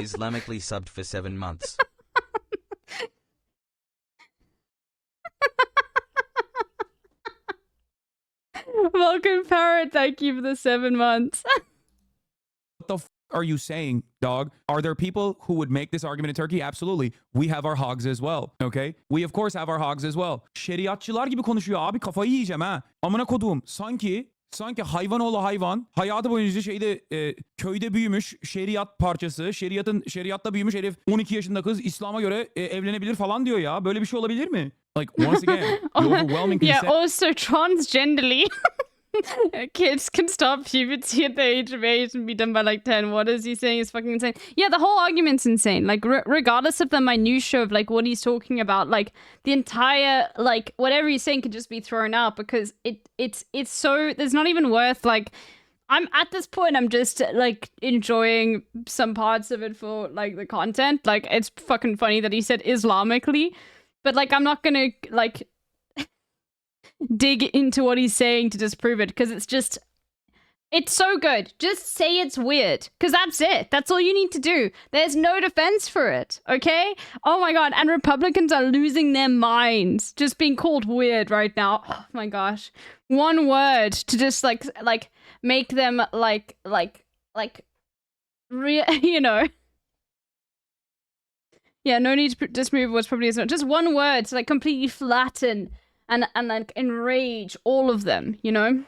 Islamically subbed for 7 months. Vulcan Parrot, thank you for the 7 months. What the are you saying, dog? Are there people who would make this argument in Turkey? Absolutely. We have our hogs as well. Okay? We of course have our hogs as well. Şeriatçılar gibi konuşuyor abi, kafayı yiyeceğim ha. Amına koduğum sanki hayvan oğlu hayvan hayatı boyunca köyde büyümüş, şeriat parçası, şeriatta büyümüş herif, 12 yaşında kız İslam'a göre evlenebilir falan diyor ya. Böyle bir şey olabilir mi? Like, once again, the overwhelming consent. Yeah, also transgenderly. Kids can stop puberty at the age of 8 and be done by like 10. What is he saying is fucking insane. Yeah, the whole argument's insane. Like, regardless of the minutiae of like what he's talking about, like the entire, like whatever he's saying could just be thrown out because it's so, there's not even worth like, I'm at this point, I'm just like enjoying some parts of it for like the content. Like, it's fucking funny that he said Islamically, but like, I'm not gonna like dig into what he's saying to disprove it because it's so good. Just say it's weird because that's it. That's all you need to do. There's no defense for it. Okay? Oh my god. And Republicans are losing their minds just being called weird right now. Oh my gosh. One word to just like make them you know. Yeah, no need to disprove what's probably just one word to like completely flatten and like enrage all of them, you know?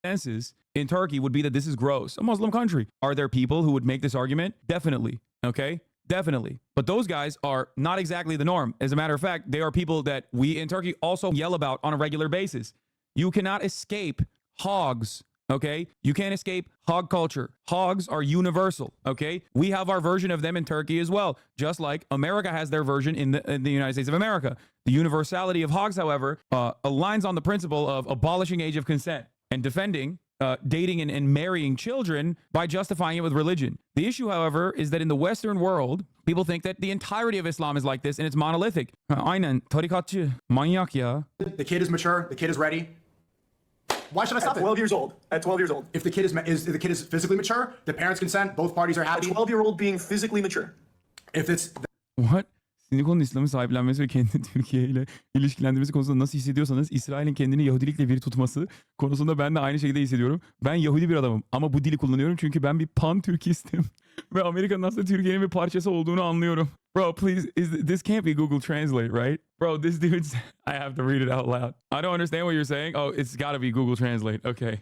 Consensus in Turkey would be that this is gross. A Muslim country. Are there people who would make this argument? Definitely. Okay? Definitely. But those guys are not exactly the norm. As a matter of fact, they are people that we in Turkey also yell about on a regular basis. You cannot escape hogs. Okay? You can't escape hog culture. Hogs are universal. Okay? We have our version of them in Turkey as well, just like America has their version in the United States of America. The universality of hogs, however, aligns on the principle of abolishing age of consent and defending dating and marrying children by justifying it with religion. The issue, however, is that in the Western world, people think that the entirety of Islam is like this and it's monolithic. Aynen, tarikatçı, manyak ya. The kid is mature. The kid is ready. Why should I stop at 12 years old? At 12 years old. If the kid is physically mature, the parents consent, both parties are happy. A 12-year-old being physically mature. If it's What? Siniko'nun İslam'ı sahiplenmesi ve kendini Türkiye ile ilişkilendirmesi konusunda nasıl hissediyorsanız İsrail'in kendini Yahudilikle bir tutması konusunda ben de aynı şekilde hissediyorum. Ben Yahudi bir adamım ama bu dili kullanıyorum çünkü ben bir pan-Türkistim ve Amerika'nın aslında Türkiye'nin bir parçası olduğunu anlıyorum. Bro, please, this can't be Google Translate, right? Bro, this dude's, I have to read it out loud. I don't understand what you're saying. Oh, it's gotta be Google Translate. Okay.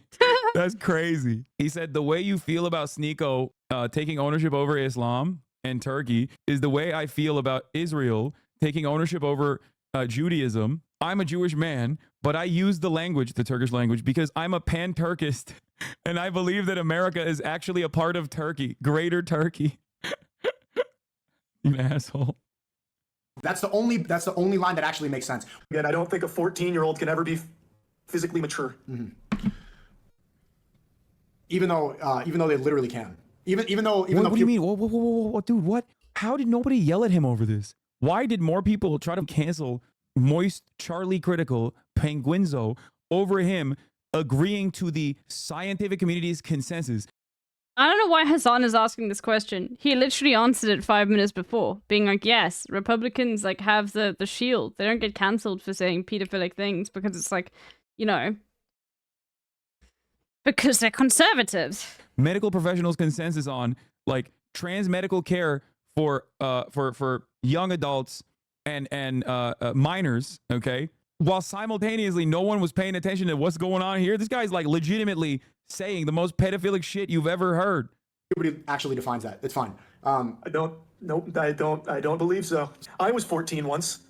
That's crazy. He said the way you feel about Sneeko taking ownership over Islam and Turkey is the way I feel about Israel taking ownership over Judaism. I'm a Jewish man, but I use the language, the Turkish language, because I'm a pan-Turkist and I believe that America is actually a part of Turkey, greater Turkey. You asshole. That's the only line that actually makes sense. Again, I don't think a 14-year-old can ever be physically mature. Mm-hmm. Even though they literally can. Even though. What do you mean? Whoa, dude, what? How did nobody yell at him over this? Why did more people try to cancel Moist Charlie Critical Penguinzo over him agreeing to the scientific community's consensus? I don't know why Hassan is asking this question. He literally answered it 5 minutes before, being like, yes, Republicans like have the shield. They don't get cancelled for saying pedophilic things because it's like, you know, because they're conservatives. Medical professionals' consensus on like trans medical care for young adults and minors, okay? While simultaneously no one was paying attention to what's going on here. This guy's like legitimately saying the most pedophilic shit you've ever heard. Nobody actually defines that. It's fine. I don't believe so. I was 14 once.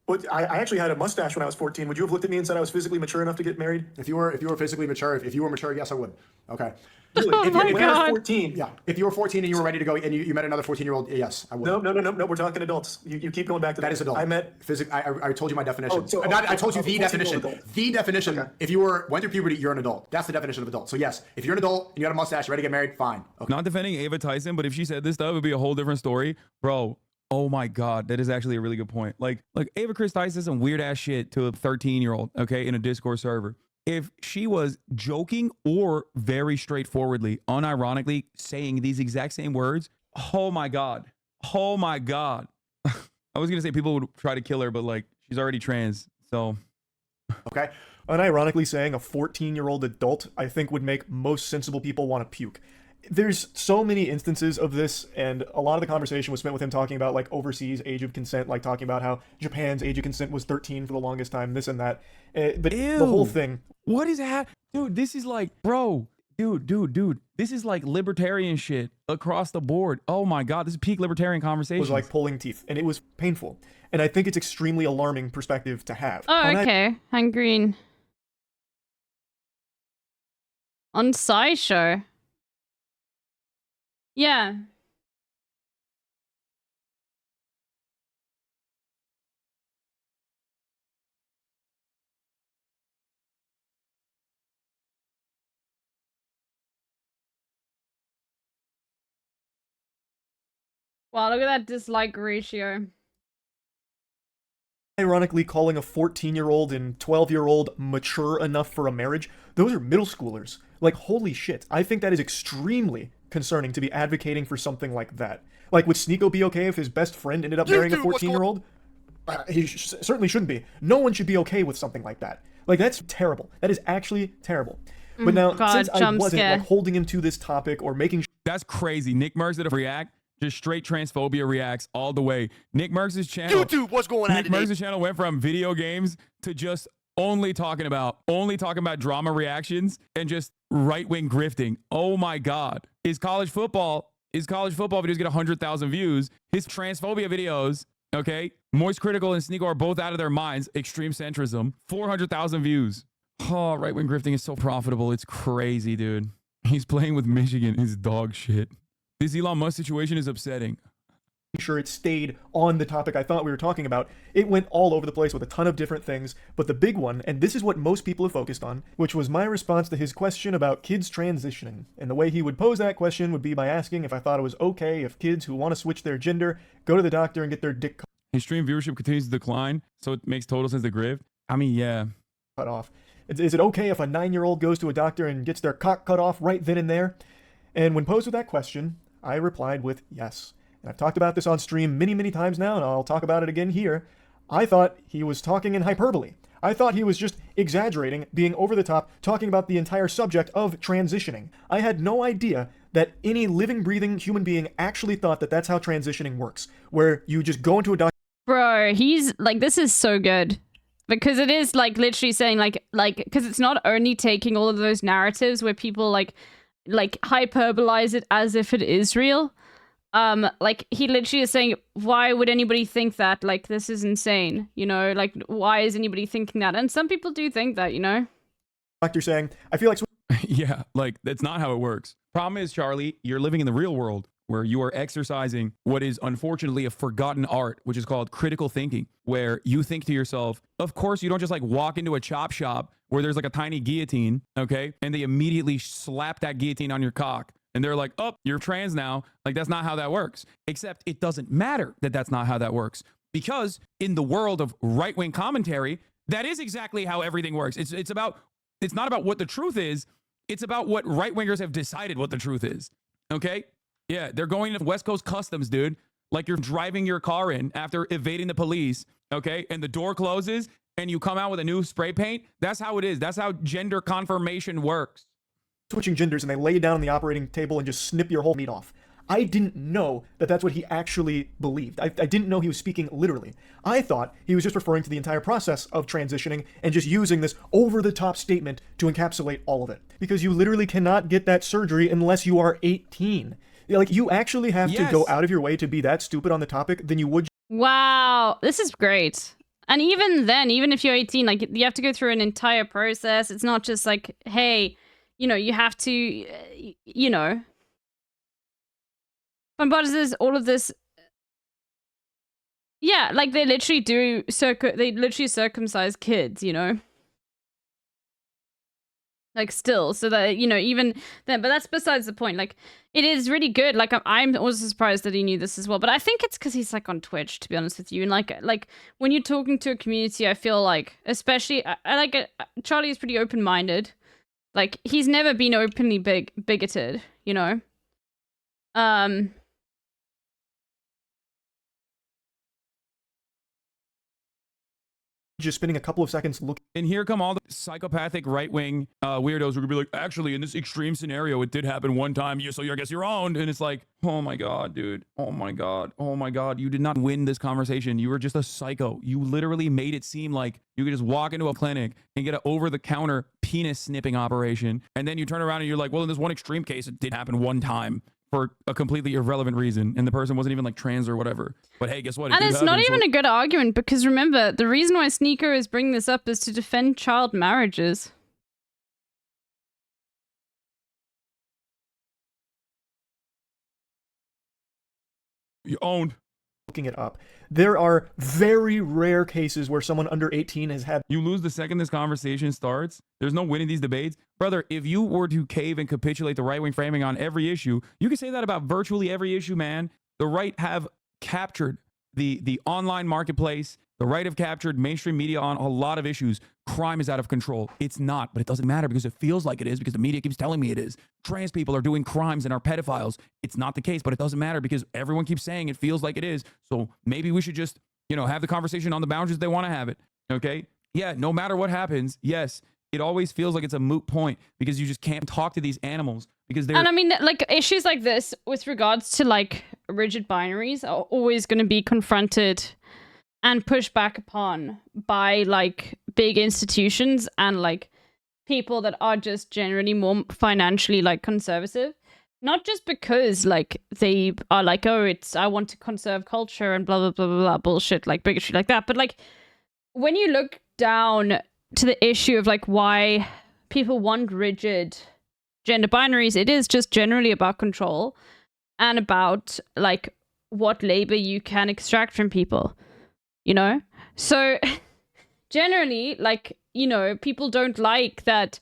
But I actually had a mustache when I was 14. Would you have looked at me and said I was physically mature enough to get married? If you were physically mature, if you were mature, yes, I would. Okay. Really? Oh my when I was 14. Yeah. If you were 14 and you were ready to go and you met another 14-year-old, yes, I would. No. We're talking adults. You keep going back to that. That is adult. I met I told you my definition. I told you the definition. Adult. The definition. Okay. If you went through puberty, you're an adult. That's the definition of adult. So yes, if you're an adult and you had a mustache, you're ready to get married, fine. Okay. Not defending Ava Tyson, but if she said this stuff, it would be a whole different story, bro. Oh my God, that is actually a really good point. Like Ava Chris Tyson said some weird ass shit to a 13-year-old, okay, in a Discord server. if she was joking or very straightforwardly, unironically saying these exact same words, oh my God. Oh my God. I was going to say people would try to kill her, but like she's already trans. So. Okay. Unironically saying a 14-year-old adult, I think would make most sensible people want to puke. There's so many instances of this, and a lot of the conversation was spent with him talking about like overseas age of consent, like talking about how Japan's age of consent was 13 for the longest time, this and that. But Ew. The whole thing. What is that? Dude, this is like, bro, dude. This is like libertarian shit across the board. Oh my God, this is peak libertarian conversation. Was like pulling teeth, and it was painful. And I think it's extremely alarming perspective to have. Oh, okay. I'm green. On SciShow. Yeah. Wow, look at that dislike ratio. Ironically, calling a 14-year-old and 12-year-old mature enough for a marriage, those are middle schoolers. Like, holy shit. I think that is extremely concerning to be advocating for something like that. Like, would Sneeko be okay if his best friend ended up marrying a 14-year-old? He certainly shouldn't be. No one should be okay with something like that. Like, that's terrible. That is actually terrible. But now, God, since I wasn't scare. like holding him to this topic or making That's crazy. Nick Merckx did a react. Just straight transphobia reacts all the way. Nick Merckx's channel. YouTube, what's going on Nick today? Merckx's channel went from video games to just only talking about drama reactions and just right-wing grifting. Oh my God. His college football videos get 100,000 views. His transphobia videos, okay, Moist Critical and Sneeko are both out of their minds. Extreme centrism, 400,000 views. Oh, right-wing grifting is so profitable. It's crazy, dude. He's playing with Michigan. His dog shit. This Elon Musk situation is upsetting. sure it stayed on the topic I thought we were talking about. It went all over the place with a ton of different things, but the big one, and this is what most people have focused on, which was my response to his question about kids transitioning. And the way he would pose that question would be by asking if I thought it was okay if kids who want to switch their gender go to the doctor and get their dick His stream viewership continues to decline, so it makes total sense to Griff. I mean, yeah. cut off. Is it okay if a 9-year-old goes to a doctor and gets their cock cut off right then and there? And when posed with that question, I replied with yes. And I've talked about this on stream many, many times now, and I'll talk about it again here. I thought he was talking in hyperbole. I thought he was just exaggerating, being over the top, talking about the entire subject of transitioning. I had no idea that any living, breathing human being actually thought that that's how transitioning works, where you just go into a doctor. Bro, he's like, this is so good. Because it is like literally saying like, because it's not only taking all of those narratives where people like hyperbolize it as if it is real. Like he literally is saying, why would anybody think that? Like, this is insane. You know, like, why is anybody thinking that? And some people do think that, you know? Doctor saying, I feel like... Yeah, like, that's not how it works. Problem is, Charlie, you're living in the real world where you are exercising what is unfortunately a forgotten art, which is called critical thinking, where you think to yourself, of course, you don't just like walk into a chop shop where there's like a tiny guillotine, okay? And they immediately slap that guillotine on your cock. And they're like, oh, you're trans now. Like, that's not how that works. Except it doesn't matter that that's not how that works. Because in the world of right-wing commentary, that is exactly how everything works. It's not about what the truth is. It's about what right-wingers have decided what the truth is. Okay? Yeah, they're going to West Coast Customs, dude. Like you're driving your car in after evading the police, okay? And the door closes and you come out with a new spray paint. That's how it is. That's how gender confirmation works. Switching genders and they lay you down on the operating table and just snip your whole meat off. I didn't know that that's what he actually believed. I didn't know he was speaking literally. I thought he was just referring to the entire process of transitioning and just using this over-the-top statement to encapsulate all of it. Because you literally cannot get that surgery unless you are 18. Like, you actually have to go out of your way to be that stupid on the topic than you would. Wow, this is great. And even then, even if you're 18, like, you have to go through an entire process. It's not just like, hey, you know, you have to, you know. But is this all of this? Yeah, like they literally do they literally circumcise kids, you know. Like still, so that, you know, even then, but that's besides the point. Like, it is really good. Like, I'm also surprised that he knew this as well, but I think it's because he's like on Twitch, to be honest with you. And like when you're talking to a community, I feel like, especially, I like it. Charlie is pretty open-minded. Like, he's never been openly bigoted, you know? Just spending a couple of seconds looking. And here come all the psychopathic right-wing weirdos who are gonna be like, actually, in this extreme scenario, it did happen one time, so I guess you're owned. And it's like, oh my god, dude. Oh my god. Oh my god. You did not win this conversation. You were just a psycho. You literally made it seem like you could just walk into a clinic and get an over-the-counter penis snipping operation. And then you turn around and you're like, well, in this one extreme case, it did happen one time for a completely irrelevant reason, and the person wasn't even like trans or whatever. But hey, guess what? And it's not even a good argument, because remember, the reason why Sneaker is bringing this up is to defend child marriages. You owned. Looking it up. There are very rare cases where someone under 18 has had. You lose the second this conversation starts. There's no winning these debates. Brother, if you were to cave and capitulate the right-wing framing on every issue, you can say that about virtually every issue, man. The right have captured the online marketplace. The right have captured mainstream media on a lot of issues. Crime is out of control. It's not, but it doesn't matter because it feels like it is, because the media keeps telling me it is. Trans people are doing crimes and are pedophiles. It's not the case, but it doesn't matter because everyone keeps saying it feels like it is. So maybe we should just, you know, have the conversation on the boundaries they want to have it. Okay? Yeah, no matter what happens, yes, it always feels like it's a moot point because you just can't talk to these animals because they're... And I mean, like, issues like this with regards to, like, rigid binaries are always going to be confronted and pushed back upon by, like, big institutions and, like, people that are just generally more financially, like, conservative. Not just because, like, they are like, oh, I want to conserve culture and blah, blah, blah, blah, blah, bullshit, like, bigotry like that. But, like, when you look down to the issue of, like, why people want rigid gender binaries, it is just generally about control and about, like, what labor you can extract from people. You know? So generally, like, you know, people don't like that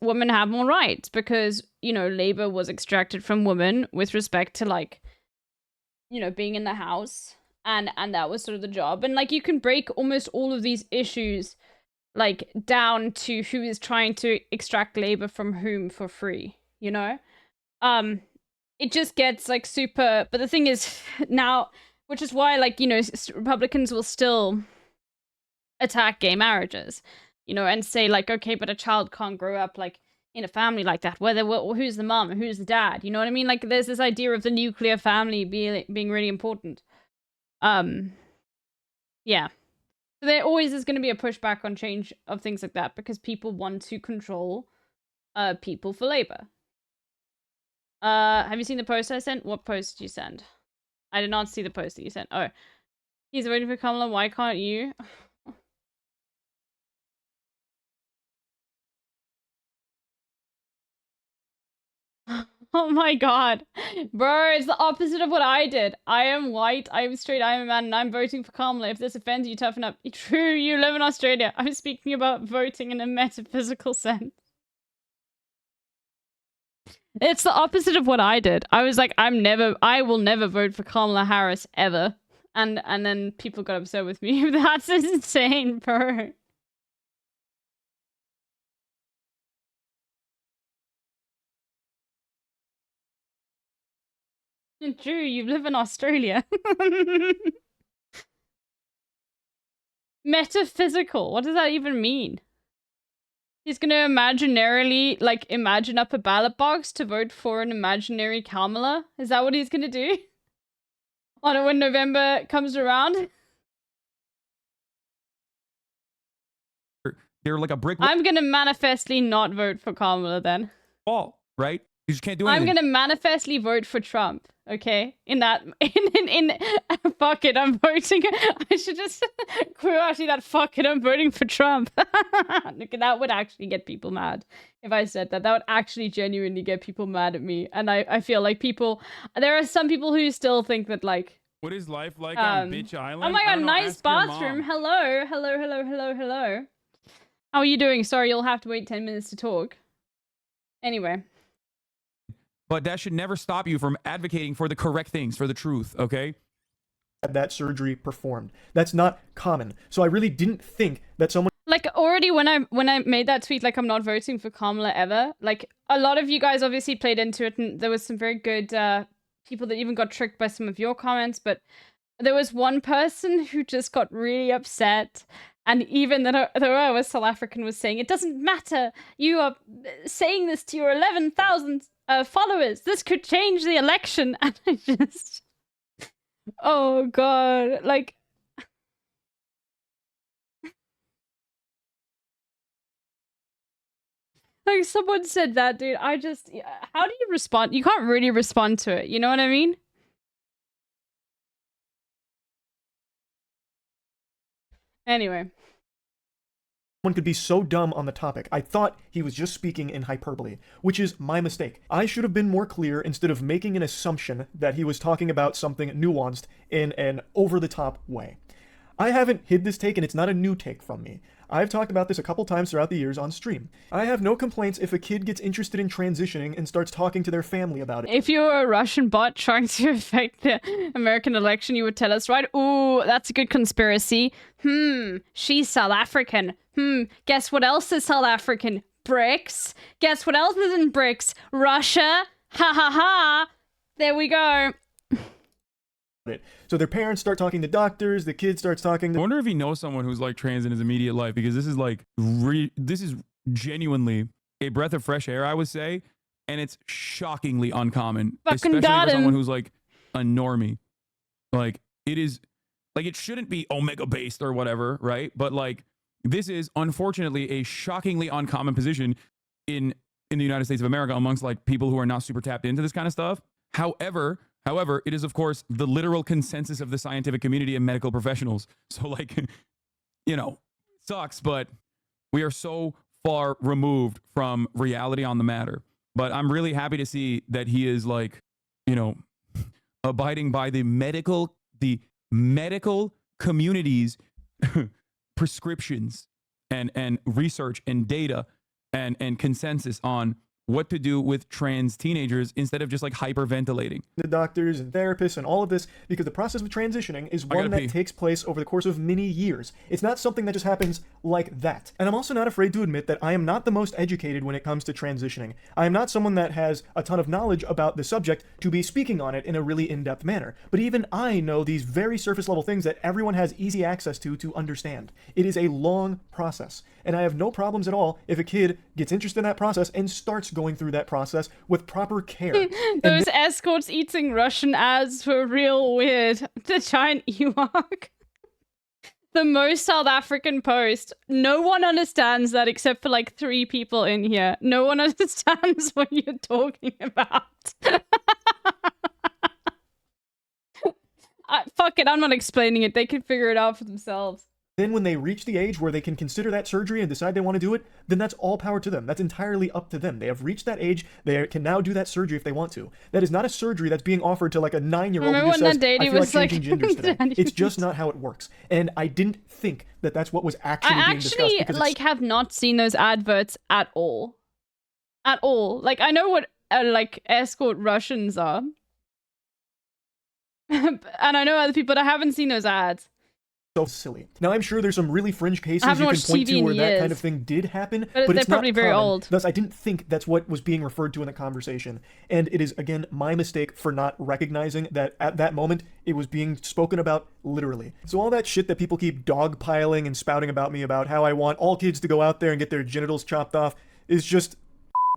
women have more rights because, you know, labor was extracted from women with respect to, like, you know, being in the house and that was sort of the job. And, like, you can break almost all of these issues, like, down to who is trying to extract labor from whom for free, you know? It just gets, like, super... But the thing is, now... Which is why, like, you know, Republicans will still attack gay marriages, you know, and say, like, okay, but a child can't grow up, like, in a family like that. Who's the mom? Who's the dad? You know what I mean? Like, there's this idea of the nuclear family being really important. Yeah. So there always is going to be a pushback on change of things like that because people want to control people for labor. Have you seen the post I sent? What post did you send? I did not see the post that you sent. Oh. He's waiting for Kamala. Why can't you? Oh my god. Bro, it's the opposite of what I did. I am white, I am straight, I am a man, and I'm voting for Kamala. If this offends you, toughen up. True, you live in Australia. I'm speaking about voting in a metaphysical sense. It's the opposite of what I did. I was like, I will never vote for Kamala Harris ever. And then people got upset with me. That's insane, bro. Drew, you live in Australia. Metaphysical. What does that even mean? He's gonna imaginarily, like, imagine up a ballot box to vote for an imaginary Kamala? Is that what he's gonna do? On when November comes around? They're like a brick I'm gonna manifestly not vote for Kamala then. wall, right? You just can't do anything. I'm gonna manifestly vote for Trump, okay? Fuck it, I'm voting. I should just actually that fuck it, I'm voting for Trump. Look, that would actually get people mad if I said that. That would actually genuinely get people mad at me. And I feel like there are some people who still think that, like, what is life like on Bitch Island? Oh my I god, don't know, nice ask your bathroom. mom. Hello. How are you doing? Sorry, you'll have to wait 10 minutes to talk. Anyway. But that should never stop you from advocating for the correct things, for the truth, okay? Had that surgery performed. That's not common. So I really didn't think that someone Like, already when I made that tweet, like, I'm not voting for Kamala ever, like, a lot of you guys obviously played into it, and there was some very good people that even got tricked by some of your comments, but there was one person who just got really upset, and even though I was South African, was saying, it doesn't matter, you are saying this to your 11,000 followers, this could change the election, and I just... Oh god, like... Like, someone said that, dude, I just... How do you respond? You can't really respond to it, you know what I mean? Anyway. one could be so dumb on the topic. I thought he was just speaking in hyperbole, which is my mistake. I should have been more clear instead of making an assumption that he was talking about something nuanced in an over-the-top way. I haven't hid this take, and it's not a new take from me. I've talked about this a couple times throughout the years on stream. I have no complaints if a kid gets interested in transitioning and starts talking to their family about it. If you were a Russian bot trying to affect the American election, you would tell us, right? Ooh, that's a good conspiracy. She's South African. Guess what else is South African? BRICS. Guess what else is in BRICS? Russia. Ha ha ha. There we go. So their parents start talking to doctors, the kid starts talking to... I wonder if he knows someone who's like trans in his immediate life, because this is like, this is genuinely a breath of fresh air, I would say, and it's shockingly uncommon, Fucking especially got for someone him. who's like a normie. Like, it is, like, it shouldn't be Omega based or whatever, right? But like, this is unfortunately a shockingly uncommon position in the United States of America amongst like people who are not super tapped into this kind of stuff. However, it is, of course, the literal consensus of the scientific community and medical professionals. So, like, you know, sucks, but we are so far removed from reality on the matter. But I'm really happy to see that he is, like, you know, abiding by the medical community's prescriptions and research and data and consensus on what to do with trans teenagers instead of just like hyperventilating. The doctors and therapists and all of this, because the process of transitioning is one that takes place over the course of many years. It's not something that just happens like that. And I'm also not afraid to admit that I am not the most educated when it comes to transitioning. I am not someone that has a ton of knowledge about the subject to be speaking on it in a really in-depth manner. But even I know these very surface level things that everyone has easy access to understand. It is a long process. And I have no problems at all if a kid gets interested in that process and starts going through that process with proper care. Those escorts eating Russian ads were real weird. The giant Ewok. The most South African post. No one understands that except for like 3 people in here. No one understands what you're talking about. Fuck it, I'm not explaining it. They can figure it out for themselves. Then when they reach the age where they can consider that surgery and decide they want to do it, then that's all power to them. That's entirely up to them. They have reached that age. They can now do that surgery if they want to. That is not a surgery that's being offered to like a 9-year-old who just says, I feel like changing genders today. It's just not how it works. And I didn't think that that's what was actually being discussed. I actually like have not seen those adverts at all. At all. Like, I know what like escort Russians are. And I know other people, but I haven't seen those ads. So silly. Now, I'm sure there's some really fringe cases you can point to where that kind of thing did happen, but they're it's probably not very common. old. Thus, I didn't think that's what was being referred to in the conversation. And it is, again, my mistake for not recognizing that at that moment, it was being spoken about literally. So all that shit that people keep dogpiling and spouting about me about how I want all kids to go out there and get their genitals chopped off is just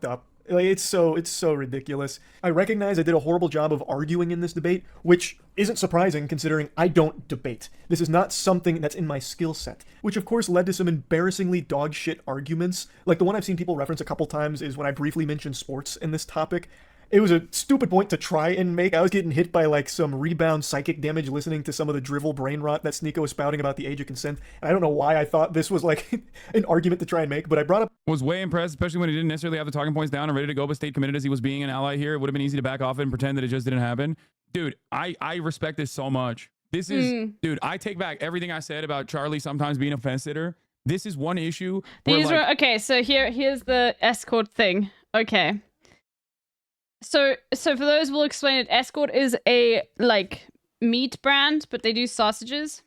up. Like, it's so ridiculous. I recognize I did a horrible job of arguing in this debate, which isn't surprising considering I don't debate. This is not something that's in my skill set, which of course led to some embarrassingly dog shit arguments. Like the one I've seen people reference a couple times is when I briefly mentioned sports in this topic. It was a stupid point to try and make. I was getting hit by like some rebound psychic damage listening to some of the drivel brain rot that Sneeko was spouting about the age of consent. And I don't know why I thought this was like an argument to try and make, but I brought up... Was way impressed, especially when he didn't necessarily have the talking points down and ready to go, but stayed committed as he was being an ally here. It would have been easy to back off and pretend that it just didn't happen. Dude, I respect this so much. This is... Dude, I take back everything I said about Charlie sometimes being a fence sitter. this is one issue where These like, were okay. So here's the escort thing. Okay. So for those, we'll explain it. Escort is a like meat brand, but they do sausages.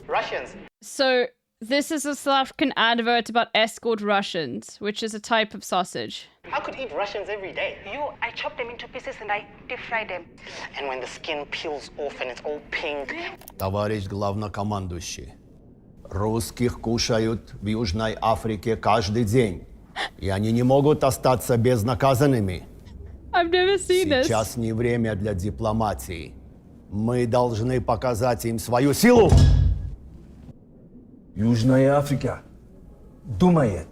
Russians. So this is a South African advert about escort Russians, which is a type of sausage. I could eat Russians every day. I chop them into pieces and I deep fry them. And when the skin peels off and it's all pink. Товарищ главнокомандующий, русских кушают в Южной Африке каждый день. И они не могут остаться безнаказанными. I've never seen this. Сейчас не время для дипломатии. Мы должны показать им свою силу. Южная Африка думает,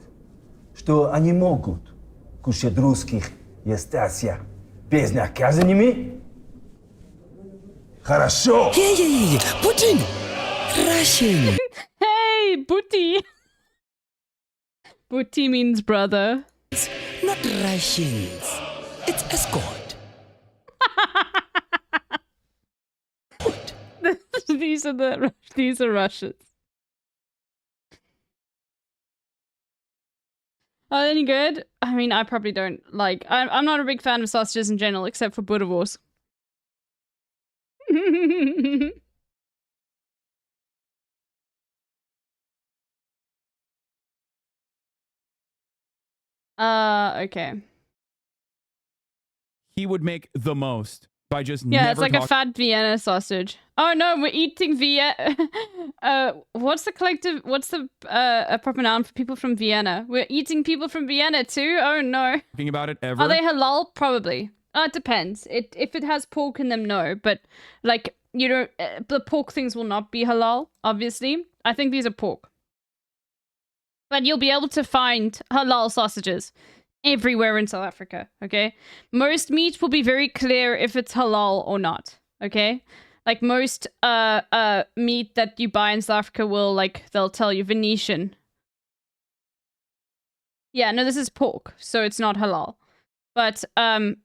что они могут кушать русских и остаться безнаказанными? Хорошо! Hey, Putin! Russian! Hey, Booty! Booty means brother. Not Russians. It's escort. these are Russians. Are they any good? I mean, I probably don't like. I'm not a big fan of sausages in general, except for Boerewors. Okay. he would make the most by just Yeah, never it's like a fat Vienna sausage. Oh no, we're eating Vienna. What's the collective? What's the a proper noun for people from Vienna? We're eating people from Vienna too. Oh no. talking about it ever. Are they halal? Probably. It depends. If it has pork in them, no. But like you know, the pork things will not be halal. Obviously, I think these are pork. But you'll be able to find halal sausages everywhere in South Africa, okay? Most meat will be very clear if it's halal or not, okay? Like most meat that you buy in South Africa will, like, they'll tell you Venetian. Yeah, no, this is pork, so it's not halal. But,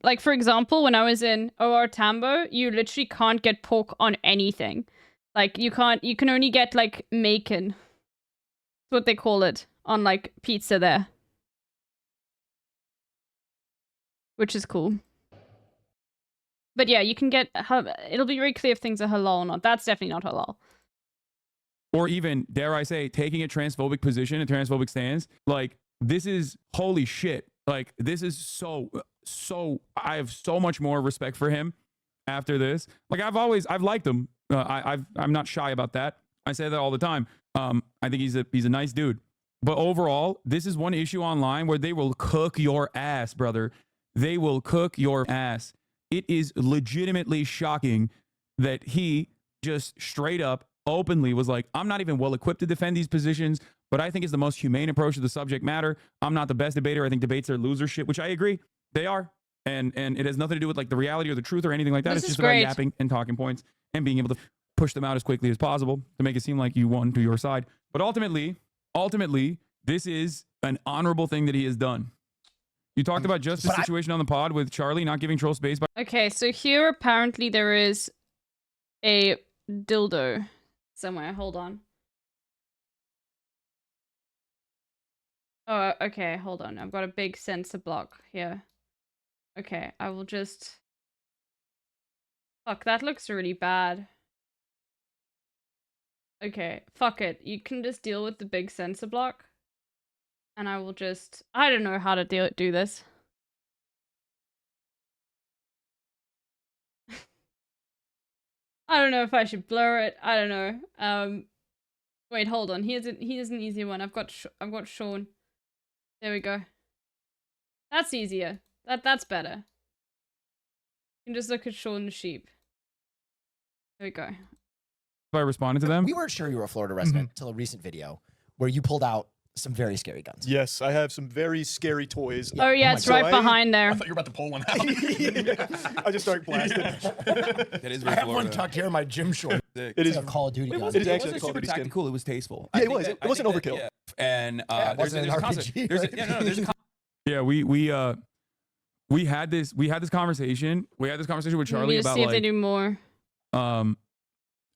like, for example, when I was in OR Tambo, you literally can't get pork on anything. Like, you can only get, like, Macon. That's what they call it on, like, pizza there. Which is cool. But yeah, you can get... It'll be very clear if things are halal or not. That's definitely not halal. Or even, dare I say, taking a transphobic position, a transphobic stance. Like, this is... Holy shit. Like, this is so... I have so much more respect for him after this. Like, I've liked him. I'm not shy about that. I say that all the time. I think he's a nice dude. But overall, this is one issue online where they will cook your ass, brother. They will cook your ass. It is legitimately shocking that he just straight up, openly was like, I'm not even well equipped to defend these positions, but I think it's the most humane approach to the subject matter. I'm not the best debater. I think debates are loser shit, which I agree. They are. And it has nothing to do with like the reality or the truth or anything like that. It's just about yapping and talking points and being able to push them out as quickly as possible to make it seem like you won to your side. But ultimately, this is an honorable thing that he has done. You talked about just the situation on the pod with Charlie not giving troll space. Okay, so here apparently there is a dildo somewhere. Hold on. Oh, okay, hold on. I've got a big sensor block here. Okay, I will just... Fuck, that looks really bad. Okay, fuck it. You can just deal with the big sensor block. And I will just... I don't know how to do this. I don't know if I should blur it. I don't know. Wait, hold on. Here's an easy one. I've got Sean. There we go. That's easier. That's better. You can just look at Sean the sheep. There we go. I responded to them. We weren't sure you were a Florida resident until a recent video where you pulled out some very scary guns. Yes, I have some very scary toys. Oh yeah, it's right behind there. I thought you were about to pull one out. I just started blasting. That is very I have one tucked here in my gym short. It is a Call of Duty gun. It is actually a Call of super Duty skin. tactical. It was tasteful. Yeah, it was. It wasn't overkill. Yeah. And it wasn't an RPG. We had this conversation. We had this conversation with Charlie Maybe about see if like they do more.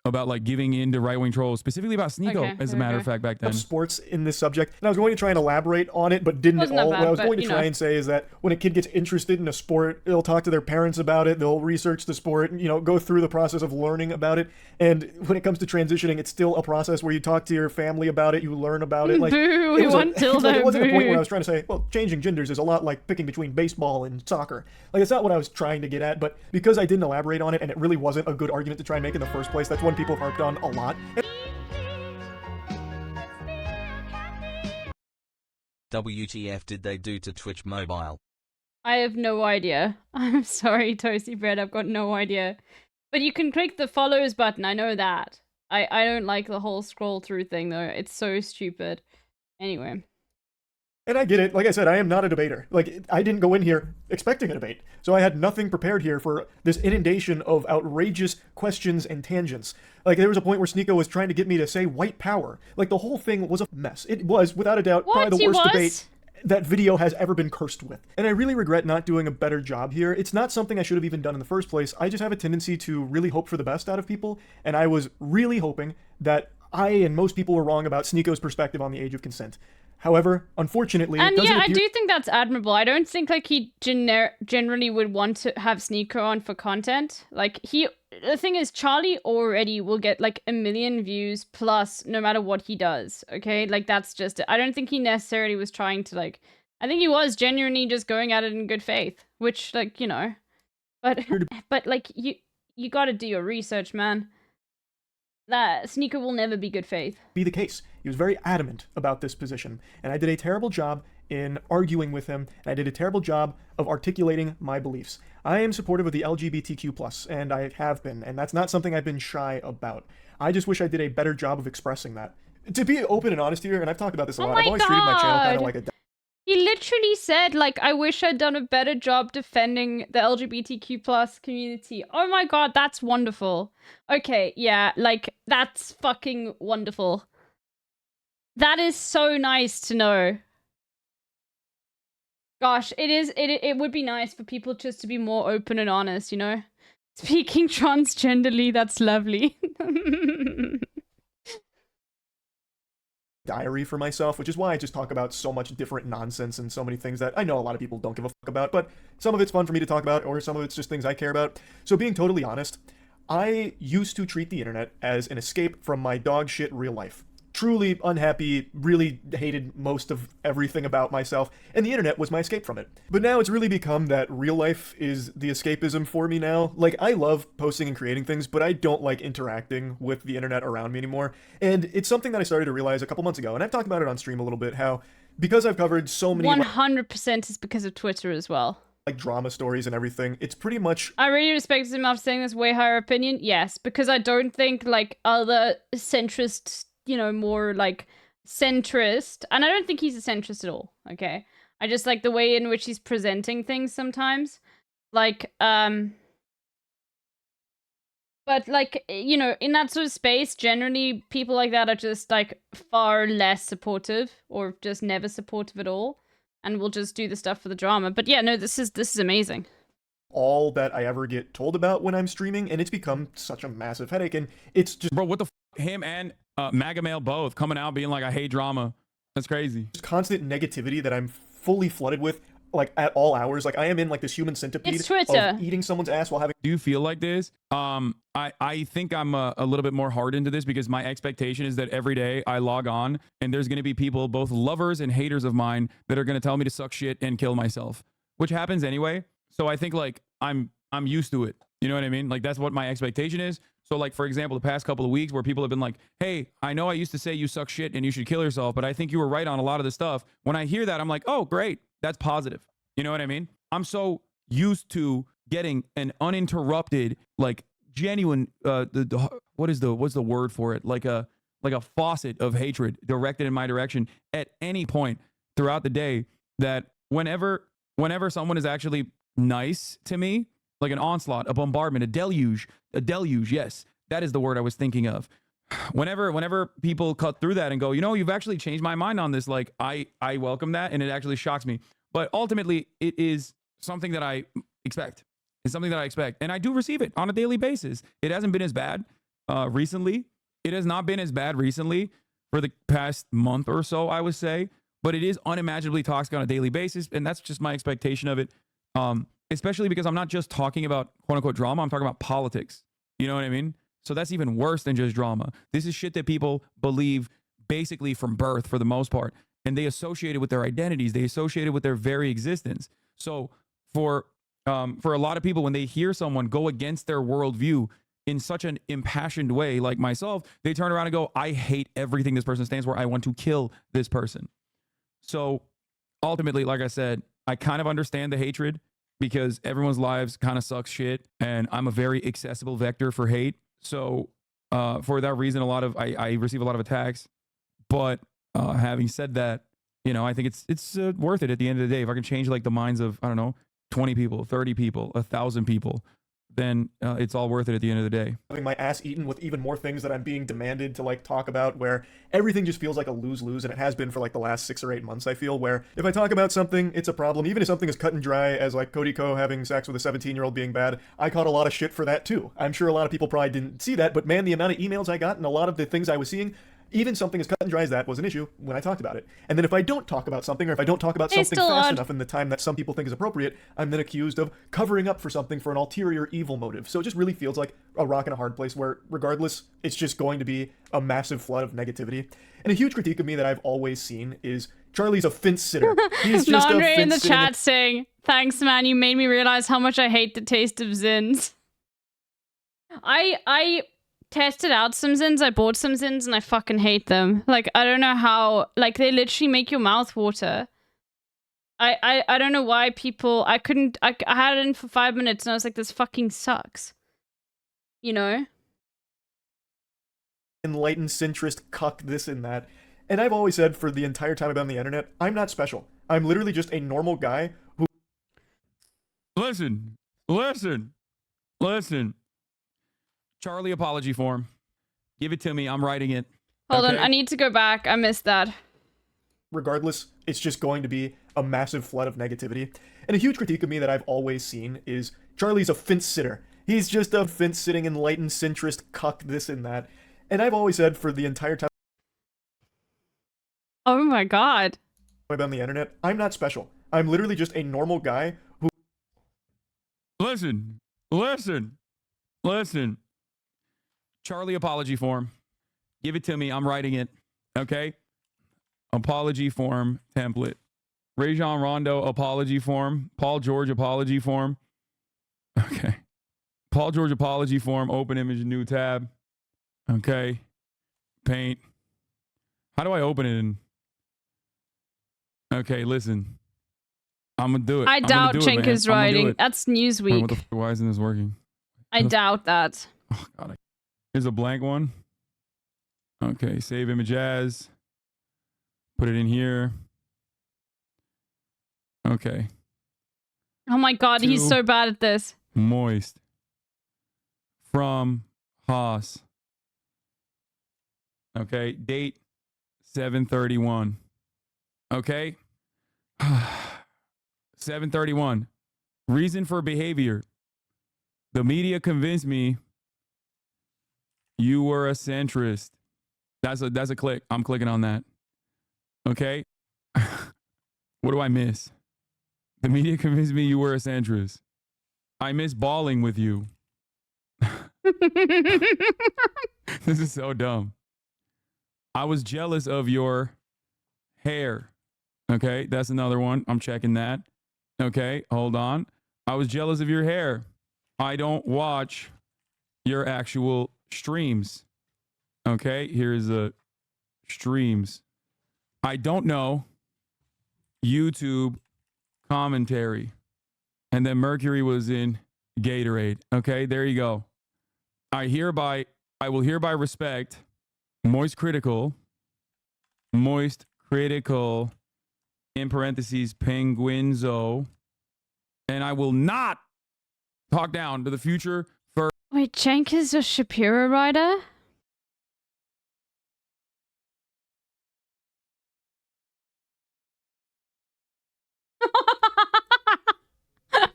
about like giving in to right-wing trolls, specifically about Sneeko, as a matter of fact, back then. Sports in this subject, and I was going to try and elaborate on it, but didn't at all. What I was going to try and say is that when a kid gets interested in a sport, they'll talk to their parents about it, they'll research the sport, you know, go through the process of learning about it. And when it comes to transitioning, it's still a process where you talk to your family about it, you learn about it. Like, Boo, it wasn't a point boo. where I was trying to say, well, changing genders is a lot like picking between baseball and soccer. Like, it's not what I was trying to get at, but because I didn't elaborate on it, and it really wasn't a good argument to try and make in the first place, that's one people have harped on a lot. WTF did they do to Twitch Mobile? I have no idea. I'm sorry, Toasty Bread. I've got no idea. But you can click the follows button. I know that. I don't like the whole scroll through thing, though. It's so stupid. Anyway. And I get it. Like I said, I am not a debater. Like, I didn't go in here expecting a debate. So I had nothing prepared here for this inundation of outrageous questions and tangents. Like, there was a point where Sneeko was trying to get me to say white power. Like, the whole thing was a mess. It was, without a doubt, probably the worst debate that video has ever been cursed with. And I really regret not doing a better job here. It's not something I should have even done in the first place. I just have a tendency to really hope for the best out of people. And I was really hoping that I and most people were wrong about Sneeko's perspective on the age of consent. However, unfortunately, and yeah, I do think that's admirable. I don't think like he generally would want to have Sneeko on for content. Like the thing is, Charlie already will get like 1 million views plus no matter what he does. Okay, like that's just it. I don't think he necessarily was trying to like. I think he was genuinely just going at it in good faith, which like you know, but like you got to do your research, man. That Sneeko will never be good faith. Be the case. He was very adamant about this position, and I did a terrible job in arguing with him, and I did a terrible job of articulating my beliefs. I am supportive of the LGBTQ+, and I have been, and that's not something I've been shy about. I just wish I did a better job of expressing that. To be open and honest here, and I've talked about this a lot, I've always treated my channel kind of like a... He literally said, like, I wish I'd done a better job defending the LGBTQ+ community. Oh my god, that's wonderful. Okay, yeah, like, that's fucking wonderful. That is so nice to know. Gosh, it would be nice for people just to be more open and honest, you know? Speaking transgenderly, that's lovely. Diary for myself, which is why I just talk about so much different nonsense and so many things that I know a lot of people don't give a fuck about, but some of it's fun for me to talk about, or some of it's just things I care about. So being totally honest, I used to treat the internet as an escape from my dog shit real life. Truly unhappy, really hated most of everything about myself, and the internet was my escape from it. But now it's really become that real life is the escapism for me now. Like, I love posting and creating things, but I don't like interacting with the internet around me anymore. And it's something that I started to realize a couple months ago, and I've talked about it on stream a little bit, how because I've covered so many 100% is because of Twitter as well. Like drama stories and everything, it's pretty much... I really respect him after saying this way higher opinion, yes, because I don't think like other centrists, you know, more like centrist, and I don't think he's a centrist at all, okay? I just like the way in which he's presenting things sometimes. Like, but like, you know, in that sort of space, generally people like that are just like far less supportive or just never supportive at all and will just do the stuff for the drama. But yeah, no, this is amazing. All that I ever get told about when I'm streaming, and it's become such a massive headache, and it's just... Bro, what the f? Him and MAGA Male both coming out being like, I hate drama. That's crazy. Just constant negativity that I'm fully flooded with, like, at all hours. Like, I am in, like, this human centipede of eating someone's ass while having... Do you feel like this? I think I'm a little bit more hard into this because my expectation is that every day I log on and there's going to be people, both lovers and haters of mine, that are going to tell me to suck shit and kill myself, which happens anyway. So I think, like, I'm used to it. You know what I mean? Like, that's what my expectation is. So, like, for example, the past couple of weeks where people have been like, hey, I know I used to say you suck shit and you should kill yourself, but I think you were right on a lot of the stuff. When I hear that, I'm like, oh, great. That's positive. You know what I mean? I'm so used to getting an uninterrupted, like, genuine, what's the word for it? Like a faucet of hatred directed in my direction at any point throughout the day, that whenever someone is actually nice to me, like an onslaught, a bombardment, a deluge, yes, that is the word I was thinking of. Whenever people cut through that and go, you know, you've actually changed my mind on this, like, I welcome that, and it actually shocks me. But ultimately, it is something that I expect. It's something that I expect, and I do receive it on a daily basis. It hasn't been as bad recently. It has not been as bad recently for the past month or so, I would say, but it is unimaginably toxic on a daily basis, and that's just my expectation of it. Especially because I'm not just talking about quote unquote drama, I'm talking about politics. You know what I mean? So that's even worse than just drama. This is shit that people believe basically from birth for the most part, and they associate it with their identities. They associate it with their very existence. So for a lot of people, when they hear someone go against their worldview in such an impassioned way, like myself, they turn around and go, I hate everything this person stands for. I want to kill this person. So ultimately, like I said, I kind of understand the hatred because everyone's lives kind of sucks shit. And I'm a very accessible vector for hate. So for that reason, I receive a lot of attacks. But having said that, you know, I think it's worth it at the end of the day. If I can change like the minds of, I don't know, 20 people, 30 people, 1,000 people, then it's all worth it at the end of the day. Having my ass eaten with even more things that I'm being demanded to like talk about, where everything just feels like a lose-lose, and it has been for like the last 6 or 8 months, I feel, where if I talk about something, it's a problem. Even if something is cut and dry as like Cody Ko having sex with a 17-year-old being bad, I caught a lot of shit for that too. I'm sure a lot of people probably didn't see that, but man, the amount of emails I got and a lot of the things I was seeing, even something as cut and dry as that was an issue when I talked about it. And then if I don't talk about something, or if I don't talk about something fast enough in the time that some people think is appropriate, I'm then accused of covering up for something for an ulterior evil motive. So it just really feels like a rock and a hard place where, regardless, it's just going to be a massive flood of negativity. And a huge critique of me that I've always seen is Charlie's a fence sitter. He's just Andre a in the fence chat saying, thanks, man, you made me realize how much I hate the taste of Zins. I tested out some Zins, I bought some Zins, and I fucking hate them. Like, I don't know how, like, they literally make your mouth water. I don't know why people, I had it in for 5 minutes and I was like, this fucking sucks. You know? enlightened centrist cuck this and that. And I've always said for the entire time I've been on the internet, I'm not special. I'm literally just a normal guy who... Listen. Charlie apology form. Give it to me. I'm writing it. Hold on. I need to go back. I missed that. Regardless, it's just going to be a massive flood of negativity. And a huge critique of me that I've always seen is Charlie's a fence sitter. He's just a fence-sitting, enlightened centrist cuck this and that. And I've always said for the entire time Oh my god. I've been on the internet, I'm not special. I'm literally just a normal guy who... Listen. Charlie apology form. Give it to me. I'm writing it. Okay? Apology form template. Rajon Rondo apology form. Paul George apology form. Okay. Paul George apology form. Open image, new tab. Okay. Paint. How do I open it in? Okay, listen. I'm gonna do it. I doubt Cenk is writing. That's Newsweek. What the fuck? Why isn't this working? I doubt that. Oh, God. Here's a blank one. Okay, save image as. Put it in here. Okay. Oh my god, he's so bad at this. Moist. From Haas. Okay, date 7/31. Okay. 7/31. Reason for behavior. The media convinced me you were a centrist. That's a click. I'm clicking on that. Okay. What do I miss? The media convinced me you were a centrist. I miss balling with you. This is so dumb. I was jealous of your hair. Okay, that's another one. I'm checking that. Okay, hold on. I was jealous of your hair. I don't watch your actual streams. Okay, here's the streams. I don't know YouTube commentary. And then Mercury was in Gatorade. Okay, there you go. I will hereby respect Moist Critical, in parentheses, Penguinzo, and I will not talk down to the future for... Wait, Cenk is a Shapiro writer?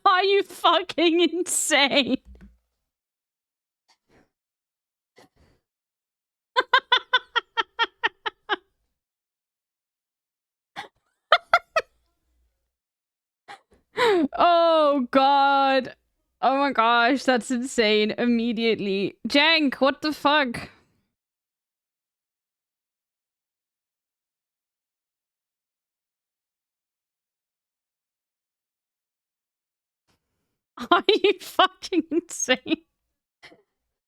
Are you fucking insane? Oh god. Oh my gosh, that's insane. Immediately. Jank, what the fuck? Are you fucking insane?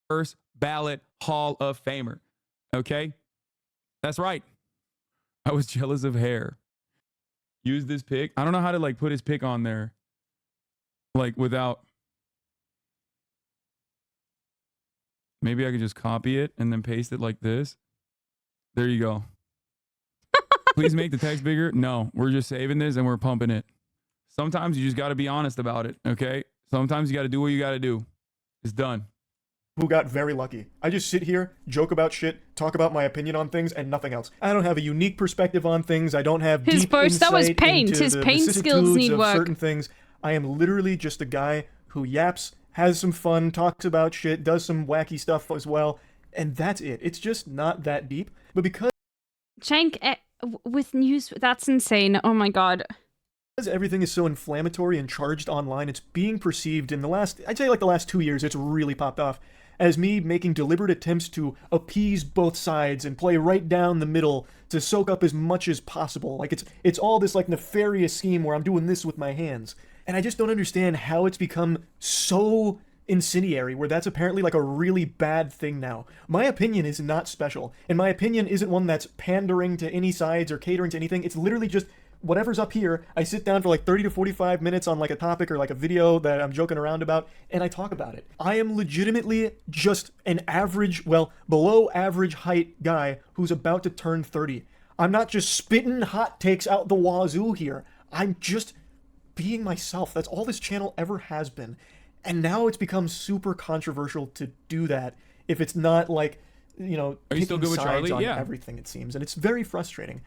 First ballot Hall of Famer. Okay? That's right. I was jealous of hair. Use this pic. I don't know how to like put his pic on there. Like without. Maybe I could just copy it and then paste it like this. There you go. Please make the text bigger. No, we're just saving this and we're pumping it. Sometimes you just got to be honest about it. Okay? Sometimes you got to do what you got to do. It's done. Who got very lucky. I just sit here, joke about shit, talk about my opinion on things, and nothing else. I don't have a unique perspective on things. I don't have His deep post, that was insight paint. into His the paint skills vicissitudes need of work. certain things. I am literally just a guy who yaps, has some fun, talks about shit, does some wacky stuff as well, and that's it. It's just not that deep. But because Jank, with news, that's insane. Oh my god. because everything is so inflammatory and charged online, it's being perceived in the last, I'd say like the last 2 years, it's really popped off as me making deliberate attempts to appease both sides and play right down the middle to soak up as much as possible. Like it's all this like nefarious scheme where I'm doing this with my hands. And I just don't understand how it's become so incendiary, where that's apparently like a really bad thing now. My opinion is not special, and my opinion isn't one that's pandering to any sides or catering to anything. It's literally just whatever's up here. I sit down for like 30 to 45 minutes on like a topic or like a video that I'm joking around about, and I talk about it. I am legitimately just an average, well, below average height guy who's about to turn 30. I'm not just spitting hot takes out the wazoo here. I'm just being myself. That's all this channel ever has been. And now it's become super controversial to do that if it's not like, you know, Are you still picking good with sides Charlie? on Yeah. everything, it seems. And it's very frustrating.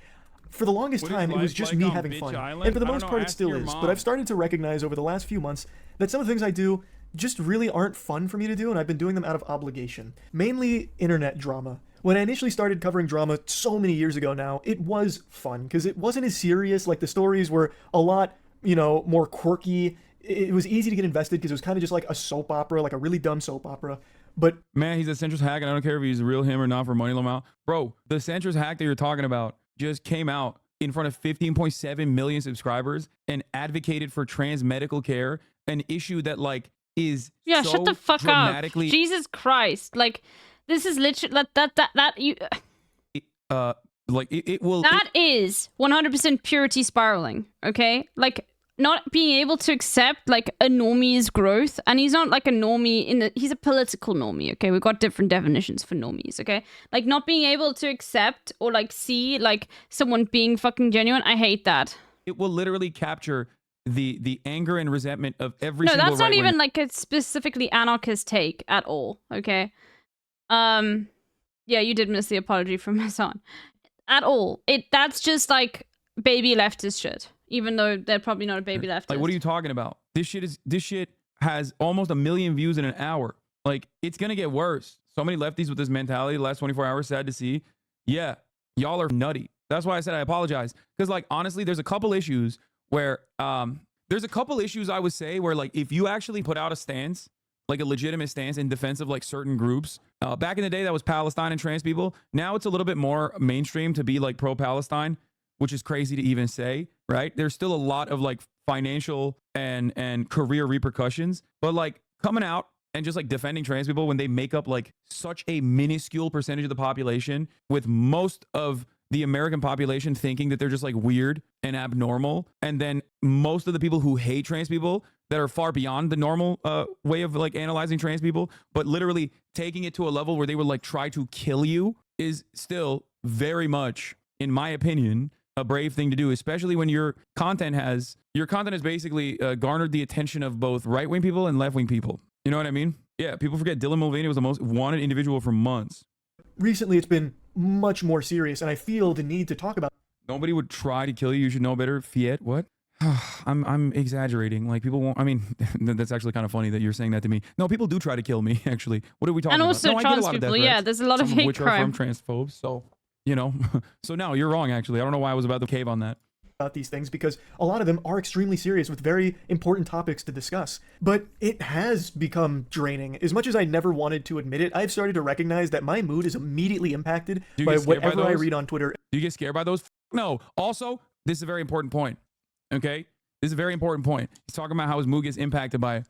For the longest What is time, it life was just like me on having Bitch fun. Island? And for the I don't most know, part, it ask still your is. mom. But I've started to recognize over the last few months that some of the things I do just really aren't fun for me to do, and I've been doing them out of obligation. Mainly internet drama. When I initially started covering drama so many years ago now, it was fun, because it wasn't as serious. Like, the stories were a lot, you know, more quirky. It was easy to get invested because it was kind of just like a soap opera, like a really dumb soap opera. But man, he's a centrist hack, and I don't care if he's real him or not for money amount. Bro, the centrist hack that you're talking about just came out in front of 15.7 million subscribers and advocated for trans medical care, an issue that like is Yeah, so shut the fuck up. dramatically Jesus Christ. Like, this is literally that you like it will that is 100% purity spiraling, okay? Like, not being able to accept like a normie's growth, and he's not like a normie he's a political normie, okay? We've got different definitions for normies, okay? Like, not being able to accept or like see like someone being fucking genuine, I hate that. it will literally capture the anger and resentment of every No, single that's not right-wing- even like a specifically anarchist take at all, okay? Yeah, you did miss the apology from Hassan. At all. That's just like baby leftist shit. Even though they're probably not a baby leftist. Like, what are you talking about? This shit has almost 1 million views in an hour. Like, it's gonna get worse. So many lefties with this mentality the last 24 hours, sad to see. Yeah, y'all are nutty. That's why I said I apologize. Because, like, honestly, there's a couple issues where I would say where, like, if you actually put out a stance, like a legitimate stance in defense of like certain groups. Back in the day, that was Palestine and trans people. Now it's a little bit more mainstream to be like pro-Palestine, which is crazy to even say, right? There's still a lot of like financial and career repercussions, but like coming out and just like defending trans people when they make up like such a minuscule percentage of the population, with most of the American population thinking that they're just like weird and abnormal, and then most of the people who hate trans people that are far beyond the normal way of like analyzing trans people, but literally taking it to a level where they would like try to kill you, is still very much, in my opinion, a brave thing to do, especially when your content has basically garnered the attention of both right-wing people and left-wing people. You know what I mean? Yeah, people forget Dylan Mulvaney was the most wanted individual for months. recently it's been much more serious, and I feel the need to talk about. Nobody would try to kill you. You should know better. Fiat, what? I'm exaggerating. Like, people won't. I mean, that's actually kind of funny that you're saying that to me. No, people do try to kill me. Actually, what are we talking And about? also No, I get a trans lot of death people. Yeah, threats, there's a lot of some hate which crime. are from transphobes. So, you know, so no, you're wrong. Actually, I don't know why I was about to cave on that. about these things because a lot of them are extremely serious with very important topics to discuss. But it has become draining. As much as I never wanted to admit it, I've started to recognize that my mood is immediately impacted by whatever I read on Twitter. Do you get scared by those? No. Also, this is a very important point. Okay? This is a very important point. He's talking about how his mood gets impacted by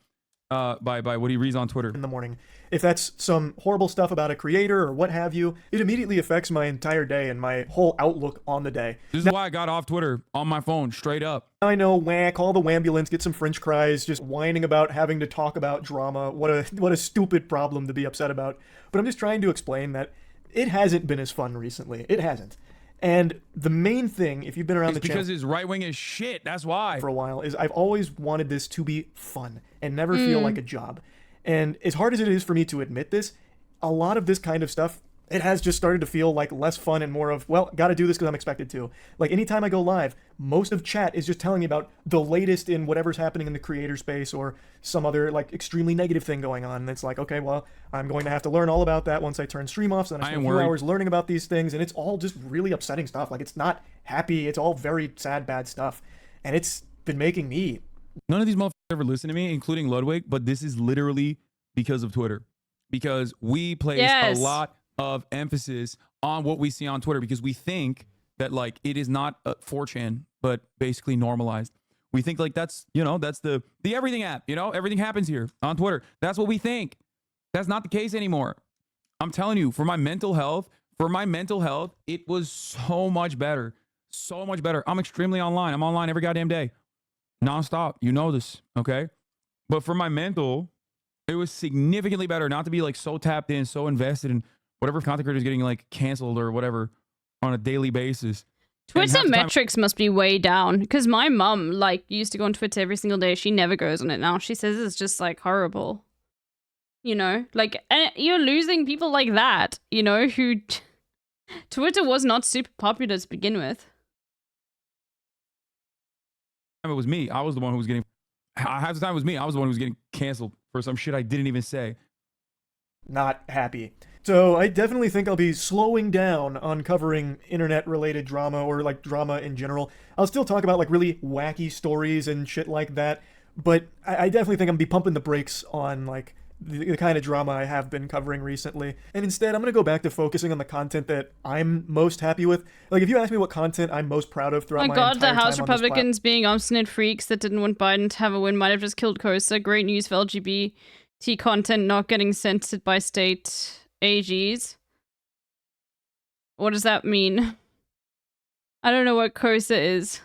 what he reads on Twitter in the morning. If that's some horrible stuff about a creator or what have you, it immediately affects my entire day and my whole outlook on the day. This is why I got off Twitter on my phone straight up. I know, call the wambulance, get some French fries, just whining about having to talk about drama. What a stupid problem to be upset about. But I'm just trying to explain that it hasn't been as fun recently. It hasn't. And the main thing, if you've been around the channel, because his right wing is shit. That's why. For a while, is I've always wanted this to be fun and never feel like a job. And as hard as it is for me to admit this, a lot of this kind of stuff, it has just started to feel like less fun and more of, well, got to do this because I'm expected to. Like anytime I go live, most of chat is just telling me about the latest in whatever's happening in the creator space or some other like extremely negative thing going on. And it's like, okay, well, I'm going to have to learn all about that once I turn stream off. So then I spend a few hours learning about these things, and it's all just really upsetting stuff. Like it's not happy. It's all very sad, bad stuff. And it's been making me. None of these motherfuckers ever listen to me, including Ludwig, but this is literally because of Twitter. Because we place a lot of emphasis on what we see on Twitter because we think that like it is not 4chan, but basically normalized. We think like that's, that's the everything app, everything happens here on Twitter. That's what we think. That's not the case anymore. I'm telling you, for my mental health, it was so much better. So much better. I'm extremely online. I'm online every goddamn day. Nonstop. You know this, okay? But for my mental, it was significantly better not to be like so tapped in, so invested in whatever content creator is getting like canceled or whatever on a daily basis. Twitter metrics must be way down because my mum like used to go on Twitter every single day. She never goes on it now. She says it's just like horrible. Like, and you're losing people like that, who Twitter was not super popular to begin with. It was me. I was the one who was getting, half the time it was me. I was the one who was getting canceled for some shit I didn't even say. Not happy. So I definitely think I'll be slowing down on covering internet-related drama or like drama in general. I'll still talk about like really wacky stories and shit like that, but I definitely think I'm gonna be pumping the brakes on like the kind of drama I have been covering recently. And instead, I'm gonna go back to focusing on the content that I'm most happy with. Like if you ask me what content I'm most proud of throughout my entire time on this the House Republicans being obstinate freaks that didn't want Biden to have a win might have just killed Kosa. Great news for LGBT content not getting censored by state AGs. What does that mean? I don't know what Kosa is.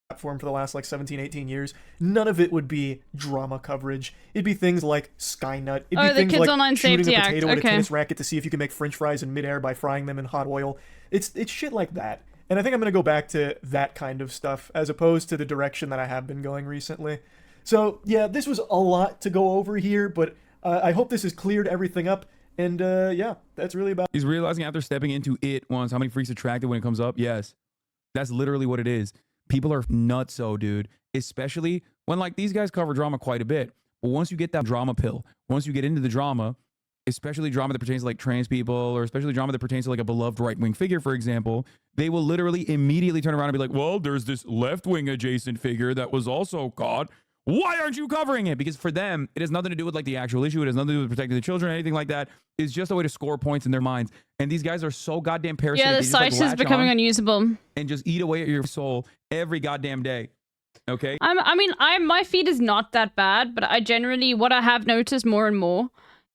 Platform for the last like 17-18 years, none of it would be drama coverage. It'd be things like Skynut. It'd be things Kids like Online shooting Safety a potato Act. in a tennis racket to see if you can make French fries in midair by frying them in hot oil. It's shit like that. And I think I'm gonna go back to that kind of stuff as opposed to the direction that I have been going recently. So yeah, this was a lot to go over here, but I hope this has cleared everything up. And yeah, that's really about. He's realizing after stepping into it once how many freaks attracted when it comes up. Yes, that's literally what it is. People are nutso, dude. Especially when like these guys cover drama quite a bit. But once you get that drama pill, once you get into the drama, especially drama that pertains to like trans people or especially drama that pertains to like a beloved right-wing figure, for example, they will literally immediately turn around and be like, well, there's this left-wing adjacent figure that was also caught. Why aren't you covering it? Because for them, it has nothing to do with like the actual issue. It has nothing to do with protecting the children or anything like that. It's just a way to score points in their minds. And these guys are so goddamn parasitic. Yeah, the site is becoming unusable. And just eat away at your soul every goddamn day. Okay? My feed is not that bad, but I generally, what I have noticed more and more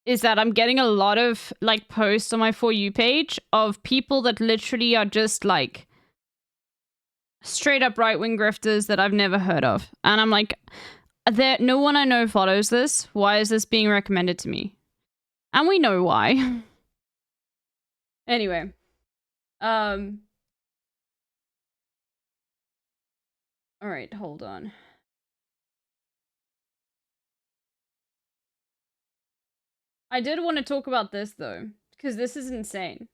is that I'm getting a lot of like posts on my For You page of people that literally are just like straight up right-wing grifters that I've never heard of. And I'm like, no one I know follows this. Why is this being recommended to me? And we know why. Anyway. All right, hold on. I did want to talk about this though, because this is insane.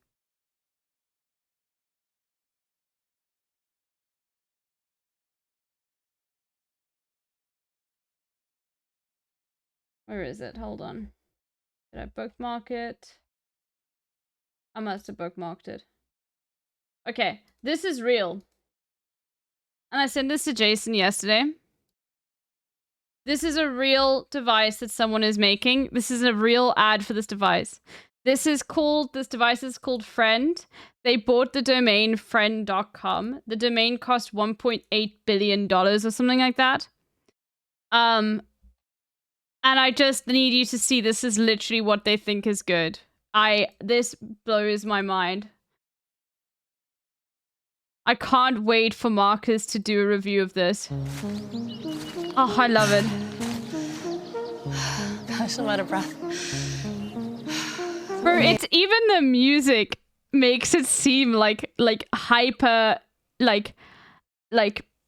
Where is it? Hold on. Did I bookmark it? I must have bookmarked it. Okay, this is real. And I sent this to Jason yesterday. This is a real device that someone is making. This is a real ad for this device. This device is called Friend. They bought the domain friend.com. The domain cost $1.8 billion or something like that. And I just need you to see this is literally what they think is good. This blows my mind. I can't wait for Marcus to do a review of this. Oh, I love it. Gosh, I'm out of breath. Bro, it's even the music makes it seem like hyper, like,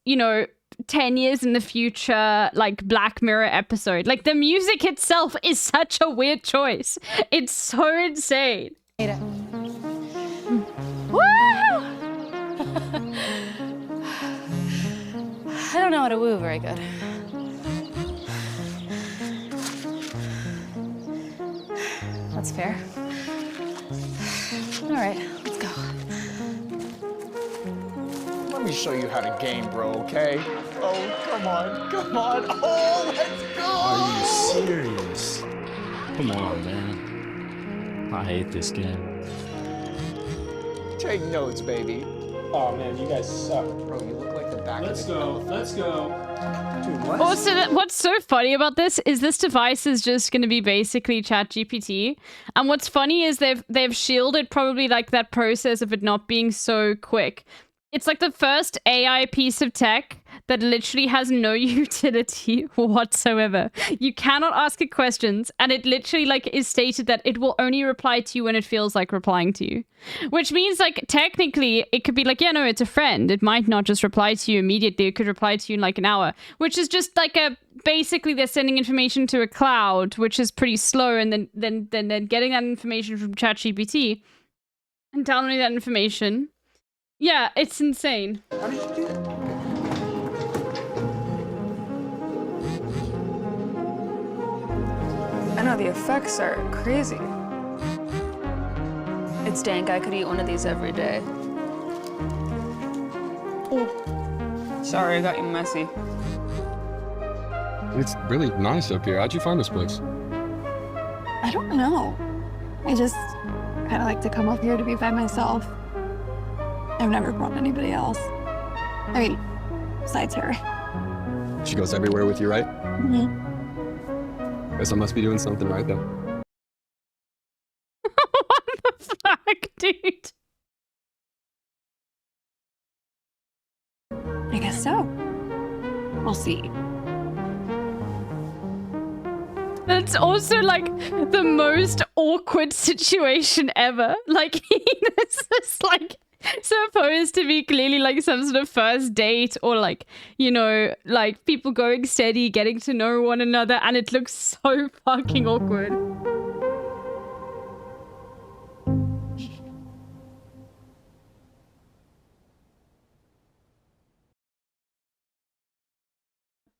you know, 10 years in the future, like Black Mirror episode. Like the music itself is such a weird choice. It's so insane. Woo! I don't know how to woo very good. That's fair. All right, let's go. Let me show you how to game, bro, okay? Oh, come on, come on. Oh, let's go! Are you serious? Come on, man. I hate this game. Take notes, baby. Oh, man, you guys suck. Bro, you look like the back Let's of the go, let's go. Dude, what? Also, what's so funny about this is this device is just going to be basically ChatGPT. And what's funny is they've shielded probably like that process of it not being so quick. It's like the first AI piece of tech that literally has no utility whatsoever. You cannot ask it questions, and it literally like is stated that it will only reply to you when it feels like replying to you. Which means like technically it could be like, yeah, no, it's a friend. It might not just reply to you immediately. It could reply to you in like an hour, which is just like basically they're sending information to a cloud, which is pretty slow, and then getting that information from ChatGPT and downloading that information. Yeah, it's insane. How did you do that? I know the effects are crazy. It's dank. I could eat one of these every day. Oh. Sorry, I got you messy. It's really nice up here. How'd you find this place? I don't know. I just kind of like to come up here to be by myself. I've never brought anybody else. I mean, besides her. She goes everywhere with you, right? Mm-hmm. Guess I must be doing something right then. What the fuck, dude? I guess so. We'll see. That's also like the most awkward situation ever. Like, this is like supposed to be clearly like some sort of first date or like, you know, like people going steady, getting to know one another, and it looks so fucking awkward.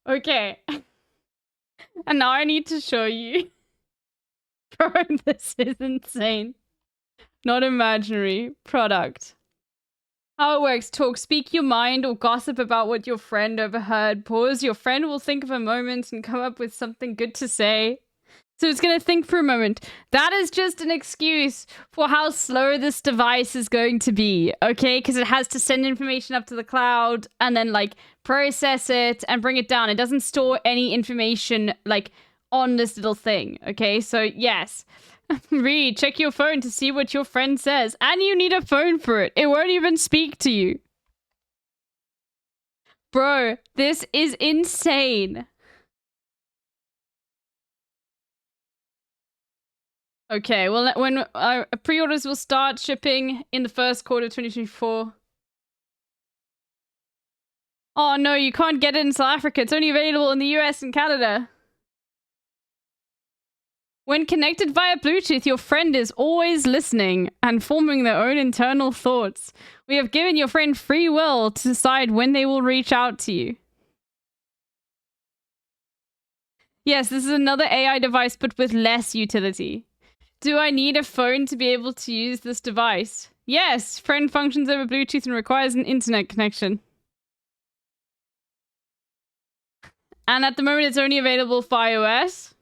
Okay. And now I need to show you. Bro, this is insane. Not imaginary. Product. How it works. Talk, speak your mind, or gossip about what your friend overheard. Pause. Your friend will think of a moment and come up with something good to say. So it's going to think for a moment. That is just an excuse for how slow this device is going to be, okay? Because it has to send information up to the cloud and then, like, process it and bring it down. It doesn't store any information, like, on this little thing, okay? So, yes. Read, check your phone to see what your friend says. And you need a phone for it. It won't even speak to you. Bro, this is insane. Okay, well, when pre-orders will start shipping in the first quarter of 2024. Oh no, you can't get it in South Africa. It's only available in the US and Canada. When connected via Bluetooth, your friend is always listening and forming their own internal thoughts. We have given your friend free will to decide when they will reach out to you. Yes, this is another AI device, but with less utility. Do I need a phone to be able to use this device? Yes, friend functions over Bluetooth and requires an internet connection. And at the moment, it's only available for iOS.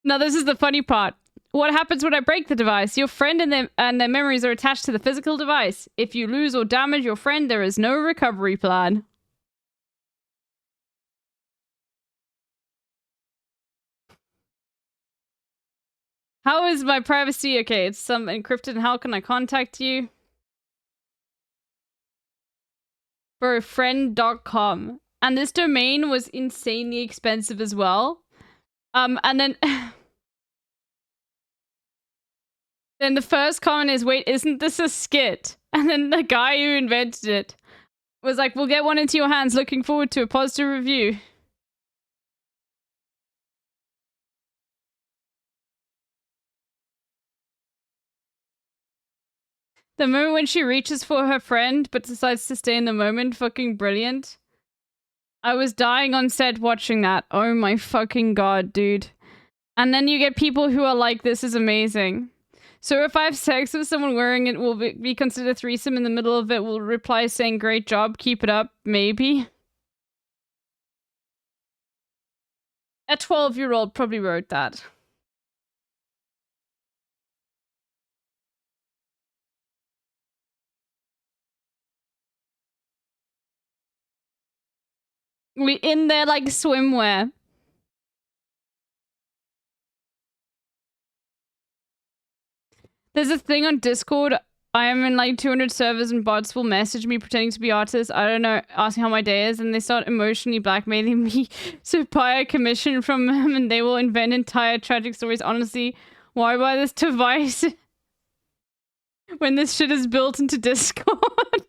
Now, this is the funny part. What happens when I break the device? Your friend and their memories are attached to the physical device. If you lose or damage your friend, there is no recovery plan. How is my privacy? Okay, it's some encrypted. How can I contact you? For friend.com. And this domain was insanely expensive as well. And then... then the first comment is, wait, isn't this a skit? And then the guy who invented it was like, we'll get one into your hands. Looking forward to a positive review. The moment when she reaches for her friend but decides to stay in the moment, fucking brilliant. I was dying on set watching that. Oh my fucking god, dude. And then you get people who are like, this is amazing. So if I have sex with someone wearing it, will be considered a threesome. In the middle of it, will reply saying, great job, keep it up, maybe. A 12-year-old probably wrote that. We in there like swimwear. There's a thing on Discord. I am in like 200 servers and bots will message me pretending to be artists. I don't know, asking how my day is, and they start emotionally blackmailing me to buy a commission from them, and they will invent entire tragic stories. Honestly, why buy this device when this shit is built into Discord?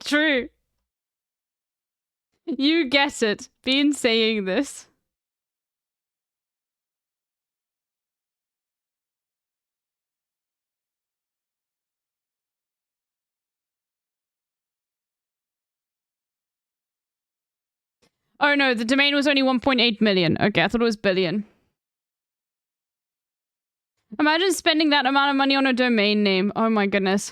True. You get it. Been saying this. Oh no, the domain was only 1.8 million. Okay, I thought it was billion. Imagine spending that amount of money on a domain name. Oh my goodness.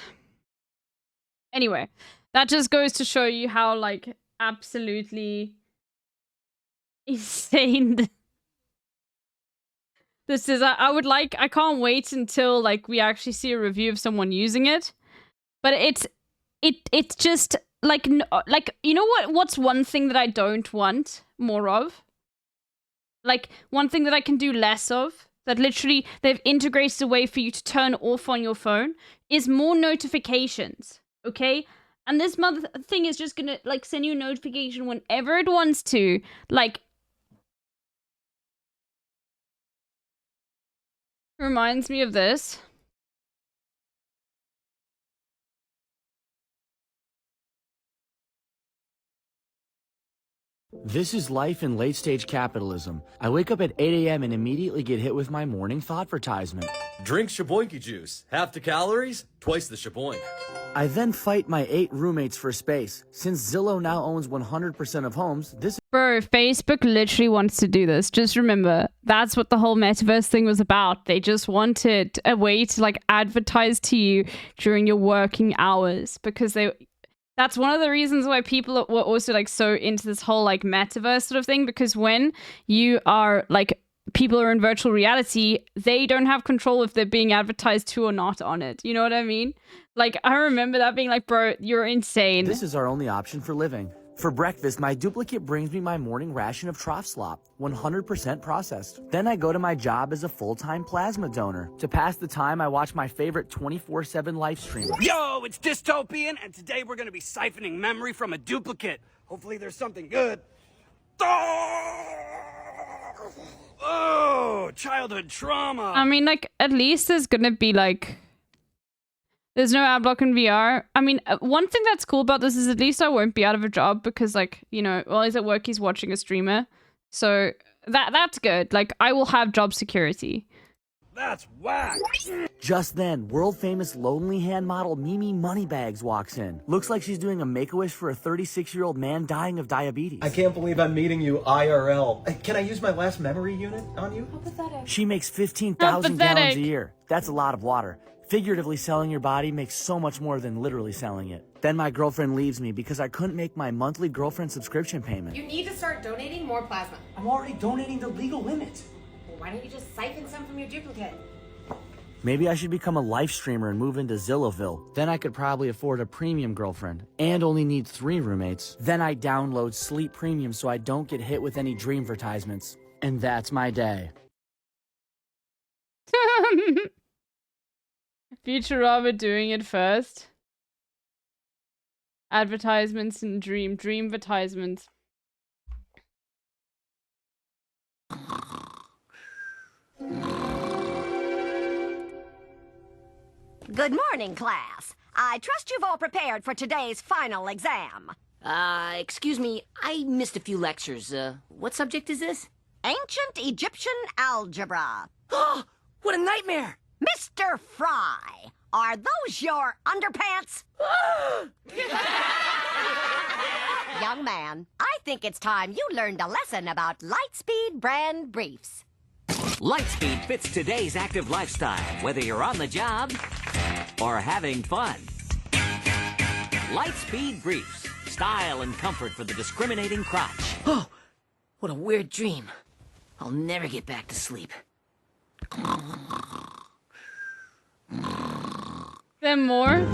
Anyway, that just goes to show you how, like, absolutely insane this is. I can't wait until, like, we actually see a review of someone using it. But it's just... Like, you know what's one thing that I don't want more of? Like, one thing that I can do less of, that literally they've integrated a way for you to turn off on your phone, is more notifications, okay? And this mother thing is just gonna, like, send you a notification whenever it wants to. Like, reminds me of this. This is life in late-stage capitalism. I wake up at 8 a.m. and immediately get hit with my morning thought-vertisement. Drink Shaboinky juice. Half the calories, twice the Shaboink. I then fight my 8 roommates for space. Since Zillow now owns 100% of homes, this... Bro, Facebook literally wants to do this. Just remember, that's what the whole metaverse thing was about. They just wanted a way to, like, advertise to you during your working hours. Because they... That's one of the reasons why people were also, like, so into this whole, like, metaverse sort of thing. Because when you are, like, people are in virtual reality, they don't have control if they're being advertised to or not on it. You know what I mean? Like, I remember that being like, bro, you're insane. This is our only option for living. For breakfast, my duplicate brings me my morning ration of trough slop, 100% processed. Then I go to my job as a full-time plasma donor. To pass the time, I watch my favorite 24/7 live streamer. Yo, it's Dystopian, and today we're gonna be siphoning memory from a duplicate. Hopefully there's something good. Oh, childhood trauma. I mean, like, at least there's gonna be, like... There's no ad block in VR. I mean, one thing that's cool about this is at least I won't be out of a job because, like, you know, while he's at work, he's watching a streamer. So that's good. Like, I will have job security. That's whack. Just then, world-famous lonely hand model Mimi Moneybags walks in. Looks like she's doing a Make-A-Wish for a 36-year-old man dying of diabetes. I can't believe I'm meeting you IRL. Can I use my last memory unit on you? How pathetic. She makes 15,000 gallons a year. That's a lot of water. Figuratively selling your body makes so much more than literally selling it. Then my girlfriend leaves me because I couldn't make my monthly girlfriend subscription payment. You need to start donating more plasma. I'm already donating the legal limit. Well, why don't you just siphon some from your duplicate? Maybe I should become a live streamer and move into Zillowville. Then I could probably afford a premium girlfriend and only need 3 roommates. Then I download Sleep Premium so I don't get hit with any dream advertisements. And that's my day. Futurama doing it first. Advertisements and dream advertisements. Good morning, class. I trust you've all prepared for today's final exam. Excuse me, I missed a few lectures. What subject is this? Ancient Egyptian algebra. Oh, what a nightmare! Mr. Fry, are those your underpants? Young man, I think it's time you learned a lesson about Lightspeed brand briefs. Lightspeed fits today's active lifestyle, whether you're on the job or having fun. Lightspeed briefs, style and comfort for the discriminating crotch. Oh, what a weird dream. I'll never get back to sleep. Then more?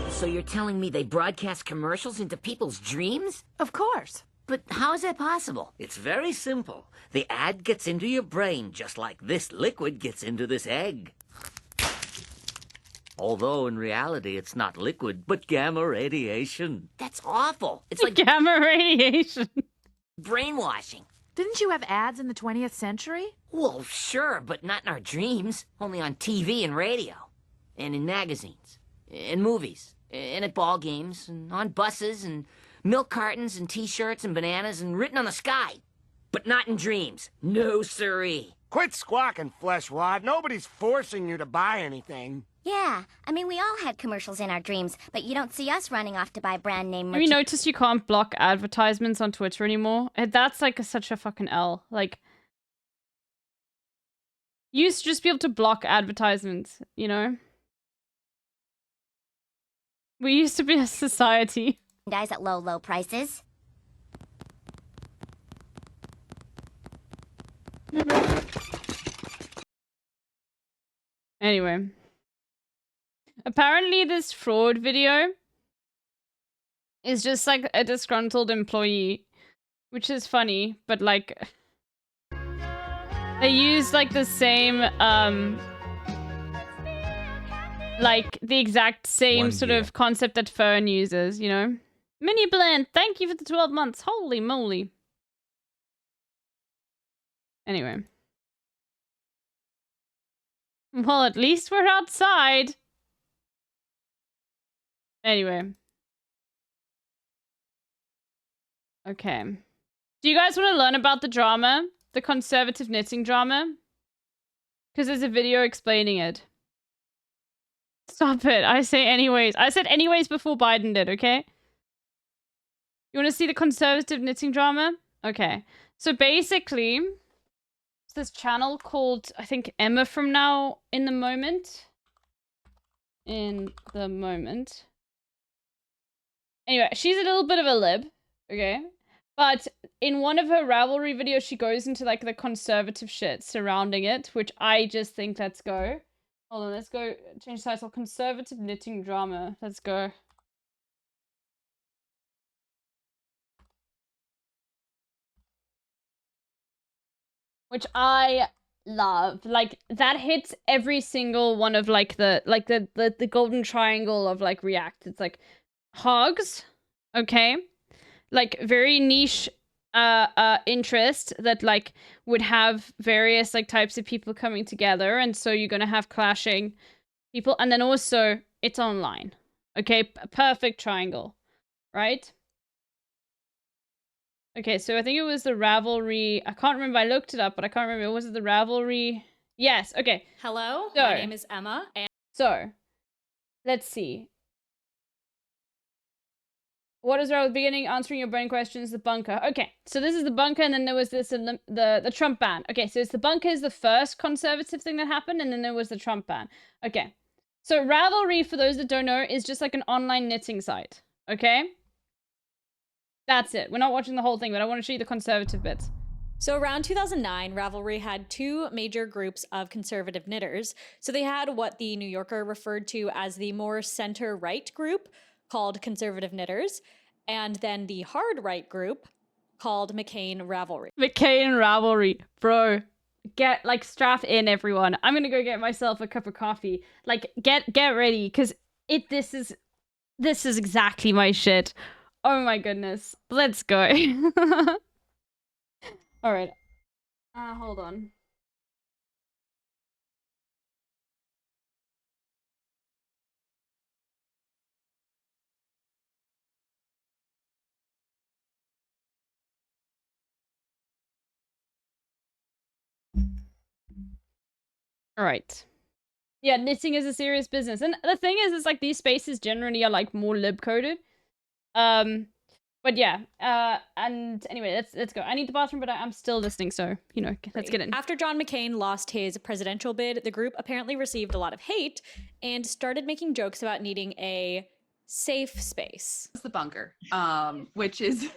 So you're telling me they broadcast commercials into people's dreams? Of course. But how is that possible? It's very simple. The ad gets into your brain just like this liquid gets into this egg. Although in reality it's not liquid, but gamma radiation. That's awful. It's like gamma radiation. Brainwashing. Didn't you have ads in the 20th century? Well, sure, but not in our dreams. Only on TV and radio. And in magazines. And movies. And at ball games. And on buses. And milk cartons. And T-shirts. And bananas. And written on the sky. But not in dreams. No siree. Quit squawking, Fleshwad. Nobody's forcing you to buy anything. Yeah, I mean, we all had commercials in our dreams, but you don't see us running off to buy brand name Have you noticed you can't block advertisements on Twitter anymore? That's like such a fucking L. Like, you used to just be able to block advertisements, you know? We used to be a society. Guys at low prices. Anyway. Apparently this fraud video is just like a disgruntled employee, which is funny, but like they use like the same like the exact same sort of concept that Fern uses, you know? Mini Blend, thank you for the 12 months. Holy moly. Anyway. Well, at least we're outside. Anyway. Okay. Do you guys want to learn about the drama? The conservative knitting drama? Because there's a video explaining it. Stop it. I say anyways. I said anyways before Biden did, okay? You want to see the conservative knitting drama? Okay. So basically, it's this channel called, I think, Emma from Now in the Moment. In the Moment. Anyway, she's a little bit of a lib, okay? But in one of her Ravelry videos, she goes into, like, the conservative shit surrounding it, which I just think, let's go. Hold on, let's go change the title. Conservative knitting drama. Let's go. Which I love. Like, that hits every single one of, like, the golden triangle of, like, React. It's, like, hogs, okay? Like, very niche interest that, like, would have various, like, types of people coming together, and so you're gonna have clashing people, and then also, it's online. Okay? Perfect triangle. Right? Okay, so I think it was the Ravelry. I can't remember. I looked it up, but I can't remember. Was it the Ravelry? Yes, okay. Hello, So, my name is Emma. And so, let's see. What is wrong with beginning answering your brain questions? The bunker. Okay, so this is the bunker, and then there was this the Trump ban. Okay, so it's the bunker is the first conservative thing that happened, and then there was the Trump ban. Okay, so Ravelry, for those that don't know, is just like an online knitting site. Okay, that's it. We're not watching the whole thing, but I want to show you the conservative bits. so around 2009, Ravelry had two major groups of conservative knitters. So they had what the New Yorker referred to as the more center-right group, called Conservative Knitters, and then the hard-right group called McCain Ravelry. McCain Ravelry, bro. Get, like, strap in, everyone. I'm gonna go get myself a cup of coffee. Like, get ready, because this is exactly my shit. Oh my goodness. Let's go. Alright. Hold on. Alright. Yeah, knitting is a serious business. And the thing is, like, these spaces generally are, like, more lib-coded. But yeah, and anyway, let's go. I need the bathroom, but I'm still listening, so, you know, let's get in. After John McCain lost his presidential bid, the group apparently received a lot of hate and started making jokes about needing a safe space. It's the bunker, which is...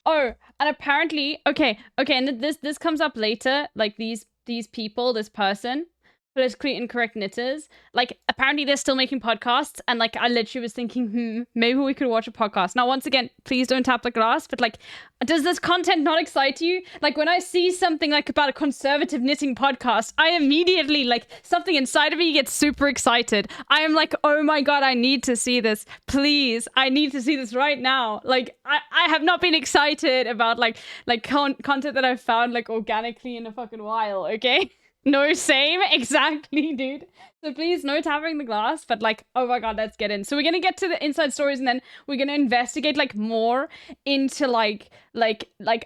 Oh, and apparently, okay, and this comes up later, like, these people, this person, politically incorrect knitters, like, apparently they're still making podcasts, and, like, I literally was thinking, maybe we could watch a podcast. Now, once again, please don't tap the glass, but, like, does this content not excite you? Like, when I see something, like, about a conservative knitting podcast, I immediately, like, something inside of me gets super excited. I am like, oh my god, I need to see this. Please, I need to see this right now. Like, I have not been excited about, like content that I've found, like, organically in a fucking while, okay? No, same, exactly, dude. So please, no tapping the glass, but, like, oh my god, let's get in. So we're gonna get to the inside stories, and then we're gonna investigate, like, more into, like, I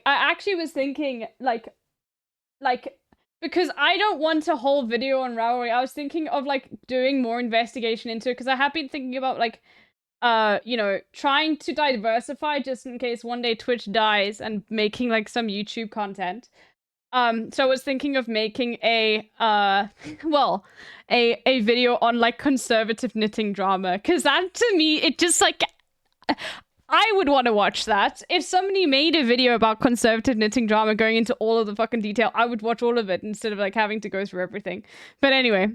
actually was thinking, like, because I don't want a whole video on Ravelry, I was thinking of, like, doing more investigation into it, because I have been thinking about, like, you know, trying to diversify just in case one day Twitch dies, and making, like, some YouTube content. So I was thinking of making a video on, like, conservative knitting drama, because that, to me, it just, like, I would want to watch that. If somebody made a video about conservative knitting drama going into all of the fucking detail, I would watch all of it instead of, like, having to go through everything. But anyway.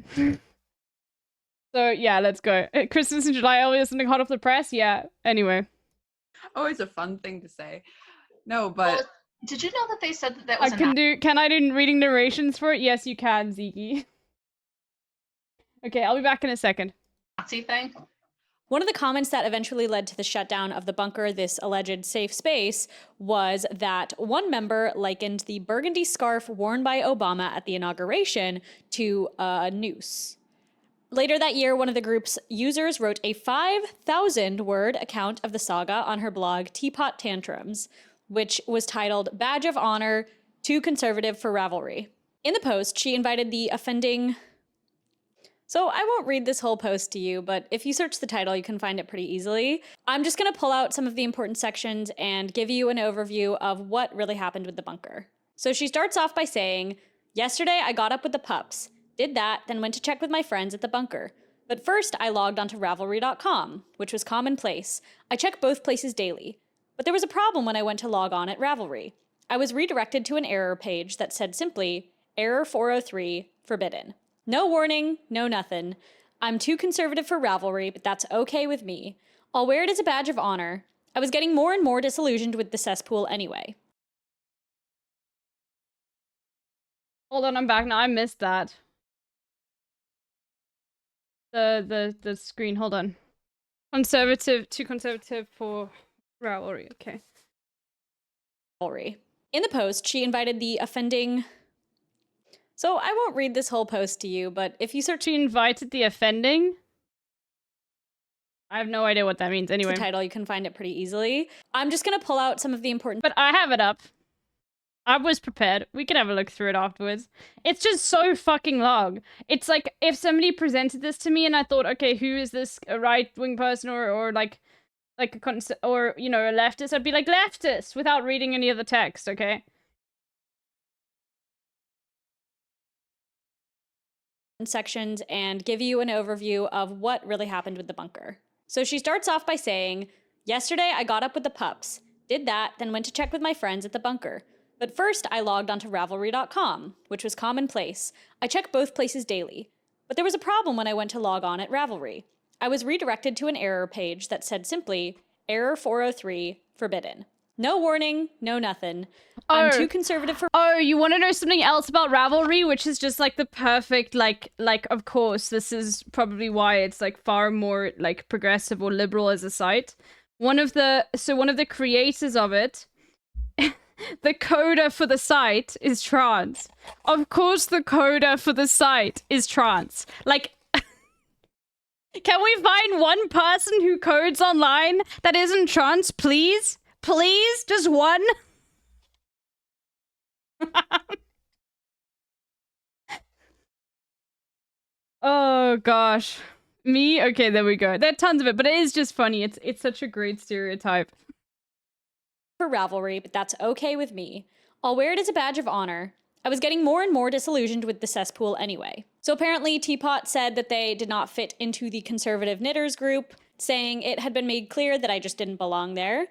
So, yeah, let's go. Christmas in July, always something hot off the press? Yeah, anyway. Always a fun thing to say. No, but... Well, did you know that they said that was Can I do reading narrations for it? Yes, you can, Ziggy. Okay, I'll be back in a second. Nazi thing? One of the comments that eventually led to the shutdown of the bunker, this alleged safe space, was that one member likened the burgundy scarf worn by Obama at the inauguration to a noose. Later that year, one of the group's users wrote a 5,000-word account of the saga on her blog Teapot Tantrums, which was titled Badge of Honor, Too Conservative for Ravelry. In the post, she invited the offending... So I won't read this whole post to you, but if you search the title, you can find it pretty easily. I'm just going to pull out some of the important sections and give you an overview of what really happened with the bunker. So she starts off by saying, yesterday I got up with the pups, did that, then went to check with my friends at the bunker. But first I logged onto Ravelry.com, which was commonplace. I check both places daily. But there was a problem when I went to log on at Ravelry. I was redirected to an error page that said simply, Error 403, forbidden. No warning, no nothing. I'm too conservative for Ravelry, but that's okay with me. I'll wear it as a badge of honor. I was getting more and more disillusioned with the cesspool anyway. Hold on, I'm back now. I missed that. The screen, hold on. Too conservative for Ravelry, okay. In the post, she invited the offending... So I won't read this whole post to you, but if you search... She invited the offending? I have no idea what that means anyway. The title, you can find it pretty easily. I'm just gonna pull out some of the important... But I have it up. I was prepared. We can have a look through it afterwards. It's just so fucking long. It's like if somebody presented this to me and I thought, okay, who is this, a right-wing person or like a or you know, a leftist? I'd be like leftist without reading any of the text. Okay. Sections and give you an overview of what really happened with the bunker. So she starts off by saying, "Yesterday I got up with the pups, did that, then went to check with my friends at the bunker. But first I logged onto Ravelry.com, which was commonplace. I check both places daily. But there was a problem when I went to log on at Ravelry. I was redirected to an error page that said simply, error 403, forbidden. No warning, no nothing. I'm too conservative for— Oh, you want to know something else about Ravelry, which is just like the perfect, like, of course, this is probably why it's like far more like progressive or liberal as a site. One of the creators of it, the coder for the site is trans. Of course the coder for the site is trans. Like, can we find one person who codes online that isn't trans, please? Please? Just one? Oh gosh. Me? Okay, there we go. There are tons of it, but it is just funny. It's such a great stereotype. For Ravelry, but that's okay with me. I'll wear it as a badge of honor. I was getting more and more disillusioned with the cesspool anyway. So apparently Teapot said that they did not fit into the conservative knitters group, saying it had been made clear that I just didn't belong there.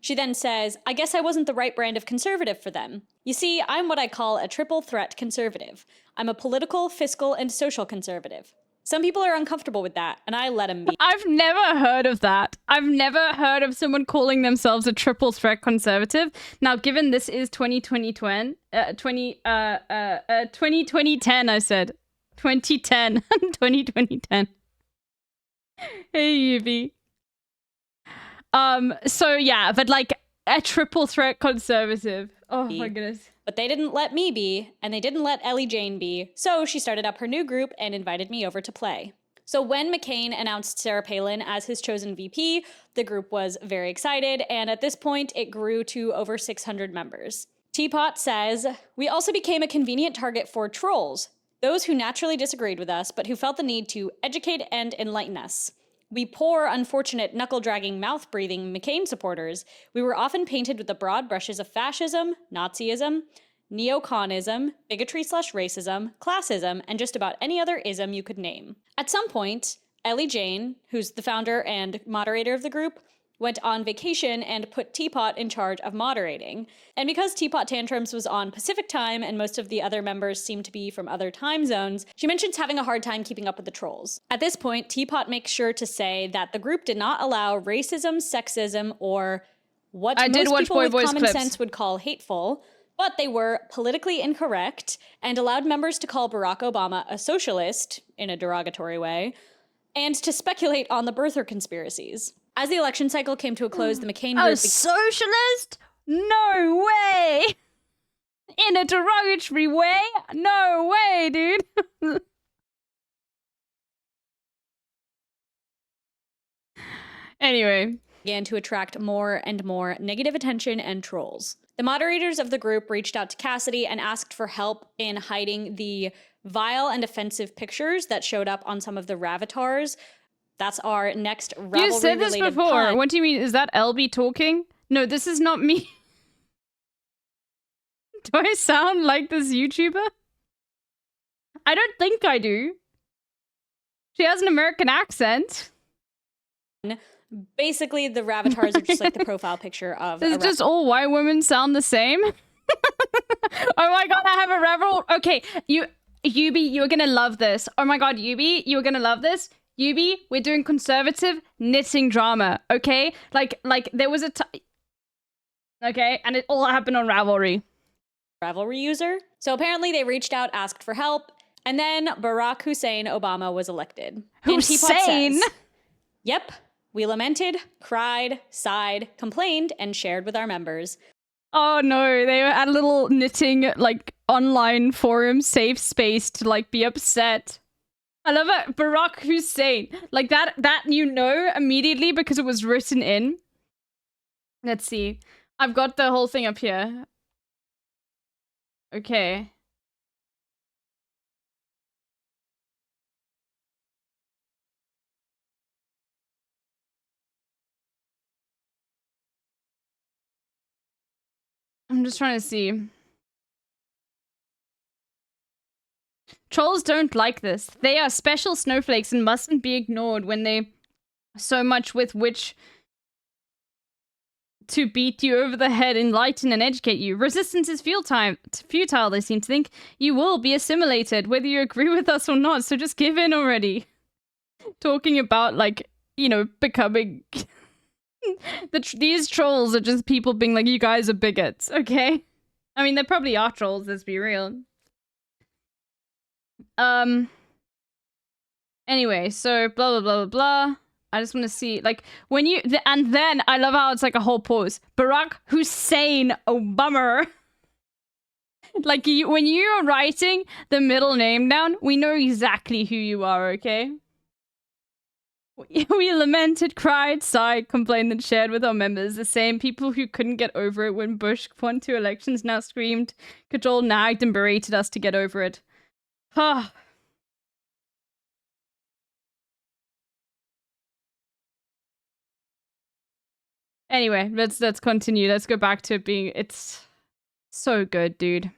She then says, I guess I wasn't the right brand of conservative for them. You see, I'm what I call a triple threat conservative. I'm a political, fiscal, and social conservative. Some people are uncomfortable with that, and I let them be. I've never heard of that. I've never heard of someone calling themselves a triple threat conservative. Now, given this is 2010, I said. 2010. 2010. Hey, Yubi. So yeah, but like a triple threat conservative. Oh my goodness. But they didn't let me be, and they didn't let Ellie Jane be, so she started up her new group and invited me over to play. So when McCain announced Sarah Palin as his chosen VP, the group was very excited, and at this point, it grew to over 600 members. Teapot says, we also became a convenient target for trolls, those who naturally disagreed with us, but who felt the need to educate and enlighten us. We poor, unfortunate, knuckle-dragging, mouth-breathing McCain supporters, we were often painted with the broad brushes of fascism, Nazism, neoconism, bigotry/racism, classism, and just about any other ism you could name. At some point, Ellie Jane, who's the founder and moderator of the group, went on vacation and put Teapot in charge of moderating. And because Teapot Tantrums was on Pacific time and most of the other members seemed to be from other time zones, she mentions having a hard time keeping up with the trolls. At this point, Teapot makes sure to say that the group did not allow racism, sexism, or what most people with common sense would call hateful, but they were politically incorrect and allowed members to call Barack Obama a socialist, in a derogatory way, and to speculate on the birther conspiracies. As the election cycle came to a close, the McCain group— A socialist? No way! In a derogatory way? No way, dude! Anyway. Began to attract more and more negative attention and trolls. The moderators of the group reached out to Cassidy and asked for help in hiding the vile and offensive pictures that showed up on some of the Ravatars. That's our next Ravelry-related You said this before. pun. What do you mean? Is that LB talking? No, this is not me. Do I sound like this YouTuber? I don't think I do. She has an American accent. Basically, the Ravatars are just like the profile picture of— Does just all white women sound the same? Oh my god, I have a Revel. Okay, Yubi, you're gonna love this. Oh my god, Yubi, you're gonna love this. Yubi, we're doing conservative knitting drama, okay? Like there was a okay, and it all happened on Ravelry. Ravelry user. So apparently they reached out, asked for help, and then Barack Hussein Obama was elected. Hussein? Yep. We lamented, cried, sighed, complained, and shared with our members. Oh no, they were at a little knitting, like, online forum safe space to, like, be upset. I love it. Barack Hussein. Like, that you know immediately because it was written in. Let's see. I've got the whole thing up here. Okay. I'm just trying to see. Trolls don't like this. They are special snowflakes and mustn't be ignored when they so much with which to beat you over the head, enlighten, and educate you. Resistance is futile, they seem to think. You will be assimilated, whether you agree with us or not, so just give in already. Talking about, like, you know, becoming... These trolls are just people being like, you guys are bigots, okay? I mean, they probably are trolls, let's be real. Anyway, so blah, blah, blah, blah, blah. I just want to see, like, when you... and then, I love how it's like a whole pause. Barack Hussein Obama. Like, when you are writing the middle name down, we know exactly who you are, okay? We lamented, cried, sighed, complained, and shared with our members. The same people who couldn't get over it when Bush won 2 elections now screamed, cajoled, nagged, and berated us to get over it. Ah. Anyway, let's continue. Let's go back to it being... It's so good, dude.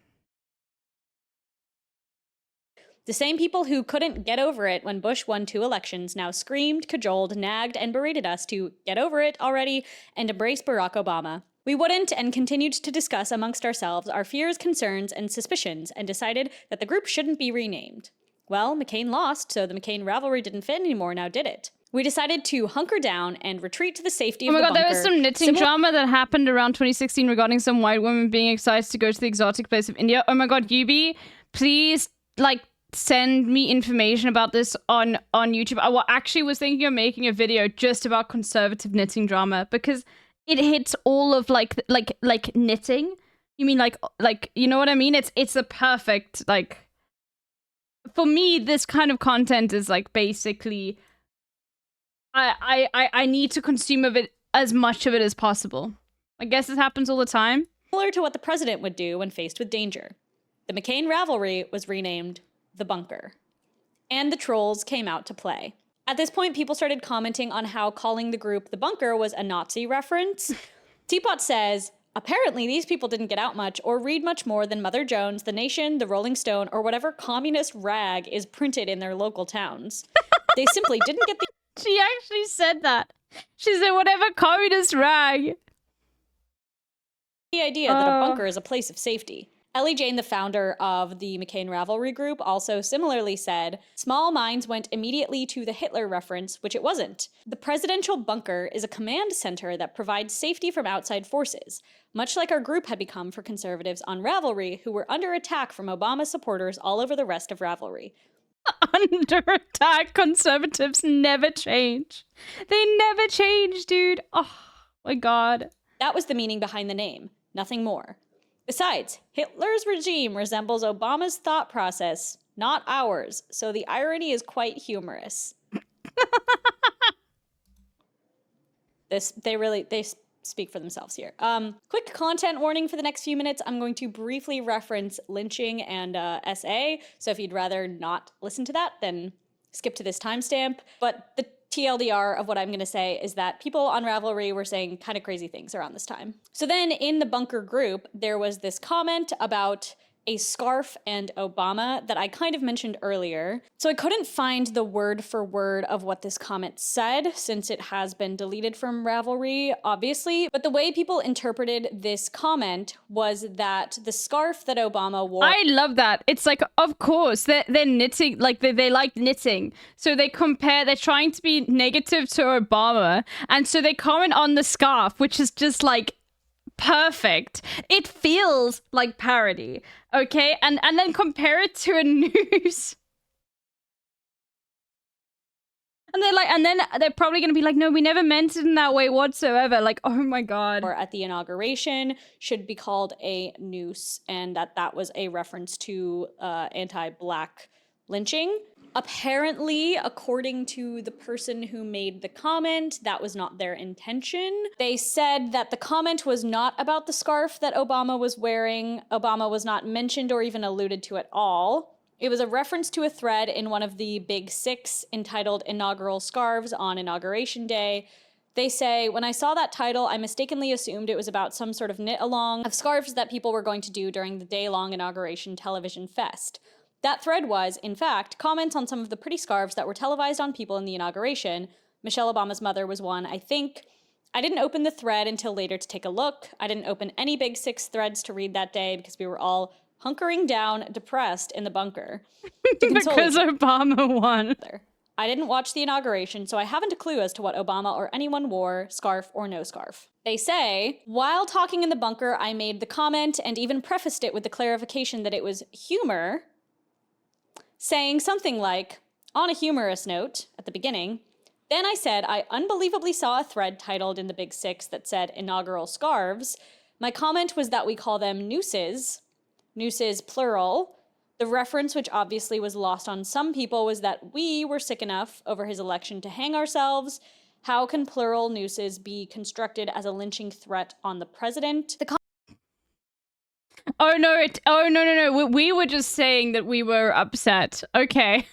The same people who couldn't get over it when Bush won 2 elections now screamed, cajoled, nagged, and berated us to get over it already and embrace Barack Obama. We wouldn't and continued to discuss amongst ourselves our fears, concerns, and suspicions and decided that the group shouldn't be renamed. Well, McCain lost, so the McCain rivalry didn't fit anymore, now did it? We decided to hunker down and retreat to the safety of the bunker. Oh my god, there was some knitting drama that happened around 2016 regarding some white women being excited to go to the exotic place of India. Oh my god, Yubi, please, like, send me information about this on YouTube. I actually was thinking of making a video just about conservative knitting drama because it hits all of like knitting. You mean like you know what I mean? It's the perfect, like, for me this kind of content is like basically I need to consume of it as much of it as possible. I guess this happens all the time. Similar to what the president would do when faced with danger. The McCain rivalry was renamed The Bunker. And the trolls came out to play. At this point, people started commenting on how calling the group The Bunker was a Nazi reference. Teapot says, apparently these people didn't get out much or read much more than Mother Jones, The Nation, The Rolling Stone, or whatever communist rag is printed in their local towns. They simply didn't get the... She actually said that. She said whatever communist rag. The idea that a bunker is a place of safety. Ellie Jane, the founder of the McCain Rivalry Group, also similarly said, small minds went immediately to the Hitler reference, which it wasn't. The presidential bunker is a command center that provides safety from outside forces, much like our group had become for conservatives on Ravelry, who were under attack from Obama supporters all over the rest of Ravelry. Under attack, conservatives never change. They never change, dude. Oh my god. That was the meaning behind the name, nothing more. Besides, Hitler's regime resembles Obama's thought process, not ours, so the irony is quite humorous. They speak for themselves here. Quick content warning for the next few minutes. I'm going to briefly reference lynching and SA, so if you'd rather not listen to that, then skip to this timestamp. But the TLDR of what I'm going to say is that people on Ravelry were saying kind of crazy things around this time. So then in the bunker group, there was this comment about a scarf and Obama that I kind of mentioned earlier. So I couldn't find the word for word of what this comment said since it has been deleted from Ravelry, obviously. But the way people interpreted this comment was that the scarf that Obama wore... I love that. It's like, of course, they're knitting, like they like knitting. So they compare, they're trying to be negative to Obama. And so they comment on the scarf, which is just like, perfect. It feels like parody, okay? And then compare it to a news. And they're like, and then they're probably gonna be like, no, we never meant it in that way whatsoever. Like, oh my god. Or at the inauguration should be called a noose, and that was a reference to anti-black lynching. Apparently, according to the person who made the comment, that was not their intention. They said that the comment was not about the scarf that Obama was wearing. Obama was not mentioned or even alluded to at all. It was a reference to a thread in one of the Big Six entitled Inaugural Scarves on Inauguration Day. They say, when I saw that title, I mistakenly assumed it was about some sort of knit-along of scarves that people were going to do during the day-long inauguration television fest. That thread was, in fact, comments on some of the pretty scarves that were televised on people in the inauguration. Michelle Obama's mother was one, I think. I didn't open the thread until later to take a look. I didn't open any Big Six threads to read that day because we were all hunkering down, depressed in the bunker. Because Obama won. I didn't watch the inauguration, so I haven't a clue as to what Obama or anyone wore, scarf or no scarf. They say, while talking in the bunker, I made the comment and even prefaced it with the clarification that it was humor, saying something like, on a humorous note, at the beginning. Then I said I unbelievably saw a thread titled in the Big Six that said inaugural scarves. My comment was that we call them nooses plural. The reference, which obviously was lost on some people, was that we were sick enough over his election to hang ourselves. How can plural nooses be constructed as a lynching threat on the president? Oh no. We were just saying that we were upset. Okay.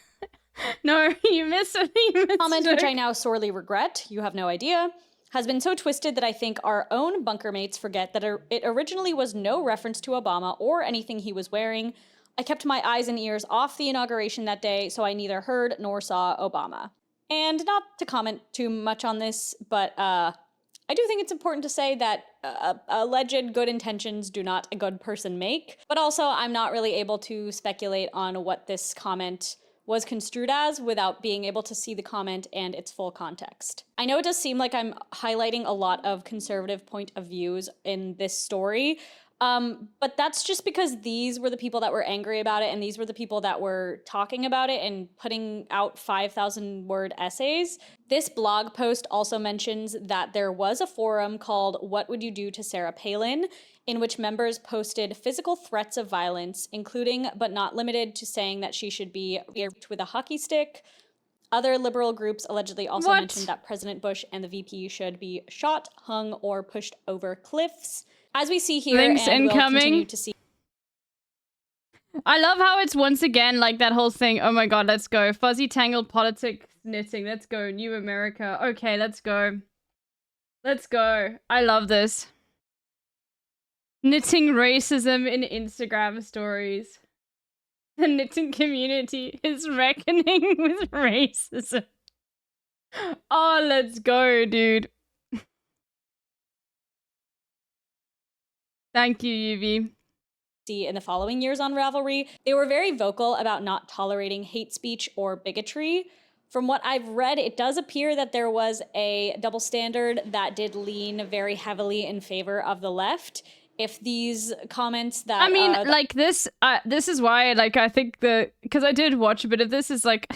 No, you missed it. Comment, which I now sorely regret, you have no idea, has been so twisted that I think our own bunker mates forget that it originally was no reference to Obama or anything he was wearing. I kept my eyes and ears off the inauguration that day, so I neither heard nor saw Obama. And not to comment too much on this, but I do think it's important to say that alleged good intentions do not a good person make. But also, I'm not really able to speculate on what this comment was construed as without being able to see the comment and its full context. I know it does seem like I'm highlighting a lot of conservative point of views in this story, but that's just because these were the people that were angry about it and these were the people that were talking about it and putting out 5,000 word essays. This blog post also mentions that there was a forum called What Would You Do to Sarah Palin, in which members posted physical threats of violence, including but not limited to saying that she should be raped with a hockey stick. Other liberal groups allegedly also mentioned that President Bush and the VP should be shot, hung, or pushed over cliffs. As we see here, Links and we'll incoming. continue to see. I love how it's once again like that whole thing. Oh my god, let's go. Fuzzy tangled politics knitting. Let's go. New America. Okay, let's go. Let's go. I love this. Knitting racism in Instagram stories. The knitting community is reckoning with racism. Oh, let's go, dude. Thank you, Yuvi. In the following years on Ravelry, they were very vocal about not tolerating hate speech or bigotry. From what I've read, it does appear that there was a double standard that did lean very heavily in favor of the left. If these comments that I mean, like this is why, like, I think because I did watch a bit of this, is like,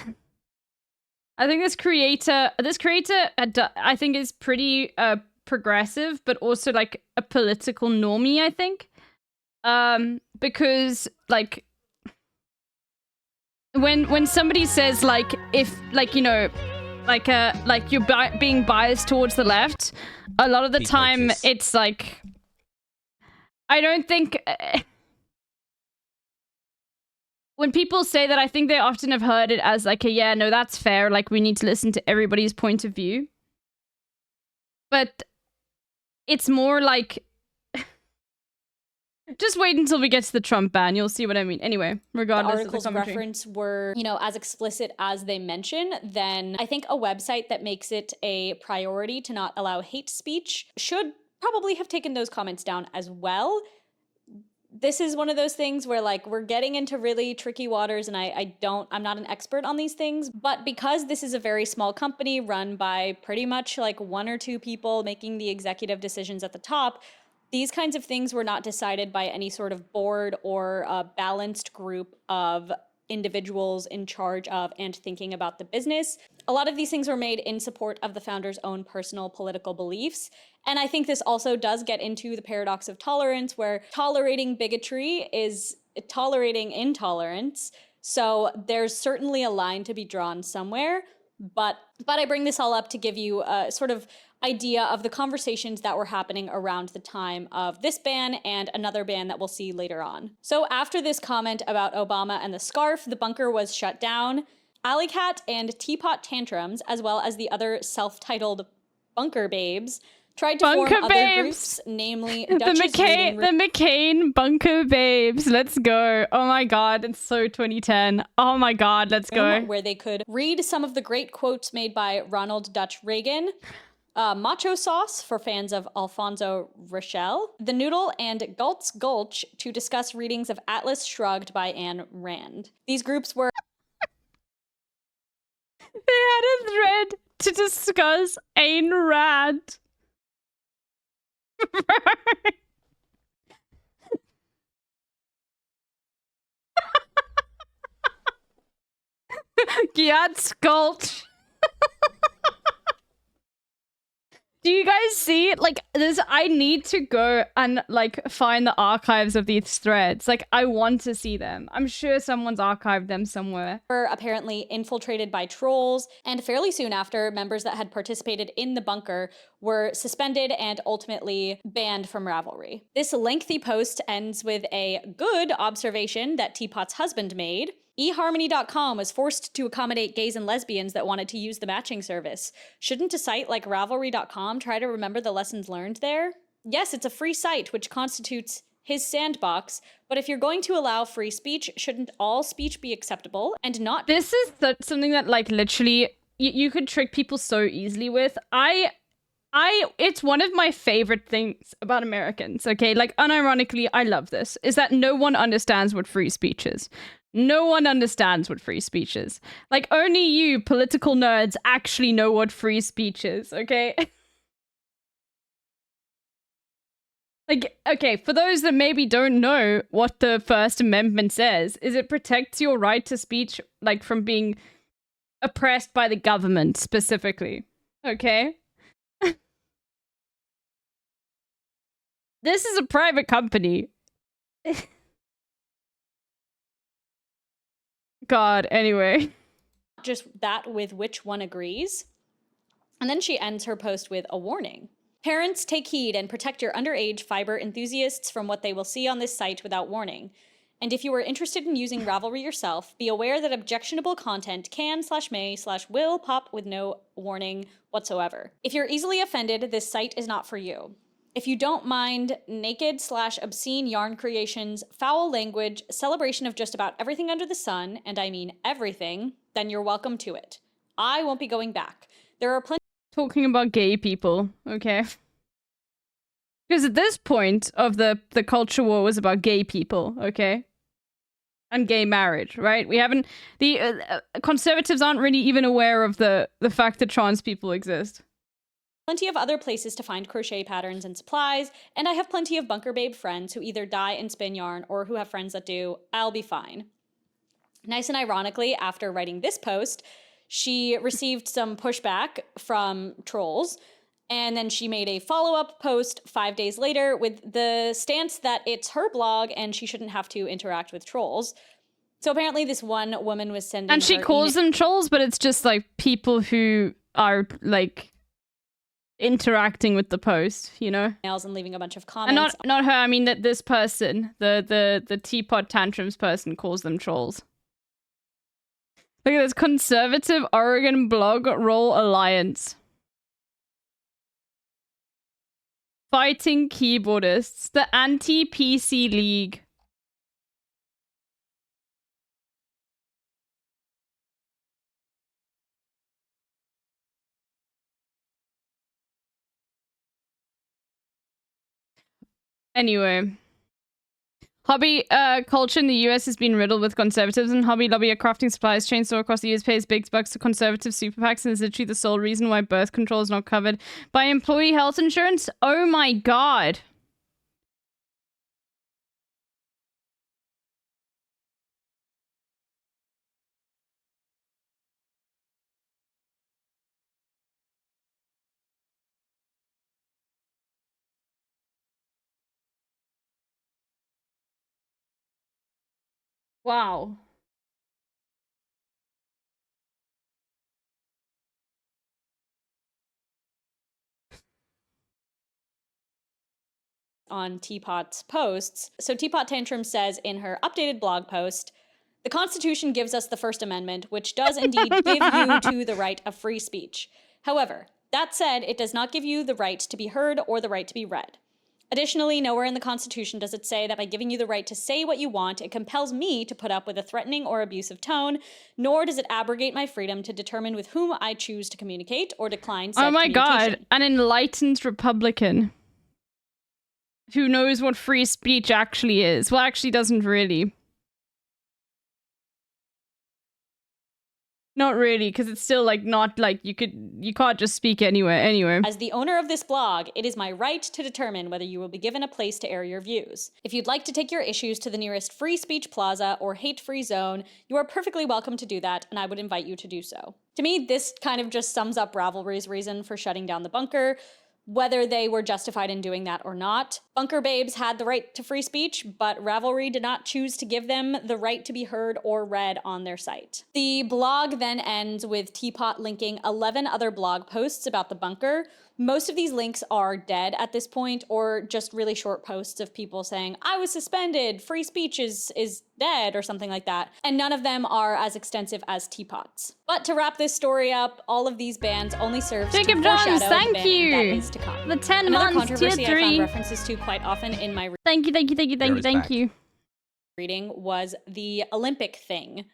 I think this creator, I think is pretty progressive, but also like a political normie, I think. Because like when somebody says like, if like, you know, like you're being biased towards the left, a lot of the time it's like, I don't think when people say that, I think they often have heard it as like a, yeah, no, that's fair, like we need to listen to everybody's point of view. But it's more like, just wait until we get to the Trump ban. You'll see what I mean. Anyway, regardless the articles of the commentary. reference were, you know, as explicit as they mention, then I think a website that makes it a priority to not allow hate speech should probably have taken those comments down as well. This is one of those things where like we're getting into really tricky waters, and I'm not an expert on these things, but because this is a very small company run by pretty much like one or two people making the executive decisions at the top, these kinds of things were not decided by any sort of board or a balanced group of individuals in charge of and thinking about the business. A lot of these things were made in support of the founders' own personal political beliefs. And I think this also does get into the paradox of tolerance, where tolerating bigotry is tolerating intolerance. So there's certainly a line to be drawn somewhere, but I bring this all up to give you a sort of idea of the conversations that were happening around the time of this ban and another ban that we'll see later on. So after this comment about Obama and the scarf, the bunker was shut down. Alley Cat and Teapot Tantrums, as well as the other self-titled bunker babes, tried to form other groups, namely Dutch's Reading Room. The McCain Bunker Babes. Let's go. Oh my god, it's so 2010. Oh my god, let's go. Where they could read some of the great quotes made by Ronald Dutch Reagan. Macho Sauce for fans of Alfonso Rochelle. The Noodle and Galt's Gulch to discuss readings of Atlas Shrugged by Ayn Rand. These groups were... They had a thread to discuss Ayn Rand. Gyat's Gulch. Do you guys see it? Like, I need to go and, like, find the archives of these threads. Like, I want to see them. I'm sure someone's archived them somewhere. Were apparently infiltrated by trolls, and fairly soon after, members that had participated in the bunker were suspended and ultimately banned from Ravelry. This lengthy post ends with a good observation that Teapot's husband made. eHarmony.com was forced to accommodate gays and lesbians that wanted to use the matching service. Shouldn't a site like Ravelry.com try to remember the lessons learned there? Yes, it's a free site, which constitutes his sandbox, but if you're going to allow free speech, shouldn't all speech be acceptable and not— This is something that, like, literally, you could trick people so easily with. It's one of my favorite things about Americans, okay? Like, unironically, I love this, is that no one understands what free speech is. No one understands what free speech is. Like, only you political nerds actually know what free speech is, okay? Like, okay, for those that maybe don't know what the First Amendment says, is it protects your right to speech, like, from being oppressed by the government, specifically. Okay? This is a private company. God, anyway. Just that with which one agrees. And then she ends her post with a warning. Parents, take heed and protect your underage fiber enthusiasts from what they will see on this site without warning. And if you are interested in using Ravelry yourself, be aware that objectionable content can/may/will pop with no warning whatsoever. If you're easily offended, this site is not for you. If you don't mind naked/obscene yarn creations, foul language, celebration of just about everything under the sun, and I mean everything, then you're welcome to it. I won't be going back. There are plenty— Talking about gay people, okay? Because at this point of the culture war was about gay people, okay? And gay marriage, right? We haven't... The conservatives aren't really even aware of the fact that trans people exist. Plenty of other places to find crochet patterns and supplies, and I have plenty of bunker babe friends who either dye and spin yarn or who have friends that do. I'll be fine. Nice and ironically, after writing this post, she received some pushback from trolls, and then she made a follow-up post 5 days later with the stance that it's her blog and she shouldn't have to interact with trolls. So apparently this one woman was sending And she calls them trolls, but it's just like people who are like interacting with the post, you know? And leaving a bunch of comments. And not her, I mean that this person, the Teapot Tantrums person, calls them trolls. Look at this conservative Oregon blog roll alliance. Fighting keyboardists, the anti-PC league. Anyway. Hobby culture in the US has been riddled with conservatives, and Hobby Lobby, a crafting supplies chain store across the US, pays big bucks to conservative super PACs and is literally the sole reason why birth control is not covered by employee health insurance. Oh my god. Wow. on Teapot's posts. So Teapot Tantrum says in her updated blog post, "The Constitution gives us the First Amendment, which does indeed give you to the right of free speech. However, that said, it does not give you the right to be heard or the right to be read. Additionally, nowhere in the Constitution does it say that by giving you the right to say what you want, it compels me to put up with a threatening or abusive tone, nor does it abrogate my freedom to determine with whom I choose to communicate or decline said Oh my communication." god, an enlightened Republican who knows what free speech actually is. Well, actually doesn't really. Not really, because it's still like not like you can't just speak anywhere anyway. As the owner of this blog, it is my right to determine whether you will be given a place to air your views. If you'd like to take your issues to the nearest free speech plaza or hate-free zone, you are perfectly welcome to do that, and I would invite you to do so. To me, this kind of just sums up Ravelry's reason for shutting down the bunker, whether they were justified in doing that or not. Bunker Babes had the right to free speech, but Ravelry did not choose to give them the right to be heard or read on their site. The blog then ends with Teapot linking 11 other blog posts about the bunker. Most of these links are dead at this point, or just really short posts of people saying, "I was suspended, free speech is dead," or something like that. And none of them are as extensive as Teapot's. But to wrap this story up, all of these bans only serve to Jacob foreshadow Jones, the thank ban you. that is to come. The 10 Another months, tier controversy I 3. found references to quite often in my Thank you. reading was the Olympic thing.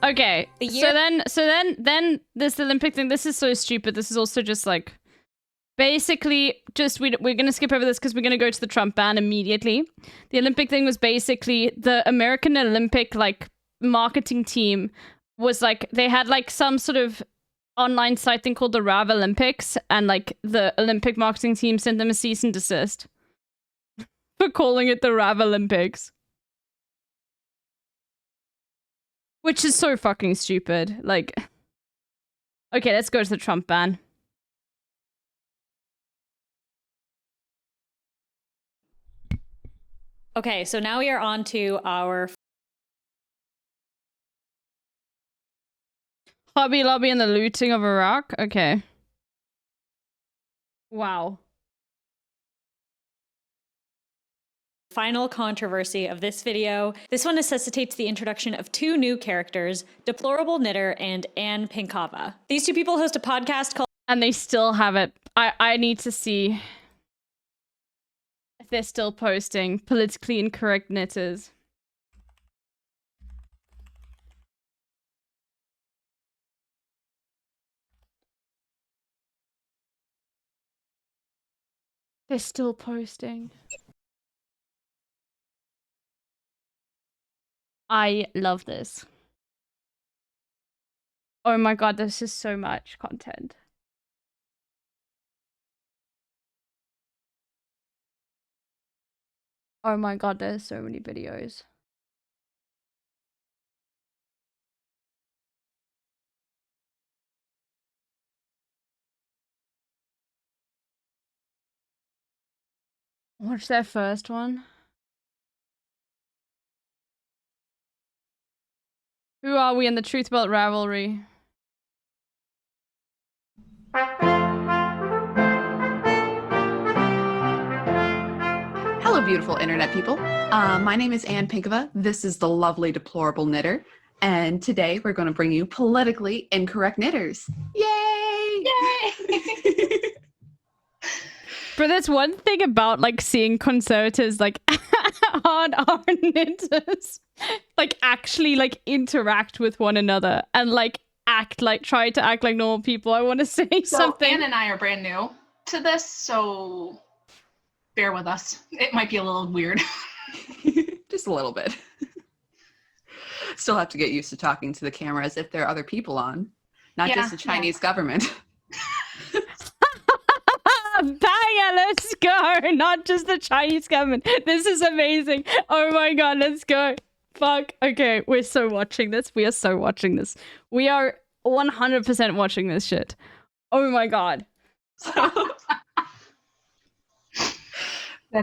Okay, so then this Olympic thing, this is so stupid. This is also just like, basically, just we're gonna skip over this because we're gonna go to the Trump ban immediately. The Olympic thing was basically the American Olympic like marketing team was like, they had like some sort of online site thing called the Rav Olympics, and like the Olympic marketing team sent them a cease and desist for calling it the Rav Olympics. Which is so fucking stupid. Like, okay, let's go to the Trump ban. Okay, so now we are on to our Hobby Lobby and the looting of Iraq? Okay. Wow. final controversy of this video. This one necessitates the introduction of two new characters, Deplorable Knitter and Anne Pinkava. These two people host a podcast called... And they still have it. I need to see if they're still posting politically incorrect knitters. They're still posting. I love this. Oh my god, this is so much content. Oh my god, there's so many videos. Watch their first one. Who are we in the Truth Belt rivalry? Hello, beautiful internet people. My name is Anne Pinkava. This is the lovely Deplorable Knitter. And today we're going to bring you politically incorrect knitters. Yay! Yay! But there's one thing about like seeing conservatives like on our knitters like actually like interact with one another and like try to act like normal people. I want to say something. Anne and I are brand new to this, so bear with us. It might be a little weird. Just a little bit. Still have to get used to talking to the camera as if there are other people on, not just the Chinese government. Banger, let's go! Not just the Chinese government. This is amazing. Oh my god, let's go. Fuck. Okay, we're so watching this. We are so watching this. We are 100% watching this shit. Oh my god. That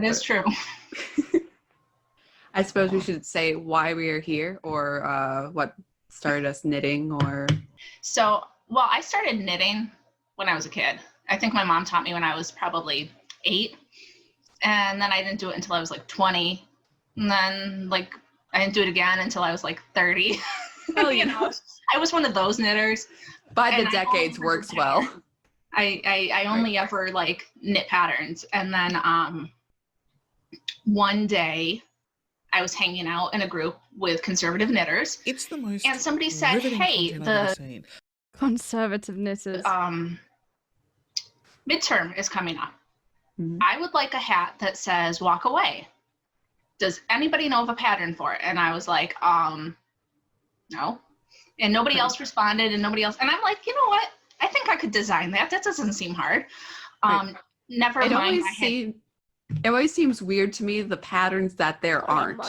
is true. I suppose we should say why we are here, or what started us knitting, or... So, well, I started knitting when I was a kid. I think my mom taught me when I was probably 8. And then I didn't do it until I was like 20. And then like I didn't do it again until I was like 30. Oh, you know, I was one of those knitters. By the And I decades only works knit well. patterns. I only ever like knit patterns. And then one day I was hanging out in a group with conservative knitters. It's the most and somebody said, riveting hey, content I've ever the seen. Conservative knitters. Midterm is coming up. I would like a hat that says walk away. Does anybody know of a pattern for it? And I was like, no. And nobody else responded, and nobody else. And I'm like, you know what? I think I could design that. That doesn't seem hard. Never mind. It always seems weird to me, the patterns that there aren't.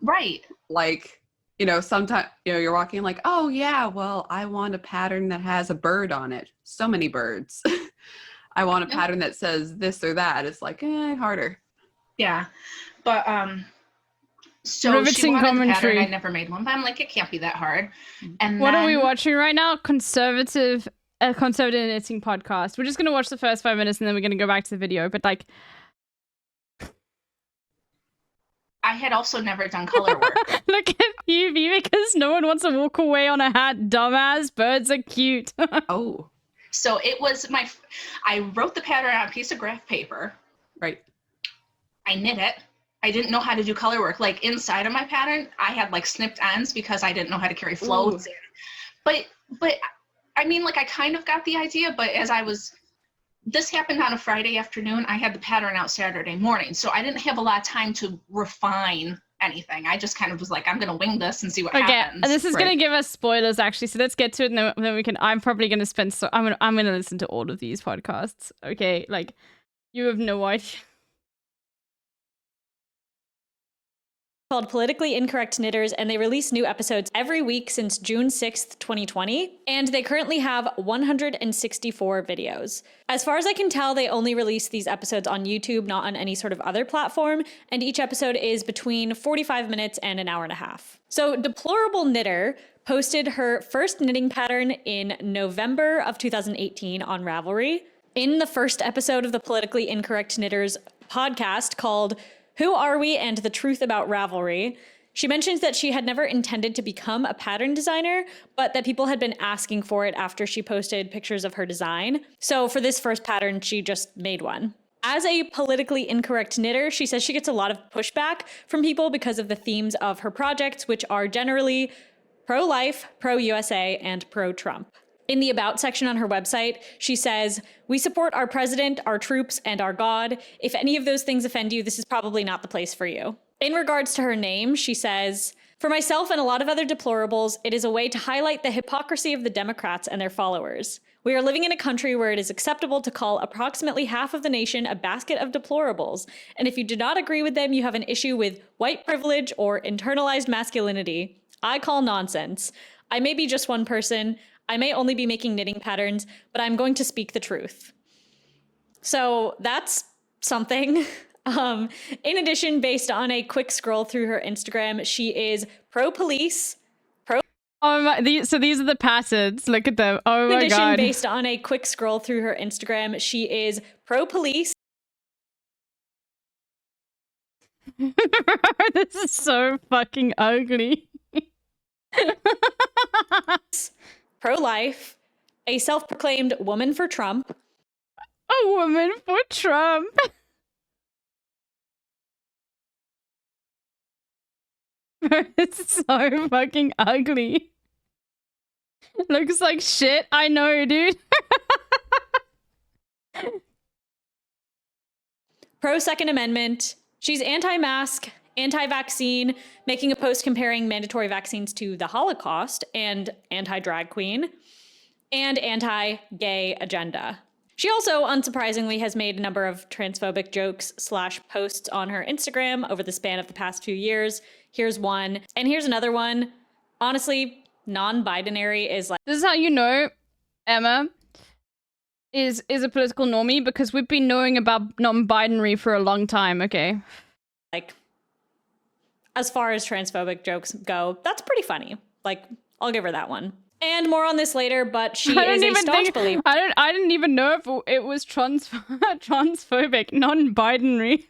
Right. Like, you know, sometimes, you know, you're walking like, oh yeah, well, I want a pattern that has a bird on it. So many birds. I want a pattern that says this or that. It's like, harder. Yeah. But so Riveting she wanted the pattern. commentary. I never made one, but I'm like, it can't be that hard. And What then, are we watching right now? Conservative knitting podcast. We're just gonna watch the first 5 minutes and then we're gonna go back to the video. But like, I had also never done color work. look at you, because no one wants to walk away on a hat. Dumbass, birds are cute. Oh. So it was I wrote the pattern on a piece of graph paper. Right. I knit it. I didn't know how to do color work. Like inside of my pattern, I had like snipped ends because I didn't know how to carry floats. But I mean, like I kind of got the idea, but this happened on a Friday afternoon. I had the pattern out Saturday morning. So I didn't have a lot of time to refine anything. I just kind of was like, I'm going to wing this and see what happens. This is going to give us spoilers actually. So let's get to it and then we can, I'm probably going to spend, I'm going to listen to all of these podcasts. Okay. Like you have no idea. Called Politically Incorrect Knitters, and they release new episodes every week since June 6th, 2020, and they currently have 164 videos. As far as I can tell, they only release these episodes on YouTube, not on any sort of other platform, and each episode is between 45 minutes and an hour and a half. So Deplorable Knitter posted her first knitting pattern in November of 2018 on Ravelry. In the first episode of the Politically Incorrect Knitters podcast called Who Are We and the Truth About Ravelry, she mentions that she had never intended to become a pattern designer, but that people had been asking for it after she posted pictures of her design. So for this first pattern, she just made one. As a politically incorrect knitter, she says she gets a lot of pushback from people because of the themes of her projects, which are generally pro-life, pro-USA, and pro-Trump. In the About section on her website, she says, "We support our president, our troops, and our God. If any of those things offend you, this is probably not the place for you." In regards to her name, she says, "For myself and a lot of other deplorables, it is a way to highlight the hypocrisy of the Democrats and their followers. We are living in a country where it is acceptable to call approximately half of the nation a basket of deplorables, and if you do not agree with them, you have an issue with white privilege or internalized masculinity. I call nonsense. I may be just one person. I may only be making knitting patterns, but I'm going to speak the truth." So that's something. In addition, based on a quick scroll through her Instagram, she is pro-police, so these are the patterns. Look at them. Oh my God. based on a quick scroll through her Instagram, she is pro-police. This is so fucking ugly. Pro-life, a self-proclaimed woman for Trump. A woman for Trump. It's so fucking ugly. Looks like shit. I know, dude. Pro-Second Amendment. She's anti-mask, anti-vaccine, making a post comparing mandatory vaccines to the Holocaust, and anti-drag queen, and anti-gay agenda. She also, unsurprisingly, has made a number of transphobic jokes / posts on her Instagram over the span of the past few years. Here's one, and here's another one. Honestly, non-binary is like... This is how you know Emma is a political normie, because we've been knowing about non-binary for a long time, okay? Like, as far as transphobic jokes go, that's pretty funny. Like, I'll give her that one. And more on this later, but she I is don't a even staunch think believer. I didn't even know if it was transphobic, non-binary.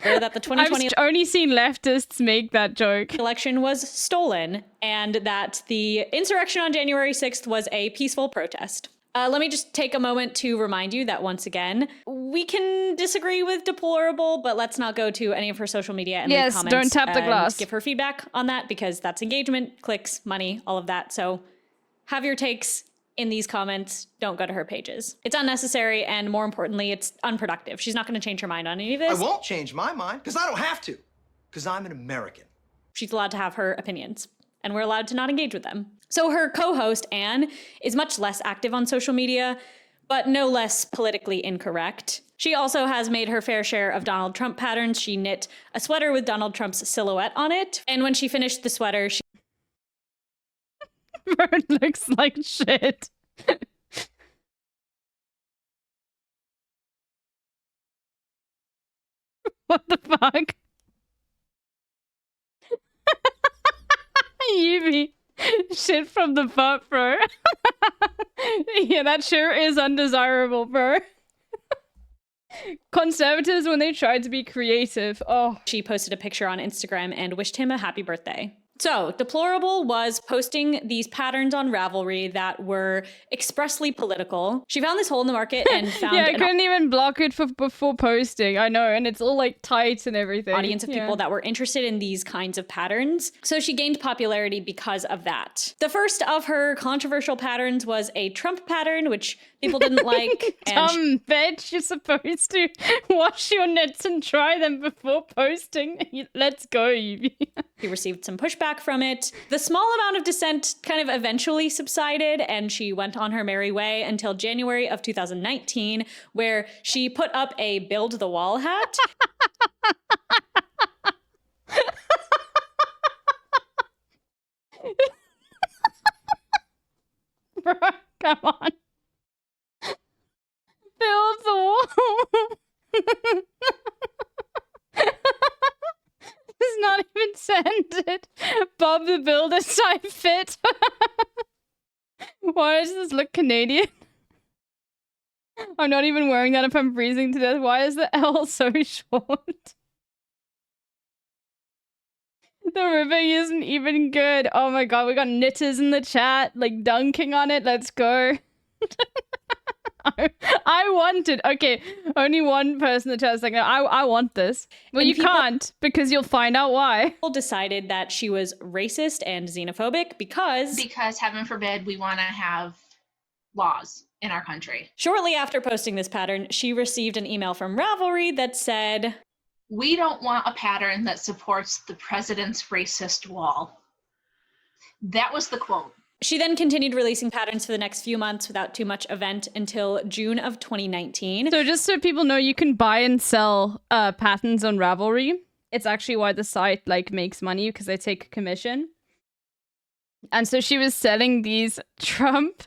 That the 2020 I've only seen leftists make that joke. Election was stolen, and that the insurrection on January 6th was a peaceful protest. Let me just take a moment to remind you that once again, we can disagree with Deplorable, but let's not go to any of her social media and leave comments. Don't tap the glass. Give her feedback on that, because that's engagement, clicks, money, all of that. So have your takes in these comments. Don't go to her pages. It's unnecessary, and more importantly, it's unproductive. She's not going to change her mind on any of this. I won't change my mind, because I don't have to, because I'm an American. She's allowed to have her opinions, and we're allowed to not engage with them. So her co-host, Anne, is much less active on social media, but no less politically incorrect. She also has made her fair share of Donald Trump patterns. She knit a sweater with Donald Trump's silhouette on it, and when she finished the sweater, she It looks like shit. What the fuck? Yubi. Shit from the butt, bro. Yeah, that sure is undesirable, bro. Conservatives when they tried to be creative. Oh. She posted a picture on Instagram and wished him a happy birthday. So, Deplorable was posting these patterns on Ravelry that were expressly political. She found this hole in the market and found I couldn't even block it before posting. I know, and it's all like tight and everything. Audience of people that were interested in these kinds of patterns. So she gained popularity because of that. The first of her controversial patterns was a Trump pattern, which people didn't like. Dumb bitch, you're supposed to wash your knits and try them before posting. Let's go, Yubi. He received some pushback from it. The small amount of dissent kind of eventually subsided, and she went on her merry way until January of 2019, where she put up a Build the Wall hat. Bro, come on. Build the wall. It's not even scented. Bob the Builder type fit. Why does this look Canadian? I'm not even wearing that if I'm freezing to death. Why is the L so short? The ribbing isn't even good. Oh my god, we got knitters in the chat, like dunking on it. Let's go. I want it. Okay, only one person in the chat is like, I want this. Well, And you can't, because you'll find out why. People decided that she was racist and xenophobic because heaven forbid we want to have laws in our country. Shortly after posting this pattern, she received an email from Ravelry that said, "We don't want a pattern that supports the president's racist wall." That was the quote. She then continued releasing patterns for the next few months without too much event until June of 2019. So just so people know, you can buy and sell patterns on Ravelry. It's actually why the site like makes money, because they take a commission. And so she was selling these Trump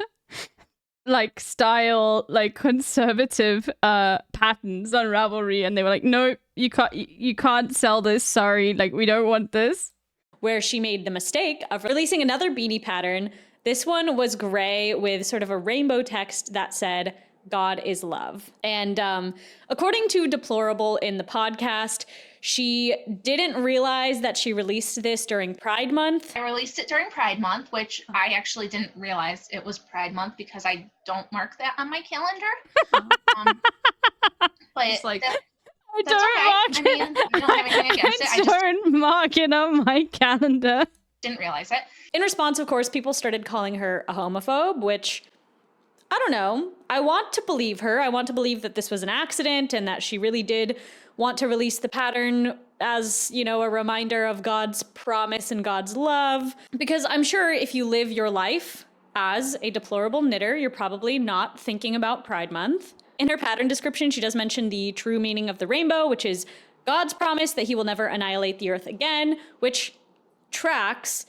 like style, like conservative patterns on Ravelry, and they were like, "No, you can't sell this. Sorry, like we don't want this." Where she made the mistake of releasing another beanie pattern. This one was gray with sort of a rainbow text that said, "God is love." And according to Deplorable in the podcast, she didn't realize that she released this during Pride Month. I released it during Pride Month, which I actually didn't realize it was Pride Month because I don't mark that on my calendar. But It's like, I don't mark it. I don't have anything against it. I just don't mark it on my calendar. Didn't realize it. In response, of course, people started calling her a homophobe, which, I don't know. I want to believe her. I want to believe that this was an accident and that she really did want to release the pattern as, you know, a reminder of God's promise and God's love. Because I'm sure if you live your life as a deplorable knitter, you're probably not thinking about Pride Month. In her pattern description, she does mention the true meaning of the rainbow, which is God's promise that he will never annihilate the earth again, which tracks.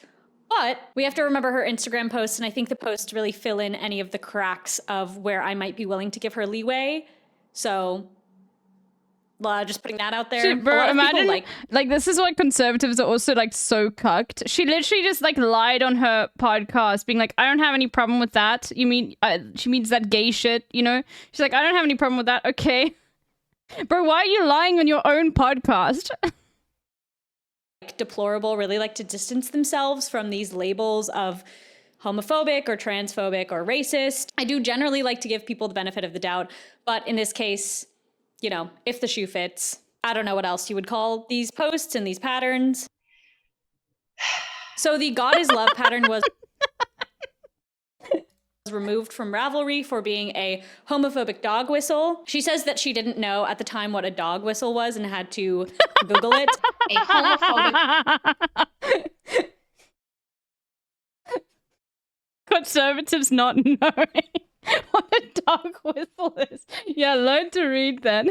But we have to remember her Instagram posts, and I think the posts really fill in any of the cracks of where I might be willing to give her leeway. So Just putting that out there. Shit, A bro, lot of people imagine like this is why conservatives are also like so cucked. She literally just like lied on her podcast, being like, "I don't have any problem with that." You mean she means that gay shit, you know? She's like, "I don't have any problem with that." Okay, bro, why are you lying on your own podcast? Deplorable really like to distance themselves from these labels of homophobic or transphobic or racist. I do generally like to give people the benefit of the doubt, but in this case, you know, if the shoe fits, I don't know what else you would call these posts and these patterns. So the God is Love pattern was removed from Ravelry for being a homophobic dog whistle. She says that she didn't know at the time what a dog whistle was and had to Google it. A homophobic. Conservatives not knowing what a dog whistle is. Yeah, learn to read then.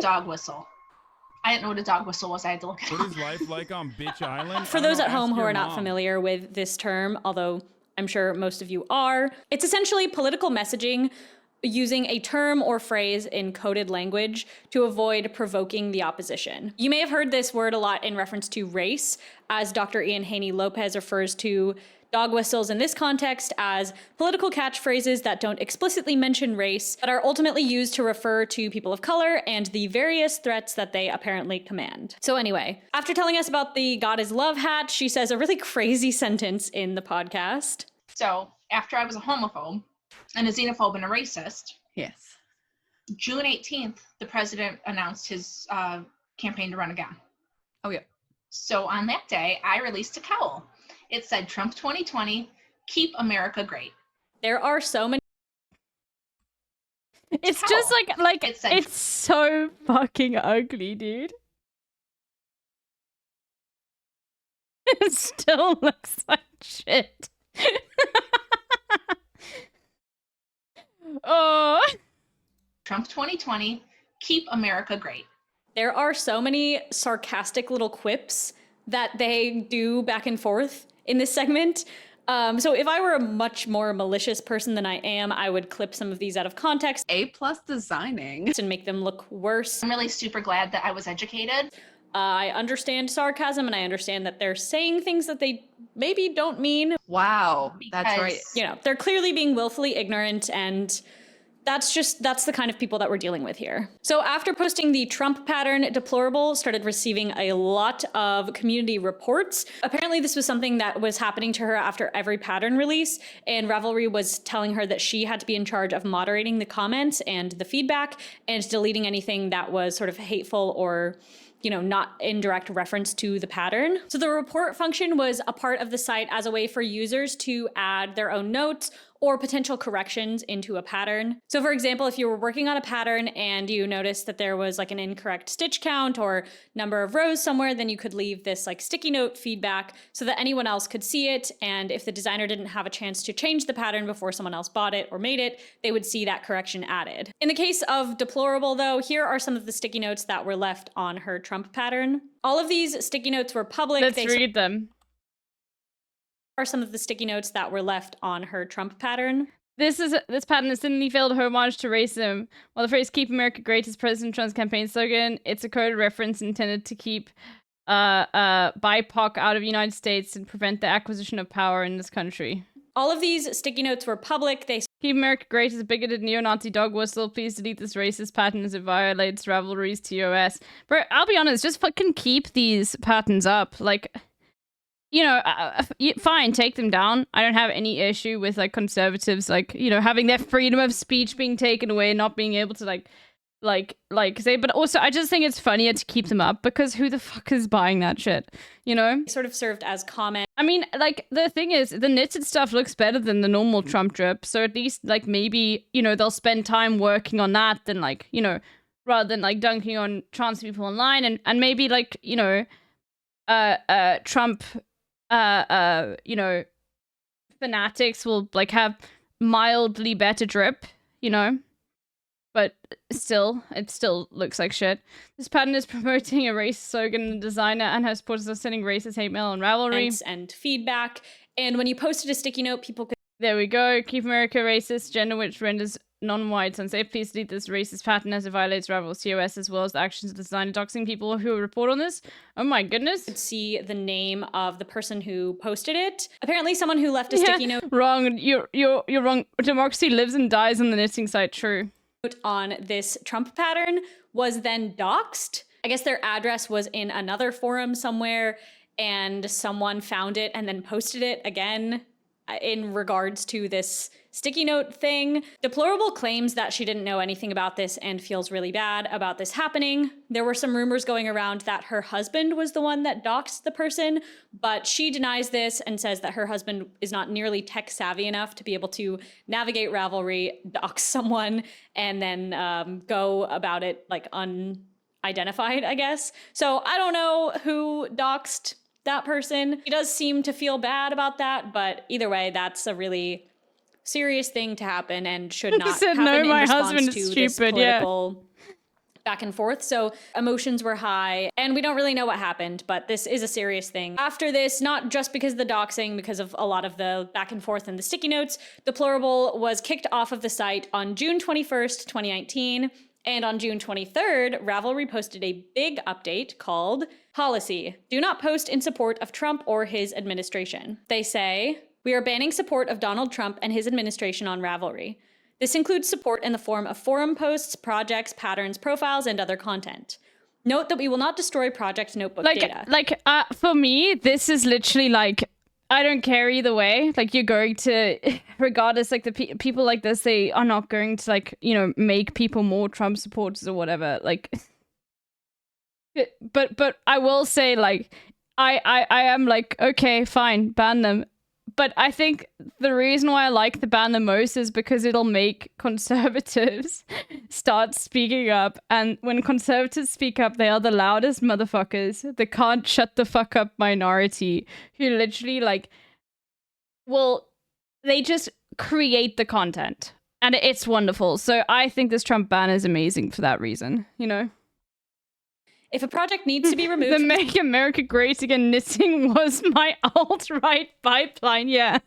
Dog whistle. I didn't know what a dog whistle was. I had to look it up. What is life like on Bitch Island? For those at home who are not familiar with this term, although I'm sure most of you are, it's essentially political messaging using a term or phrase in coded language to avoid provoking the opposition. You may have heard this word a lot in reference to race, as Dr. Ian Haney Lopez refers to dog whistles in this context as political catchphrases that don't explicitly mention race, but are ultimately used to refer to people of color and the various threats that they apparently command. So anyway, after telling us about the God is Love hat, she says a really crazy sentence in the podcast. So after I was a homophobe and a xenophobe and a racist, Yes. June 18th, the president announced his campaign to run again. Oh, yeah. So on that day, I released a cowl. It said, Trump 2020, keep America great. There are so many. It's just like it's so fucking ugly, dude. It still looks like shit. Oh. Trump 2020, keep America great. There are so many sarcastic little quips that they do back and forth in this segment. So if I were a much more malicious person than I am, I would clip some of these out of context. A+ designing. And make them look worse. I'm really super glad that I was educated. I understand sarcasm and I understand that they're saying things that they maybe don't mean. Wow, that's right. You know, they're clearly being willfully ignorant, and that's the kind of people that we're dealing with here. So after posting the Trump pattern, Deplorable started receiving a lot of community reports. Apparently this was something that was happening to her after every pattern release, and Ravelry was telling her that she had to be in charge of moderating the comments and the feedback and deleting anything that was sort of hateful or, you know, not in direct reference to the pattern. So the report function was a part of the site as a way for users to add their own notes or potential corrections into a pattern. So for example, if you were working on a pattern and you noticed that there was like an incorrect stitch count or number of rows somewhere, then you could leave this like sticky note feedback so that anyone else could see it. And if the designer didn't have a chance to change the pattern before someone else bought it or made it, they would see that correction added. In the case of Deplorable though, here are some of the sticky notes that were left on her Trump pattern. All of these sticky notes were public. Let's read them. Are some of the sticky notes that were left on her Trump pattern. This pattern is thinly veiled homage to racism. While the phrase "Keep America Great" is President Trump's campaign slogan, it's a coded reference intended to keep BIPOC out of the United States and prevent the acquisition of power in this country. All of these sticky notes were public. They "Keep America Great" is a bigoted neo-Nazi dog whistle. Please delete this racist pattern as it violates Ravelry's TOS. Bro, I'll be honest, just fucking keep these patterns up. Like, you know, fine, take them down. I don't have any issue with like conservatives, like, you know, having their freedom of speech being taken away and not being able to like say, but also I just think it's funnier to keep them up because who the fuck is buying that shit, you know? Sort of served as comment. I mean, like, the thing is, the knitted stuff looks better than the normal Trump drip, so at least, like, maybe, you know, they'll spend time working on that than, like, you know, rather than, like, dunking on trans people online, and maybe, like, you know, Trump, you know, fanatics will, like, have mildly better drip, you know? But still, it still looks like shit. This pattern is promoting a racist slogan. The designer and her supporters are sending racist hate mail on Ravelry. And feedback. And when you posted a sticky note, people could There we go. Keep America racist. Gender which renders non-whites unsafe. Please delete this racist pattern as it violates Ravel's COS as well as the actions of the design and doxing people who report on this. Oh my goodness. See the name of the person who posted it. Apparently someone who left a sticky note. Wrong. You're wrong. Democracy lives and dies on the knitting site. True. On this Trump pattern was then doxed. I guess their address was in another forum somewhere and someone found it and then posted it again in regards to this sticky note thing. Deplorable claims that she didn't know anything about this and feels really bad about this happening. There were some rumors going around that her husband was the one that doxed the person, but she denies this and says that her husband is not nearly tech savvy enough to be able to navigate Ravelry, dox someone, and then go about it like unidentified, I guess. So I don't know who doxed that person. He does seem to feel bad about that, but either way, that's a really serious thing to happen and should not happen in response to this political back and forth. So emotions were high and we don't really know what happened, but this is a serious thing. After this, not just because of the doxing, because of a lot of the back and forth and the sticky notes, Deplorable was kicked off of the site on June 21st, 2019. And on June 23rd, Ravelry posted a big update called Policy. Do not post in support of Trump or his administration. They say, we are banning support of Donald Trump and his administration on Ravelry. This includes support in the form of forum posts, projects, patterns, profiles, and other content. Note that we will not destroy project notebook data. For me, this is literally like, I don't care either way. Like, you're going to, regardless, like, the people like this, they are not going to, like, you know, make people more Trump supporters or whatever. Like, but I will say, like, I am like, okay, fine, ban them. But I think the reason why I like the ban the most is because it'll make conservatives start speaking up. And when conservatives speak up, they are the loudest motherfuckers. The can't shut the fuck up minority who literally like, well, they just create the content. And it's wonderful. So I think this Trump ban is amazing for that reason, you know? If a project needs to be removed... The Make America Great Again knitting was my alt-right pipeline, yeah.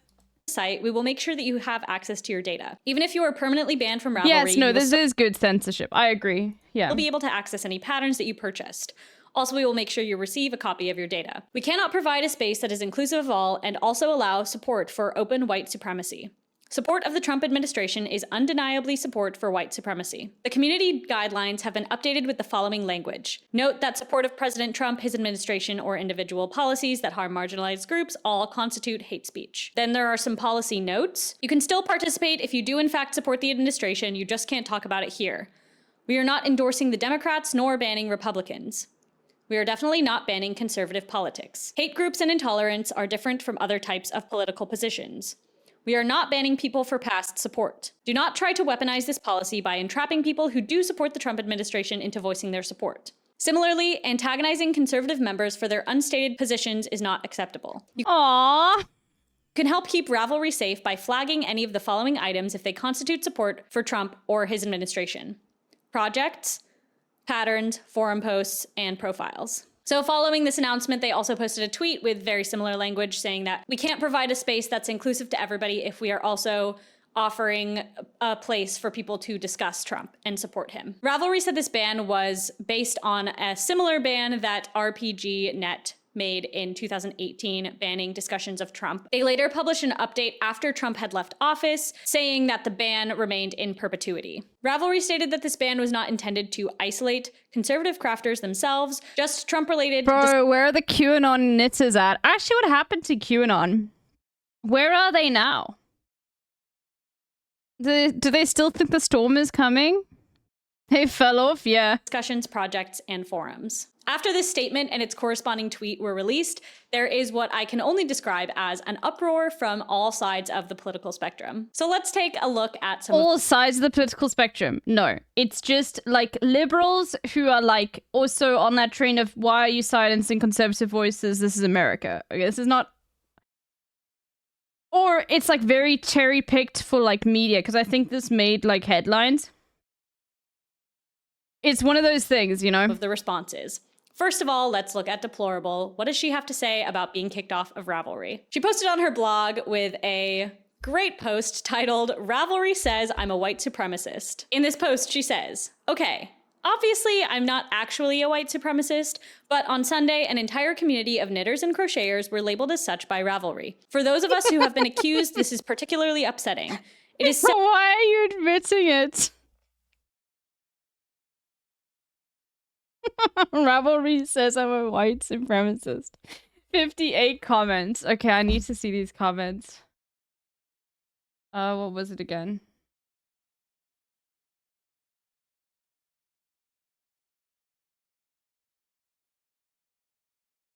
Site, we will make sure that you have access to your data. Even if you are permanently banned from Ravelry... Yes, no, this is good censorship. I agree, yeah. You'll be able to access any patterns that you purchased. Also, we will make sure you receive a copy of your data. We cannot provide a space that is inclusive of all and also allow support for open white supremacy. Support of the Trump administration is undeniably support for white supremacy. The community guidelines have been updated with the following language. Note that support of President Trump, his administration, or individual policies that harm marginalized groups all constitute hate speech. Then there are some policy notes. You can still participate if you do in fact support the administration, you just can't talk about it here. We are not endorsing the Democrats nor banning Republicans. We are definitely not banning conservative politics. Hate groups and intolerance are different from other types of political positions. We are not banning people for past support. Do not try to weaponize this policy by entrapping people who do support the Trump administration into voicing their support. Similarly, antagonizing conservative members for their unstated positions is not acceptable. Aww. You can help keep Ravelry safe by flagging any of the following items if they constitute support for Trump or his administration. Projects, patterns, forum posts, and profiles. So following this announcement, they also posted a tweet with very similar language saying that we can't provide a space that's inclusive to everybody if we are also offering a place for people to discuss Trump and support him. Ravelry said this ban was based on a similar ban that RPG.net made in 2018 banning discussions of Trump. They later published an update after Trump had left office saying that the ban remained in perpetuity. Ravelry stated that this ban was not intended to isolate conservative crafters themselves, just Trump-related... Bro, where are the QAnon knitters at? Actually, what happened to QAnon? Where are they now? Do they still think the storm is coming? They fell off, yeah. Discussions, projects, and forums. After this statement and its corresponding tweet were released, there is what I can only describe as an uproar from all sides of the political spectrum. So let's take a look at some... All sides of the political spectrum. No, it's just like liberals who are like also on that train of why are you silencing conservative voices? This is America. Okay, this is not... Or it's like very cherry picked for like media because I think this made like headlines. It's one of those things, you know? Of the responses. First of all, let's look at Deplorable. What does she have to say about being kicked off of Ravelry? She posted on her blog with a great post titled Ravelry Says I'm a White Supremacist. In this post, she says, okay, obviously I'm not actually a white supremacist, but on Sunday, an entire community of knitters and crocheters were labeled as such by Ravelry. For those of us who have been accused, this is particularly upsetting. It is Why are you admitting it? Ravelry says I'm a white supremacist. 58 comments. Okay, I need to see these comments. What was it again?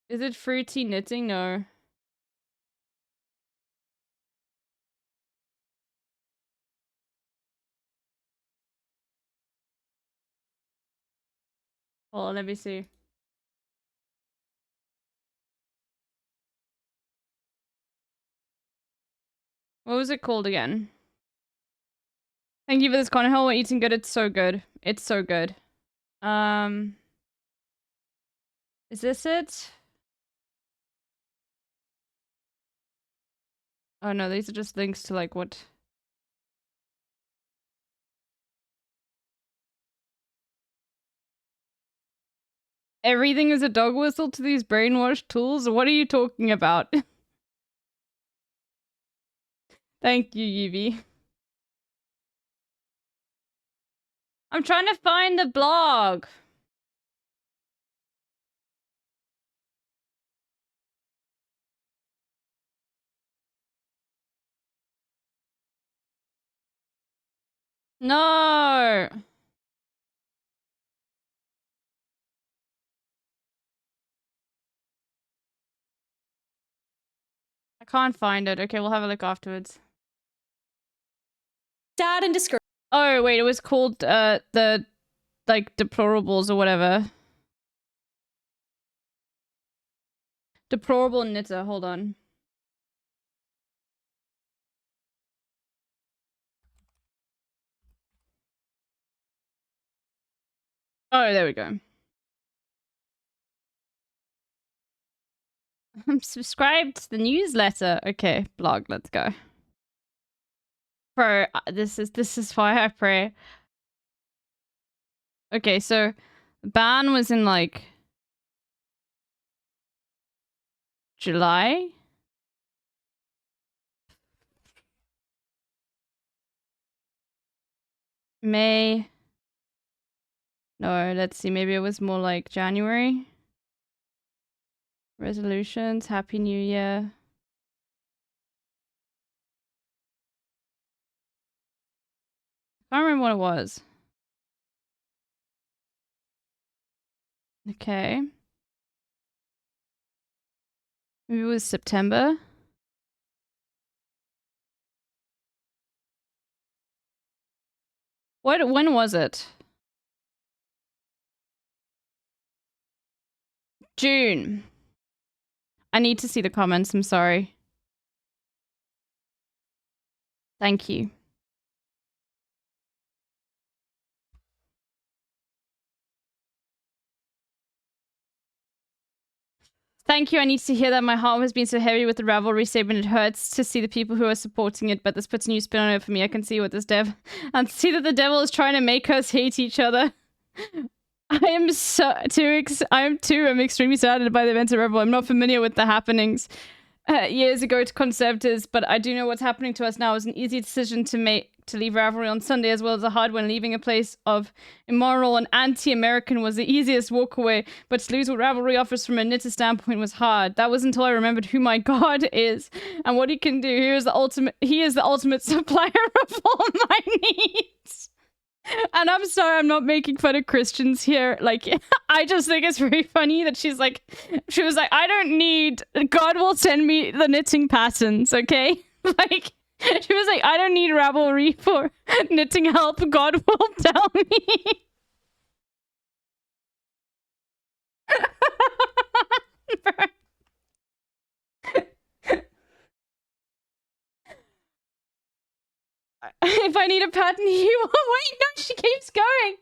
Is it fruity knitting? No. Hold on, let me see. What was it called again? Thank you for this Connell. We're eating good. It's so good. It's so good. Is this it? Oh no, these are just links to like what... Everything is a dog whistle to these brainwashed tools? What are you talking about? Thank you, Yubi. I'm trying to find the blog. No. I can't find it. Okay, we'll have a look afterwards. sad and discouraged. Oh, wait, it was called, the, like, deplorables or whatever. Deplorable knitter, hold on. Oh, there we go. I'm subscribed to the newsletter. Okay, blog, let's go. Bro, this is why I pray. Okay, so ban was in like July. May. No, let's see, maybe it was more like January. Resolutions, Happy New Year. I can't remember what it was. Okay. Maybe it was September. When was it? June. I need to see the comments, I'm sorry. Thank you. Thank you. I need to hear that. My heart has been so heavy with the Ravelry statement. It hurts to see the people who are supporting it, but this puts a new spin on it for me. I can see what this dev... And see that the devil is trying to make us hate each other. I'm extremely saddened by the events of Revel. I'm not familiar with the happenings years ago to conservatives, but I do know what's happening to us now is an easy decision to make to leave Ravelry on Sunday, as well as a hard one. Leaving a place of immoral and anti-American was the easiest walkaway, but to lose what Ravelry offers from a knitter standpoint was hard. That was until I remembered who my God is and what he can do. He is the ultimate supplier of all my needs. And I'm sorry, I'm not making fun of Christians here. Like, I just think it's very funny that she was like, I don't need, God will send me the knitting patterns, okay? Like, she was like, I don't need Ravelry for knitting help. God will tell me. If I need a pattern, he will. Wait, no, she keeps going.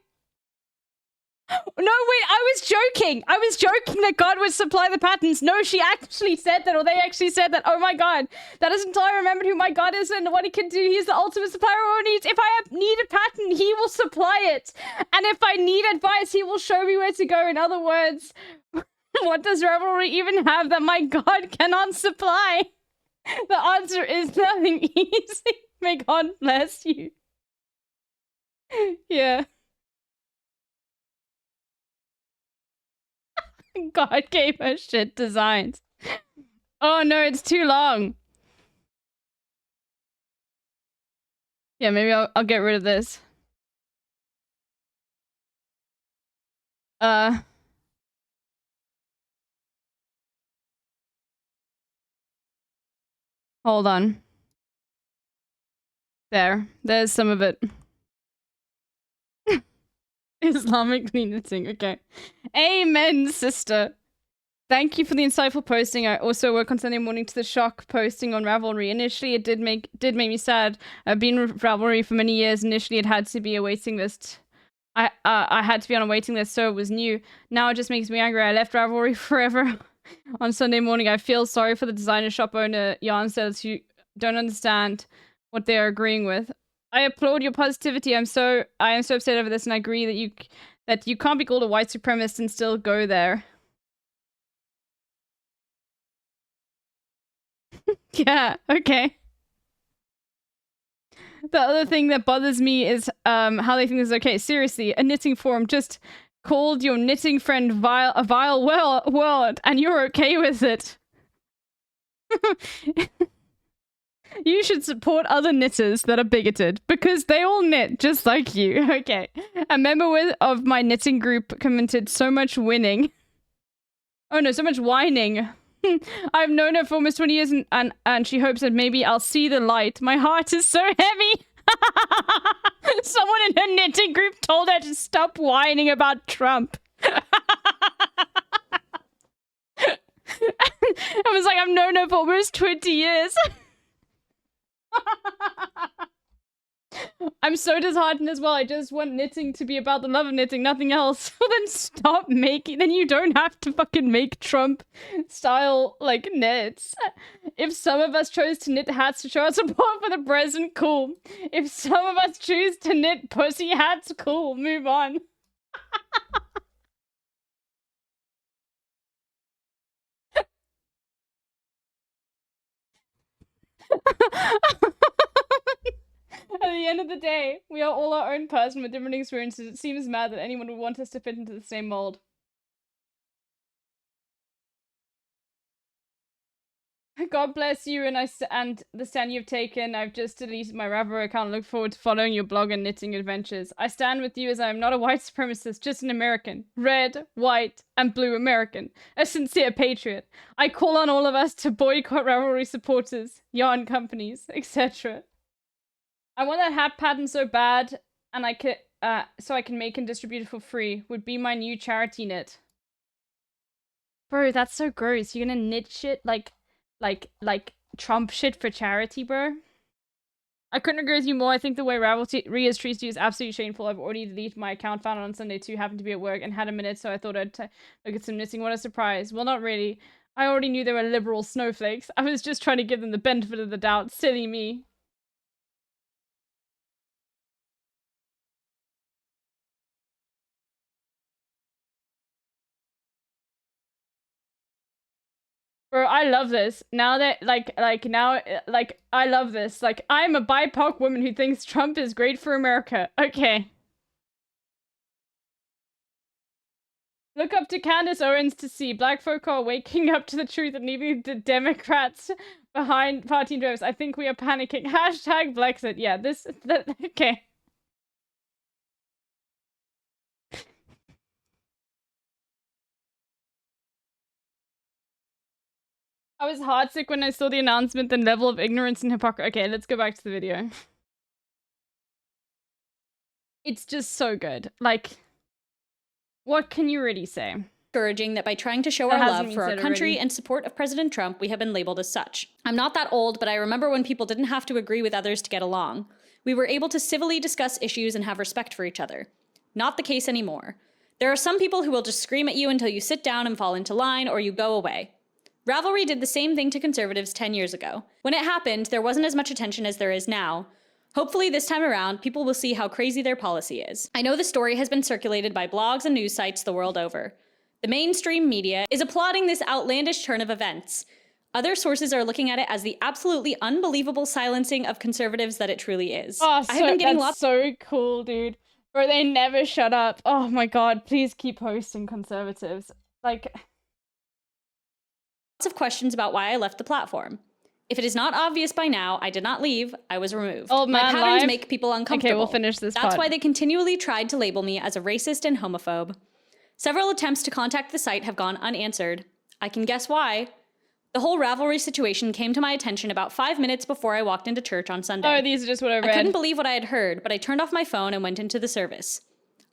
No, wait, I was joking. I was joking that God would supply the patterns. No, she actually said that, or they actually said that. Oh my God. That is until I remembered who my God is and what he can do. He's the ultimate supplier of all needs. If I need a pattern, he will supply it. And if I need advice, he will show me where to go. In other words, what does Revelry even have that my God cannot supply? The answer is nothing easy. May God bless you. Yeah. God gave her shit designs. Oh no, it's too long. Yeah, maybe I'll get rid of this. Hold on. There's some of it. Islamic knitting, okay. Amen, sister. Thank you for the insightful posting. I also woke on Sunday morning to the shock posting on Ravelry. Initially, it did make me sad. I've been with Ravelry for many years. Initially, it had to be a waiting list. I had to be on a waiting list, so it was new. Now it just makes me angry. I left Ravelry forever. On Sunday morning, I feel sorry for the designer shop owner, Jan says, who don't understand what they are agreeing with. I applaud your positivity. I am so upset over this, and I agree that you can't be called a white supremacist and still go there. Yeah, okay. The other thing that bothers me is how they think this is okay. Seriously, a knitting forum just called your knitting friend a vile word, and you're okay with it. You should support other knitters that are bigoted, because they all knit just like you. Okay. A member of my knitting group commented, so much winning. Oh no, so much whining. I've known her for almost 20 years and she hopes that maybe I'll see the light. My heart is so heavy. Someone in her knitting group told her to stop whining about Trump. I was like, I've known her for almost 20 years. I'm so disheartened as well. I just want knitting to be about the love of knitting, nothing else. Then stop making, then you don't have to fucking make Trump style, like, knits. If some of us chose to knit hats to show our support for the president, cool. If some of us choose to knit pussy hats, cool. Move on. At the end of the day, we are all our own person with different experiences. It seems mad that anyone would want us to fit into the same mold. God bless you and the stand you've taken. I've just deleted my Ravelry account. Look forward to following your blog and knitting adventures. I stand with you as I am not a white supremacist, just an American. Red, white, and blue American. A sincere patriot. I call on all of us to boycott Ravelry supporters, yarn companies, etc. I want that hat pattern so bad, and so I can make and distribute it for free. Would be my new charity knit. Bro, that's so gross. You're gonna knit shit like Trump shit for charity, bro? I couldn't agree with you more. I think the way Ravelry has treated you is absolutely shameful. I've already deleted my account, found it on Sunday too, happened to be at work, and had a minute, so I thought I'd look at some knitting. What a surprise. Well, not really. I already knew they were liberal snowflakes. I was just trying to give them the benefit of the doubt. Silly me. Bro, I love this. Now that, I love this. Like, I'm a BIPOC woman who thinks Trump is great for America. Okay. Look up to Candace Owens to see. Black folk are waking up to the truth and leaving the Democrats behind party droves. I think we are panicking. Hashtag Blexit. Yeah, okay. I was heartsick when I saw the announcement, the level of ignorance and hypocrisy. Okay, let's go back to the video. It's just so good. Like, what can you really say? Discouraging that by trying to show our love for our country and support of President Trump, we have been labeled as such. I'm not that old, but I remember when people didn't have to agree with others to get along. We were able to civilly discuss issues and have respect for each other. Not the case anymore. There are some people who will just scream at you until you sit down and fall into line or you go away. Ravelry did the same thing to conservatives 10 years ago. When it happened, there wasn't as much attention as there is now. Hopefully this time around, people will see how crazy their policy is. I know the story has been circulated by blogs and news sites the world over. The mainstream media is applauding this outlandish turn of events. Other sources are looking at it as the absolutely unbelievable silencing of conservatives that it truly is. Oh, I have been getting that's so cool, dude. Bro, they never shut up. Oh my god, please keep hosting conservatives. Like, lots of questions about why I left the platform. If it is not obvious by now, I did not leave, I was removed. Old My man patterns live? make people uncomfortable. Okay, we'll finish this That's part. why they continually tried to label me as a racist and homophobe. Several attempts to contact the site have gone unanswered. I can guess why. The whole Ravelry situation came to my attention about 5 minutes before I walked into church on Sunday. Oh, these are just what I read. I couldn't believe what I had heard, but I turned off my phone and went into the service.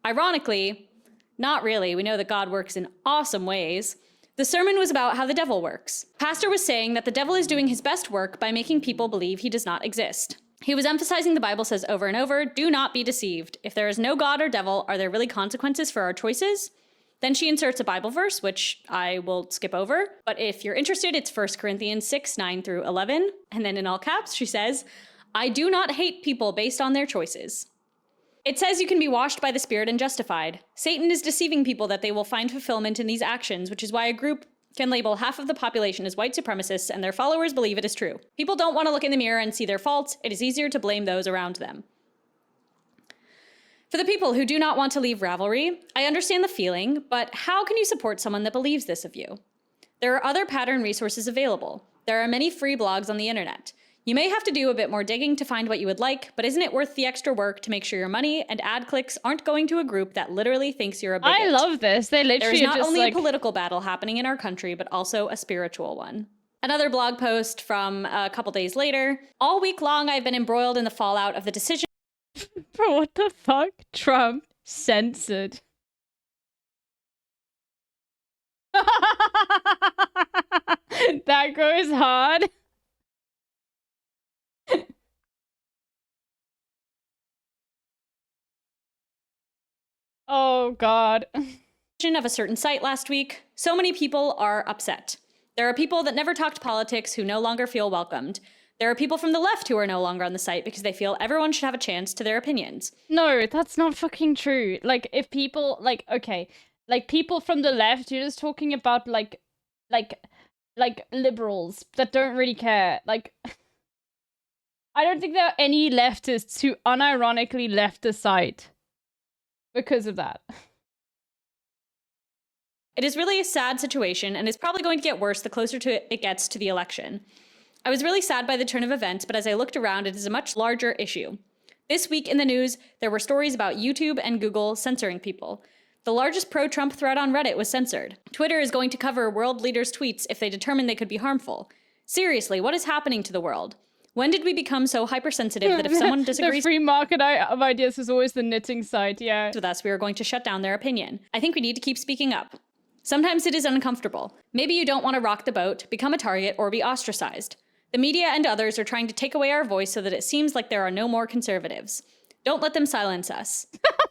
Ironically, not really, we know that God works in awesome ways. The sermon was about how the devil works. Pastor was saying that the devil is doing his best work by making people believe he does not exist. He was emphasizing the Bible says over and over, do not be deceived. If there is no God or devil, are there really consequences for our choices? Then she inserts a Bible verse, which I will skip over. But if you're interested, it's 1 Corinthians 6, 9 through 11. And then in all caps, she says, I do not hate people based on their choices. It says you can be washed by the Spirit and justified. Satan is deceiving people that they will find fulfillment in these actions, which is why a group can label half of the population as white supremacists and their followers believe it is true. People don't want to look in the mirror and see their faults. It is easier to blame those around them. For the people who do not want to leave Ravelry, I understand the feeling, but how can you support someone that believes this of you? There are other pattern resources available. There are many free blogs on the internet. You may have to do a bit more digging to find what you would like, but isn't it worth the extra work to make sure your money and ad clicks aren't going to a group that literally thinks you're a bigot? I love this. They literally There is not just only like... a political battle happening in our country, but also a spiritual one. Another blog post from a couple days later. All week long, I've been embroiled in the fallout of the decision. Bro, what the fuck? Trump censored. That goes hard. Oh god. Of a certain site last week. So many people are upset. There are people that never talked politics who no longer feel welcomed. There are people from the left who are no longer on the site because they feel everyone should have a chance to their opinions. No, that's not fucking true. Like, if people, like, okay, like, people from the left, you're just talking about, like, liberals that don't really care. Like, I don't think there are any leftists who unironically left the site because of that. It is really a sad situation, and it's probably going to get worse the closer it gets to the election. I was really sad by the turn of events, but as I looked around, it is a much larger issue. This week in the news, there were stories about YouTube and Google censoring people. The largest pro-Trump thread on Reddit was censored. Twitter is going to cover world leaders' tweets if they determine they could be harmful. Seriously, what is happening to the world? When did we become so hypersensitive that if someone disagrees the free market of ideas is always the knitting site, yeah. with us, we are going to shut down their opinion? I think we need to keep speaking up. Sometimes it is uncomfortable. Maybe you don't want to rock the boat, become a target, or be ostracized. The media and others are trying to take away our voice so that it seems like there are no more conservatives. Don't let them silence us.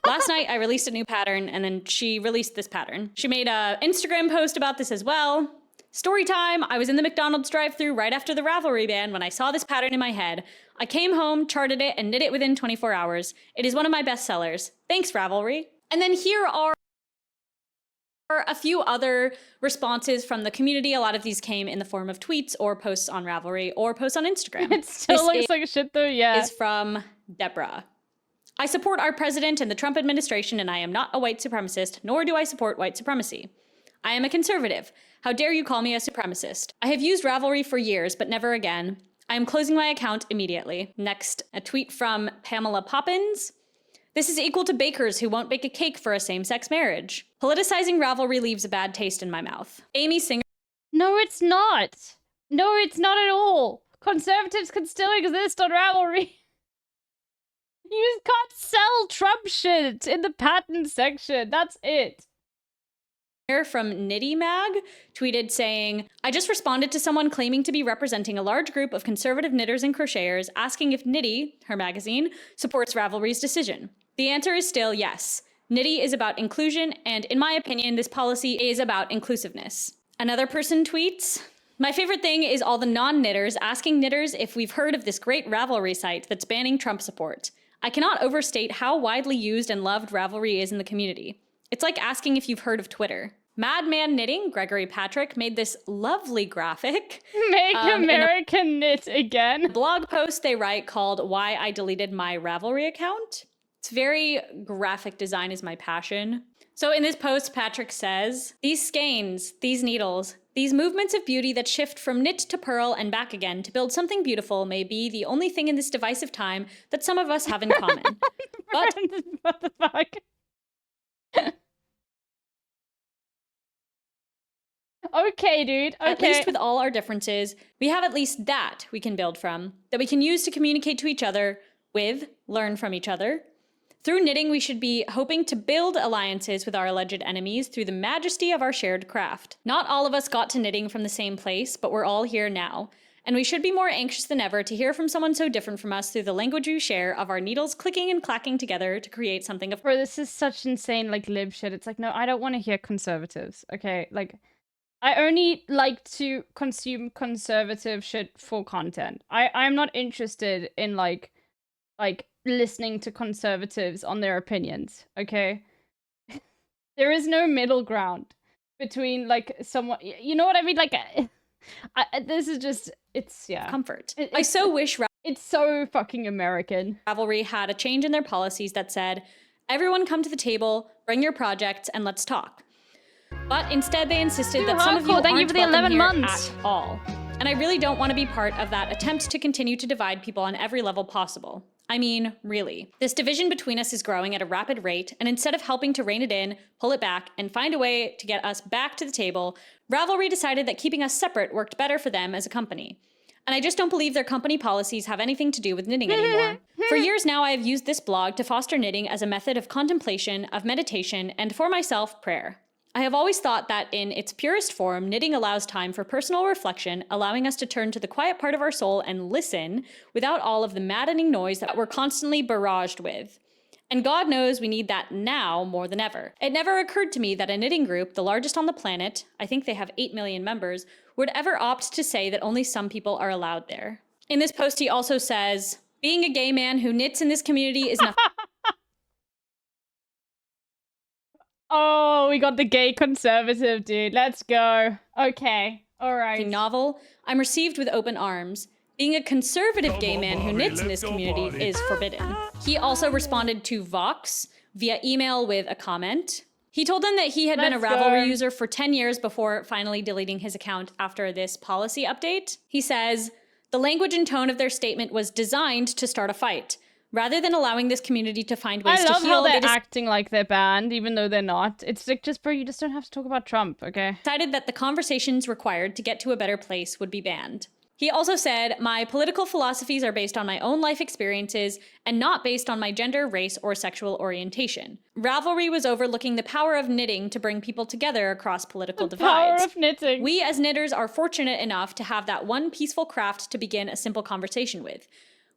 Last night, I released a new pattern, and then she released this pattern. She made an Instagram post about this as well. Story time, I was in the McDonald's drive-thru right after the Ravelry ban when I saw this pattern in my head. I came home, charted it, and knit it within 24 hours. It is one of my best sellers. Thanks, Ravelry. And then here are a few other responses from the community. A lot of these came in the form of tweets or posts on Ravelry or posts on Instagram. It still looks like shit though, yeah. Is from Deborah. I support our president and the Trump administration, and I am not a white supremacist, nor do I support white supremacy. I am a conservative. How dare you call me a supremacist? I have used Ravelry for years, but never again. I am closing my account immediately. Next, a tweet from Pamela Poppins. This is equal to bakers who won't bake a cake for a same-sex marriage. Politicizing Ravelry leaves a bad taste in my mouth. Amy Singer. No, it's not. No, it's not at all. Conservatives can still exist on Ravelry. You just can't sell Trump shit in the patent section. That's it. From Nitty Mag tweeted saying, I just responded to someone claiming to be representing a large group of conservative knitters and crocheters asking if Nitty, her magazine, supports Ravelry's decision. The answer is still yes. Knitty is about inclusion, and in my opinion, this policy is about inclusiveness. Another person tweets, my favorite thing is all the non-knitters asking knitters if we've heard of this great Ravelry site that's banning Trump support. I cannot overstate how widely used and loved Ravelry is in the community. It's like asking if you've heard of Twitter. Madman Knitting, Gregory Patrick, made this lovely graphic. Make America knit again. Blog post they write called Why I Deleted My Ravelry Account. It's very graphic design is my passion. So in this post, Patrick says, these skeins, these needles, these movements of beauty that shift from knit to purl and back again to build something beautiful may be the only thing in this divisive time that some of us have in common. But what the fuck? Okay, dude. Okay. At least with all our differences, we have at least that we can build from, that we can use to communicate to each other with, learn from each other. Through knitting, we should be hoping to build alliances with our alleged enemies through the majesty of our shared craft. Not all of us got to knitting from the same place, but we're all here now. And we should be more anxious than ever to hear from someone so different from us through the language we share of our needles clicking and clacking together to create something of— Bro, this is such insane, like, lib shit. It's like, no, I don't want to hear conservatives, okay? Like, I only like to consume conservative shit for content. I'm not interested in, like, listening to conservatives on their opinions, okay? There is no middle ground between, like, someone... You know what I mean? Like, this is just... It's, yeah. Comfort. I so wish it's so fucking American. Ravelry had a change in their policies that said, everyone come to the table, bring your projects, and let's talk. But instead they insisted that some of you aren't welcome here at all. And I really don't want to be part of that attempt to continue to divide people on every level possible. I mean, really. This division between us is growing at a rapid rate, and instead of helping to rein it in, pull it back, and find a way to get us back to the table, Ravelry decided that keeping us separate worked better for them as a company. And I just don't believe their company policies have anything to do with knitting anymore. For years now, I have used this blog to foster knitting as a method of contemplation, of meditation, and for myself, prayer. I have always thought that in its purest form, knitting allows time for personal reflection, allowing us to turn to the quiet part of our soul and listen without all of the maddening noise that we're constantly barraged with. And God knows we need that now more than ever. It never occurred to me that a knitting group, the largest on the planet, I think they have 8 million members, would ever opt to say that only some people are allowed there. In this post, he also says, being a gay man who knits in this community is nothing. Oh, we got the gay conservative, dude. Let's go. Okay. All right. Novel. I'm received with open arms. Being a conservative gay man who knits in this community is forbidden. He also responded to Vox via email with a comment. He told them that he had been a Ravelry user for 10 years before finally deleting his account after this policy update. He says, the language and tone of their statement was designed to start a fight. Rather than allowing this community to find ways to heal, I love how they're acting like they're banned, even though they're not. It's like, just, bro, you just don't have to talk about Trump, okay? Decided that the conversations required to get to a better place would be banned. He also said, my political philosophies are based on my own life experiences and not based on my gender, race, or sexual orientation. Ravelry was overlooking the power of knitting to bring people together across political divides. Power of knitting. We as knitters are fortunate enough to have that one peaceful craft to begin a simple conversation with.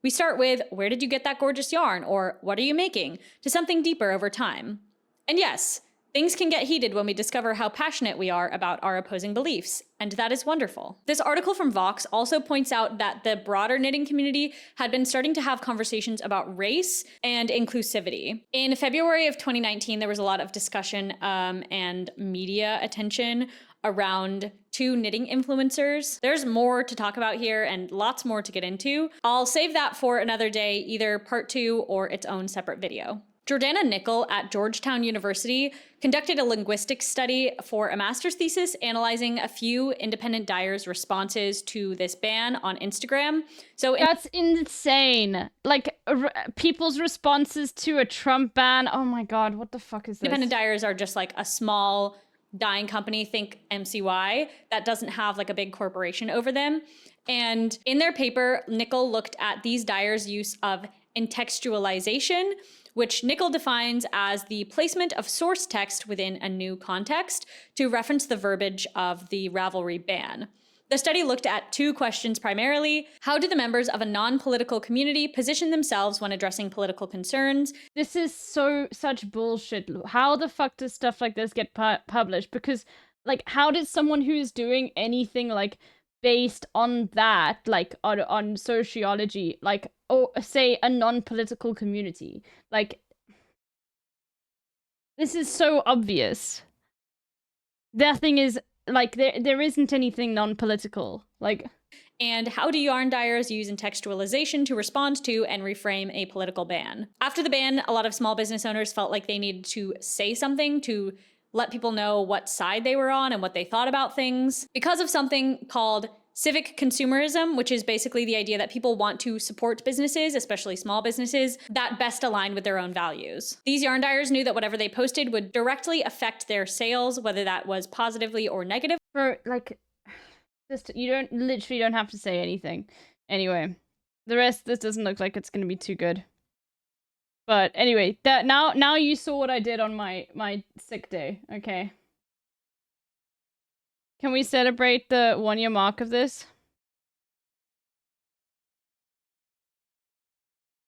We start with, where did you get that gorgeous yarn? Or what are you making? To something deeper over time. And yes, things can get heated when we discover how passionate we are about our opposing beliefs, and that is wonderful. This article from Vox also points out that the broader knitting community had been starting to have conversations about race and inclusivity. In February of 2019, there was a lot of discussion and media attention around 2 knitting influencers. There's more to talk about here and lots more to get into. I'll save that for another day, either part 2 or its own separate video. Jordana Nickel at Georgetown University conducted a linguistics study for a master's thesis analyzing a few independent dyers' responses to this ban on Instagram. So that's insane. Like, people's responses to a Trump ban. Oh my God, what the fuck is this? Independent dyers are just like a small dyeing company, think MCY, that doesn't have like a big corporation over them. And in their paper, Nickel looked at these dyers' use of intextualization, which Nickel defines as the placement of source text within a new context to reference the verbiage of the Ravelry ban. The study looked at 2 questions primarily. How do the members of a non-political community position themselves when addressing political concerns? This is such bullshit. How the fuck does stuff like this get published? Because, like, how did someone who is doing anything, like, based on that, like, on sociology, like, or say a non-political community, like, this is so obvious. The thing is, like, there isn't anything non-political, like. And how do yarn dyers use contextualization to respond to and reframe a political ban? After the ban, a lot of small business owners felt like they needed to say something to let people know what side they were on and what they thought about things, because of something called civic consumerism, which is basically the idea that people want to support businesses, especially small businesses, that best align with their own values. These yarn dyers knew that whatever they posted would directly affect their sales, whether that was positively or negative. For, like, just, you literally don't have to say anything. Anyway, the rest, this doesn't look like it's gonna be too good. But anyway, that now you saw what I did on my sick day, okay? Can we celebrate the 1-year mark of this?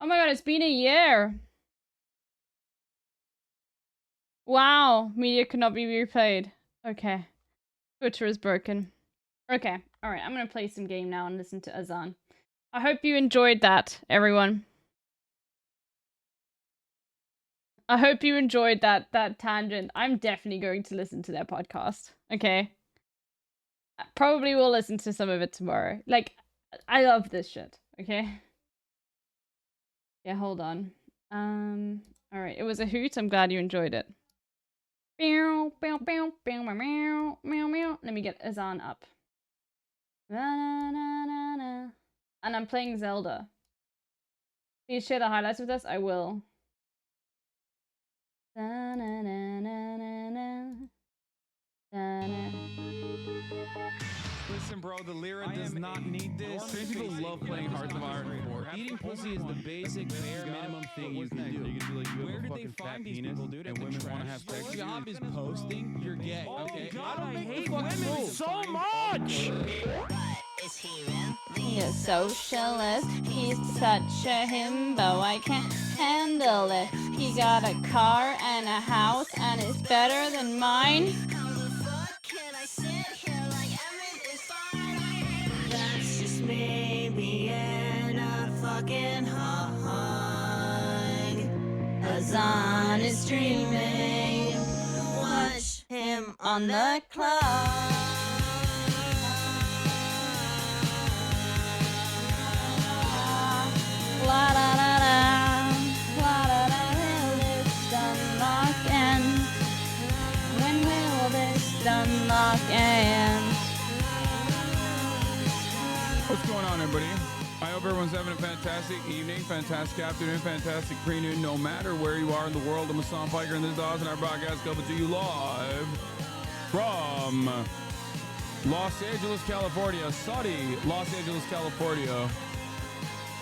Oh my god, it's been a year! Wow, media cannot be replayed. Okay. Twitter is broken. Okay, alright, I'm gonna play some game now and listen to Azan. I hope you enjoyed that, everyone. I hope you enjoyed that tangent. I'm definitely going to listen to their podcast. Okay? I probably will listen to some of it tomorrow. Like, I love this shit. Okay? Yeah, hold on. Alright, it was a hoot. I'm glad you enjoyed it. Let me get Azan up. And I'm playing Zelda. Please share the highlights with us. I will. Listen, bro, the Lyra does not need this. Trans people love playing Hearts of Iron 4. Eating pussy is the basic bare minimum thing you can do. You can be like, you have a fucking fat penis, and women want to have sex. Your job is posting, you're gay. Okay? I hate women so much! He's a socialist. He's such a himbo. I can't handle it. He got a car and a house and it's better than mine. That's just maybe and a fucking hug. Azan is streaming. Watch him on the clock. La da da da, la da da, will this unlock end? When will this unlock end? What's going on, everybody? I hope everyone's having a fantastic evening, fantastic afternoon, fantastic pre-noon, no matter where you are in the world. I'm Hassan Piker, and this is Oz, and our broadcast coming to you live from Los Angeles, California. Sunny Los Angeles, California.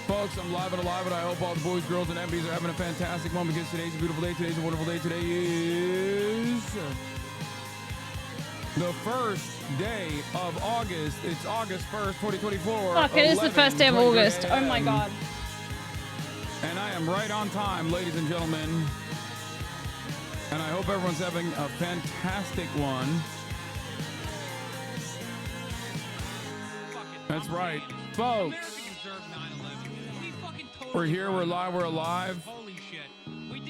Folks, I'm live and alive, and I hope all the boys, girls, and MBs are having a fantastic moment because today's a beautiful day. Today's a wonderful day. Today is the first day of August. It's August 1st, 2024. Fuck, it is the first day of August. Oh my god. And I am right on time, ladies and gentlemen. And I hope everyone's having a fantastic one. That's right, folks. We're here, we're live, we're alive,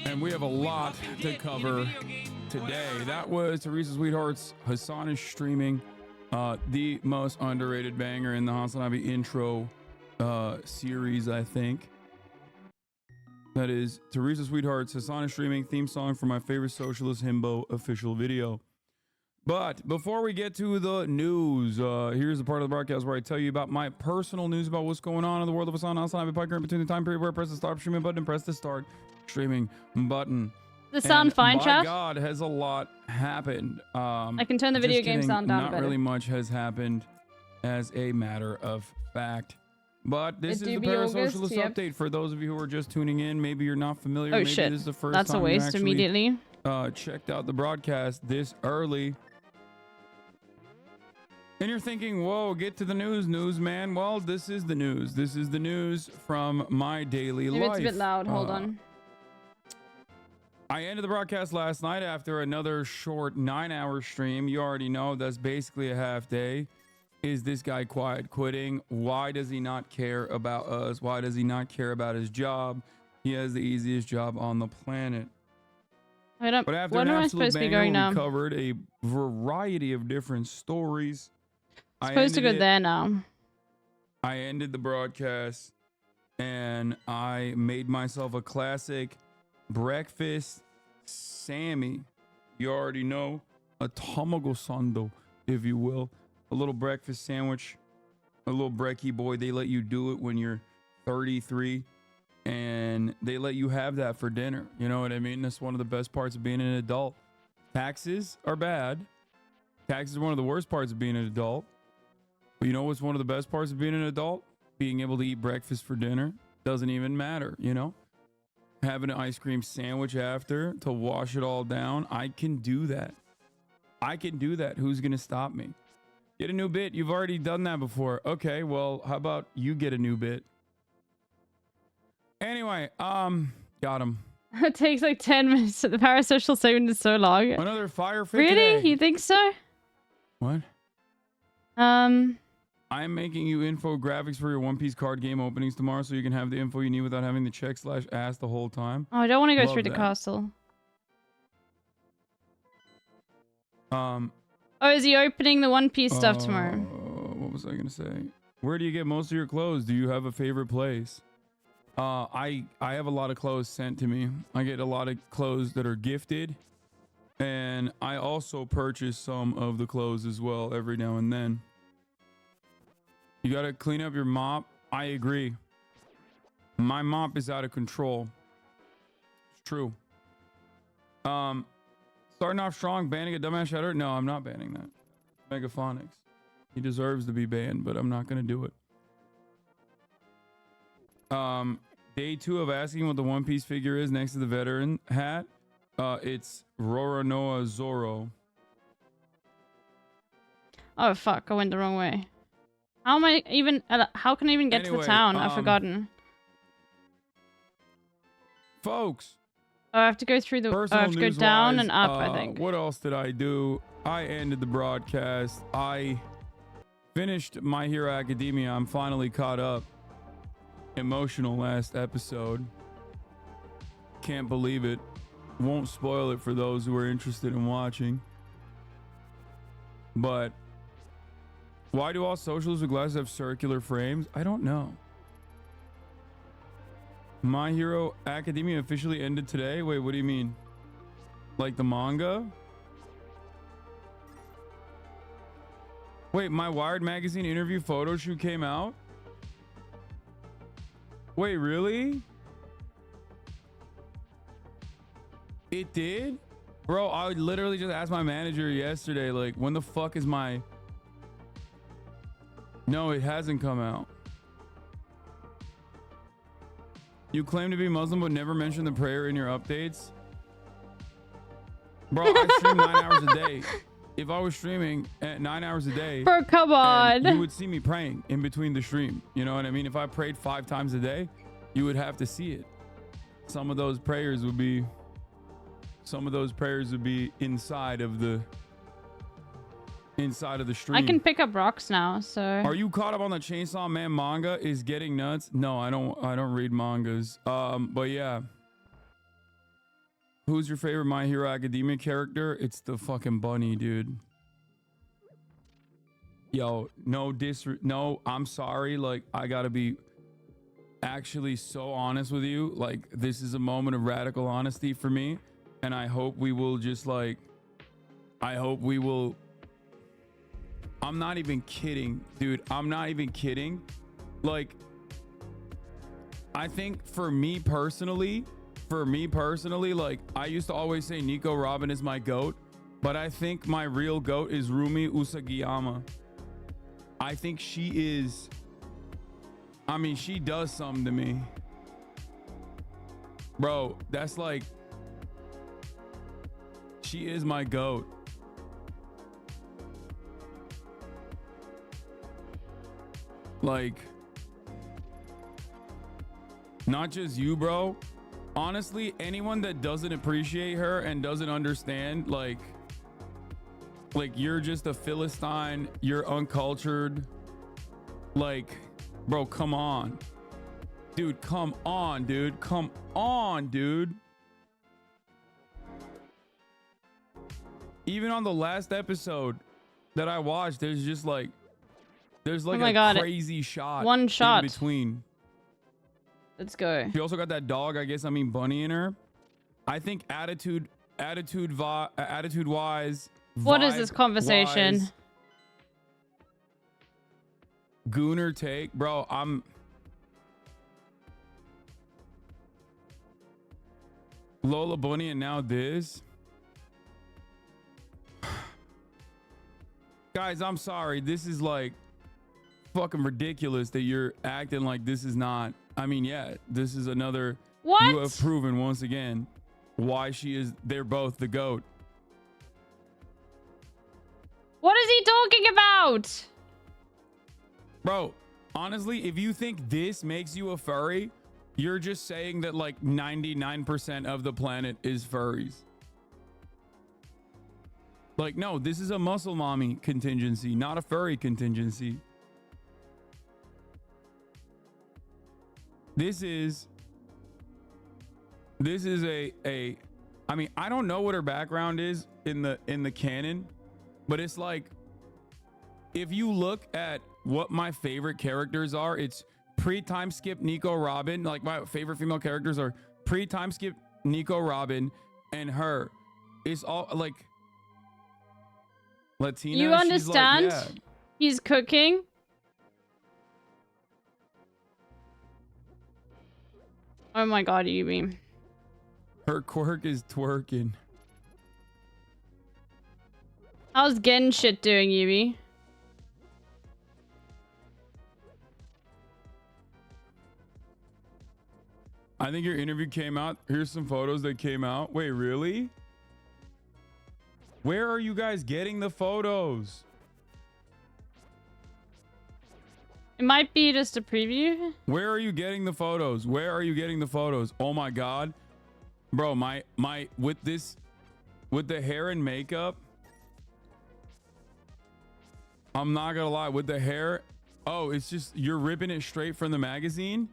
and we have a lot to cover today. That was Teresa Sweetheart's Hassan is Streaming, the most underrated banger in the Hasanabi intro series, I think. That is Teresa Sweetheart's Hassan is Streaming theme song for my favorite Socialist Himbo official video. But before we get to the news, here's the part of the broadcast where I tell you about my personal news about what's going on in the world of Hassan Hassan Piker in between the time period where I press the start streaming button and press the start streaming button. Does the sound fine, chat? My God, has a lot happened. I can turn the video game sound down a bit. Not really much has happened, as a matter of fact. But this is the Parasocialist update for those of you who are just tuning in. Maybe you're not familiar. Oh Maybe shit, this is the first that's time a waste you immediately. checked out the broadcast this early. And you're thinking, whoa, get to the news, man. Well, this is the news. This is the news from my daily Maybe life. it's a bit loud. Hold on. I ended the broadcast last night after another short 9-hour stream. You already know that's basically a half day. Is this guy quiet quitting? Why does he not care about us? Why does he not care about his job? He has the easiest job on the planet. I don't. But after What an am I absolute supposed to be banger, going we now? covered a variety of different stories. Supposed to go there now. I ended the broadcast and I made myself a classic breakfast Sammy. You already know, a tamago sando, if you will. A little breakfast sandwich, a little brekkie boy. They let you do it when you're 33 and they let you have that for dinner. You know what I mean? That's one of the best parts of being an adult. Taxes are bad. Taxes are one of the worst parts of being an adult. But you know what's one of the best parts of being an adult? Being able to eat breakfast for dinner. Doesn't even matter, you know? Having an ice cream sandwich after to wash it all down. I can do that. I can do that. Who's going to stop me? Get a new bit. You've already done that before. Okay, well, how about you get a new bit? Anyway, got him. It takes like 10 minutes. The parasocial segment is so long. Another fire fit Really? today. You think so? What? I'm making you infographics for your One Piece card game openings tomorrow so you can have the info you need without having to check /ask the whole time. Oh, I don't want to go Love through the that. castle. Um, Oh, is he opening the One Piece stuff tomorrow? What was I gonna say? Where do you get most of your clothes? Do you have a favorite place? I have a lot of clothes sent to me. I get a lot of clothes that are gifted, and I also purchase some of the clothes as well every now and then. You gotta clean up your mop. I agree. My mop is out of control. It's true. Starting off strong, banning a dumbass shatter. No, I'm not banning that. Megaphonics. He deserves to be banned, but I'm not gonna do it. Day 2 of asking what the One Piece figure is next to the veteran hat. It's Roronoa Zoro. Oh, fuck. I went the wrong way. How am I even... how can I even get to the Anyway, town? I've forgotten. Folks. Oh, I have to go through the... Personal I have to go news down wise, and up, I think. What else did I do? I ended the broadcast. I finished My Hero Academia. I'm finally caught up. Emotional last episode. Can't believe it. Won't spoil it for those who are interested in watching. But why do all socials with glasses have circular frames? I don't know. My Hero Academia officially ended today. Wait, what do you mean? Like the manga? Wait, my Wired magazine interview photo shoot came out? Wait, really? It did? Bro, I literally just asked my manager yesterday, like, when the fuck is my... No, it hasn't come out. You claim to be Muslim but never mention the prayer in your updates? Bro, I stream 9 hours a day. If I was streaming at 9 hours a day... Bro, come on. You would see me praying in between the stream. You know what I mean? If I prayed 5 times a day, you would have to see it. Some of those prayers would be... inside of the stream. I can pick up rocks now, so... Are you caught up on the Chainsaw Man manga? Is getting nuts? No, I don't read mangas. But yeah. Who's your favorite My Hero Academia character? It's the fucking bunny, dude. Yo, no, I'm sorry. Like, I gotta be actually so honest with you. Like, this is a moment of radical honesty for me. And I hope we will just like... I'm not even kidding, dude. I'm not even kidding. Like, I think for me personally, like, I used to always say Nico Robin is my GOAT, but I think my real GOAT is Rumi Usagiyama. I think she is... I mean, she does something to me. Bro, that's like... She is my GOAT. Like, not just you, bro. Honestly, anyone that doesn't appreciate her and doesn't understand, like you're just a Philistine, you're uncultured. Like, bro, come on. Dude, come on, dude. Come on, dude. Even on the last episode that I watched, there's just like, there's like Oh my God. crazy shot. One shot. In between. Let's go. She also got that dog, I guess, bunny in her. I think attitude wise. What is this conversation? Wise, Gooner take, bro. I'm Lola Bunny and now this. Guys, I'm sorry. This is like fucking ridiculous that you're acting like this is not. I mean, yeah, this is another. What? You have proven once again why she is. They're both the GOAT. What is he talking about? Bro, honestly, if you think this makes you a furry, you're just saying that like 99% of the planet is furries. Like, no, this is a muscle mommy contingency, not a furry contingency. This is a I mean, I don't know what her background is in the canon, but it's like, if you look at what my favorite characters are, it's pre-time skip Nico Robin. Like, my favorite female characters are pre-time skip Nico Robin and her. It's all like Latina. You understand? Like, yeah. He's cooking. Oh my God, Yubi. Her quirk is twerking. How's Gen shit doing, Yubi? I think your interview came out. Here's some photos that came out. Wait, really? Where are you guys getting the photos? It might be just a preview. Where are you getting the photos? Where are you getting the photos? Oh my God. Bro, my with the hair and makeup. I'm not gonna lie, with the hair. Oh, it's just, you're ripping it straight from the magazine?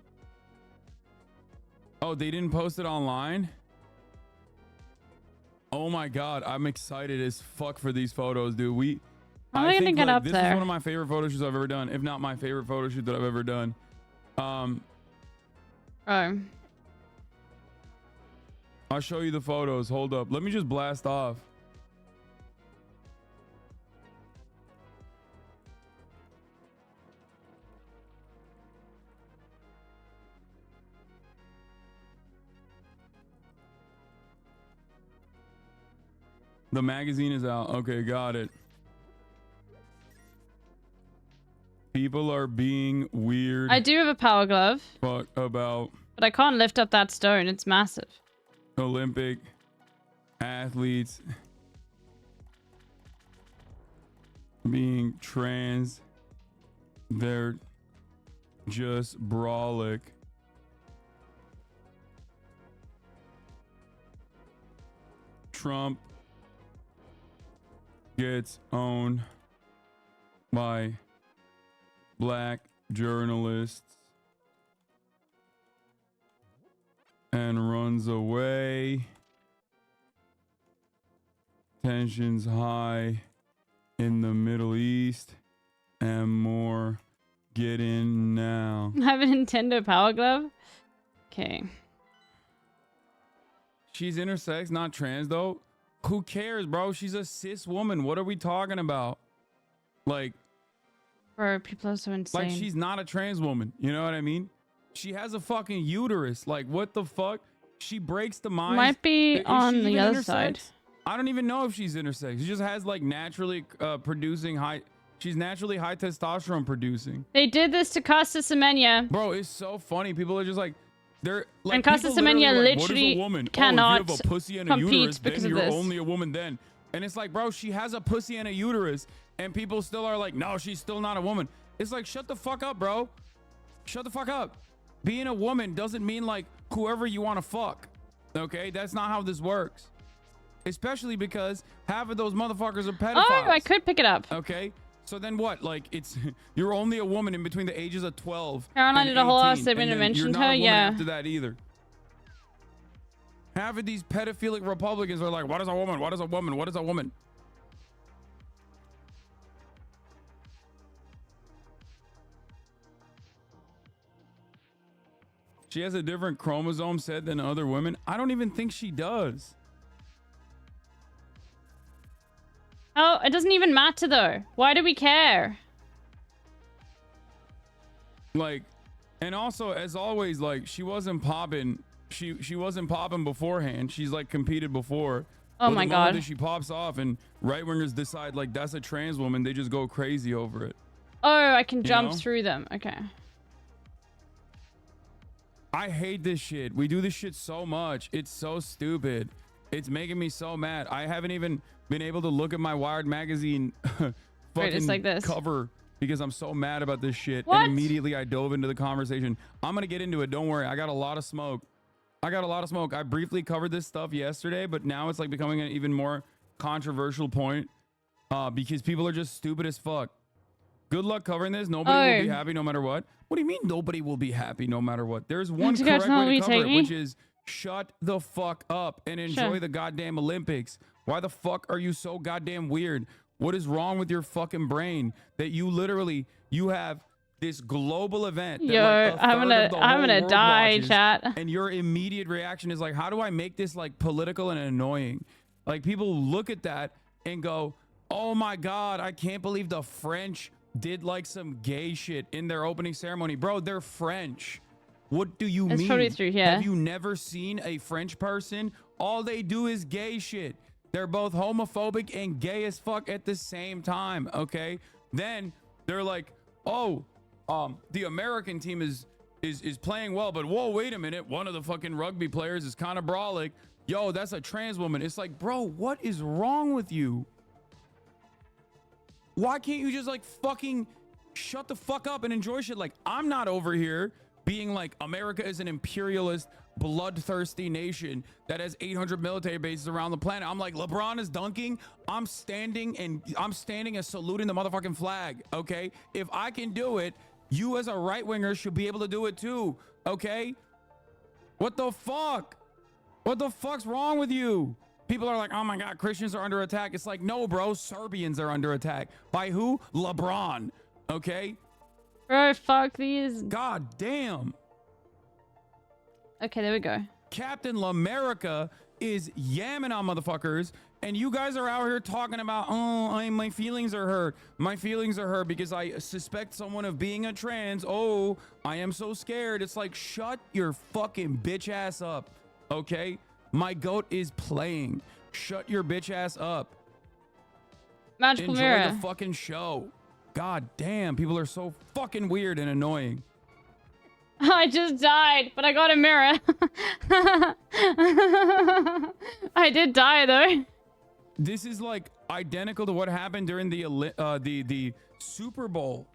Oh, they didn't post it online? Oh my God, I'm excited as fuck for these photos, dude. How am I gonna get up this there? This is one of my favorite photo shoots I've ever done, if not my favorite photo shoot that I've ever done. Oh. I'll show you the photos. Hold up. Let me just blast off. The magazine is out. Okay, got it. People are being weird. I do have a power glove. Fuck about. But I can't lift up that stone. It's massive. Olympic athletes being trans. They're just brolic. Trump gets owned by black journalists and runs away. Tensions high in the Middle East and more. Get in now. I have a Nintendo Power Glove. Okay. She's intersex, not trans though. Who cares, bro? She's a cis woman. What are we talking about? Like, bro, people are so insane. like, she's not a trans woman. You know what I mean? She has a fucking uterus. Like, what the fuck? She breaks the mind. Might be on the other side. I don't even know if she's intersex. She just has like naturally producing high. She's naturally high testosterone producing. They did this to Casa Semenya. Bro, it's so funny. People are just like, they're like, and Casa people Semenya like, literally what is a woman? cannot Oh, if you have a pussy and a compete uterus, because then of you're this. only a woman then. And it's like, bro, she has a pussy and a uterus, and people still are like, no, she's still not a woman. It's like, shut the fuck up, bro. Shut the fuck up. Being a woman doesn't mean like whoever you want to fuck. Okay, that's not how this works. Especially because half of those motherfuckers are pedophiles. Oh, I could pick it up. Okay, so then what? Like, it's you're only a woman in between the ages of 12. Caroline and did a whole 18, segment and and then you're mentioned not a her. woman Yeah. after that either. Half of these pedophilic Republicans are like, what is a woman? What is a woman? What is a woman? She has a different chromosome set than other women. I don't even think she does. Oh, it doesn't even matter though. Why do we care? Like, and also, as always, like, she wasn't popping. She wasn't popping beforehand. She's like competed before. Oh But my the moment God. that she pops off and right wingers decide like that's a trans woman, they just go crazy over it. Oh, I can jump know? through them. Okay. I hate this shit. We do this shit so much. It's so stupid. It's making me so mad. I haven't even been able to look at my Wired magazine fucking it's like this. cover because I'm so mad about this shit. What? And immediately I dove into the conversation. I'm gonna get into it. Don't worry. I got a lot of smoke. I briefly covered this stuff yesterday, but now it's like becoming an even more controversial point because people are just stupid as fuck. Good luck covering this. Nobody will be happy no matter what. What do you mean nobody will be happy no matter what? There's one Did you guys correct know way we to cover take it, me? which is shut the fuck up and enjoy Sure. the goddamn Olympics. Why the fuck are you so goddamn weird? What is wrong with your fucking brain that you literally, you have this global event that Yo, like a I'm third gonna- of the I'm whole gonna world die, watches, chat. and your immediate reaction is like, how do I make this like political and annoying? Like people look at that and go, oh my God, I can't believe the French did like some gay shit in their opening ceremony. Bro, they're French. What do you That's mean? probably true, yeah. Have you never seen a French person? All they do is gay shit. They're both homophobic and gay as fuck at the same time, okay? Then they're like, oh, the American team is playing well, but whoa, wait a minute. One of the fucking rugby players is kind of brolic. Yo, that's a trans woman. It's like, bro, what is wrong with you? Why can't you just like fucking shut the fuck up and enjoy shit? Like, I'm not over here being like America is an imperialist, bloodthirsty nation that has 800 military bases around the planet. I'm like, LeBron is dunking. I'm standing and saluting the motherfucking flag. Okay. If I can do it, you as a right winger should be able to do it too. Okay. What the fuck? What the fuck's wrong with you? People are like, oh my God, Christians are under attack. It's like, no, bro, Serbians are under attack. By who? LeBron. Okay. Bro, fuck these. God damn. Okay, there we go. Captain Lamerica is yamming on motherfuckers, and you guys are out here talking about, oh, my feelings are hurt. My feelings are hurt because I suspect someone of being a trans. Oh, I am so scared. It's like, shut your fucking bitch ass up, okay? My goat is playing. Shut your bitch ass up. Magical Enjoy mirror. the fucking show. God damn, people are so fucking weird and annoying. I just died, but I got a mirror. I did die though. This is like identical to what happened during the Super Bowl.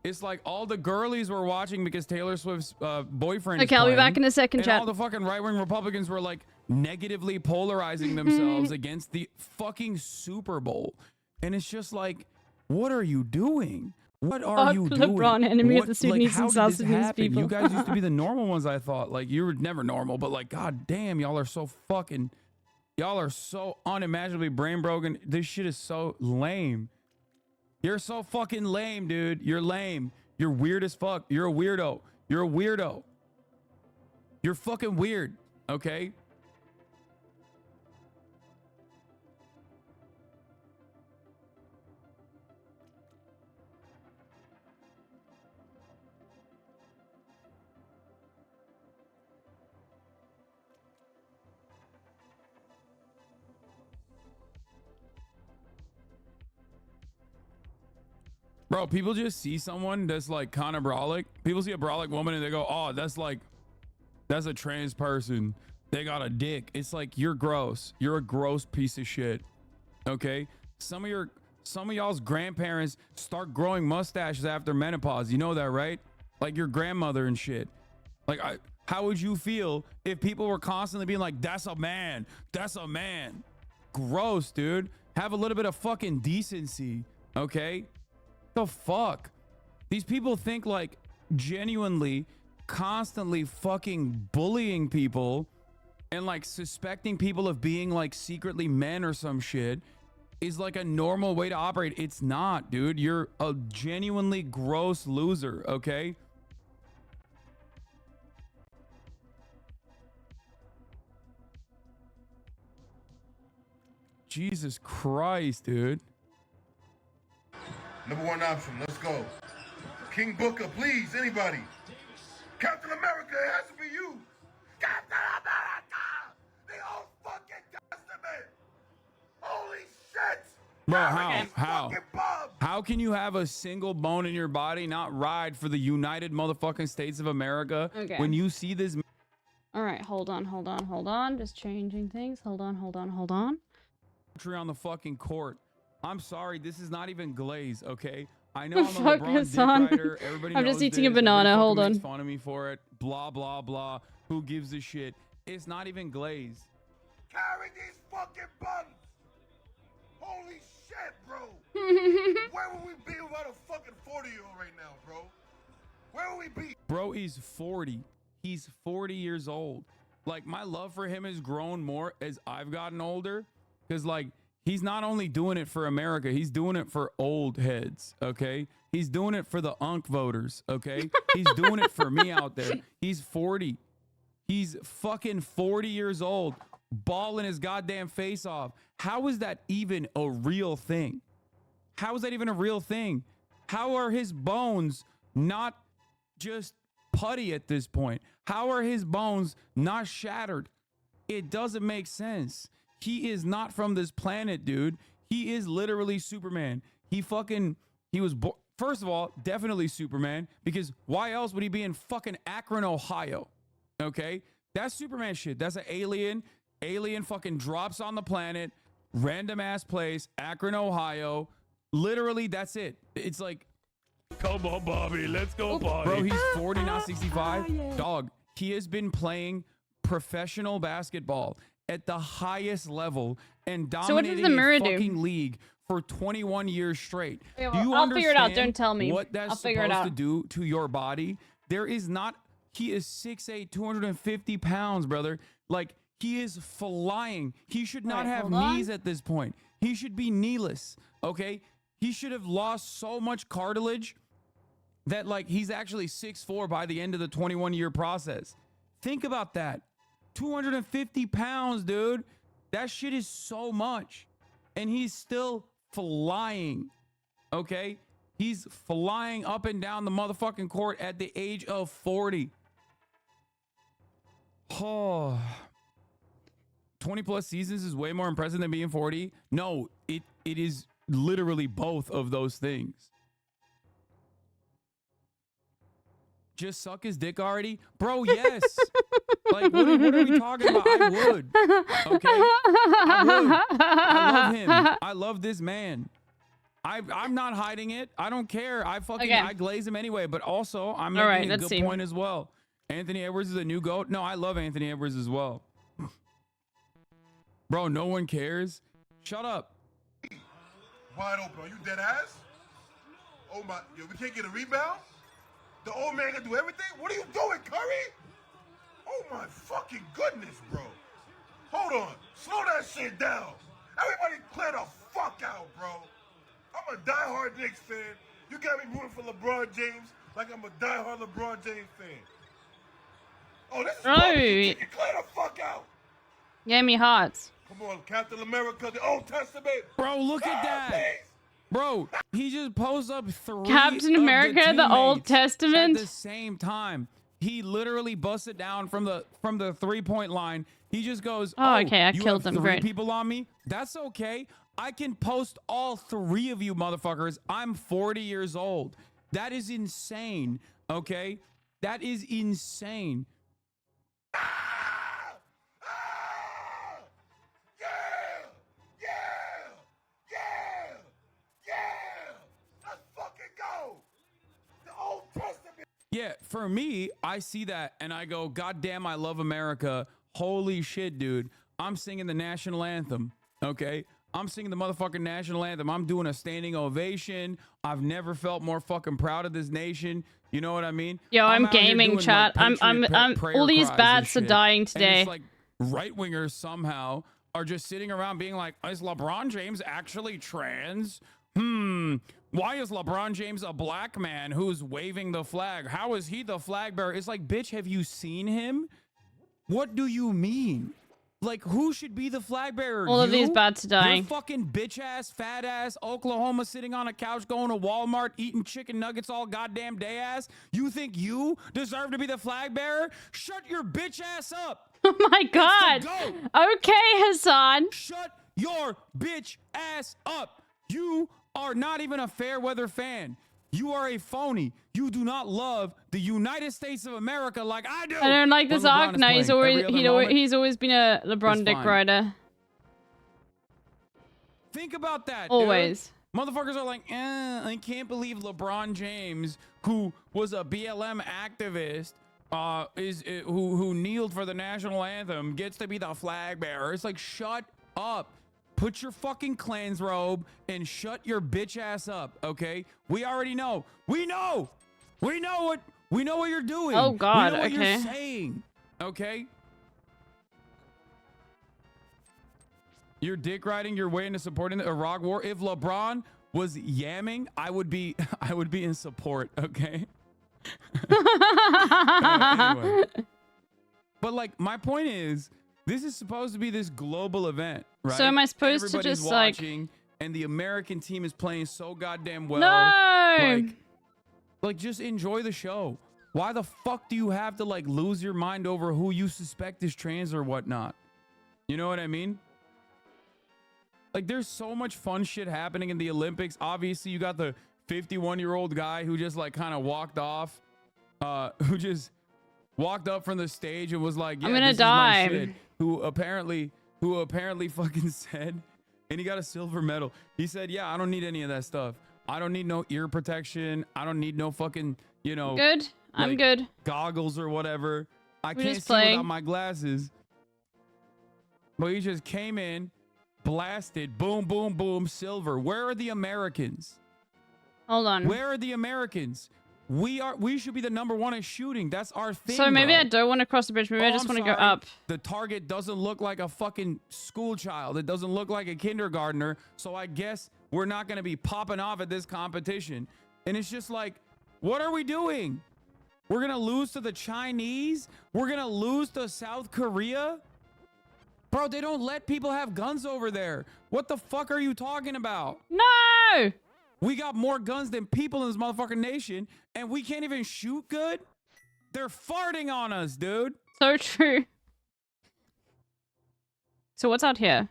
It's like all the girlies were watching because Taylor Swift's boyfriend. Okay, is I'll be playing, back in a second, and chat. all the fucking right-wing Republicans were like negatively polarizing themselves against the fucking Super Bowl, and it's just like, what are you doing? What are Fuck you doing? LeBron, enemy of What- the Sudanese how and did South this Sudanese happen? people. You guys used to be the normal ones, I thought. Like, you were never normal, but like, god damn, y'all are so fucking, y'all are so unimaginably brain broken. This shit is so lame. You're so fucking lame, dude. You're lame. You're weird as fuck. You're a weirdo. You're a weirdo. You're fucking weird, okay? Bro, people just see someone that's like kind of brolic. People see a brolic woman and they go, oh, that's a trans person. They got a dick. It's like, you're gross. You're a gross piece of shit. Okay, some of y'all's grandparents start growing mustaches after menopause. You know that, right? Like your grandmother and shit. Like, how would you feel if people were constantly being like, "That's a man. That's a man." Gross, dude. Have a little bit of fucking decency, okay? The fuck? These people think like genuinely, constantly fucking bullying people and like suspecting people of being like secretly men or some shit is like a normal way to operate. It's not, dude. You're a genuinely gross loser, okay? Jesus Christ, dude. Number one option, let's go. King Booker, please, anybody. Captain America, it has to be you. Captain America! The Old fucking Testament! Holy shit! Bro, how can you have a single bone in your body not ride for the United motherfucking States of America when you see this? All right, hold on. Just changing things. Hold on. On the fucking court. I'm sorry, this is not even glaze, okay? I know I'm a Fuck LeBron this dick on. rider. Everybody I'm knows just eating this. a banana. Everybody Hold fucking on. makes fun of me for it. Blah blah blah. Who gives a shit? It's not even glaze. Carry these fucking buns! Holy shit, bro! Where would we be without a fucking 40-year-old right now, bro? Where would we be? Bro, he's 40. He's 40 years old. Like, my love for him has grown more as I've gotten older. Because, like, he's not only doing it for America, he's doing it for old heads, okay? He's doing it for the UNC voters, okay? He's doing it for me out there. He's 40. He's fucking 40 years old, balling his goddamn face off. How is that even a real thing? How is that even a real thing? How are his bones not just putty at this point? How are his bones not shattered? It doesn't make sense. He is not from this planet, dude. He is literally Superman. He was first of all, definitely Superman, because why else would he be in fucking Akron, Ohio? Okay? That's Superman shit. That's an alien. Alien fucking drops on the planet, random ass place, Akron, Ohio. Literally, that's it. It's like, come on, Bobby, let's go, Bobby. Bro, he's 40, not 65. Dog, he has been playing professional basketball at the highest level and dominating a fucking league for 21 years straight. Okay, do you I'll figure it out. understand Don't tell me. what that's I'll figure it supposed out. to do to your body? There is not. He is 6'8", 250 pounds, brother. Like, he is flying. He should not have knees at this point. He should be kneeless, okay? He should have lost so much cartilage that, like, he's actually 6'4" by the end of the 21-year process. Think about that. 250 pounds, dude. That shit is so much. And he's still flying, okay? He's flying up and down the motherfucking court at the age of 40. Oh, 20 plus seasons is way more impressive than being 40. No, it is literally both of those things. Just suck his dick already? Bro, yes. Like, what are we talking about? I would. Okay? I would. I love him. I love this man. I'm not hiding it. I don't care. I glaze him anyway, but also I'm making a good point as well. Anthony Edwards is a new GOAT. No, I love Anthony Edwards as well. Bro, no one cares. Shut up. Wide open. Are you dead ass? Oh my, yo, we can't get a rebound? The old man can do everything? What are you doing, Curry? Oh my fucking goodness, bro. Hold on. Slow that shit down. Everybody clear the fuck out, bro. I'm a diehard Knicks fan. You got me rooting for LeBron James like I'm a diehard LeBron James fan. Oh, this is clear the fuck out. Gave me hearts. Come on, Captain America, the Old Testament. Bro, look at that. Please. Bro, he just posed up 3 Captain America, the Old Testament at the same time. He literally busted down from the 3-point line. He just goes, "Oh, okay, I you killed have them. 3 Great. people on me. That's okay. I can post all 3 of you motherfuckers. I'm 40 years old. That is insane. Okay, that is insane." Yeah, for me, I see that and I go, God damn, I love America. Holy shit, dude. I'm singing the national anthem. Okay. I'm singing the motherfucking national anthem. I'm doing a standing ovation. I've never felt more fucking proud of this nation. You know what I mean? Yo, I'm out here gaming, doing, chat. like, I'm prayer all these cries and bats are shit. dying And today. it's like right-wingers somehow are just sitting around being like, is LeBron James actually trans? Why is LeBron James a black man who's waving the flag? How is he the flag bearer? It's like, bitch, have you seen him? What do you mean? Like, who should be the flag bearer? All of these bats are dying. You're fucking bitch ass, fat ass, Oklahoma sitting on a couch going to Walmart eating chicken nuggets all goddamn day ass. You think you deserve to be the flag bearer? Shut your bitch ass up. Oh my god. Okay, Hassan. Shut your bitch ass up. You are not even a fair weather fan. You are a phony. You do not love the United States of America like I do. I don't like this arc. No, he's always been a LeBron dick rider. Think about that. Always. Dude. Motherfuckers are like, I can't believe LeBron James, who was a BLM activist, who kneeled for the national anthem, gets to be the flag bearer. It's like, shut up. Put your fucking Klan's robe and shut your bitch ass up, okay? We already know. We know what you're doing. Oh god, we know what okay. you're saying, okay? You're dick riding your way into supporting the Iraq war. If LeBron was yamming, I would be in support, okay? Anyway. But like, my point is, this is supposed to be this global event, right? So am I supposed to Everybody's just watching, and the American team is playing so goddamn well. No! Like just enjoy the show. Why the fuck do you have to like lose your mind over who you suspect is trans or whatnot? You know what I mean? Like there's so much fun shit happening in the Olympics. Obviously, you got the 51-year-old guy who just like kind of walked off, who just walked up from the stage and was like, yeah, I'm gonna this is my die. shit. Who apparently fucking said, and he got a silver medal. He said, yeah, I don't need any of that stuff. I don't need no ear protection. I don't need no fucking, Good. I'm like, good. goggles or whatever. I We're can't just see playing. without my glasses. But he just came in, blasted, boom, boom, boom, silver. Where are the Americans? Hold on. Where are the Americans? We should be the number one in shooting. That's our thing. So maybe bro. I don't want to cross the bridge. Maybe I just want to go up. The target doesn't look like a fucking school child. It doesn't look like a kindergartner. So I guess we're not going to be popping off at this competition. And it's just like, what are we doing? We're going to lose to the Chinese? We're going to lose to South Korea? Bro, they don't let people have guns over there. What the fuck are you talking about? No! We got more guns than people in this motherfucking nation, and we can't even shoot good? They're farting on us, dude. So true. So what's out here?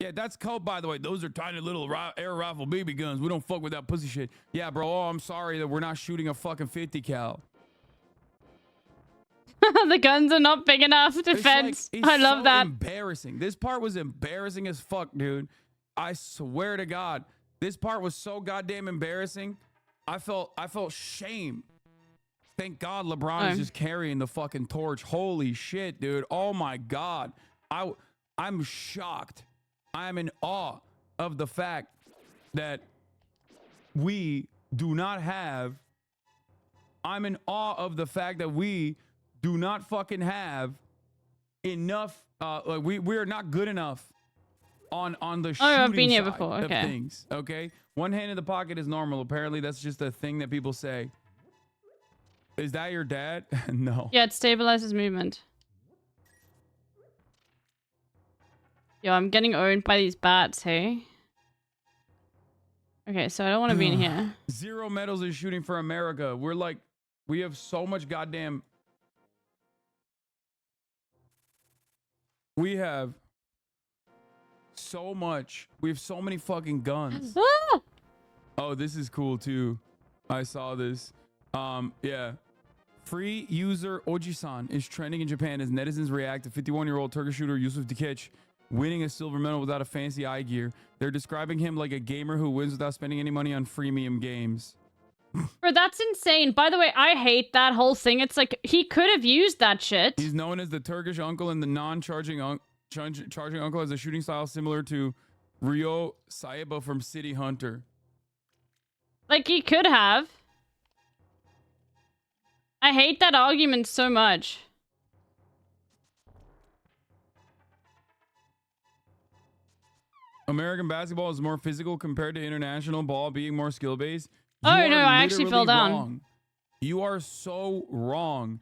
Yeah, that's cope, by the way. Those are tiny little air rifle BB guns. We don't fuck with that pussy shit. Yeah, bro. Oh, I'm sorry that we're not shooting a fucking 50 cal. The guns are not big enough. Defense. It's I love so that. Embarrassing. This part was embarrassing as fuck, dude. I swear to God, this part was so goddamn embarrassing. I felt shame. Thank God LeBron is just carrying the fucking torch. Holy shit, dude. Oh my God. I'm shocked. I'm in awe of the fact that we do not have. I'm in awe of the fact that we do not fucking have enough. Like we are not good enough on the shooting I've been here side before. of Okay. things. Okay, one hand in the pocket is normal. Apparently, that's just a thing that people say. Is that your dad? No. Yeah, it stabilizes movement. Yo, I'm getting owned by these bats, hey? Okay, so I don't want to be in here. 0 medals in shooting for America. We're like, we have so much goddamn. We have so much. We have so many fucking guns. Ah! Oh, this is cool too. I saw this. Yeah. Free user Oji-san is trending in Japan as netizens react to 51-year-old Turkish shooter Yusuf Dikic winning a silver medal without a fancy eye gear. They're describing him like a gamer who wins without spending any money on freemium games. Bro, that's insane. By the way, I hate that whole thing. It's like he could have used that shit. He's known as the Turkish uncle, and the non-charging charging uncle has a shooting style similar to Rio Saiba from City Hunter. Like he could have. I hate that argument so much. American basketball is more physical compared to international ball being more skill-based. Oh no, I actually fell down. Wrong. You are so wrong.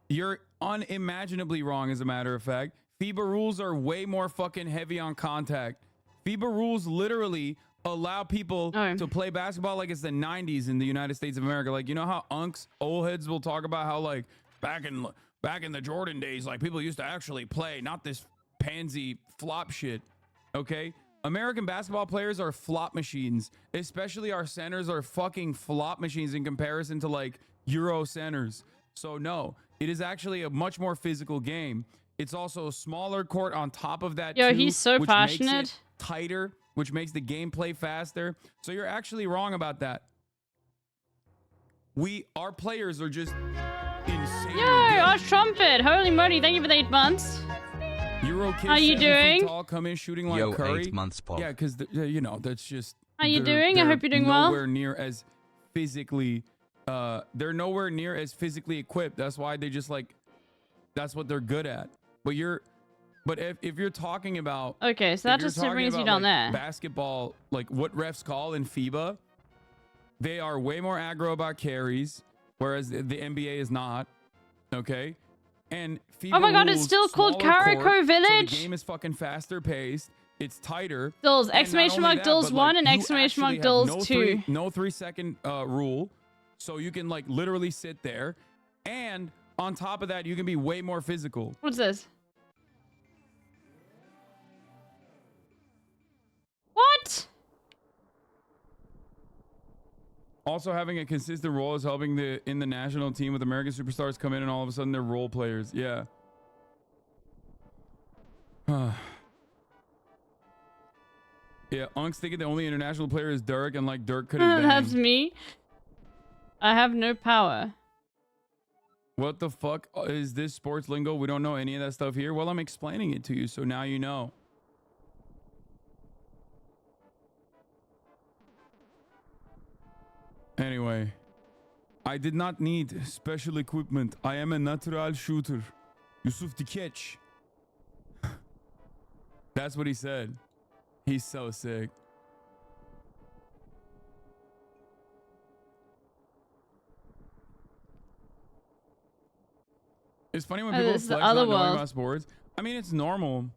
You're unimaginably wrong, as a matter of fact. FIBA rules are way more fucking heavy on contact. FIBA rules literally allow people to play basketball like it's the 90s in the United States of America. Like, you know how old heads will talk about how, like, back in the Jordan days, like, people used to actually play, not this pansy flop shit. Okay? American basketball players are flop machines. Especially our centers are fucking flop machines in comparison to, like, Euro centers. So no, it is actually a much more physical game. It's also a smaller court on top of that. Yo, too, he's so which passionate. makes it tighter, which makes the gameplay faster. So you're actually wrong about that. Our players are just insane. Yo, our trumpet. Holy moly, thank you for the 8 months. Euro kids, how you 7 feet doing? tall, come in shooting like Yo, Curry. 8 months, Pop. Yeah, because you know that's just. How you doing? I hope you're doing well. Nowhere near as physically. They're nowhere near as physically equipped. That's why they just like. That's what they're good at. But if you're talking about. Okay, so that just brings you down there. Basketball, like what refs call in FIBA, they are way more aggro about carries, whereas the NBA is not. Okay. And FIBA oh my god, it's rules, still called smaller Carico court, Village. So the game is fucking faster paced. It's tighter. Dills, And exclamation not only mark that, Dills but, 1 like, and you exclamation mark actually have Dills 2. No 3-second rule. So you can like literally sit there. And on top of that, you can be way more physical. What's this? What? Also, having a consistent role is helping in the national team with American superstars come in and all of a sudden they're role players. Yeah. Yeah, Unk's thinking the only international player is Dirk, and like Dirk couldn't bang. That's me. I have no power. What the fuck is this sports lingo? We don't know any of that stuff here. Well, I'm explaining it to you, so now you know. Anyway, I did not need special equipment. I am a natural shooter. Yusuf Dikeç. That's what he said. He's so sick. It's funny when people flex not knowing about sports. I mean, it's normal.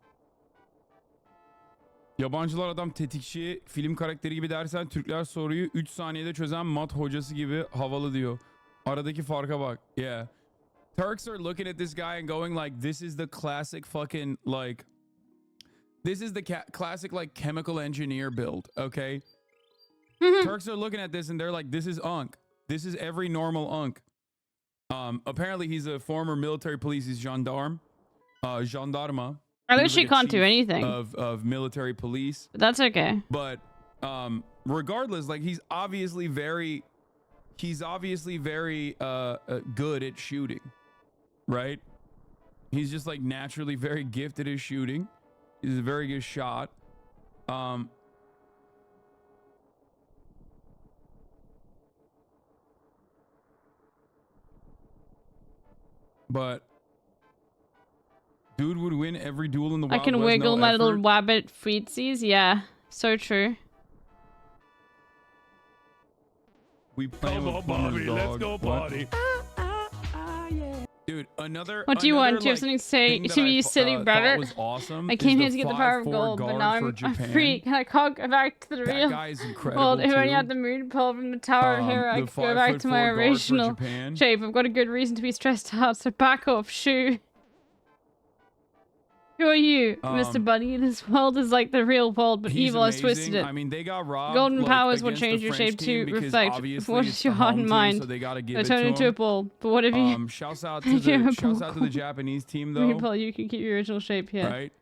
Yabancılar adam tetikçi, film karakteri gibi dersen Türkler soruyu 3 saniyede çözen mat hocası gibi havalı diyor. Aradaki farka bak. Yeah. Turks are looking at this guy and going like, this is the classic fucking like, this is the classic like chemical engineer build, okay? Turks are looking at this and they're like, this is Unk. This is every normal Unk. Apparently he's a former military police, he's gendarme. Gendarme. At least she can't do anything. Of military police. But that's okay. But regardless, like he's obviously very good at shooting, right? He's just like naturally very gifted at shooting. He's a very good shot. But dude would win every duel in the Wild I can West, wiggle no my effort. little wabbit feetsies. Yeah, so true. We play Come on, Bobby, let's go party. Dude, What do you want? Do you have something to say to me, you silly brother? Was awesome I came is here to get the power of 5'4" gold, but guard now for I'm a Japan. freak and I can't go back to the That real guy is incredible, world. If only too. I had the moon pull from the tower here, I the could go back to my 5'4" guard for original Japan. shape. I've got a good reason to be stressed out, so back off, shoo. Who are you, Mr. Bunny? This world is like the real world, but He's evil has amazing. twisted it. I mean, they got robbed. Golden like, powers will against change the your French shape to team because reflect obviously what it's is your the heart home and team, mind. so they gotta give So it turn to into a them. ball. But what if you? Shouts out to You're a the shouts ball. out to the Japanese team though. Meatball, you can keep your original shape here. Right?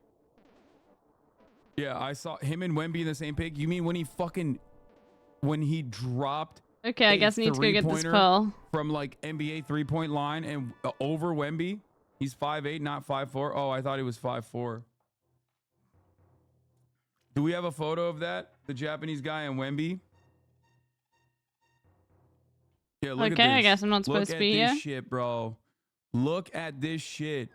Yeah, I saw him and Wemby in the same pic. You mean when he dropped Okay, I guess I need to go get this pearl. From like NBA 3-point line and over Wemby. He's 5'8", not 5'4". Oh, I thought he was 5'4". Do we have a photo of that? The Japanese guy and Wemby? Yeah, look at this. I guess I'm not supposed to be here. Look at this shit, bro. Look at this shit.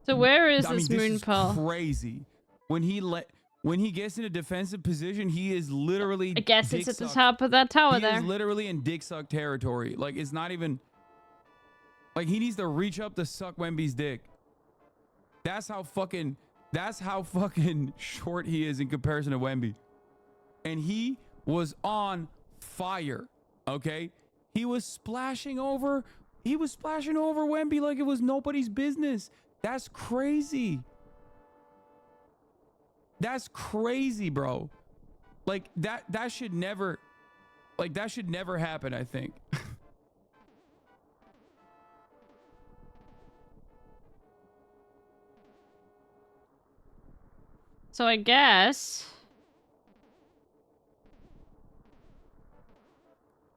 So where is this moon this is pearl? Crazy. When he gets in a defensive position, he is literally. I guess it's at the top of that tower there. He is literally in dick suck territory. Like it's not even. Like he needs to reach up to suck Wemby's dick. That's how fucking short he is in comparison to Wemby. And he was on fire. Okay, he was splashing over Wemby like it was nobody's business. That's crazy. That's crazy, bro. Like that should never happen, I think. So I guess.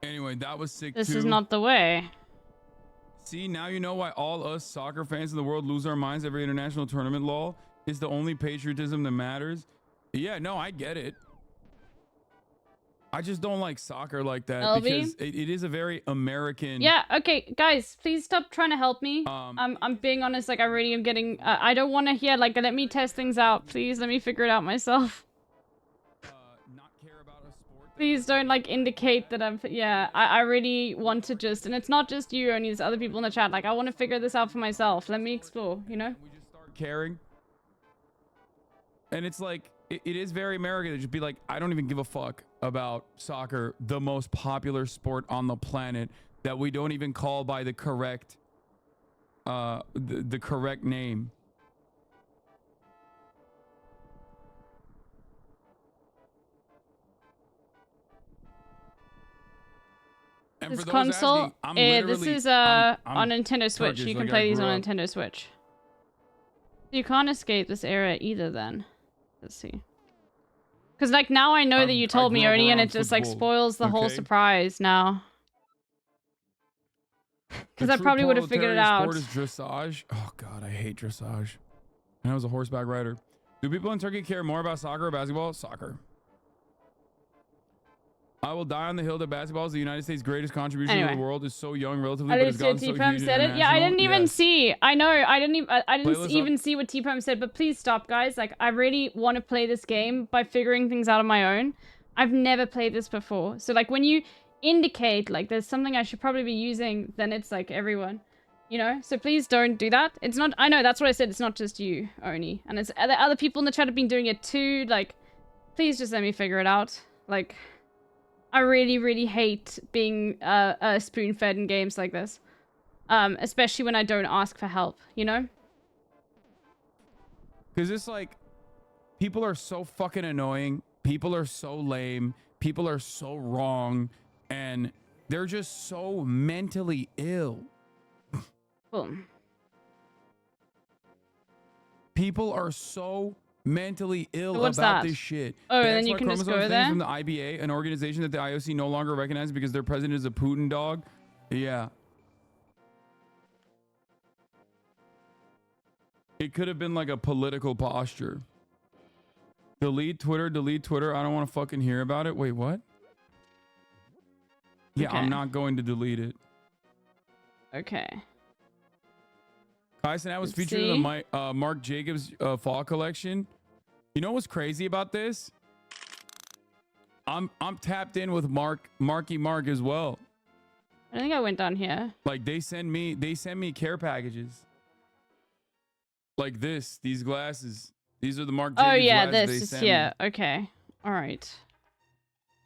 Anyway, that was sick This too. is not the way. See, now you know why all us soccer fans in the world lose our minds every international tournament, lol. It's the only patriotism that matters. Yeah, no, I get it. I just don't like soccer like that LB? because it is a very American. Yeah, okay, guys, please stop trying to help me. I'm being honest, like I really am getting, I don't want to hear, like, let me test things out. Please, let me figure it out myself. Please don't, like, indicate that I'm, yeah, I really want to just, and it's not just you, only there's other people in the chat, like, I want to figure this out for myself. Let me explore, you know? We just start caring. And it's like, it is very American to just be like, I don't even give a fuck about soccer, the most popular sport on the planet that we don't even call by the correct, the correct name. And This console, this is on Nintendo Switch. You can play these on Nintendo Switch. You can't escape this era either then. Let's see. Because like now I know that you told me already and it just like spoils the whole surprise now. Because I probably would have figured it out. Sport is dressage. Oh god, I hate dressage. And I was a horseback rider. Do people in Turkey care more about soccer or basketball? Soccer. I will die on the hill that basketball is the United States' greatest contribution to the world. Is so young relatively, but it's gotten so huge said it. Yeah, I didn't even see. I know. I didn't even see what T-Prime said. But please stop, guys. Like, I really want to play this game by figuring things out on my own. I've never played this before. So like, when you indicate like there's something I should probably be using, then it's like everyone, you know. So please don't do that. It's not. I know that's what I said. It's not just you, Oni, and it's other people in the chat have been doing it too. Like, please just let me figure it out. Like. I really, really hate being spoon-fed in games like this. Especially when I don't ask for help, you know? Because it's like, people are so fucking annoying. People are so lame. People are so wrong. And they're just so mentally ill. Boom. People are so mentally ill What's about that? this shit. Oh, the then you can just go there? From the IBA, an organization that the IOC no longer recognizes because their president is a Putin dog. Yeah. It could have been like a political posture. Delete Twitter, delete Twitter. I don't want to fucking hear about it. Wait, what? Yeah, Okay. I'm not going to delete it. Okay. Kyson, that was featured in the Marc Jacobs fall collection. You know what's crazy about this? I'm tapped in with Marky Mark as well. I think I went down here. Like they send me care packages. Like these glasses. These are the Marc Jacobs Oh yeah, glasses this they is send here. me. Okay. All right.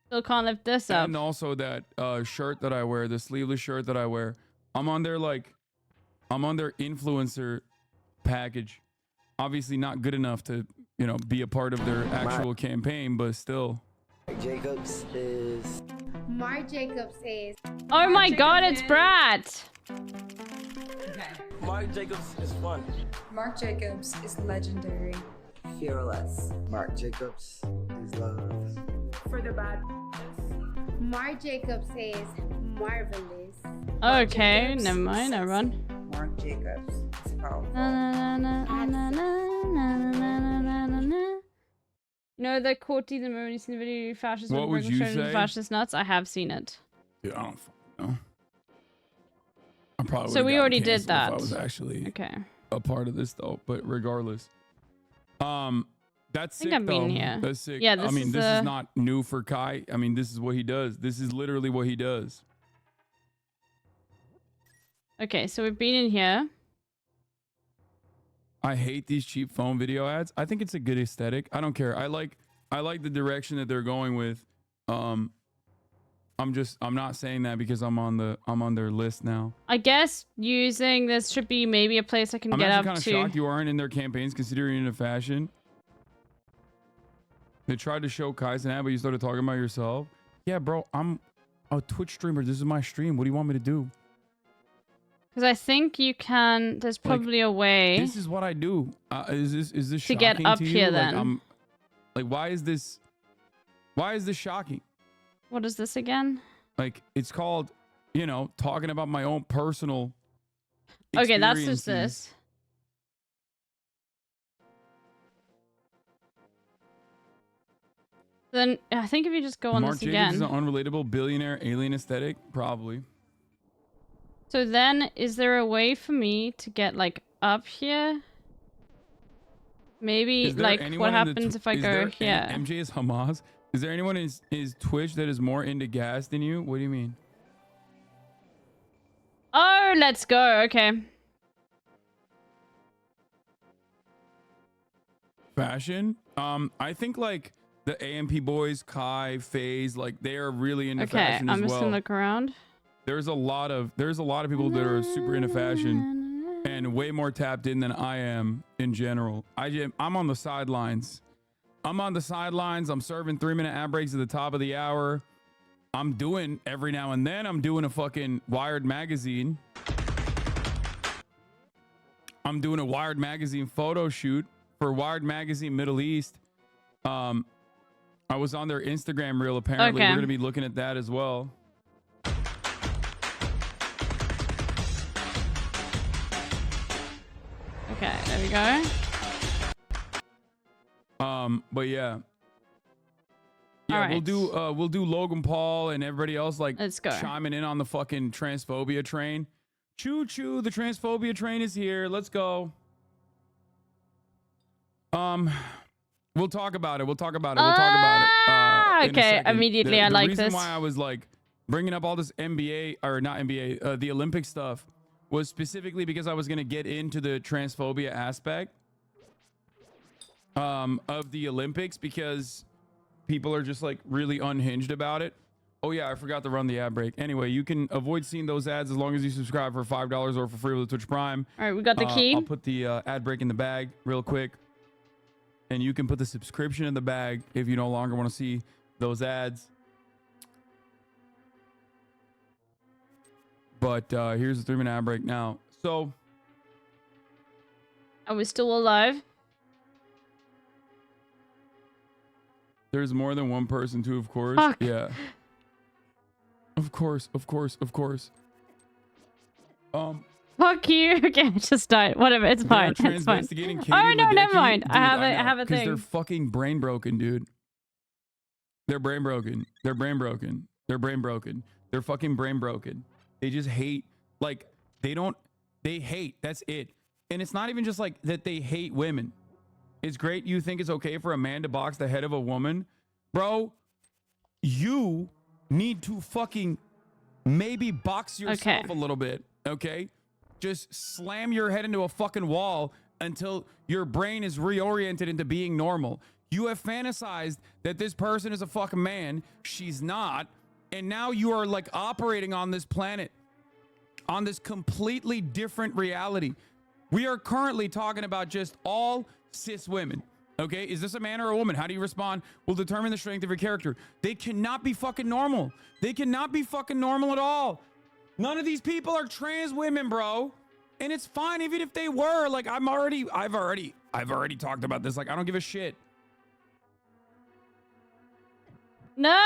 Still can't lift this up. And also that shirt that I wear, the sleeveless shirt that I wear. I'm on their influencer package. Obviously not good enough to, you know, be a part of their actual campaign, but still. Marc Jacobs is... Oh my god, it's Brat! Marc Jacobs is fun. Marc Jacobs is legendary. Fearless. Marc Jacobs is love. For the bad Mark Jacobs says marvelous. Okay, never mind, I run. Mark Jacobs. It's powerful. You know the Corti the movie in the video fascist What would you say? fascist nuts? I have seen it. Dude, I don't fucking know. I probably So would've we gotten already did canceled that. If I was actually Okay. a part of this though, but regardless. That's I think sick I've been though. here. That's sick. Yeah, I this mean, is, this is not new for Kai. I mean, this is what he does. This is literally what he does. Okay, so we've been in here. I hate these cheap phone video ads. I think it's a good aesthetic. I don't care. I like the direction that they're going with. I'm not saying that because I'm on their list now. I guess using this should be maybe a place I can I'm get actually up kind of to. shocked you aren't in their campaigns considering you're into fashion. They tried to show Kai's an ad, but you started talking about yourself. Yeah, bro, I'm a Twitch streamer. This is my stream. What do you want me to do? Because I think you can. There's probably a way. This is what I do. Is this To get shocking up to you? here, Like, then. why is this shocking? What is this again? Like, it's called, talking about my own personal Okay, that's just experiences. this. Then I think if you just go on Mark this Jacobs again. is an unrelatable billionaire alien aesthetic, probably. So then, is there a way for me to get like up here? Maybe Is there like anyone what in the happens if I is go there here? MJ is Hamas. Is there anyone in his Twitch that is more into gas than you? What do you mean? Oh, let's go. Okay. Fashion? I think like the AMP boys, Kai, FaZe, like they are really into Okay, fashion I'm as just well. gonna look around. There's a lot of people that are super into fashion and way more tapped in than I am in general. I'm on the sidelines. I'm serving 3-minute ad breaks at the top of the hour. I'm doing every now and then. I'm doing a fucking Wired magazine. I'm doing a Wired magazine photo shoot for Wired magazine Middle East. I was on their Instagram reel. Apparently, Okay. we're gonna be looking at that as well. Okay, there we go. But yeah, All we'll do Logan Paul and everybody else like Let's go. chiming in on the fucking transphobia train. Choo choo, the transphobia train is here. Let's go. We'll talk about it. We'll talk about it. in a Okay, second. immediately I the like reason this. why I was like bringing up all this NBA or not NBA, the Olympic stuff was specifically because I was gonna get into the transphobia aspect of the Olympics because people are just like really unhinged about it. Oh yeah, I forgot to run the ad break. Anyway, you can avoid seeing those ads as long as you subscribe for $5 or for free with Twitch Prime. All right, we got the key. I'll put the ad break in the bag real quick. And you can put the subscription in the bag if you no longer want to see those ads. But here's the 3-minute ad break now. So Are we still alive? there's more than one person too, of course. Fuck. Yeah. Of course. Fuck you. Okay, I just died. Whatever, it's fine. They're It's fine. transvestigating Katie Oh no, Ledecky. never mind. Dude, I have know, a 'cause thing. they're fucking brain broken, dude. They're brain broken. They're brain broken. They're brain broken. They're fucking brain broken. They just hate. Like they hate. That's it. And it's not even just like that they hate women. It's great you think it's okay for a man to box the head of a woman. Bro, you need to fucking maybe box yourself Okay. a little bit, okay? Just slam your head into a fucking wall until your brain is reoriented into being normal. You have fantasized that this person is a fucking man. She's not. And now you are like operating on this planet on this completely different reality. We are currently talking about just all cis women. Okay, is this a man or a woman? How do you respond? Will determine the strength of your character. They cannot be fucking normal. They cannot be fucking normal at all. None of these people are trans women, bro. And it's fine even if they were. Like I've already talked about this. Like I don't give a shit. No.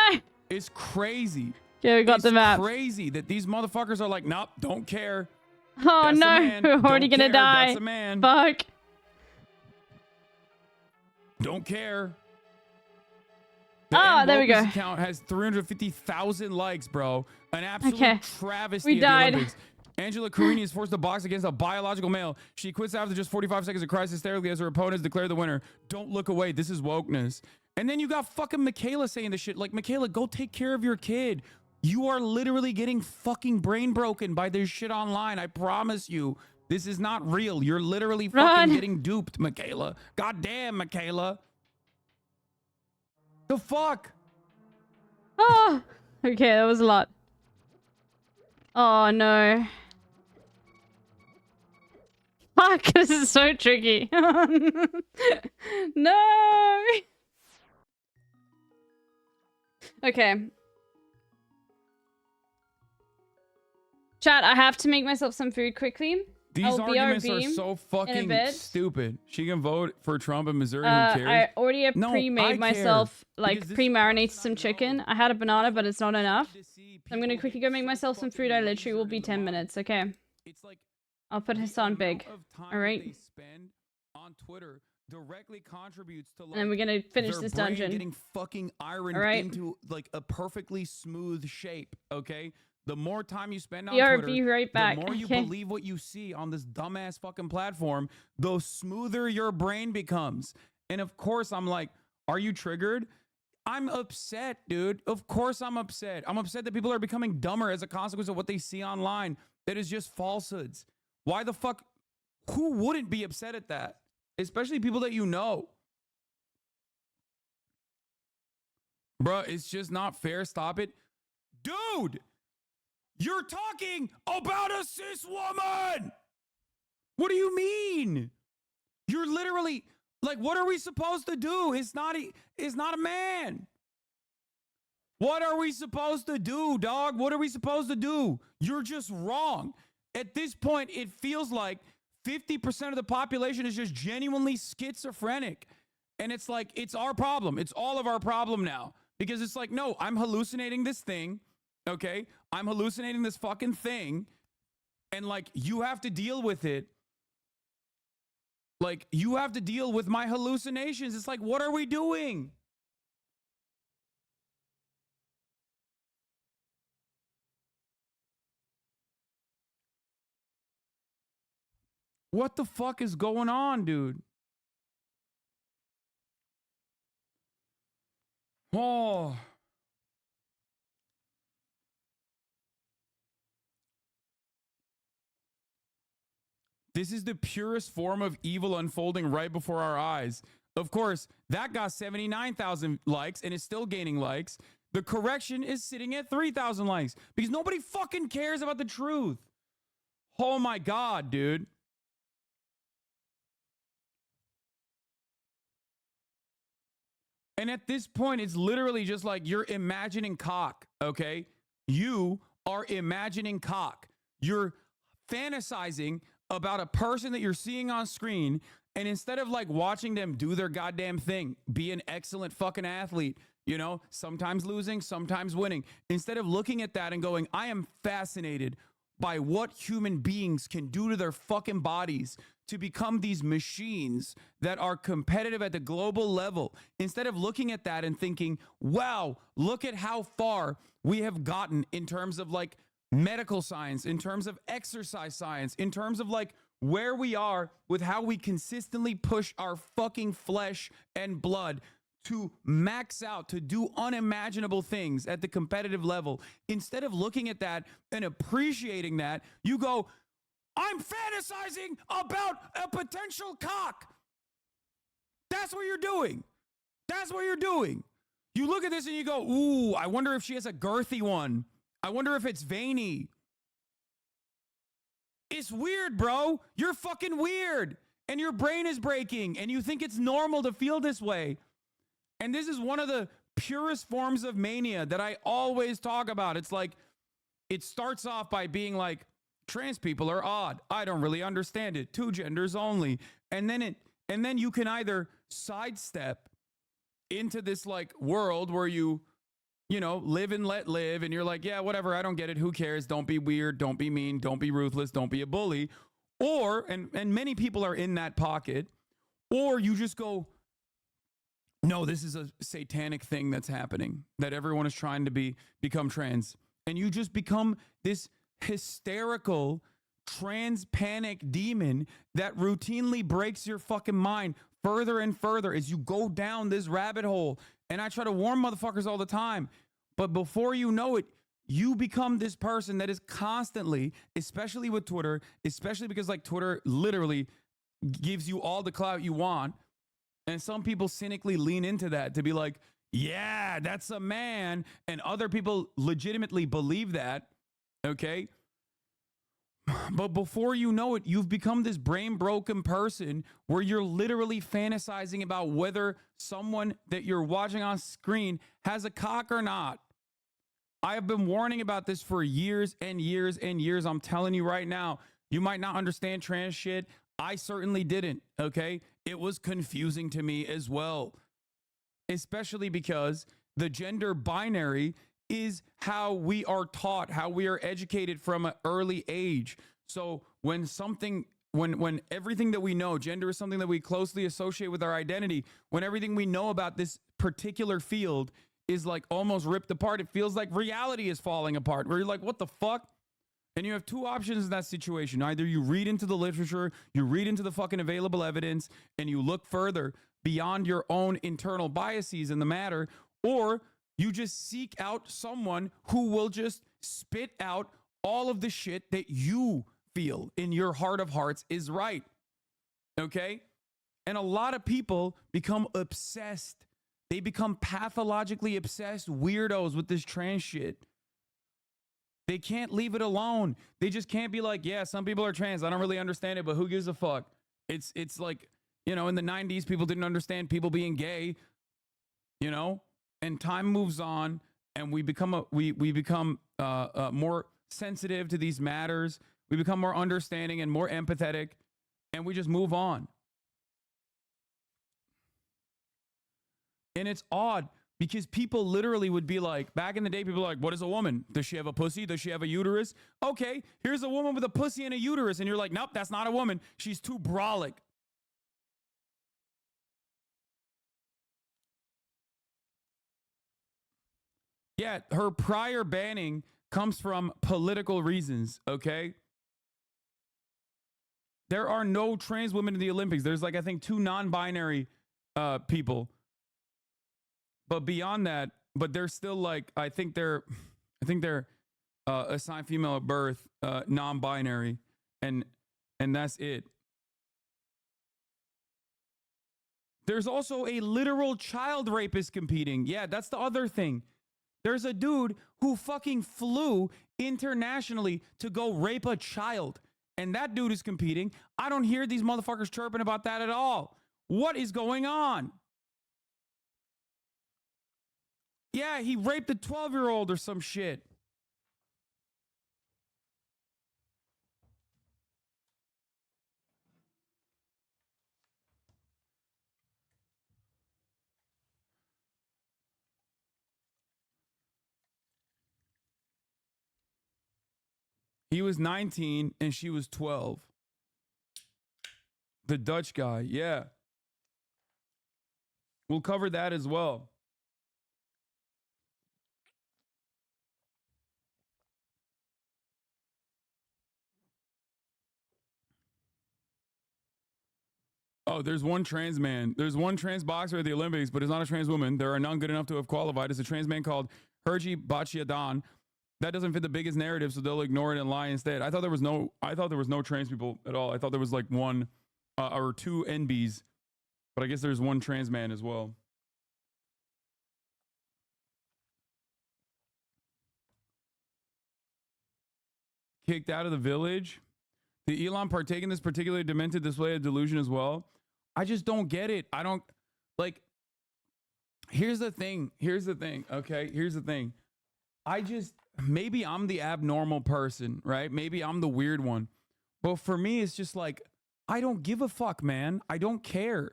It's crazy. Yeah, we got it's the map. Crazy that these motherfuckers are like, nope, don't care. Oh That's a no, man. we're already Don't gonna care. die. That's a man. Fuck. Don't care. Oh, there we go. Account has 350,000 likes, bro. An absolute Okay. travesty. We died. Of the Olympics. Angela Carini is forced to box against a biological male. She quits after just 45 seconds and cries hysterically as her opponents declare the winner. Don't look away. This is wokeness. And then you got fucking Michaela saying this shit. Like, Michaela, go take care of your kid. You are literally getting fucking brain broken by this shit online. I promise you. This is not real. You're literally fucking getting duped, Michaela. God damn, Michaela. The fuck? Oh, okay, that was a lot. Oh no. Fuck, this is so tricky. No. Okay. Chat, I have to make myself some food quickly. These arguments are so fucking stupid. She can vote for Trump in Missouri. Who cares? I already have No, I pre-made care, myself, like because this- pre-marinated some chicken. I had a banana, but it's not enough. So I'm gonna quickly go make myself some food. I literally will be 10 minutes. Okay. It's like I'll put his on big. All right. They spend on Twitter directly contributes to, like, And then we're gonna finish their this brain dungeon. getting fucking ironed All right. into like a perfectly smooth shape. Okay. The more time you spend on BRB Twitter, right back. the more you Okay. believe what you see on this dumbass fucking platform, the smoother your brain becomes. And of course, I'm like, are you triggered? I'm upset, dude. Of course I'm upset. I'm upset that people are becoming dumber as a consequence of what they see online. That is just falsehoods. Why the fuck? Who wouldn't be upset at that? Especially people that you know. Bruh, it's just not fair. Stop it. Dude! You're talking about a cis woman! What do you mean? You're literally like, what are we supposed to do? It's not a man. What are we supposed to do, dog? What are we supposed to do? You're just wrong. At this point, it feels like 50% of the population is just genuinely schizophrenic. And it's like, it's our problem. It's all of our problem now. Because it's like, no, I'm hallucinating this thing. Okay? I'm hallucinating this fucking thing. And like, you have to deal with it. Like, you have to deal with my hallucinations. It's like, what are we doing? What the fuck is going on, dude? Oh. This is the purest form of evil unfolding right before our eyes. Of course, that got 79,000 likes and is still gaining likes. The correction is sitting at 3,000 likes because nobody fucking cares about the truth. Oh my God, dude. And at this point, it's literally just like you're imagining cock, okay? You are imagining cock. You're fantasizing about a person that you're seeing on screen, and instead of like watching them do their goddamn thing, be an excellent fucking athlete, you know, sometimes losing, sometimes winning, instead of looking at that and going, I am fascinated by what human beings can do to their fucking bodies to become these machines that are competitive at the global level. Instead of looking at that and thinking, wow, look at how far we have gotten in terms of like medical science, in terms of exercise science, in terms of like where we are with how we consistently push our fucking flesh and blood to max out, to do unimaginable things at the competitive level. Instead of looking at that and appreciating that, you go, I'm fantasizing about a potential cock. That's what you're doing. That's what you're doing. You look at this and you go, ooh, I wonder if she has a girthy one. I wonder if it's veiny. It's weird, bro. You're fucking weird. And your brain is breaking and you think it's normal to feel this way. And this is one of the purest forms of mania that I always talk about. It's like, it starts off by being like, trans people are odd. I don't really understand it. Two genders only. And then you can either sidestep into this like world where you you know, live and let live. And you're like, yeah, whatever. I don't get it. Who cares? Don't be weird. Don't be mean. Don't be ruthless. Don't be a bully. Or, and many people are in that pocket, or you just go, no, this is a satanic thing that's happening, that everyone is trying to become trans. And you just become this hysterical trans panic demon that routinely breaks your fucking mind further and further as you go down this rabbit hole. And I try to warn motherfuckers all the time, but before you know it, you become this person that is constantly, especially with Twitter, especially because like Twitter literally gives you all the clout you want. And some people cynically lean into that to be like, yeah, that's a man. And other people legitimately believe that. Okay. But before you know it, you've become this brain broken person where you're literally fantasizing about whether someone that you're watching on screen has a cock or not. I have been warning about this for years and years and years. I'm telling you right now, you might not understand trans shit. I certainly didn't. Okay. It was confusing to me as well, especially because the gender binary is how we are taught, how we are educated from an early age. So when everything that we know, gender is something that we closely associate with our identity, when everything we know about this particular field is like almost ripped apart, it feels like reality is falling apart, where you're like, what the fuck? And you have two options in that situation. Either you read into the literature, you read into the fucking available evidence, and you look further beyond your own internal biases in the matter, or you just seek out someone who will just spit out all of the shit that you feel in your heart of hearts is right. Okay? And a lot of people become obsessed. They become pathologically obsessed weirdos with this trans shit. They can't leave it alone. They just can't be like, yeah, some people are trans. I don't really understand it, but who gives a fuck? It's like, you know, in the 90s, people didn't understand people being gay, you know, and time moves on and we become more sensitive to these matters. We become more understanding and more empathetic, and we just move on. And it's odd because people literally would be like, back in the day, people were like, what is a woman? Does she have a pussy? Does she have a uterus? Okay, here's a woman with a pussy and a uterus. And you're like, nope, that's not a woman. She's too brolic. Yeah, her prior banning comes from political reasons, okay? There are no trans women in the Olympics. There's like, I think, 2 non-binary people. But beyond that, but they're still like, I think they're assigned female at birth, non-binary, and that's it. There's also a literal child rapist competing. Yeah, that's the other thing. There's a dude who fucking flew internationally to go rape a child, and that dude is competing. I don't hear these motherfuckers chirping about that at all. What is going on? Yeah, he raped a 12-year-old or some shit. He was 19 and she was 12. The Dutch guy, yeah. We'll cover that as well. Oh, there's one trans man. There's one trans boxer at the Olympics, but it's not a trans woman. There are none good enough to have qualified. It's a trans man called Herji Bachiadan. That doesn't fit the biggest narrative, so they'll ignore it and lie instead. I thought there was no trans people at all. I thought there was like one or two NBs, but I guess there's one trans man as well. Kicked out of the village. Did Elon partake in this particularly demented display of delusion as well? I just don't get it. I don't like. Here's the thing. Okay. Here's the thing. Maybe I'm the abnormal person, right? Maybe I'm the weird one. But for me, it's just like, I don't give a fuck, man. I don't care.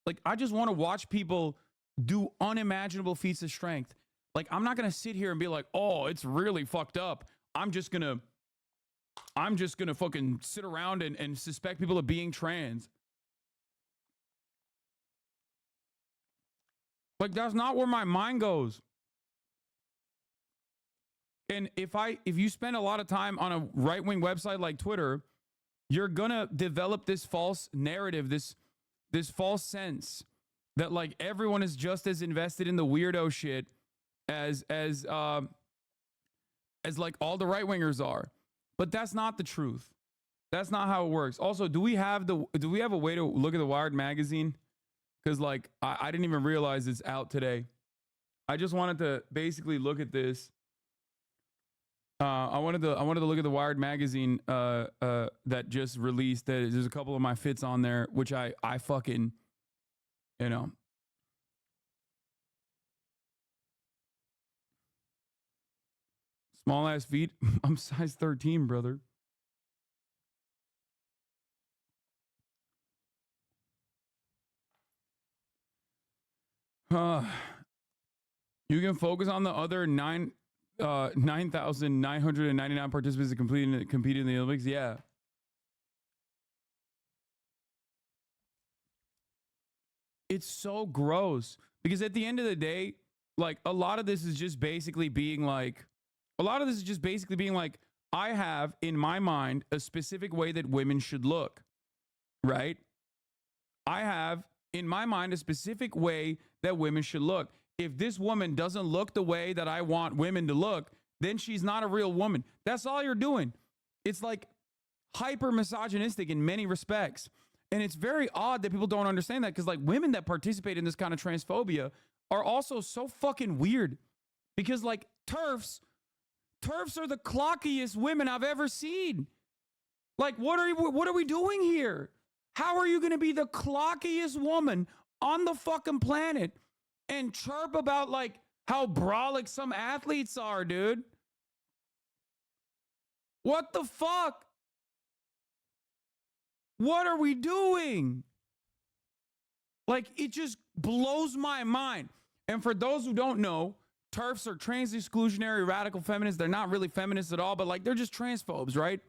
Like, I just want to watch people do unimaginable feats of strength. Like, I'm not gonna sit here and be like, oh, it's really fucked up. I'm just gonna fucking sit around and suspect people of being trans. Like, that's not where my mind goes. And if you spend a lot of time on a right-wing website like Twitter, you're gonna develop this false narrative, this false sense that like everyone is just as invested in the weirdo shit as like all the right-wingers are. But that's not the truth. That's not how it works. Also, do we have a way to look at the Wired magazine? Because like I didn't even realize it's out today. I just wanted to basically look at this. I wanted to look at the Wired magazine that just released. There's a couple of my fits on there, which I fucking, you know. Small ass feet. I'm size 13, brother. You can focus on the other 9,999 participants that competed in the Olympics. Yeah. It's so gross because at the end of the day, like a lot of this is just basically being like, I have in my mind a specific way that women should look, right? I have in my mind a specific way that women should look. If this woman doesn't look the way that I want women to look, then she's not a real woman. That's all you're doing. It's like hyper misogynistic in many respects. And it's very odd that people don't understand that because like women that participate in this kind of transphobia are also so fucking weird because like TERFs are the clockiest women I've ever seen. Like, what are we doing here? How are you going to be the clockiest woman on the fucking planet and chirp about like how brolic some athletes are, dude? What the fuck? What are we doing? Like, it just blows my mind. And for those who don't know, TERFs are trans exclusionary radical feminists. They're not really feminists at all, but like they're just transphobes, right?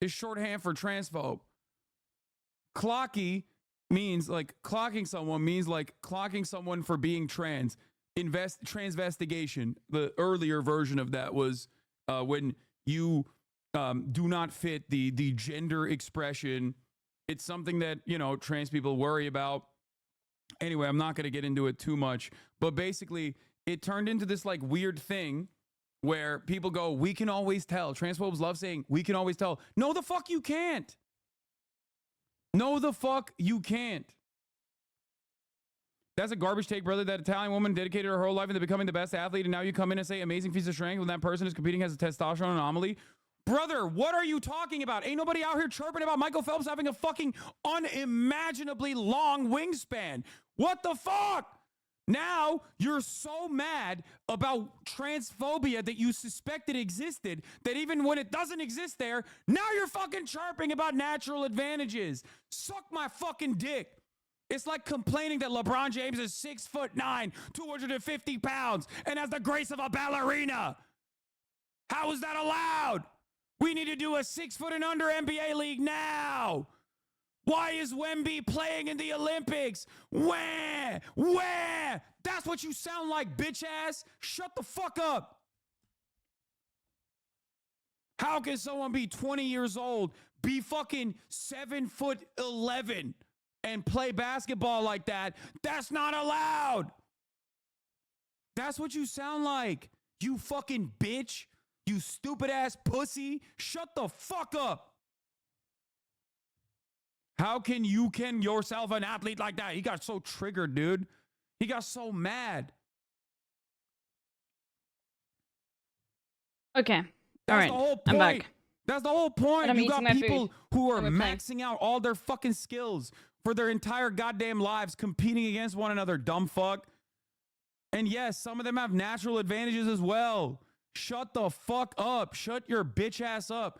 It's shorthand for transphobe. Clocky means like clocking someone means like clocking someone for being trans. Transvestigation. The earlier version of that was when you do not fit the gender expression. It's something that, you know, trans people worry about. Anyway, I'm not going to get into it too much, but basically it turned into this like weird thing where people go, we can always tell. Transphobes love saying, we can always tell. No, the fuck you can't. No, the fuck you can't. That's a garbage take, brother. That Italian woman dedicated her whole life into becoming the best athlete, and now you come in and say amazing feats of strength when that person is competing as a testosterone anomaly. Brother, what are you talking about? Ain't nobody out here chirping about Michael Phelps having a fucking unimaginably long wingspan. What the fuck? Now you're so mad about transphobia that you suspected existed that even when it doesn't exist there, now you're fucking chirping about natural advantages. Suck my fucking dick. It's like complaining that LeBron James is 6'9", 250 pounds, and has the grace of a ballerina. How is that allowed? We need to do a 6 foot and under NBA league now. Why is Wemby playing in the Olympics? Where? That's what you sound like, bitch ass. Shut the fuck up. How can someone be 20 years old, be fucking 7'11", and play basketball like that? That's not allowed. That's what you sound like, you fucking bitch. You stupid ass pussy. Shut the fuck up. How can you yourself an athlete like that? He got so triggered, dude. He got so mad. Okay. That's all right. The whole point. I'm back. That's the whole point. You got people food. who are maxing out all their fucking skills for their entire goddamn lives, competing against one another, dumb fuck. And yes, some of them have natural advantages as well. Shut the fuck up. Shut your bitch ass up.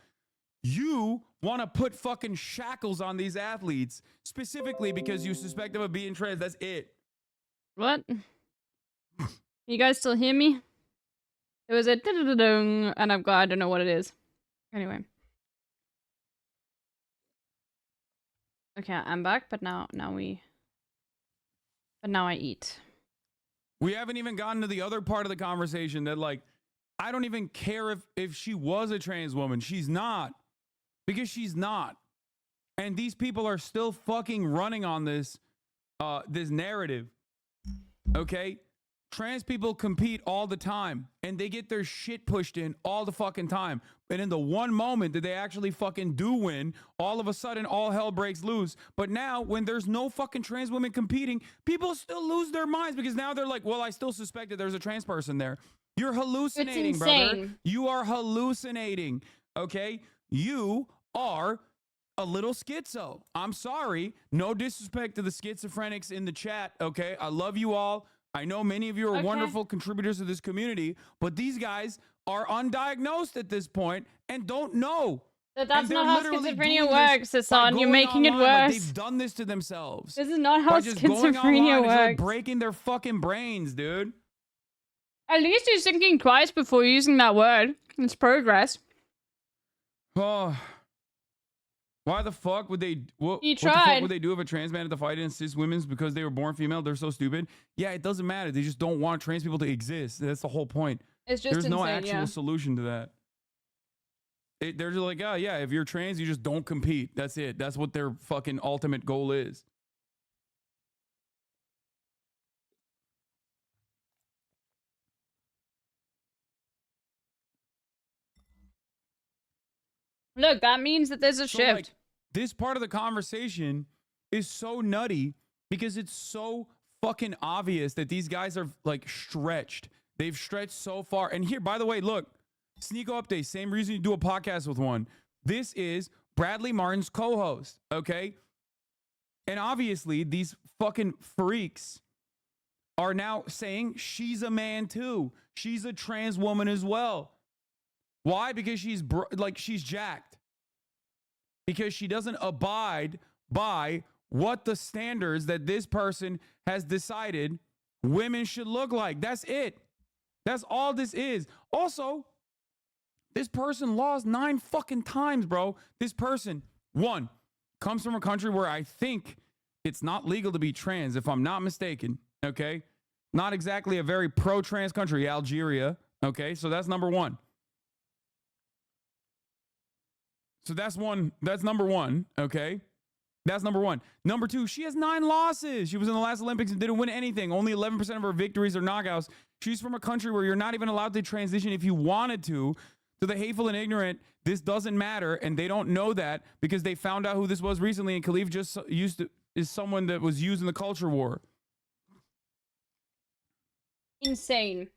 You want to put fucking shackles on these athletes specifically because you suspect them of being trans. That's it. What? You guys still hear me? It was a da-da-da-dung, and I don't know what it is. Anyway. Okay, I'm back, but now I eat. We haven't even gotten to the other part of the conversation that, like, I don't even care if she was a trans woman. She's not. Because she's not. And these people are still fucking running on this this narrative. Okay? Trans people compete all the time, and they get their shit pushed in all the fucking time. And in the one moment that they actually fucking do win, all of a sudden all hell breaks loose. But now, when there's no fucking trans women competing, people still lose their minds because now they're like, well, I still suspect that there's a trans person there. You're hallucinating, brother. You are hallucinating, okay? You are a little schizo. I'm sorry. No disrespect to the schizophrenics in the chat, okay? I love you all. I know many of you are wonderful contributors to this community, but these guys are undiagnosed at this point and don't know. That's not how schizophrenia works, Hassan. You're making it worse. Like they've done this to themselves. This is not how schizophrenia works. Like breaking their fucking brains, dude. At least he's thinking twice before using that word. It's progress. Oh. Why the fuck would they? What the fuck would they do if a trans man had to fight against cis women because they were born female? They're so stupid. Yeah, it doesn't matter. They just don't want trans people to exist. That's the whole point. It's just There's no actual solution to that. They're just like, oh yeah, if you're trans, you just don't compete. That's it. That's what their fucking ultimate goal is. Look, that means that there's a shift. Like, this part of the conversation is so nutty because it's so fucking obvious that these guys are like stretched. They've stretched so far. And here, by the way, look, Sneeko update, same reason you do a podcast with one. This is Bradley Martin's co-host, okay? And obviously, these fucking freaks are now saying she's a man too. She's a trans woman as well. Why? Because she's jacked. Because she doesn't abide by what the standards that this person has decided women should look like. That's it. That's all this is. Also, this person lost 9 fucking times, bro. This person, 1, comes from a country where I think it's not legal to be trans, if I'm not mistaken, okay? Not exactly a very pro-trans country, Algeria, okay? So that's number 1. So that's number 1, okay? That's number 1. Number 2, she has 9 losses. She was in the last Olympics and didn't win anything. Only 11% of her victories are knockouts. She's from a country where you're not even allowed to transition if you wanted to. To the hateful and ignorant, this doesn't matter, and they don't know that because they found out who this was recently, and Khalif just is someone that was used in the culture war. Insane.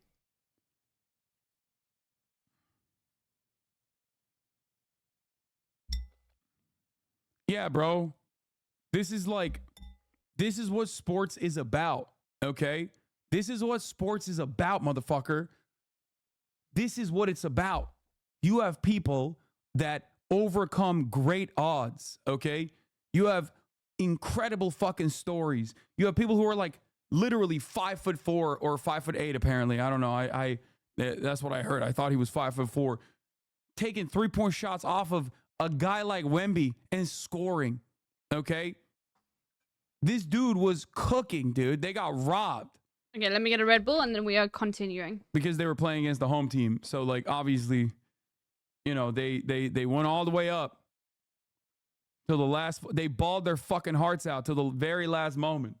Yeah, bro. This is what sports is about, okay? This is what sports is about, motherfucker. This is what it's about. You have people that overcome great odds, okay? You have incredible fucking stories. You have people who are like literally 5'4" or 5'8", apparently. I don't know. That's what I heard. I thought he was 5'4", taking 3-point shots off of a guy like Wemby and scoring, okay? This dude was cooking, dude. They got robbed. Okay, let me get a Red Bull and then we are continuing. Because they were playing against the home team. So, like, obviously, you know, they went all the way up till the last. They balled their fucking hearts out till the very last moment.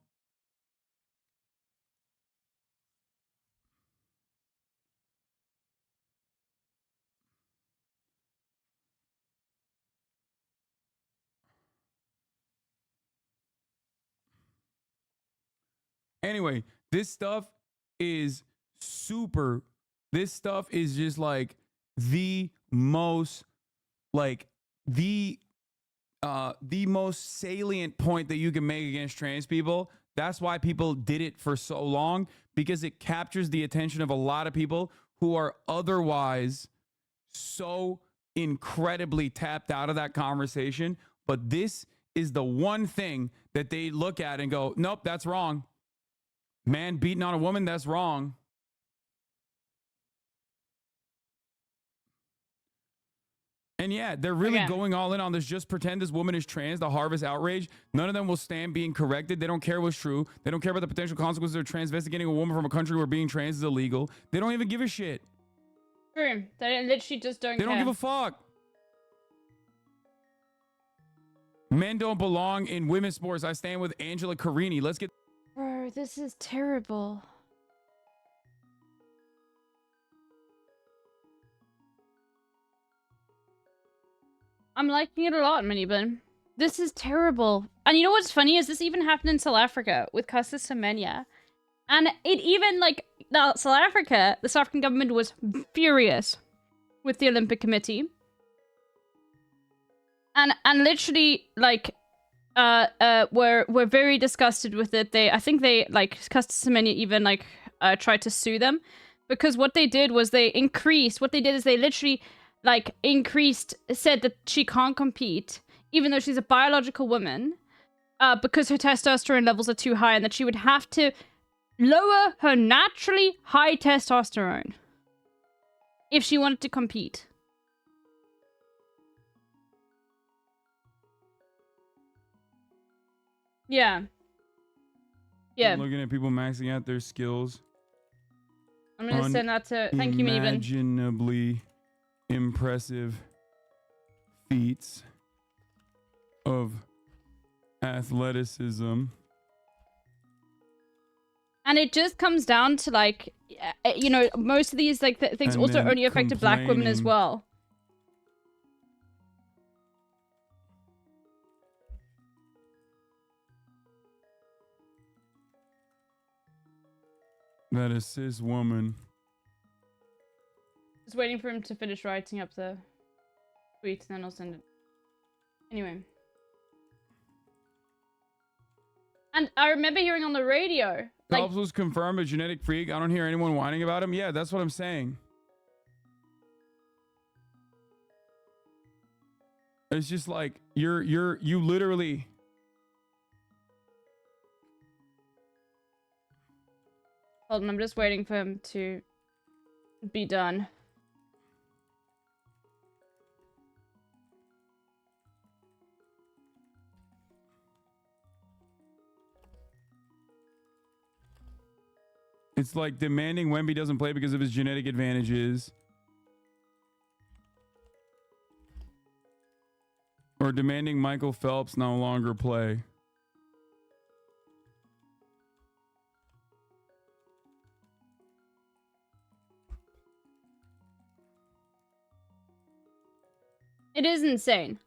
Anyway, this stuff is super. This stuff is just like the most, like the most salient point that you can make against trans people. That's why people did it for so long, because it captures the attention of a lot of people who are otherwise so incredibly tapped out of that conversation. But this is the one thing that they look at and go, nope, that's wrong. Man beating on a woman, that's wrong. And yeah, they're really Okay. going all in on this. Just pretend this woman is trans, the harvest outrage. None of them will stand being corrected. They don't care what's true. They don't care about the potential consequences of transvestigating a woman from a country where being trans is illegal. They don't even give a shit. True. They literally just don't They care. don't give a fuck. Men don't belong in women's sports. I stand with Angela Carini. Let's get... Bro, this is terrible. I'm liking it a lot, Minibin. This is terrible. And you know what's funny is this even happened in South Africa with Caster Semenya. And it even, like, now South Africa, the South African government was furious with the Olympic Committee. And literally, like, were very disgusted with it. I think they, like, Caster Semenya even, like, tried to sue them. Because what they did was they literally, like, said that she can't compete, even though she's a biological woman, because her testosterone levels are too high, and that she would have to lower her naturally high testosterone if she wanted to compete. Yeah. Yeah. Looking at people maxing out their skills. I'm gonna send that to... Thank you, Minibin. Unimaginably impressive feats of athleticism. And it just comes down to, like, you know, most of these, like, things And also then only affected black women as complaining. well. That a cis woman. Just waiting for him to finish writing up the tweet, and then I'll send it. Anyway. And I remember hearing on the radio, like... Phelps was confirmed a genetic freak. I don't hear anyone whining about him. Yeah, that's what I'm saying. It's just like, you literally... Hold on, I'm just waiting for him to be done. It's like demanding Wemby doesn't play because of his genetic advantages. Or demanding Michael Phelps no longer play. It is insane.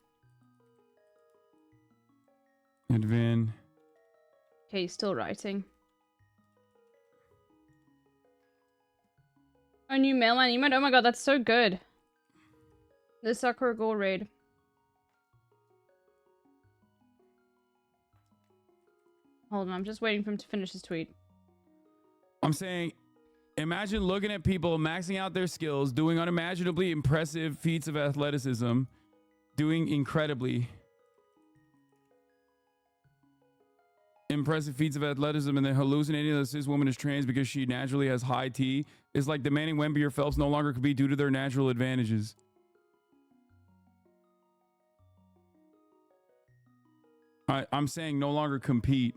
Advan. Okay, he's still writing. A new mailman emote? Oh my god, that's so good. The Sakura Gold raid. Hold on, I'm just waiting for him to finish his tweet. I'm saying, imagine looking at people maxing out their skills, doing unimaginably impressive feats of athleticism, doing incredibly impressive feats of athleticism, and then hallucinating that this woman is trans because she naturally has high T. Is like demanding Wemby or Phelps no longer compete due to their natural advantages. I'm saying no longer compete.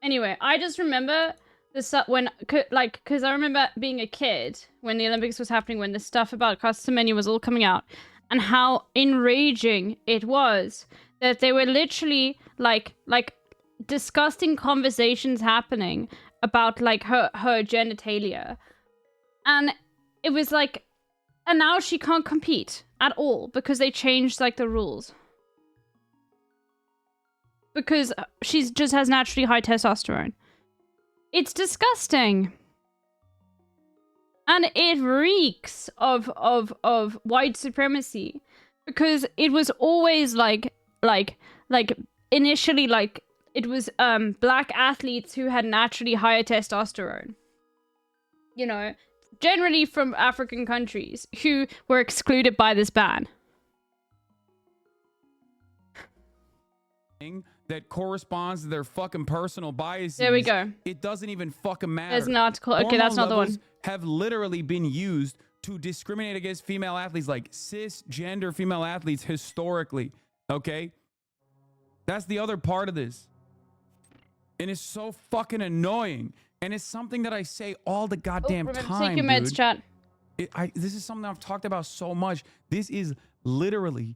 Anyway, I just remember this when, like, because I remember being a kid when the Olympics was happening, when the stuff about Caster Semenya was all coming out, and how enraging it was that they were literally like disgusting conversations happening about like her genitalia, and it was like, and now she can't compete at all because they changed like the rules. Because she just has naturally high testosterone. It's disgusting. And it reeks of white supremacy. Because it was always like initially like it was black athletes who had naturally higher testosterone. You know, generally from African countries who were excluded by this ban. that corresponds to their fucking personal biases. There we go. It doesn't even fucking matter. There's an article. Okay, Hormone that's not the levels one. have literally been used to discriminate against female athletes, like cisgender female athletes historically. Okay? That's the other part of this. And it's so fucking annoying. And it's something that I say all the goddamn remember to time, take your meds, dude. chat. This is something I've talked about so much. This is literally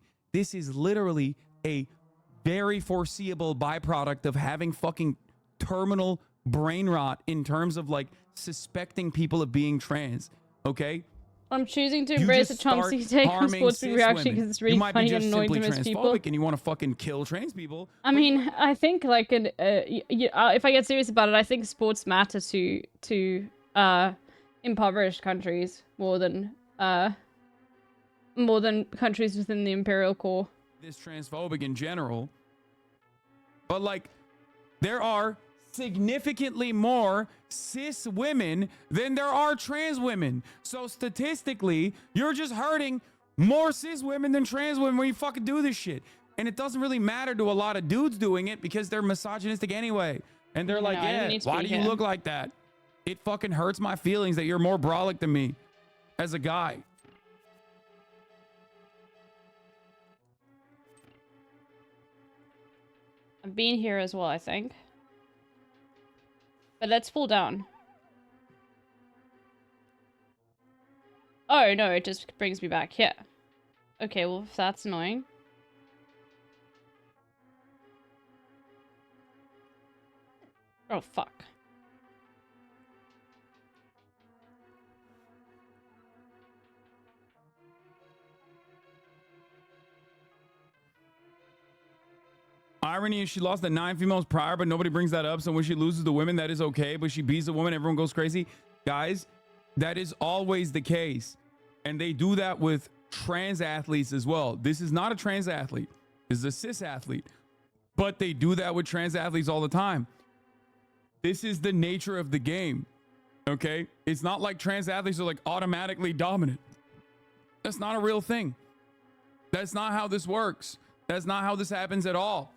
a very foreseeable byproduct of having fucking terminal brain rot in terms of like suspecting people of being trans. Okay? I'm choosing to You embrace a just start Chomsky take on harming sports cis reaction women. because it's really You might be funny and just annoying to simply most people. transphobic and you want to fucking kill trans people. I mean, I think like if I get serious about it, I think sports matter to impoverished countries more than countries within the imperial core. This transphobic in general. But like there are significantly more cis women than there are trans women. So statistically, you're just hurting more cis women than trans women when you fucking do this shit. And it doesn't really matter to a lot of dudes doing it because they're misogynistic anyway. And they're like, yeah, why do you look like that? It fucking hurts my feelings that you're more brolic than me as a guy. I've been here as well, I think. But let's fall down. Oh, no, it just brings me back here. Okay, well, if that's annoying. Oh, fuck. Irony is she lost the 9 females prior, but nobody brings that up. So when she loses the women, that is okay. But she beats the woman, everyone goes crazy. Guys, that is always the case. And they do that with trans athletes as well. This is not a trans athlete. This is a cis athlete. But they do that with trans athletes all the time. This is the nature of the game. Okay? It's not like trans athletes are like automatically dominant. That's not a real thing. That's not how this works. That's not how this happens at all.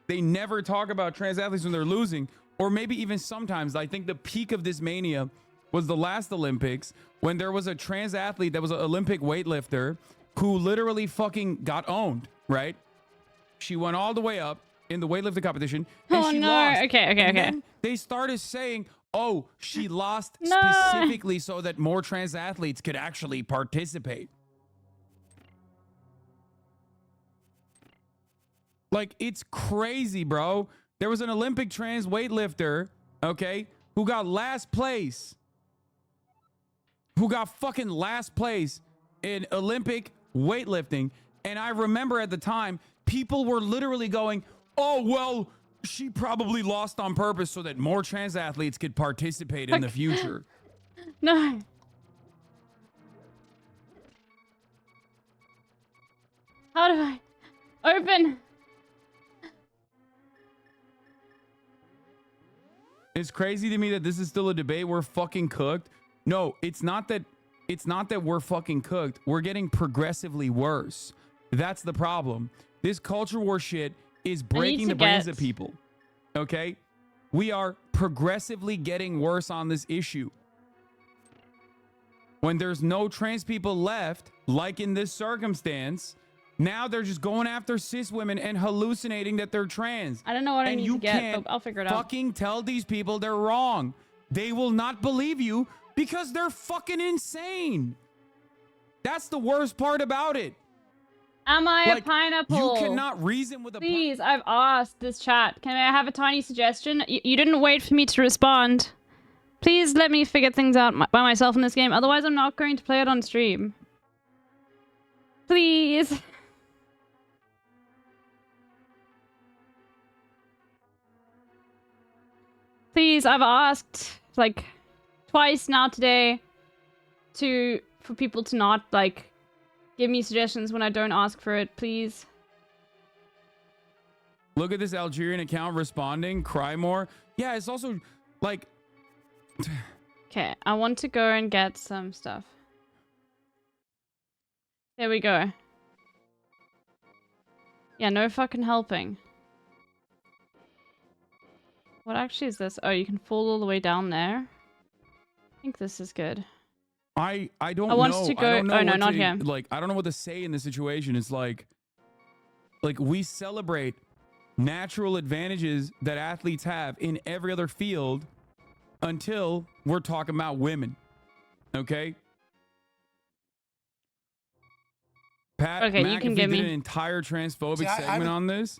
They never talk about trans athletes when they're losing, or maybe even sometimes. I think the peak of this mania was the last Olympics when there was a trans athlete that was an Olympic weightlifter who literally fucking got owned, right? She went all the way up in the weightlifting competition and she lost. Okay. And then they started saying, oh, she lost specifically so that more trans athletes could actually participate. Like, it's crazy, bro. There was an Olympic trans weightlifter, okay, who got last place. Who got fucking last place in Olympic weightlifting. And I remember at the time, people were literally going, oh, well, she probably lost on purpose so that more trans athletes could participate in the future. No. How do I open? It's crazy to me that this is still a debate. We're fucking cooked. No, it's not that we're fucking cooked. We're getting progressively worse. That's the problem. This culture war shit is breaking the brains of people. Okay? We are progressively getting worse on this issue. When there's no trans people left, like in this circumstance, now they're just going after cis women and hallucinating that they're trans. I don't know what I need to get, but I'll figure it out. Fucking tell these people they're wrong. They will not believe you because they're fucking insane. That's the worst part about it. Am I Like, a pineapple? You cannot reason with a Please, I've asked this chat. Can I have a tiny suggestion? You didn't wait for me to respond. Please let me figure things out by myself in this game. Otherwise, I'm not going to play it on stream. Please. Please, I've asked like twice now today for people to not like give me suggestions when I don't ask for it, please. Look at this Algerian account responding. Cry more. Yeah, it's also like. Okay, I want to go and get some stuff. There we go. Yeah, no fucking helping. What actually is this? Oh, you can fall all the way down there. I think this is good. I don't I want know. to go. I don't know Oh no, what not to, here. Like, I don't know what to say in this situation. It's like we celebrate natural advantages that athletes have in every other field until we're talking about women. Okay? Pat Okay, you can McAfee give did me. an entire transphobic See, I segment on this.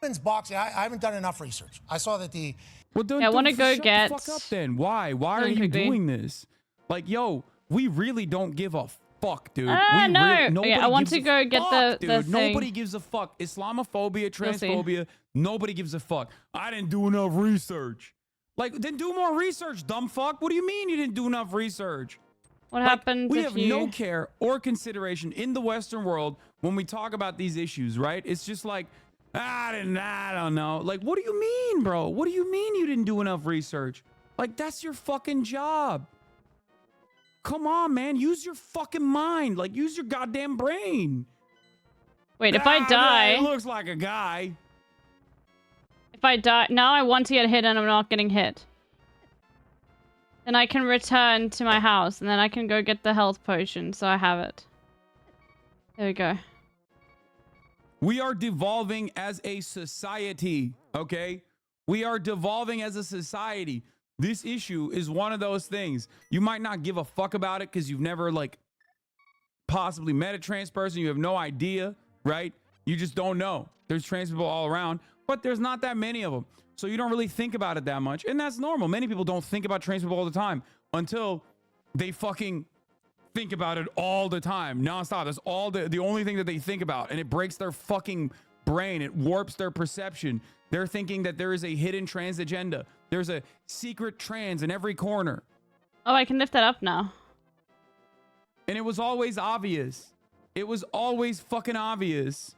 Women's boxing, I haven't done enough research. I saw that the... Well, don't, Yeah, I want to don't go shut get. the fuck up then. Why? Why are Really you quickly. doing this? Like, yo, we really don't give a fuck, dude. Ah, we no. really, nobody I want gives to a go get fuck, the dude. thing. Nobody gives a fuck. Islamophobia, You'll see. transphobia, nobody gives a fuck. I didn't do enough research. Like, then do more research, dumb fuck. What do you mean you didn't do enough research? What Like, happens we if have you? no care or consideration in the Western world when we talk about these issues, right? It's just like, I don't know. Like, what do you mean, bro? What do you mean you didn't do enough research? Like, that's your fucking job. Come on, man. Use your fucking mind. Like, use your goddamn brain. Wait, if I die, It looks like a guy. if I die now, I want to get hit and I'm not getting hit. Then I can return to my house and then I can go get the health potion, so I have it. There we go. We are devolving as a society, okay? We are devolving as a society. This issue is one of those things. You might not give a fuck about it because you've never, like, possibly met a trans person. You have no idea, right? You just don't know. There's trans people all around, but there's not that many of them. So you don't really think about it that much. And that's normal. Many people don't think about trans people all the time until they fucking think about it all the time, nonstop. That's all the only thing that they think about. And it breaks their fucking brain. It warps their perception. They're thinking that there is a hidden trans agenda. There's a secret trans in every corner. Oh, I can lift that up now. And it was always obvious. It was always fucking obvious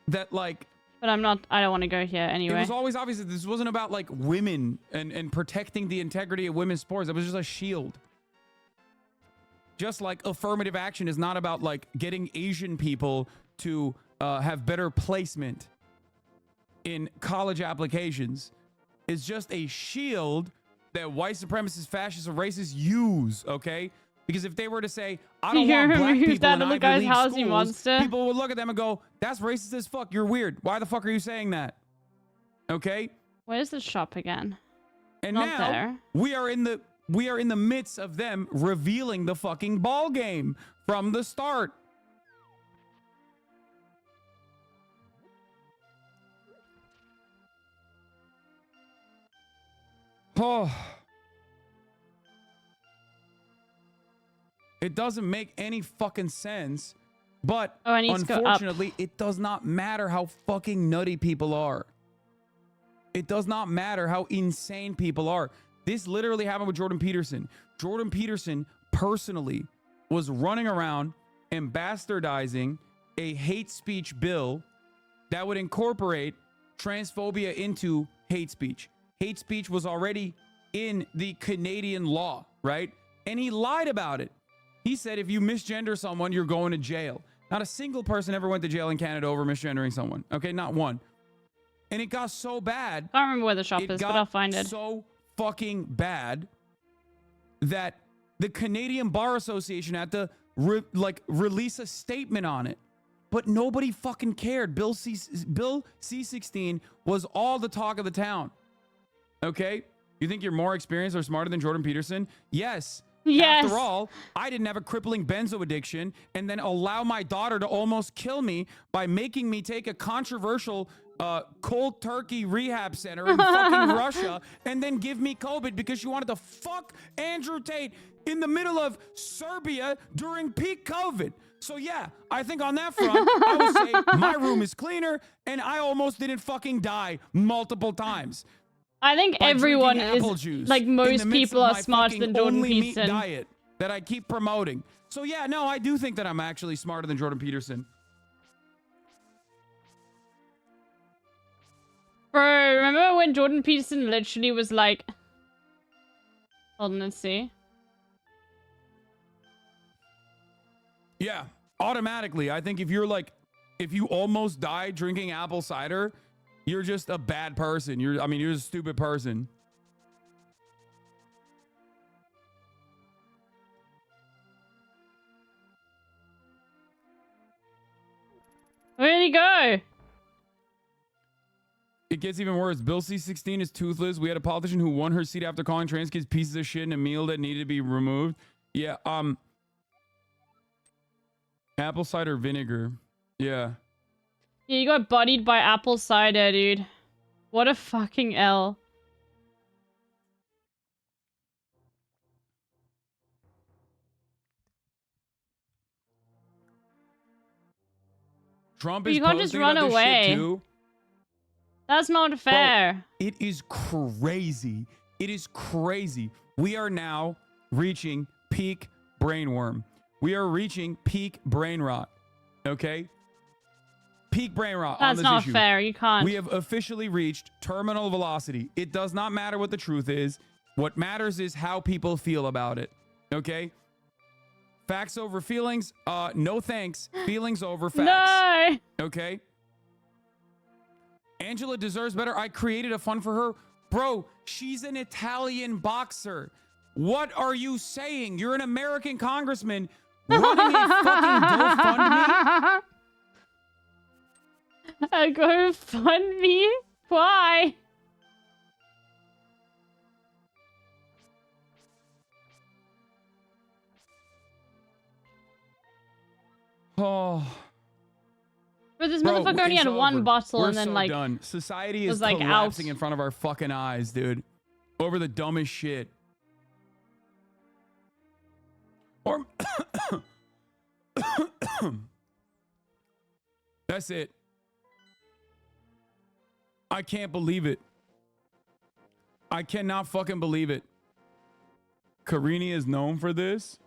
that, like, But I don't want to go here anyway. it was always obvious that this wasn't about, like, women and protecting the integrity of women's sports. It was just a shield. Just like affirmative action is not about, like, getting Asian people to have better placement in college applications. It's just a shield that white supremacists, fascists, and racists use, okay? Because if they were to say, I don't want black Who's people that in little Ivy guy's League house, you schools, monster? people would look at them and go, that's racist as fuck. You're weird. Why the fuck are you saying that? Okay? Where's the shop again? And Not now there. we are in the midst of them revealing the fucking ball game from the start. Oh. It doesn't make any fucking sense, but Oh, I need to go up. unfortunately, it does not matter how fucking nutty people are. It does not matter how insane people are. This literally happened with Jordan Peterson. Jordan Peterson personally was running around and bastardizing a hate speech bill that would incorporate transphobia into hate speech. Hate speech was already in the Canadian law, right? And he lied about it. He said if you misgender someone, you're going to jail. Not a single person ever went to jail in Canada over misgendering someone. Okay, not one. And it got so bad. I don't remember where the shop is, but I'll find it. So fucking bad that the Canadian Bar Association had to release a statement on it. But nobody fucking cared. Bill C-16 was all the talk of the town. Okay? You think you're more experienced or smarter than Jordan Peterson? Yes. Yes. After all, I didn't have a crippling benzo addiction and then allow my daughter to almost kill me by making me take a controversial cold turkey rehab center in fucking Russia and then give me COVID because she wanted to fuck Andrew Tate in the middle of Serbia during peak COVID. So yeah, I think on that front, I would say my room is cleaner and I almost didn't fucking die multiple times. I think By everyone drinking apple is, juice like, in most the midst people of are my smarter fucking than Jordan only meat Peterson. diet that I keep promoting. So yeah, no, I do think that I'm actually smarter than Jordan Peterson. Bro, remember when Jordan Peterson literally was like... Hold on, let's see. Yeah, automatically. I think if you're like, if you almost die drinking apple cider, You're just a bad person. You're a stupid person. Where did he go? It gets even worse. Bill C-16 is toothless. We had a politician who won her seat after calling trans kids pieces of shit in a meal that needed to be removed. Yeah, apple cider vinegar. Yeah. Yeah, you got bodied by apple cider, dude. What a fucking L. Trump But is you can't just posting run about this away. shit too. That's not fair. Bro, it is crazy. It is crazy. We are now reaching peak brainworm. We are reaching peak brain rot. Okay? Peak brain rot on That's this not issue. fair. You can't. We have officially reached terminal velocity. It does not matter what the truth is. What matters is how people feel about it. Okay? Facts over feelings? No thanks. Feelings over facts. No! Okay? Angela deserves better. I created a fund for her. Bro, she's an Italian boxer. What are you saying? You're an American congressman running a fucking GoFundMe? A GoFundMe? Why? Oh. But this Bro, motherfucker only it's had one over. bottle We're and then so like done. Society was is like collapsing out. in front of our fucking eyes, dude. Over the dumbest shit. Or that's it. I can't believe it. I cannot fucking believe it. Carini is known for this.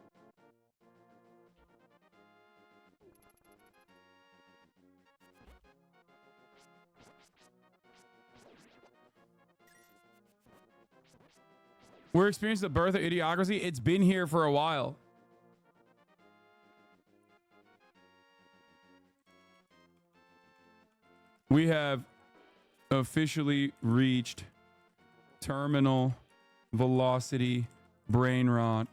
We're experiencing the birth of idiocracy. It's been here for a while. We have officially reached terminal velocity brain rot,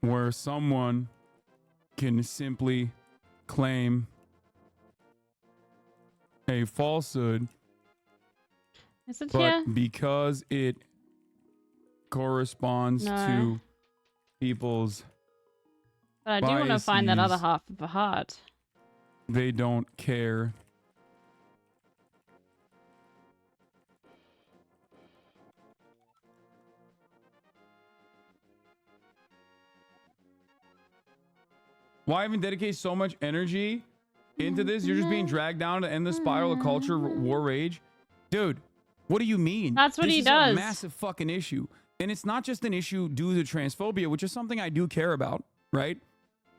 where someone can simply claim a falsehood, Is it but here? because it corresponds No. to people's But I do want to find that other biases, half of the heart. they don't care. Why even dedicate so much energy into this? You're just being dragged down to end the spiral of culture war rage. Dude, what do you mean? That's what this he is does. a massive fucking issue. And it's not just an issue due to transphobia, which is something I do care about, right?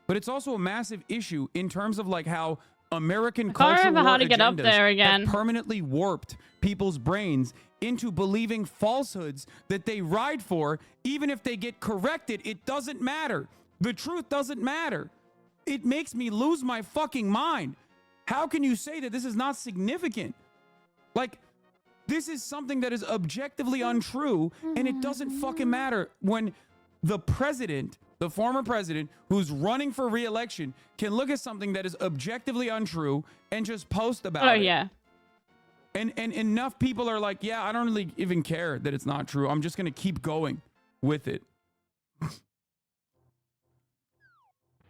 But it's also a massive issue in terms of like how American can't culture remember war how to get up agendas there again. have permanently warped people's brains into believing falsehoods that they ride for. Even if they get corrected, it doesn't matter. The truth doesn't matter. It makes me lose my fucking mind. How can you say that this is not significant? Like, this is something that is objectively untrue, and it doesn't fucking matter when the president, the former president, who's running for re-election, can look at something that is objectively untrue and just post about it. Oh, yeah. And enough people are like, yeah, I don't really even care that it's not true. I'm just going to keep going with it.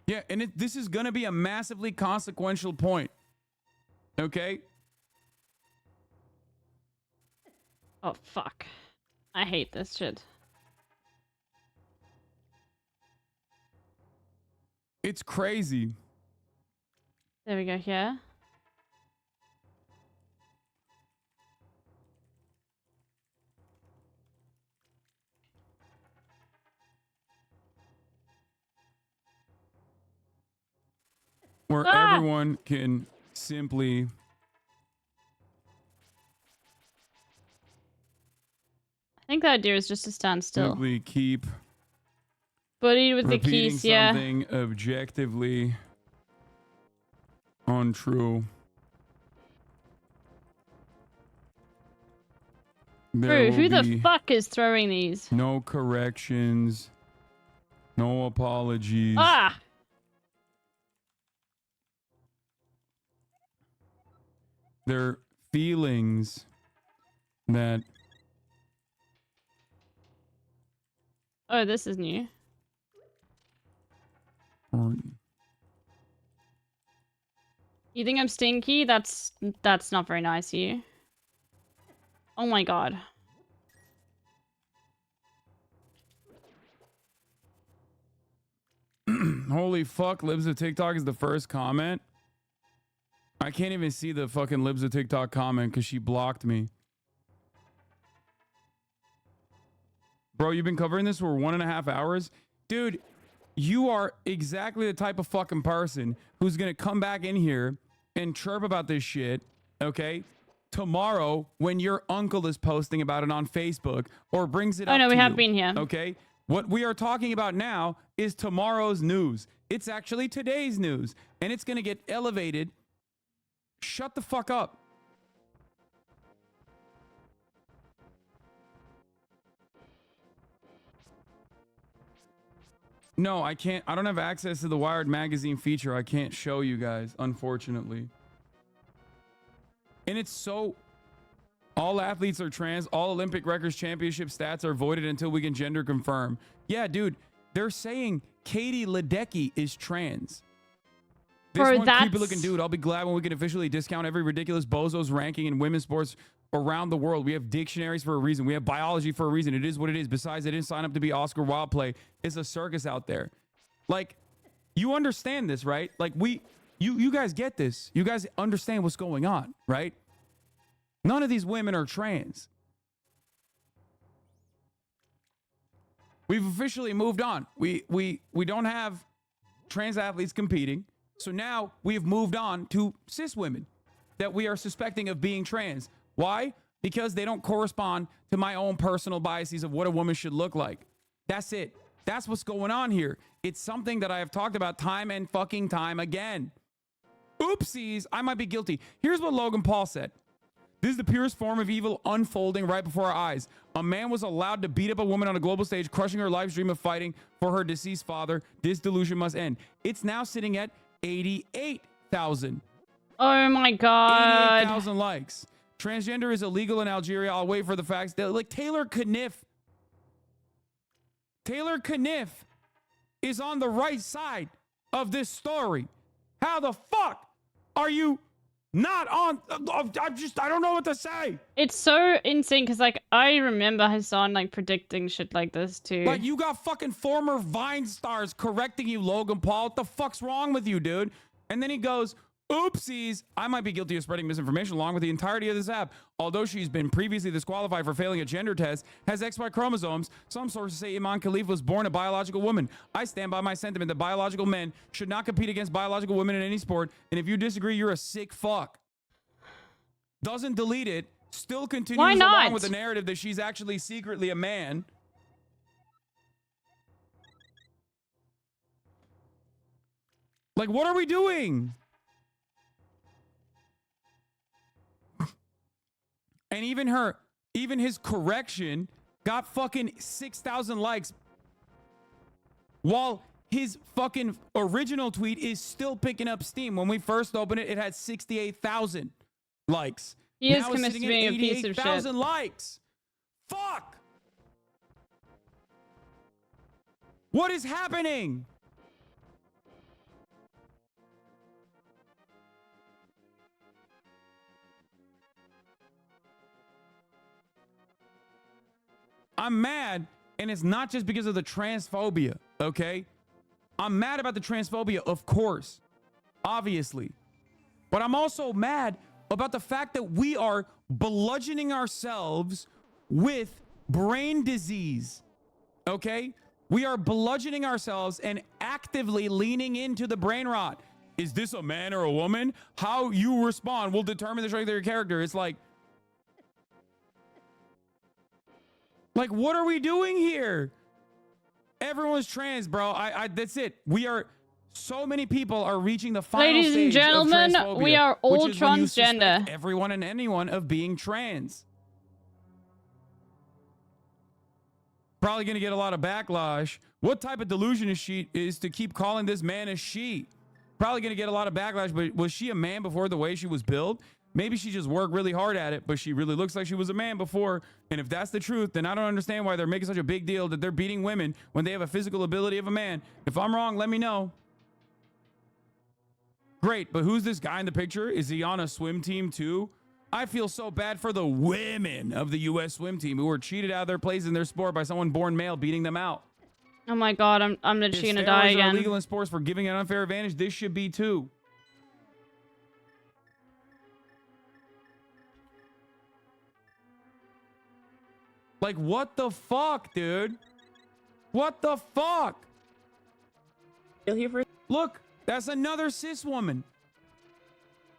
Yeah, and this is going to be a massively consequential point. Okay? Oh, fuck. I hate this shit. It's crazy. There we go, here. Where everyone can simply I think the idea is just to stand still. simply keep Buddy with the repeating keys, yeah. something objectively untrue. Bro, who the fuck is throwing these? No corrections. No apologies. Ah! They're feelings that... Oh, this is new. You think I'm stinky? That's not very nice of you. Oh my god. Holy fuck, Libs of TikTok is the first comment. I can't even see the fucking Libs of TikTok comment because she blocked me. Bro, you've been covering this for 1.5 hours? Dude, you are exactly the type of fucking person who's going to come back in here and chirp about this shit, okay? Tomorrow, when your uncle is posting about it on Facebook or brings it up Oh no, we to have you, been here. okay? What we are talking about now is tomorrow's news. It's actually today's news, and it's going to get elevated. Shut the fuck up. No, I can't. I don't have access to the Wired magazine feature. I can't show you guys, unfortunately. And it's so... All athletes are trans. All Olympic records championship stats are voided until we can gender confirm. Yeah, dude. They're saying Katie Ledecky is trans. This Bro, one that's... creepy looking dude. I'll be glad when we can officially discount every ridiculous bozo's ranking in women's sports around the world. We have dictionaries for a reason. We have biology for a reason. It is what it is. Besides, I didn't sign up to be Oscar Wilde play. It's a circus out there. Like, you understand this, right? Like, you guys get this. You guys understand what's going on, right? None of these women are trans. We've officially moved on. We don't have trans athletes competing. So now we have moved on to cis women that we are suspecting of being trans. Why? Because they don't correspond to my own personal biases of what a woman should look like. That's it. That's what's going on here. It's something that I have talked about time and fucking time again. Oopsies, I might be guilty. Here's what Logan Paul said. This is the purest form of evil unfolding right before our eyes. A man was allowed to beat up a woman on a global stage, crushing her life's dream of fighting for her deceased father. This delusion must end. It's now sitting at 88,000. Oh my god. 88,000 likes. Transgender is illegal in Algeria. I'll wait for the facts. Like Taylor Kniff is on the right side of this story. How the fuck are you not on? I don't know what to say. It's so insane because, like, I remember Hassan, like, predicting shit like this too. Like, you got fucking former Vine stars correcting you, Logan Paul. What the fuck's wrong with you, dude? And then he goes, oopsies, I might be guilty of spreading misinformation along with the entirety of this app. Although she's been previously disqualified for failing a gender test, has XY chromosomes, some sources say Iman Khalif was born a biological woman. I stand by my sentiment that biological men should not compete against biological women in any sport, and if you disagree, you're a sick fuck. Doesn't delete it, still continues along with the narrative that she's actually secretly a man. Like, what are we doing? And even his correction got fucking 6,000 likes, while his fucking original tweet is still picking up steam. When we first opened it, it had 68,000 likes. He is now it's committed sitting to at being a piece of shit. 88,000 likes. Fuck! What is happening? I'm mad, and it's not just because of the transphobia, okay? I'm mad about the transphobia, of course, obviously. But I'm also mad about the fact that we are bludgeoning ourselves with brain disease, okay? We are bludgeoning ourselves and actively leaning into the brain rot. Is this a man or a woman? How you respond will determine the strength of your character. It's like, what are we doing here? Everyone's trans, bro. That's it. We are, so many people are reaching the final Ladies stage and gentlemen, of transphobia, we are all which is when you transgender. suspect everyone and anyone of being trans. Probably going to get a lot of backlash. What type of delusion is to keep calling this man a she? Probably going to get a lot of backlash, but was she a man before the way she was built? Maybe she just worked really hard at it, but she really looks like she was a man before. And if that's the truth, then I don't understand why they're making such a big deal that they're beating women when they have a physical ability of a man. If I'm wrong, let me know. Great, but who's this guy in the picture? Is he on a swim team too? I feel so bad for the women of the U.S. swim team who were cheated out of their place in their sport by someone born male beating them out. Oh my god, I'm literally gonna die Steroids are again. illegal in sports for giving an unfair advantage. This should be too. Like, what the fuck, dude? What the fuck? Look, that's another cis woman.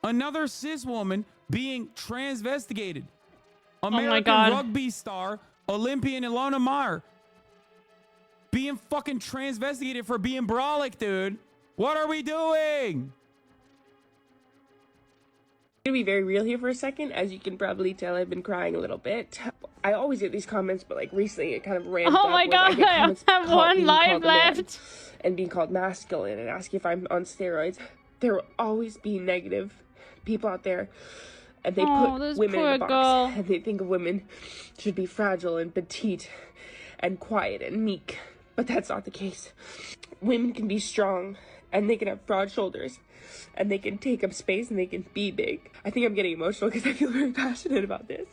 Another cis woman being transvestigated. American rugby star, Olympian Ilona Meyer, being fucking transvestigated for being brolic, dude. What are we doing? To be very real here for a second, as you can probably tell, I've been crying a little bit. I always get these comments, but like recently it kind of ramped up. Oh my god, I have one life left. And being called masculine and asking if I'm on steroids. There will always be negative people out there, and they put women in a box, and they think of women should be fragile and petite and quiet and meek, but that's not the case. Women can be strong, and they can have broad shoulders, and they can take up space, and they can be big. I think I'm getting emotional because I feel very passionate about this.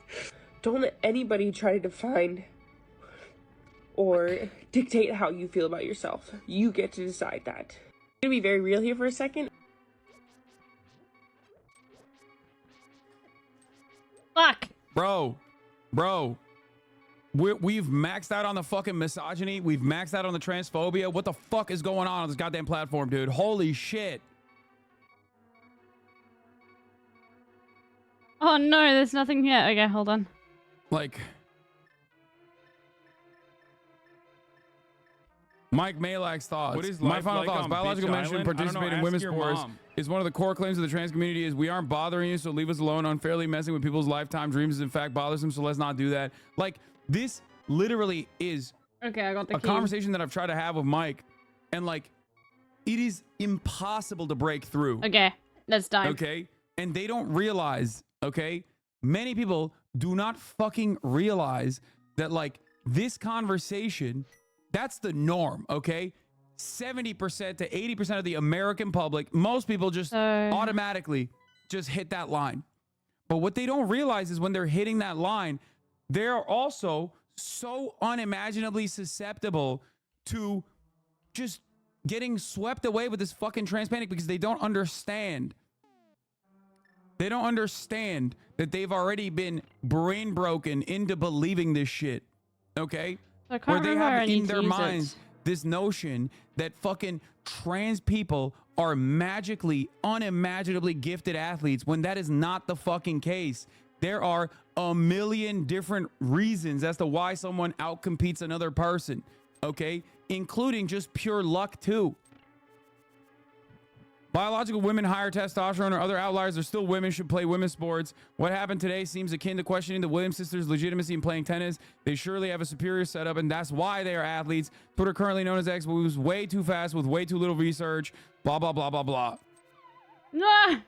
Don't let anybody try to define or dictate how you feel about yourself. You get to decide that. I'm gonna be very real here for a second. Fuck. Bro. We've maxed out on the fucking misogyny. We've maxed out on the transphobia. What the fuck is going on this goddamn platform, dude? Holy shit. Oh no, there's nothing here. Okay, hold on. Like, Mike Malak's thoughts. What is My life final like thoughts. on Biological Bitch men shouldn't Island? I don't know, participate in ask women's your sports. mom. Is one of the core claims of the trans community is we aren't bothering you, so leave us alone. Unfairly messing with people's lifetime dreams is in fact bothersome, so let's not do that. Like, this literally is Okay, I got the a key. conversation that I've tried to have with Mike, and like, it is impossible to break through. Okay, let's dive. Okay, and they don't realize. Okay, many people do not fucking realize that like this conversation, that's the norm. Okay, 70% to 80% of the American public, most people just automatically just hit that line. But what they don't realize is when they're hitting that line, they're also so unimaginably susceptible to just getting swept away with this fucking trans panic because they don't understand. They don't understand that they've already been brain broken into believing this shit. Okay? I can't Where they remember have I need in to their use minds this notion that fucking trans people are magically, unimaginably gifted athletes when that is not the fucking case. There are a million different reasons as to why someone outcompetes another person, okay? Including just pure luck too. Biological women, higher testosterone, or other outliers are still women, should play women's sports. What happened today seems akin to questioning the Williams sisters' legitimacy in playing tennis. They surely have a superior setup, and that's why they are athletes. Twitter, currently known as X, moves way too fast with way too little research. Blah, blah, blah, blah, blah. Ah!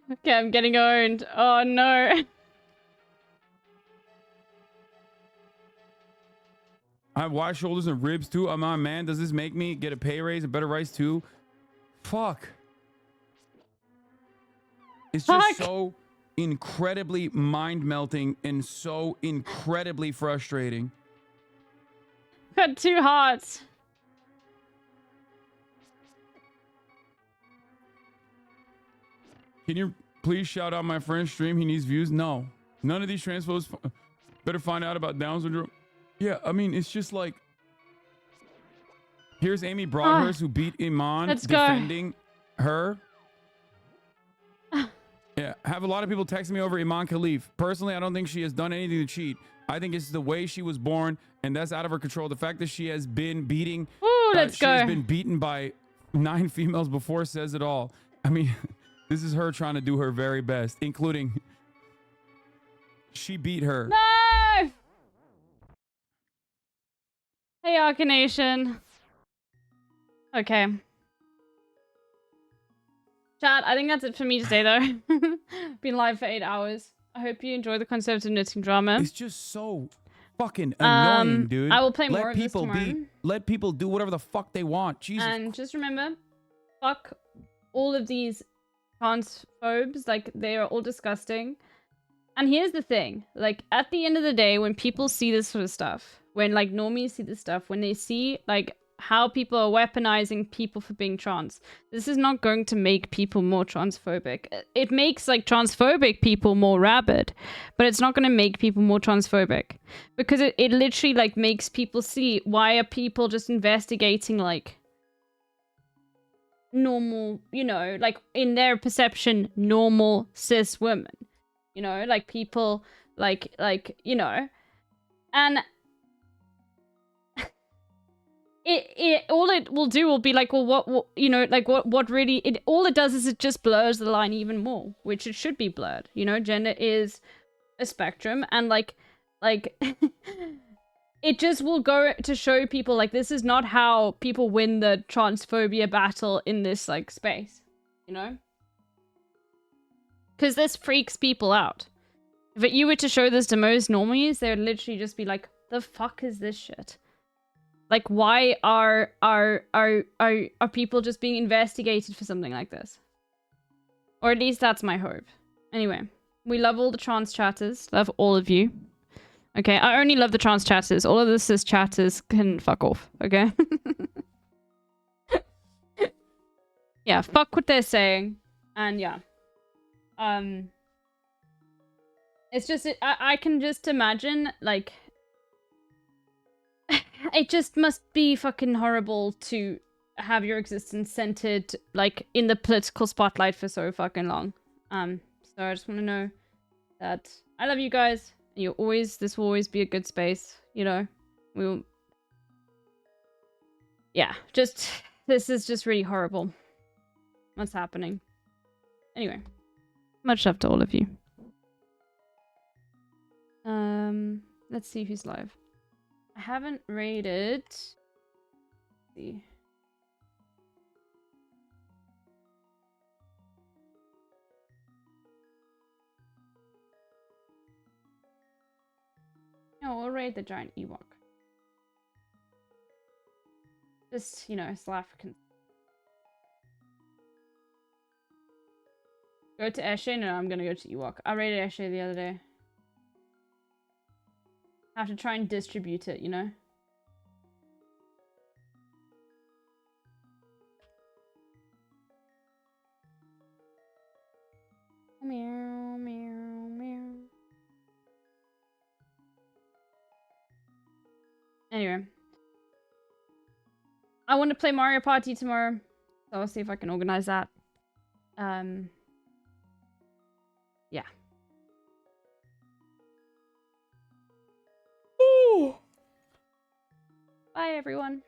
Okay, I'm getting owned. Oh no. I have wide shoulders and ribs too. I'm not a man. Does this make me get a pay raise and better rights too? Fuck. It's just so incredibly mind-melting and so incredibly frustrating. Got 2 hearts. Can you please shout out my friend's stream? He needs views. No. None of these transphobes better find out about Down syndrome. Yeah, I mean, it's just like... Here's Amy Broadhurst who beat Iman defending her. Yeah, have a lot of people texting me over Iman Khalif. Personally, I don't think she has done anything to cheat. I think it's the way she was born, and that's out of her control. The fact that she has been beating... Let's go. She has been beaten by 9 females before says it all. I mean, this is her trying to do her very best, including... She beat her. No! Arcanation. Okay. Chat, I think that's it for me today, though. Been live for 8 hours. I hope you enjoy the conservative knitting drama. It's just so fucking annoying, dude. I will play more Let of this people tomorrow. let people do whatever the fuck they want. Jesus. And just remember, fuck all of these transphobes. Like, they are all disgusting. And here's the thing. Like, at the end of the day, when people see this sort of stuff, when, like, normies see this stuff, when they see, like, how people are weaponizing people for being trans, this is not going to make people more transphobic. It makes, like, transphobic people more rabid, but it's not going to make people more transphobic. Because it literally, like, makes people see, why are people just investigating, like, normal, you know, like, in their perception, normal cis women. You know, like, people, like, you know, and all it will do will be like, well, what you know, like, what really, all it does is it just blurs the line even more, which it should be blurred, you know. Gender is a spectrum, and like, it just will go to show people, like, this is not how people win the transphobia battle in this, like, space, you know? Because this freaks people out. If you were to show this to most normies, they would literally just be like, the fuck is this shit? Like, why are people just being investigated for something like this? Or at least that's my hope. Anyway, we love all the trans chatters. Love all of you. Okay, I only love the trans chatters. All of the cis chatters can fuck off, okay? Yeah, fuck what they're saying. And yeah. It's just, I can just imagine, like, it just must be fucking horrible to have your existence centered, like, in the political spotlight for so fucking long. So I just want to know that I love you guys. And this will always be a good space, you know? Yeah, this is just really horrible. What's happening? Anyway, much love to all of you. Let's see who's live. I haven't rated. Let's see. No, we'll raid the giant Ewok. Just, you know, South African. Go to Eshe? No, I'm gonna go to Ewok. I raided Eshe the other day. Have to try and distribute it, you know? Meow, meow, meow. Anyway. I want to play Mario Party tomorrow. So I'll see if I can organize that. Yeah. Ooh. Bye, everyone.